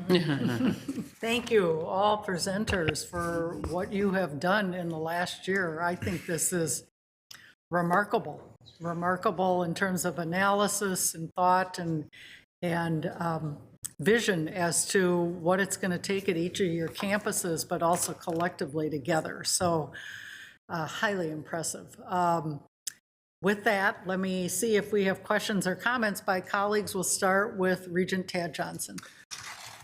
Thank you, all presenters, for what you have done in the last year. I think this is remarkable, remarkable in terms of analysis and thought and vision as to what it's going to take at each of your campuses, but also collectively together. So highly impressive. With that, let me see if we have questions or comments by colleagues. We'll start with Regent Tad Johnson.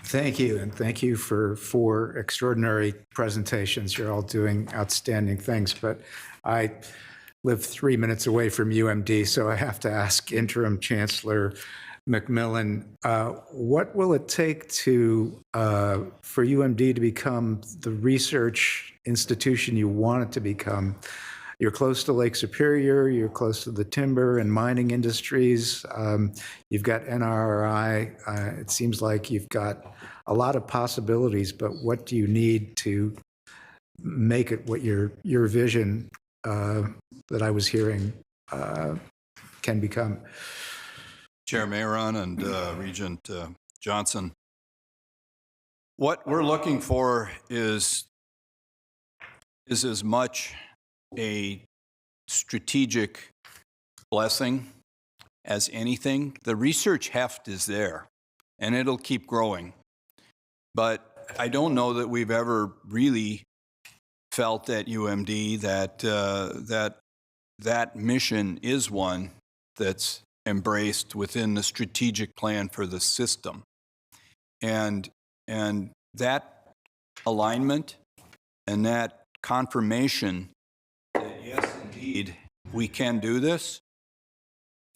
Thank you, and thank you for 4 extraordinary presentations. You're all doing outstanding things, but I live 3 minutes away from UMD, so I have to ask Interim Chancellor McMillan, what will it take to for UMD to become the research institution you want it to become? You're close to Lake Superior, you're close to the timber and mining industries, you've got NRI, it seems like you've got a lot of possibilities, but what do you need to make it what your vision that I was hearing can become? Chair Mayron and Regent Johnson, what we're looking for is as much a strategic blessing as anything. The research heft is there, and it'll keep growing. But I don't know that we've ever really felt at UMD that that mission is one that's embraced within the strategic plan for the system. And that alignment and that confirmation that yes, indeed, we can do this,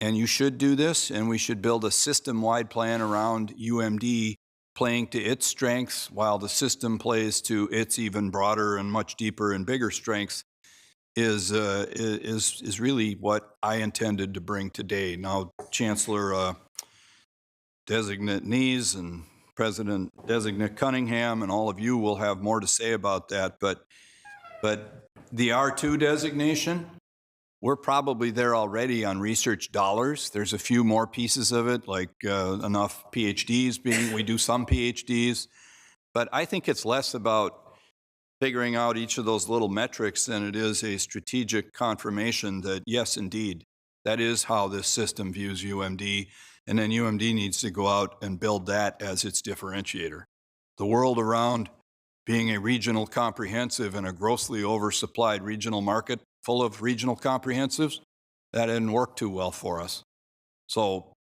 and you should do this, and we should build a system-wide plan around UMD playing to its strengths while the system plays to its even broader and much deeper and bigger strengths is really what I intended to bring today. Now, Chancellor Designate Nees and President Designate Cunningham and all of you will have more to say about that, but the R2 designation, we're probably there already on research dollars. There's a few more pieces of it, like enough PhDs we do some PhDs, but I think it's less about figuring out each of those little metrics than it is a strategic confirmation that yes, indeed, that is how this system views UMD, and then UMD needs to go out and build that as its differentiator. The world around being a regional comprehensive in a grossly oversupplied regional market full of regional comprehensives, that didn't work too well for us. So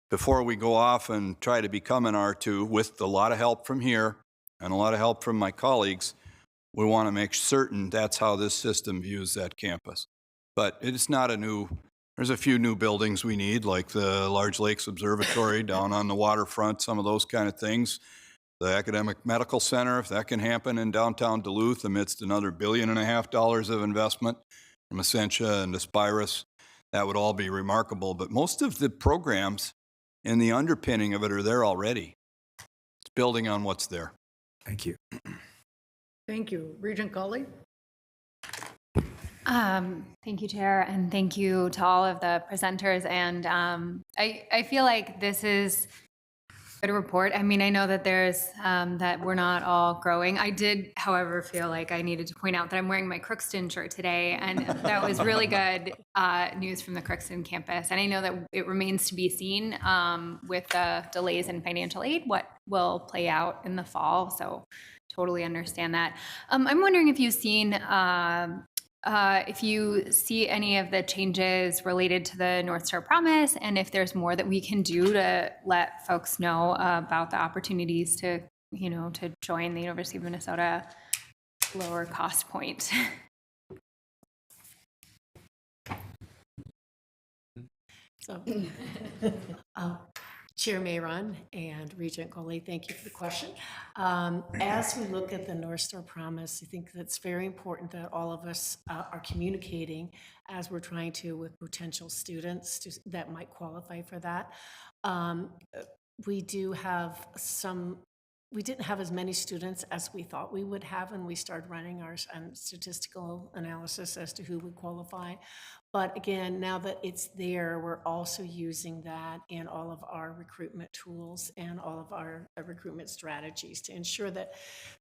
before we go off and try to become an R2 with a lot of help from here and a lot of help from my colleagues, we want to make certain that's how this system views that campus. But it's not there's a few new buildings we need, like the Large Lakes Observatory down on the waterfront, some of those kind of things. The Academic Medical Center, if that can happen in downtown Duluth amidst another $1.5 billion of investment from Essentia and Aspirus, that would all be remarkable. But most of the programs and the underpinning of it are there already. It's building on what's there. Thank you. Thank you. Regent Gully? Thank you, Chair, and thank you to all of the presenters. And I feel like this is a good report. I mean, I know that there's that we're not all growing. I did, however, feel like I needed to point out that I'm wearing my Crookston shirt today, and that was really good news from the Crookston campus. And I know that it remains to be seen with the delays in financial aid what will play out in the fall. So totally understand that. I'm wondering if you've seen if you see any of the changes related to the North Star Promise, and if there's more that we can do to let folks know about the opportunities to, to join the University of Minnesota lower cost point. So, Chair Mayron and Regent Coley, thank you for the question. As we look at the North Star Promise, I think that's very important that all of us are communicating as we're trying to with potential students that might qualify for that. We do have some we didn't have as many students as we thought we would have when we started running our statistical analysis as to who would qualify. But again, now that it's there, we're also using that in all of our recruitment tools and all of our recruitment strategies to ensure that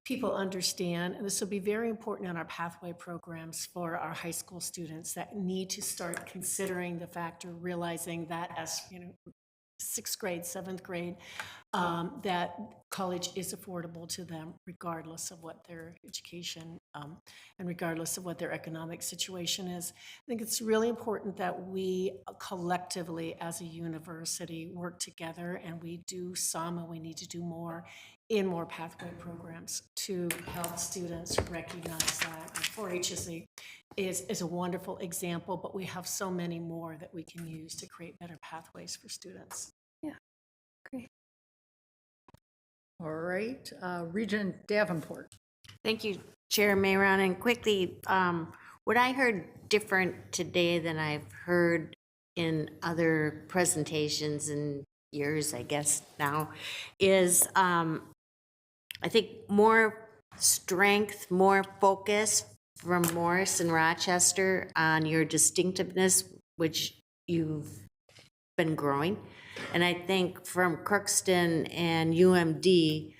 people understand, and this will be very important in our pathway programs for our high school students that need to start considering the factor, realizing that as, you know, 6th grade, 7th grade, that college is affordable to them regardless of what their education and regardless of what their economic situation is. I think it's really important that we collectively as a university work together, and we do some and we need to do more in more pathway programs to help students recognize that. 4-H is a wonderful example, but we have so many more that we can use to create better pathways for students. Yeah, great. All right, Regent Davenport. Thank you, Chair Mayron. And quickly, what I heard different today than I've heard in other presentations and years, I guess now, is I think more strength, more focus from Morris and Rochester on your distinctiveness, which you've been growing. And I think from Crookston and UMD,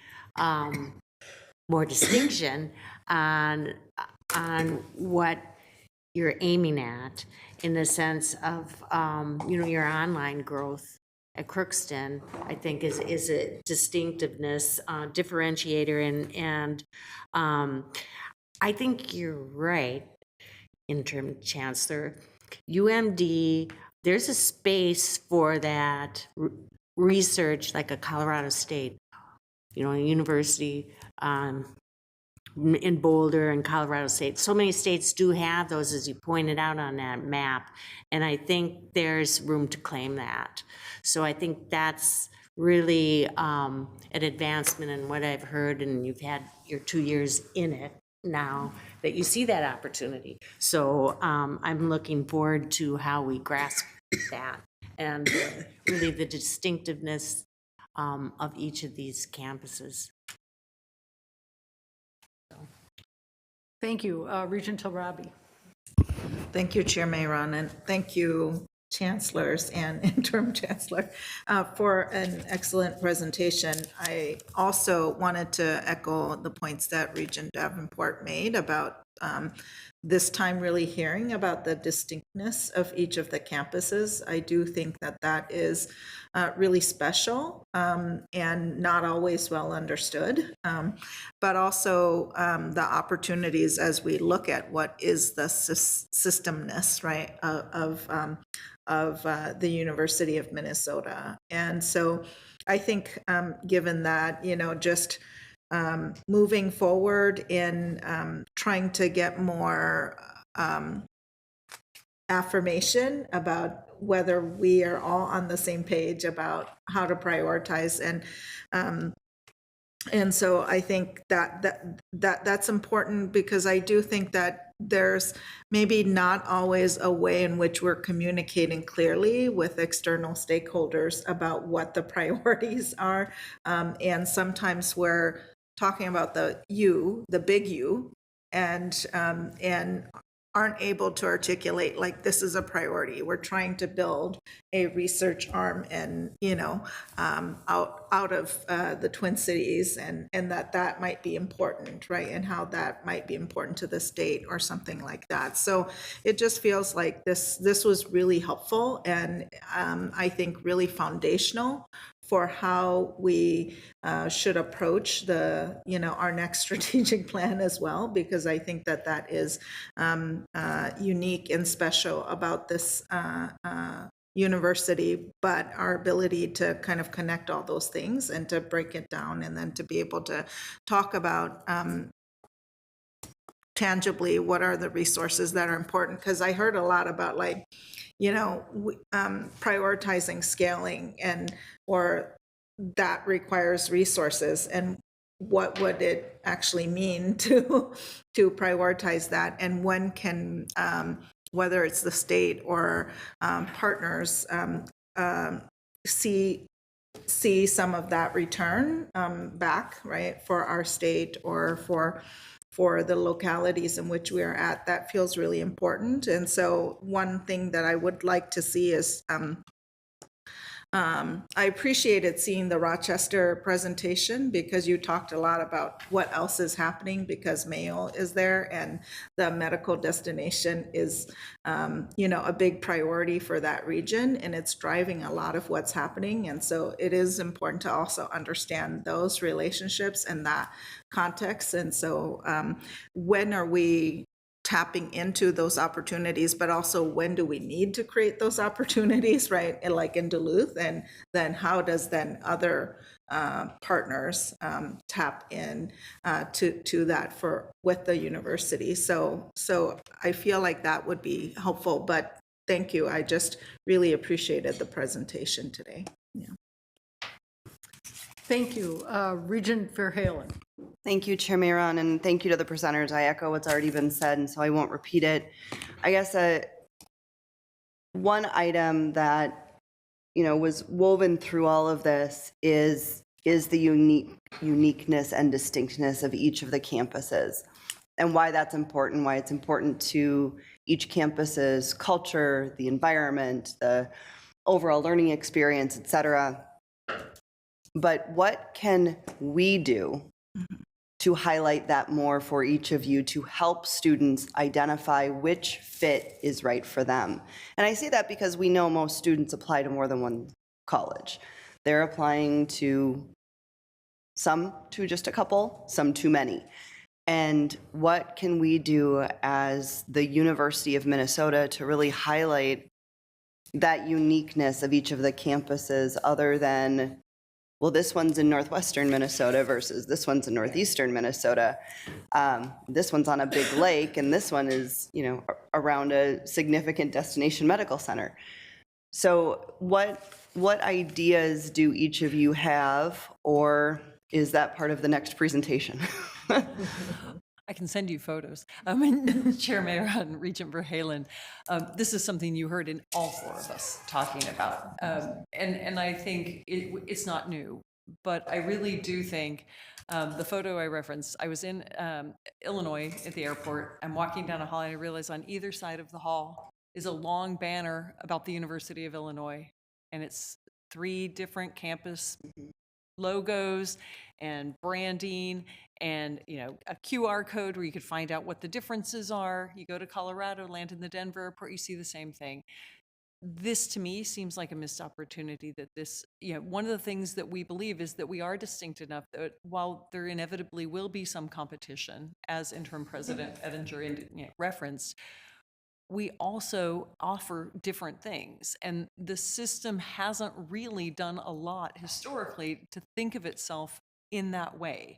more distinction on what you're aiming at in the sense of, you know, your online growth at Crookston, I think is a distinctiveness, differentiator, and I think you're right, Interim Chancellor. UMD, there's a space for that research like a Colorado State, you know, a university in Boulder and Colorado State. So many states do have those, as you pointed out on that map, and I think there's room to claim that. So I think that's really an advancement in what I've heard, and you've had your 2 years in it now that you see that opportunity. So I'm looking forward to how we grasp that and really the distinctiveness of each of these campuses. Thank you, Regent Tilrabi. Thank you, Chair Mayron, and thank you, chancellors and interim chancellor, for an excellent presentation. I also wanted to echo the points that Regent Davenport made about this time really hearing about the distinctness of each of the campuses. I do think that that is really special and not always well understood, but also the opportunities as we look at what is the systemness, right, of the University of Minnesota. And so I think given that, you know, just moving forward in trying to get more affirmation about whether we are all on the same page about how to prioritize, and so I think that's important, because I do think that there's maybe not always a way in which we're communicating clearly with external stakeholders about what the priorities are, and sometimes we're talking about the big U, and aren't able to articulate like this is a priority. We're trying to build a research arm, and you know, out of the Twin Cities, and that might be important, right? And how that might be important to the state or something like that. So it just feels like this was really helpful, and I think really foundational for how we should approach our next strategic plan as well, because I think that is unique and special about this university, but our ability to kind of connect all those things and to break it down, and then to be able to talk about tangibly what are the resources that are important. Because I heard a lot about, like, you know, prioritizing scaling, or that requires resources, and what would it actually mean to prioritize that, and when can whether it's the state or partners see see some of that return back, right, for our state or for the localities in which we are at. That feels really important. And so one thing that I would like to see is I appreciated seeing the Rochester presentation because you talked a lot about what else is happening because Mayo is there and the medical destination is, a big priority for that region, and it's driving a lot of what's happening. And so it is important to also understand those relationships and that context. And so when are we tapping into those opportunities, but also when do we need to create those opportunities, right? And like in Duluth, and then how does then other partners tap in to that with the university? So I feel like that would be helpful. But thank you. I just really appreciated the presentation today. Yeah. Thank you. Regent Verhalen. Thank you, Chair Mayron, and thank you to the presenters. I echo what's already been said, and so I won't repeat it. I guess one item that was woven through all of this is the uniqueness and distinctness of each of the campuses, and why that's important. Why it's important to each campus's culture, the environment, the overall learning experience, et cetera. But what can we do to highlight that more for each of you to help students identify which fit is right for them? And I say that because we know most students apply to more than one college. They're applying to some to just a couple, some too many. And what can we do as the University of Minnesota to really highlight that uniqueness of each of the campuses other than, well, this one's in northwestern Minnesota versus this one's in northeastern Minnesota. This one's on a big lake, and this one is, around a significant destination medical center. So what ideas do each of you have, or is that part of the next presentation? I can send you photos. Chair Mayor and Regent Verhalen, this is something you heard in all four of us talking about. And I think it's not new, but I really do think the photo I referenced, I was in Illinois at the airport. I'm walking down a hall and I realize on either side of the hall is a long banner about the University of Illinois. And it's 3 different campus logos and branding and a QR code where you could find out what the differences are. You go to Colorado, land in the Denver airport, you see the same thing. This to me seems like a missed opportunity that this, one of the things that we believe is that we are distinct enough that while there inevitably will be some competition, as Interim President Ettinger referenced, we also offer different things. And the system hasn't really done a lot historically to think of itself in that way.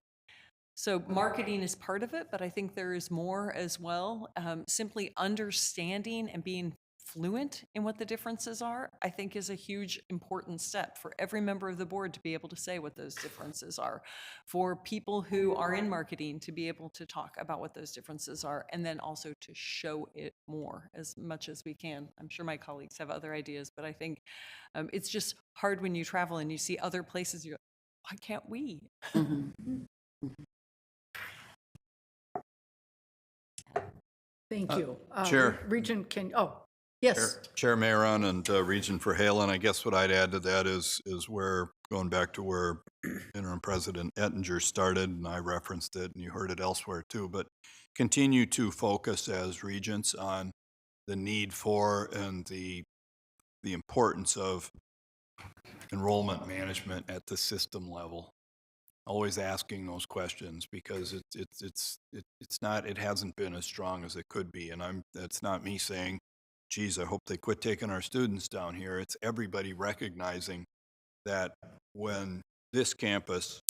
So marketing is part of it, but I think there is more as well. Simply understanding and being fluent in what the differences are, I think is a huge important step for every member of the board to be able to say what those differences are, for people who are in marketing to be able to talk about what those differences are, and then also to show it more as much as we can. I'm sure my colleagues have other ideas, but I think it's just hard when you travel and you see other places, you go, why can't we? Thank you. Chair. Regent, yes. Chair Mayron and Regent Verhalen, I guess what I'd add to that is where, going back to where Interim President Ettinger started, and I referenced it, and you heard it elsewhere too, but continue to focus as regents on the need for and the importance of enrollment management at the system level. Always asking those questions, because it hasn't been as strong as it could be. And that's not me saying, geez, I hope they quit taking our students down here. It's everybody recognizing that when this campus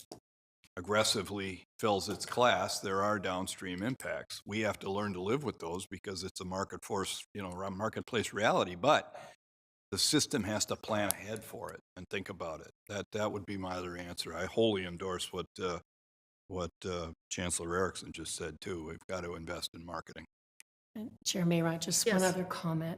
aggressively fills its class, there are downstream impacts. We have to learn to live with those because it's a market force, a marketplace reality. But the system has to plan ahead for it and think about it. That would be my other answer. I wholly endorse what Chancellor Erickson just said too. We've got to invest in marketing. Chair Mayron, just one other comment.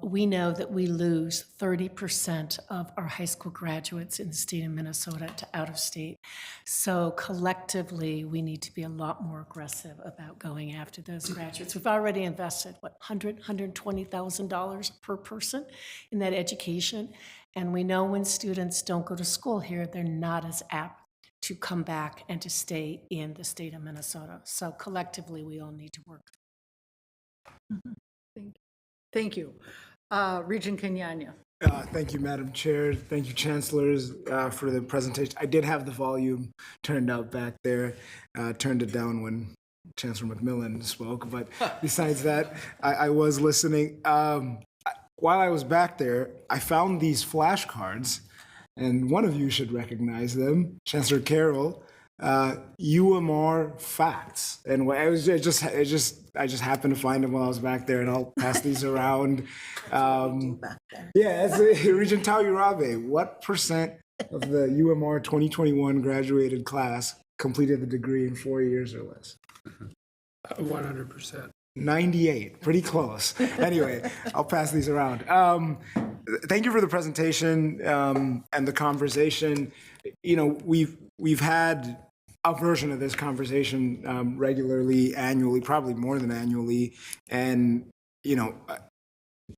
we know that we lose 30% of our high school graduates in the state of Minnesota to out of state. So collectively, we need to be a lot more aggressive about going after those graduates. We've already invested, what, $120,000 per person in that education. And we know when students don't go to school here, they're not as apt to come back and to stay in the state of Minnesota. So collectively, we all need to work. Thank you. Regent Kenyanya. Thank you, Madam Chair. Thank you, Chancellors, for the presentation. I did have the volume turned up back there, turned it down when Chancellor McMillan spoke, but besides that, I was listening. While I was back there, I found these flashcards, and one of you should recognize them, Chancellor Carroll, UMR facts. And I just happened to find them while I was back there, and I'll pass these around. Regent Tauyurabe, what percent of the UMR 2021 graduated class completed the degree in 4 years or less? 100%. 98, pretty close. Anyway, I'll pass these around. Thank you for the presentation and the conversation. You know, we've had a version of this conversation regularly, annually, probably more than annually, and you know,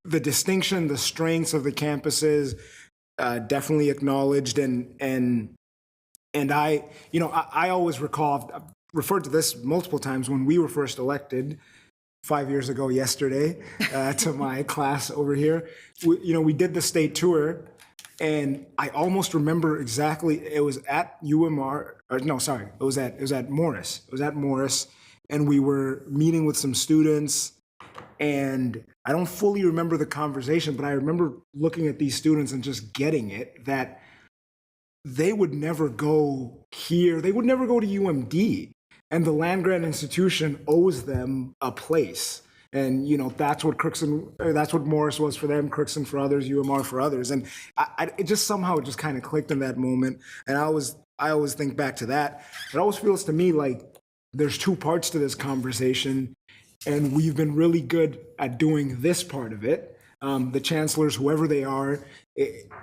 the distinction, the strengths of the campuses, definitely acknowledged, and I, you know, I always recall, I've referred to this multiple times when we were first elected 5 years ago yesterday to my class over here. We did the state tour, and I almost remember exactly, it was at UMR, or no, sorry, it was at Morris. It was at Morris, and we were meeting with some students, and I don't fully remember the conversation, but I remember looking at these students and just getting it, that they would never go here, they would never go to UMD. And the land-grant institution owes them a place. And, you know, that's what Morris was for them, Crookston for others, UMR for others. And it just somehow just kind of clicked in that moment. And I always think back to that. It always feels to me like there's two parts to this conversation, and we've been really good at doing this part of it. The chancellors, whoever they are,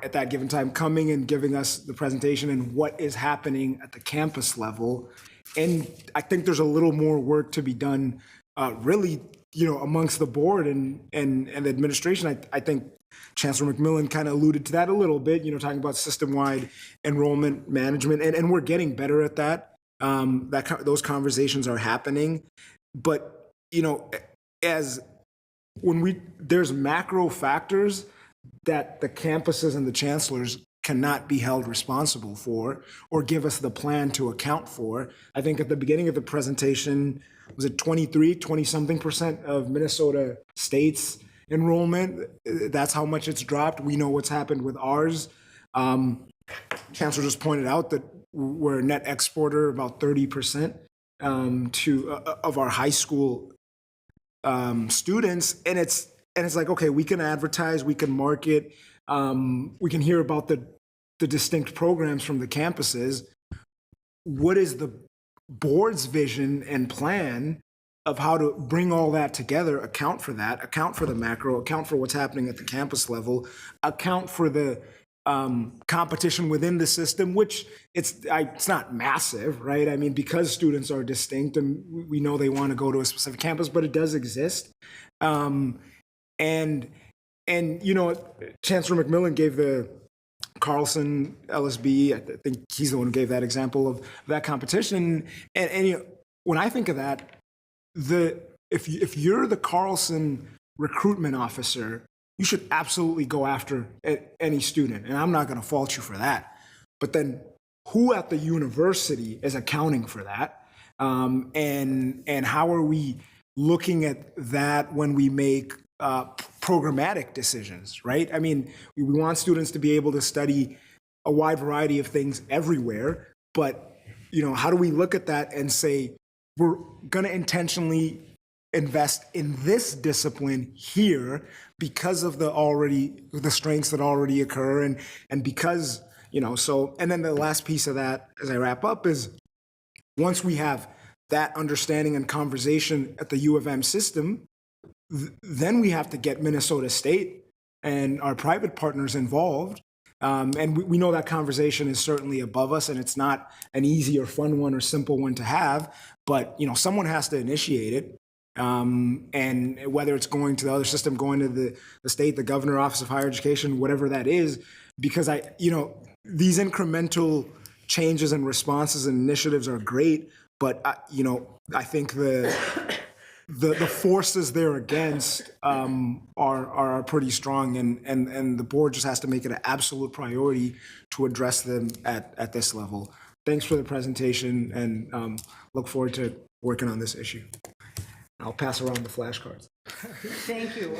at that given time, coming and giving us the presentation and what is happening at the campus level. And I think there's a little more work to be done, really, you know, amongst the board and the administration. I think Chancellor McMillan kind of alluded to that a little bit, you know, talking about system-wide enrollment management, and we're getting better at that. Those conversations are happening, but you know, there's macro factors that the campuses and the chancellors cannot be held responsible for or give us the plan to account for. I think at the beginning of the presentation, was it 20-something% of Minnesota State's enrollment? That's how much it's dropped. We know what's happened with ours. Chancellor just pointed out that we're a net exporter, about 30% of our high school students. And it's like, okay, we can advertise, we can market, we can hear about the distinct programs from the campuses. What is the board's vision and plan of how to bring all that together, account for that, account for the macro, account for what's happening at the campus level, account for the competition within the system, which it's not massive, right? I mean, because students are distinct and we know they want to go to a specific campus, but it does exist. And you know, Chancellor McMillan gave the Carlson LSB, I think he's the one who gave that example of that competition. And you know, when I think of that, if you're the Carlson recruitment officer, you should absolutely go after any student, and I'm not going to fault you for that. But then, who at the university is accounting for that, and how are we looking at that when we make programmatic decisions, right? I mean, we want students to be able to study a wide variety of things everywhere, but you know, how do we look at that and say we're going to intentionally invest in this discipline here because of the strengths that already occur, and because, you know, so, and then the last piece of that as I wrap up is, once we have that understanding and conversation at the U of M system, then we have to get Minnesota State and our private partners involved. And we know that conversation is certainly above us, and it's not an easy or fun one or simple one to have, but someone has to initiate it. And whether it's going to the other system, going to the state, the governor, Office of Higher Education, whatever that is, because these incremental changes and responses and initiatives are great, but I think the forces they're against are pretty strong, and the board just has to make it an absolute priority to address them at this level. Thanks for the presentation, and look forward to working on this issue. I'll pass around the flashcards. Thank you.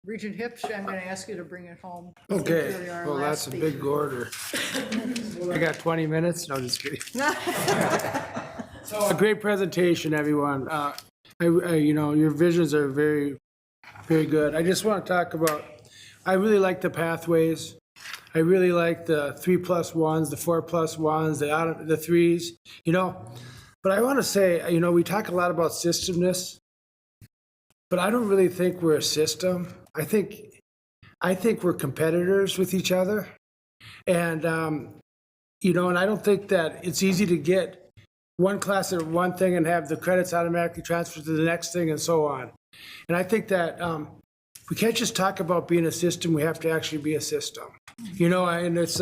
Regent Hipsch, I'm going to ask you to bring it home. Okay, well, that's a big order. I got 20 minutes? No, just kidding. So a great presentation, everyone. Your visions are very, very good. I just want to talk about, I really like the pathways. I really like the 3+1s, the 4+1s, the 3s, But I want to say, we talk a lot about systemness, but I don't really think we're a system. I think we're competitors with each other. And, and I don't think that it's easy to get one class at one thing and have the credits automatically transferred to the next thing and so on. And I think that we can't just talk about being a system, we have to actually be a system. And it's,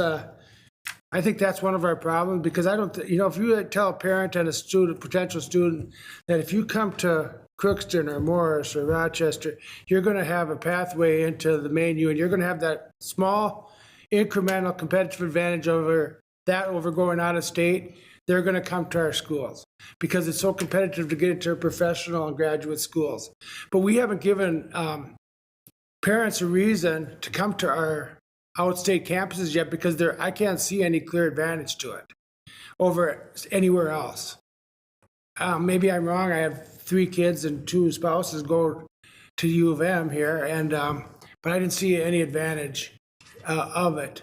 I think that's one of our problems, because I don't, if you tell a parent and a student, potential student, that if you come to Crookston or Morris or Rochester, you're going to have a pathway into the main U, and you're going to have that small incremental competitive advantage over going out of state, they're going to come to our schools because it's so competitive to get into professional and graduate schools. But we haven't given parents a reason to come to our outstate campuses yet, because I can't see any clear advantage to it over anywhere else. Maybe I'm wrong. I have 3 kids and 2 spouses go to U of M here, and but I didn't see any advantage of it.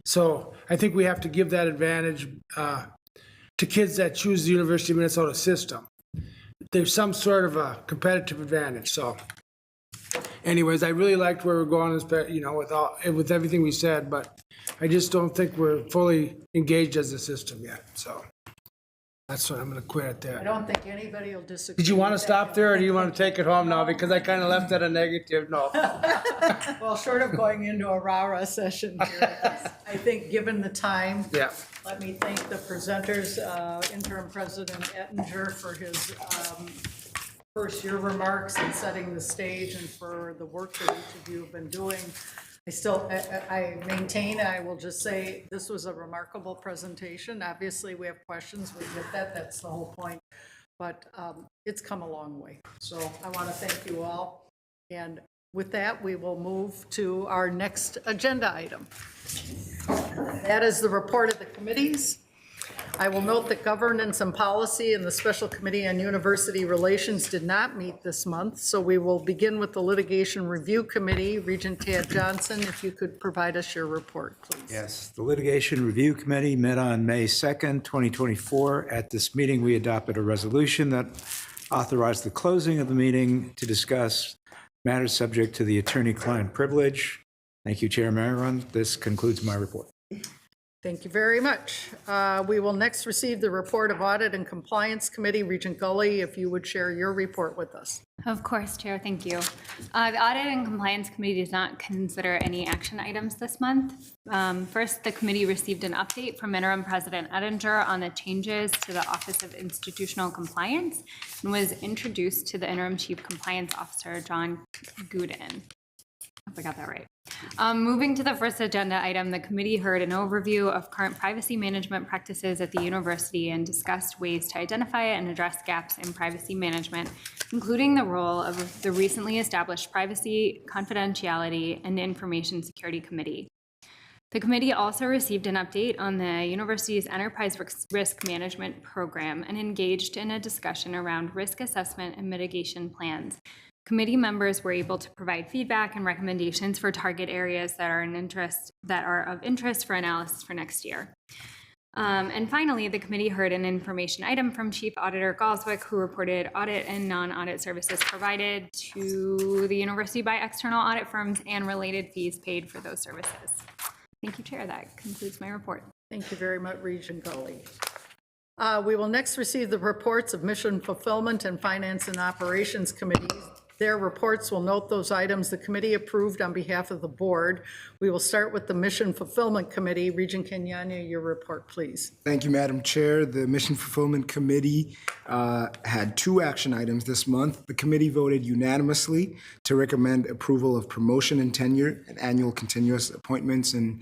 So I think we have to give that advantage to kids that choose the University of Minnesota system. There's some sort of a competitive advantage. So anyways, I really liked where we're going, with everything we said, but I just don't think we're fully engaged as a system yet. So that's what I'm going to quit at that. I don't think anybody will disagree. Did you want to stop there, or do you want to take it home now? Because I kind of left at a negative note. Well, short of going into a rah-rah session here, I think given the time, yeah. Let me thank the presenters, Interim President Ettinger for his first year remarks and setting the stage, and for the work that each of you have been doing. I maintain, I will just say, this was a remarkable presentation. Obviously, we have questions, we get that, that's the whole point. But it's come a long way. So I want to thank you all. And with that, we will move to our next agenda item. That is the report of the committees. I will note that Governance and Policy and the Special Committee on University Relations did not meet this month, so we will begin with the Litigation Review Committee. Regent Tad Johnson, if you could provide us your report, please. Yes, the Litigation Review Committee met on May 2nd, 2024. At this meeting, we adopted a resolution that authorized the closing of the meeting to discuss matters subject to the attorney-client privilege. Thank you, Chair Maron. This concludes my report. Thank you very much. We will next receive the report of Audit and Compliance Committee. Regent Gully, if you would share your report with us. Of course, Chair, thank you. The Audit and Compliance Committee does not consider any action items this month. First, the committee received an update from Interim President Ettinger on the changes to the Office of Institutional Compliance and was introduced to the Interim Chief Compliance Officer, John Gooden. I hope I got that right. Moving to the first agenda item, the committee heard an overview of current privacy management practices at the university and discussed ways to identify and address gaps in privacy management, including the role of the recently established Privacy, Confidentiality, and Information Security Committee. The committee also received an update on the university's enterprise risk management program and engaged in a discussion around risk assessment and mitigation plans. Committee members were able to provide feedback and recommendations for target areas that are of interest for analysis for next year. And finally, the committee heard an information item from Chief Auditor Galswick, who reported audit and non-audit services provided to the university by external audit firms and related fees paid for those services. Thank you, Chair. That concludes my report. Thank you very much, Regent Gully. We will next receive the reports of Mission Fulfillment and Finance and Operations Committees. Their reports will note those items the committee approved on behalf of the board. We will start with the Mission Fulfillment Committee. Regent Kenyanya, your report, please. Thank you, Madam Chair. The Mission Fulfillment Committee had 2 action items this month. The committee voted unanimously to recommend approval of promotion and tenure and annual continuous appointments, and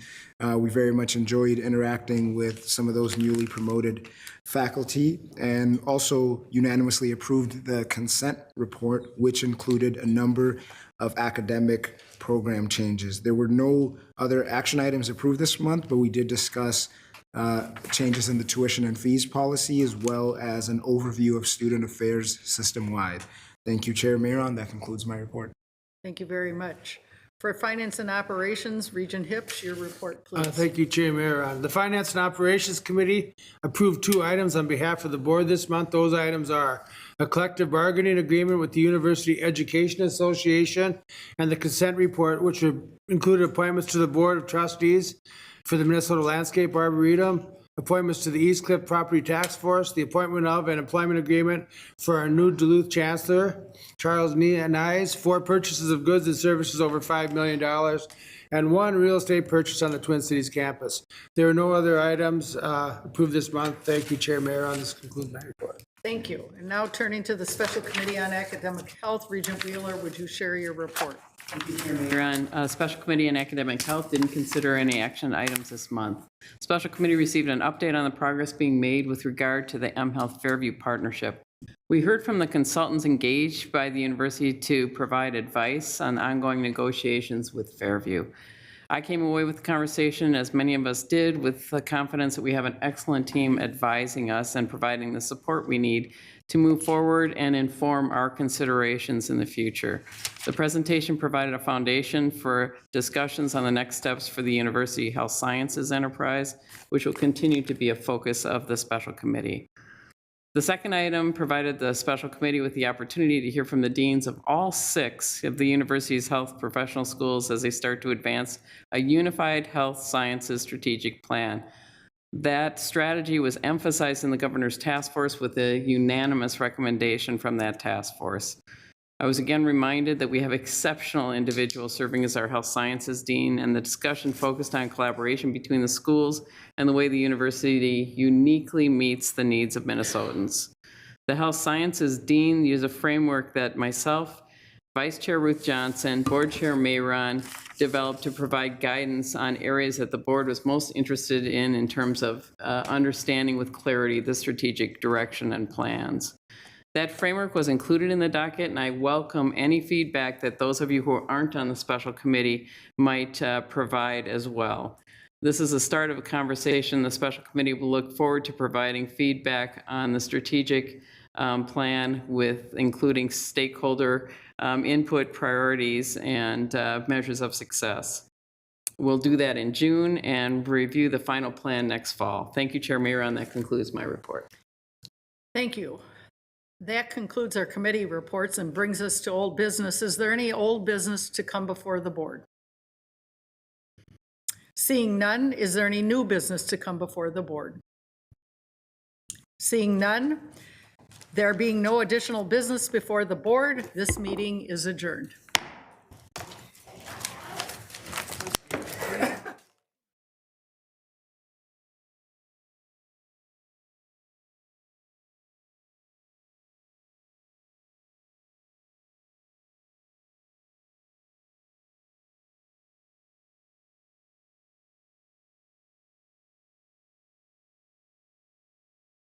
we very much enjoyed interacting with some of those newly promoted faculty, and also unanimously approved the consent report, which included a number of academic program changes. There were no other action items approved this month, but we did discuss changes in the tuition and fees policy, as well as an overview of student affairs system-wide. Thank you, Chair Mayron. That concludes my report. Thank you very much. For Finance and Operations, Regent Hips, your report, please. Thank you, Chair Mayron. The Finance and Operations Committee approved 2 items on behalf of the board this month. Those items are a collective bargaining agreement with the University Education Association and the consent report, which included appointments to the Board of Trustees for the Minnesota Landscape Arboretum, appointments to the East Cliff Property Task Force, the appointment of an employment agreement for our new Duluth Chancellor, Charles Nyes, 4 purchases of goods and services over $5 million, and 1 real estate purchase on the Twin Cities campus. There are no other items approved this month. Thank you, Chair Mayron. This concludes my report. Thank you. And now turning to the Special Committee on Academic Health, Regent Wheeler, would you share your report? Mayor, on Special Committee on Academic Health didn't consider any action items this month. Special Committee received an update on the progress being made with regard to the mHealth Fairview partnership. We heard from the consultants engaged by the university to provide advice on ongoing negotiations with Fairview. I came away with the conversation, as many of us did, with the confidence that we have an excellent team advising us and providing the support we need to move forward and inform our considerations in the future. The presentation provided a foundation for discussions on the next steps for the University Health Sciences enterprise, which will continue to be a focus of the Special Committee. The second item provided the Special Committee with the opportunity to hear from the deans of all 6 of the university's health professional schools as they start to advance a unified health sciences strategic plan. That strategy was emphasized in the governor's task force with a unanimous recommendation from that task force. I was again reminded that we have exceptional individuals serving as our health sciences dean, and the discussion focused on collaboration between the schools and the way the university uniquely meets the needs of Minnesotans. The health sciences dean used a framework that myself, Vice Chair Ruth Johnson, Board Chair Mayron developed to provide guidance on areas that the board was most interested in terms of understanding with clarity the strategic direction and plans. That framework was included in the docket, and I welcome any feedback that those of you who aren't on the Special Committee might provide as well. This is the start of a conversation. The Special Committee will look forward to providing feedback on the strategic plan with including stakeholder input, priorities, and measures of success. We'll do that in June and review the final plan next fall. Thank you, Chair Mayron. That concludes my report. Thank you. That concludes our committee reports and brings us to old business. Is there any old business to come before the board? Seeing none, is there any new business to come before the board? Seeing none, there being no additional business before the board, this meeting is adjourned.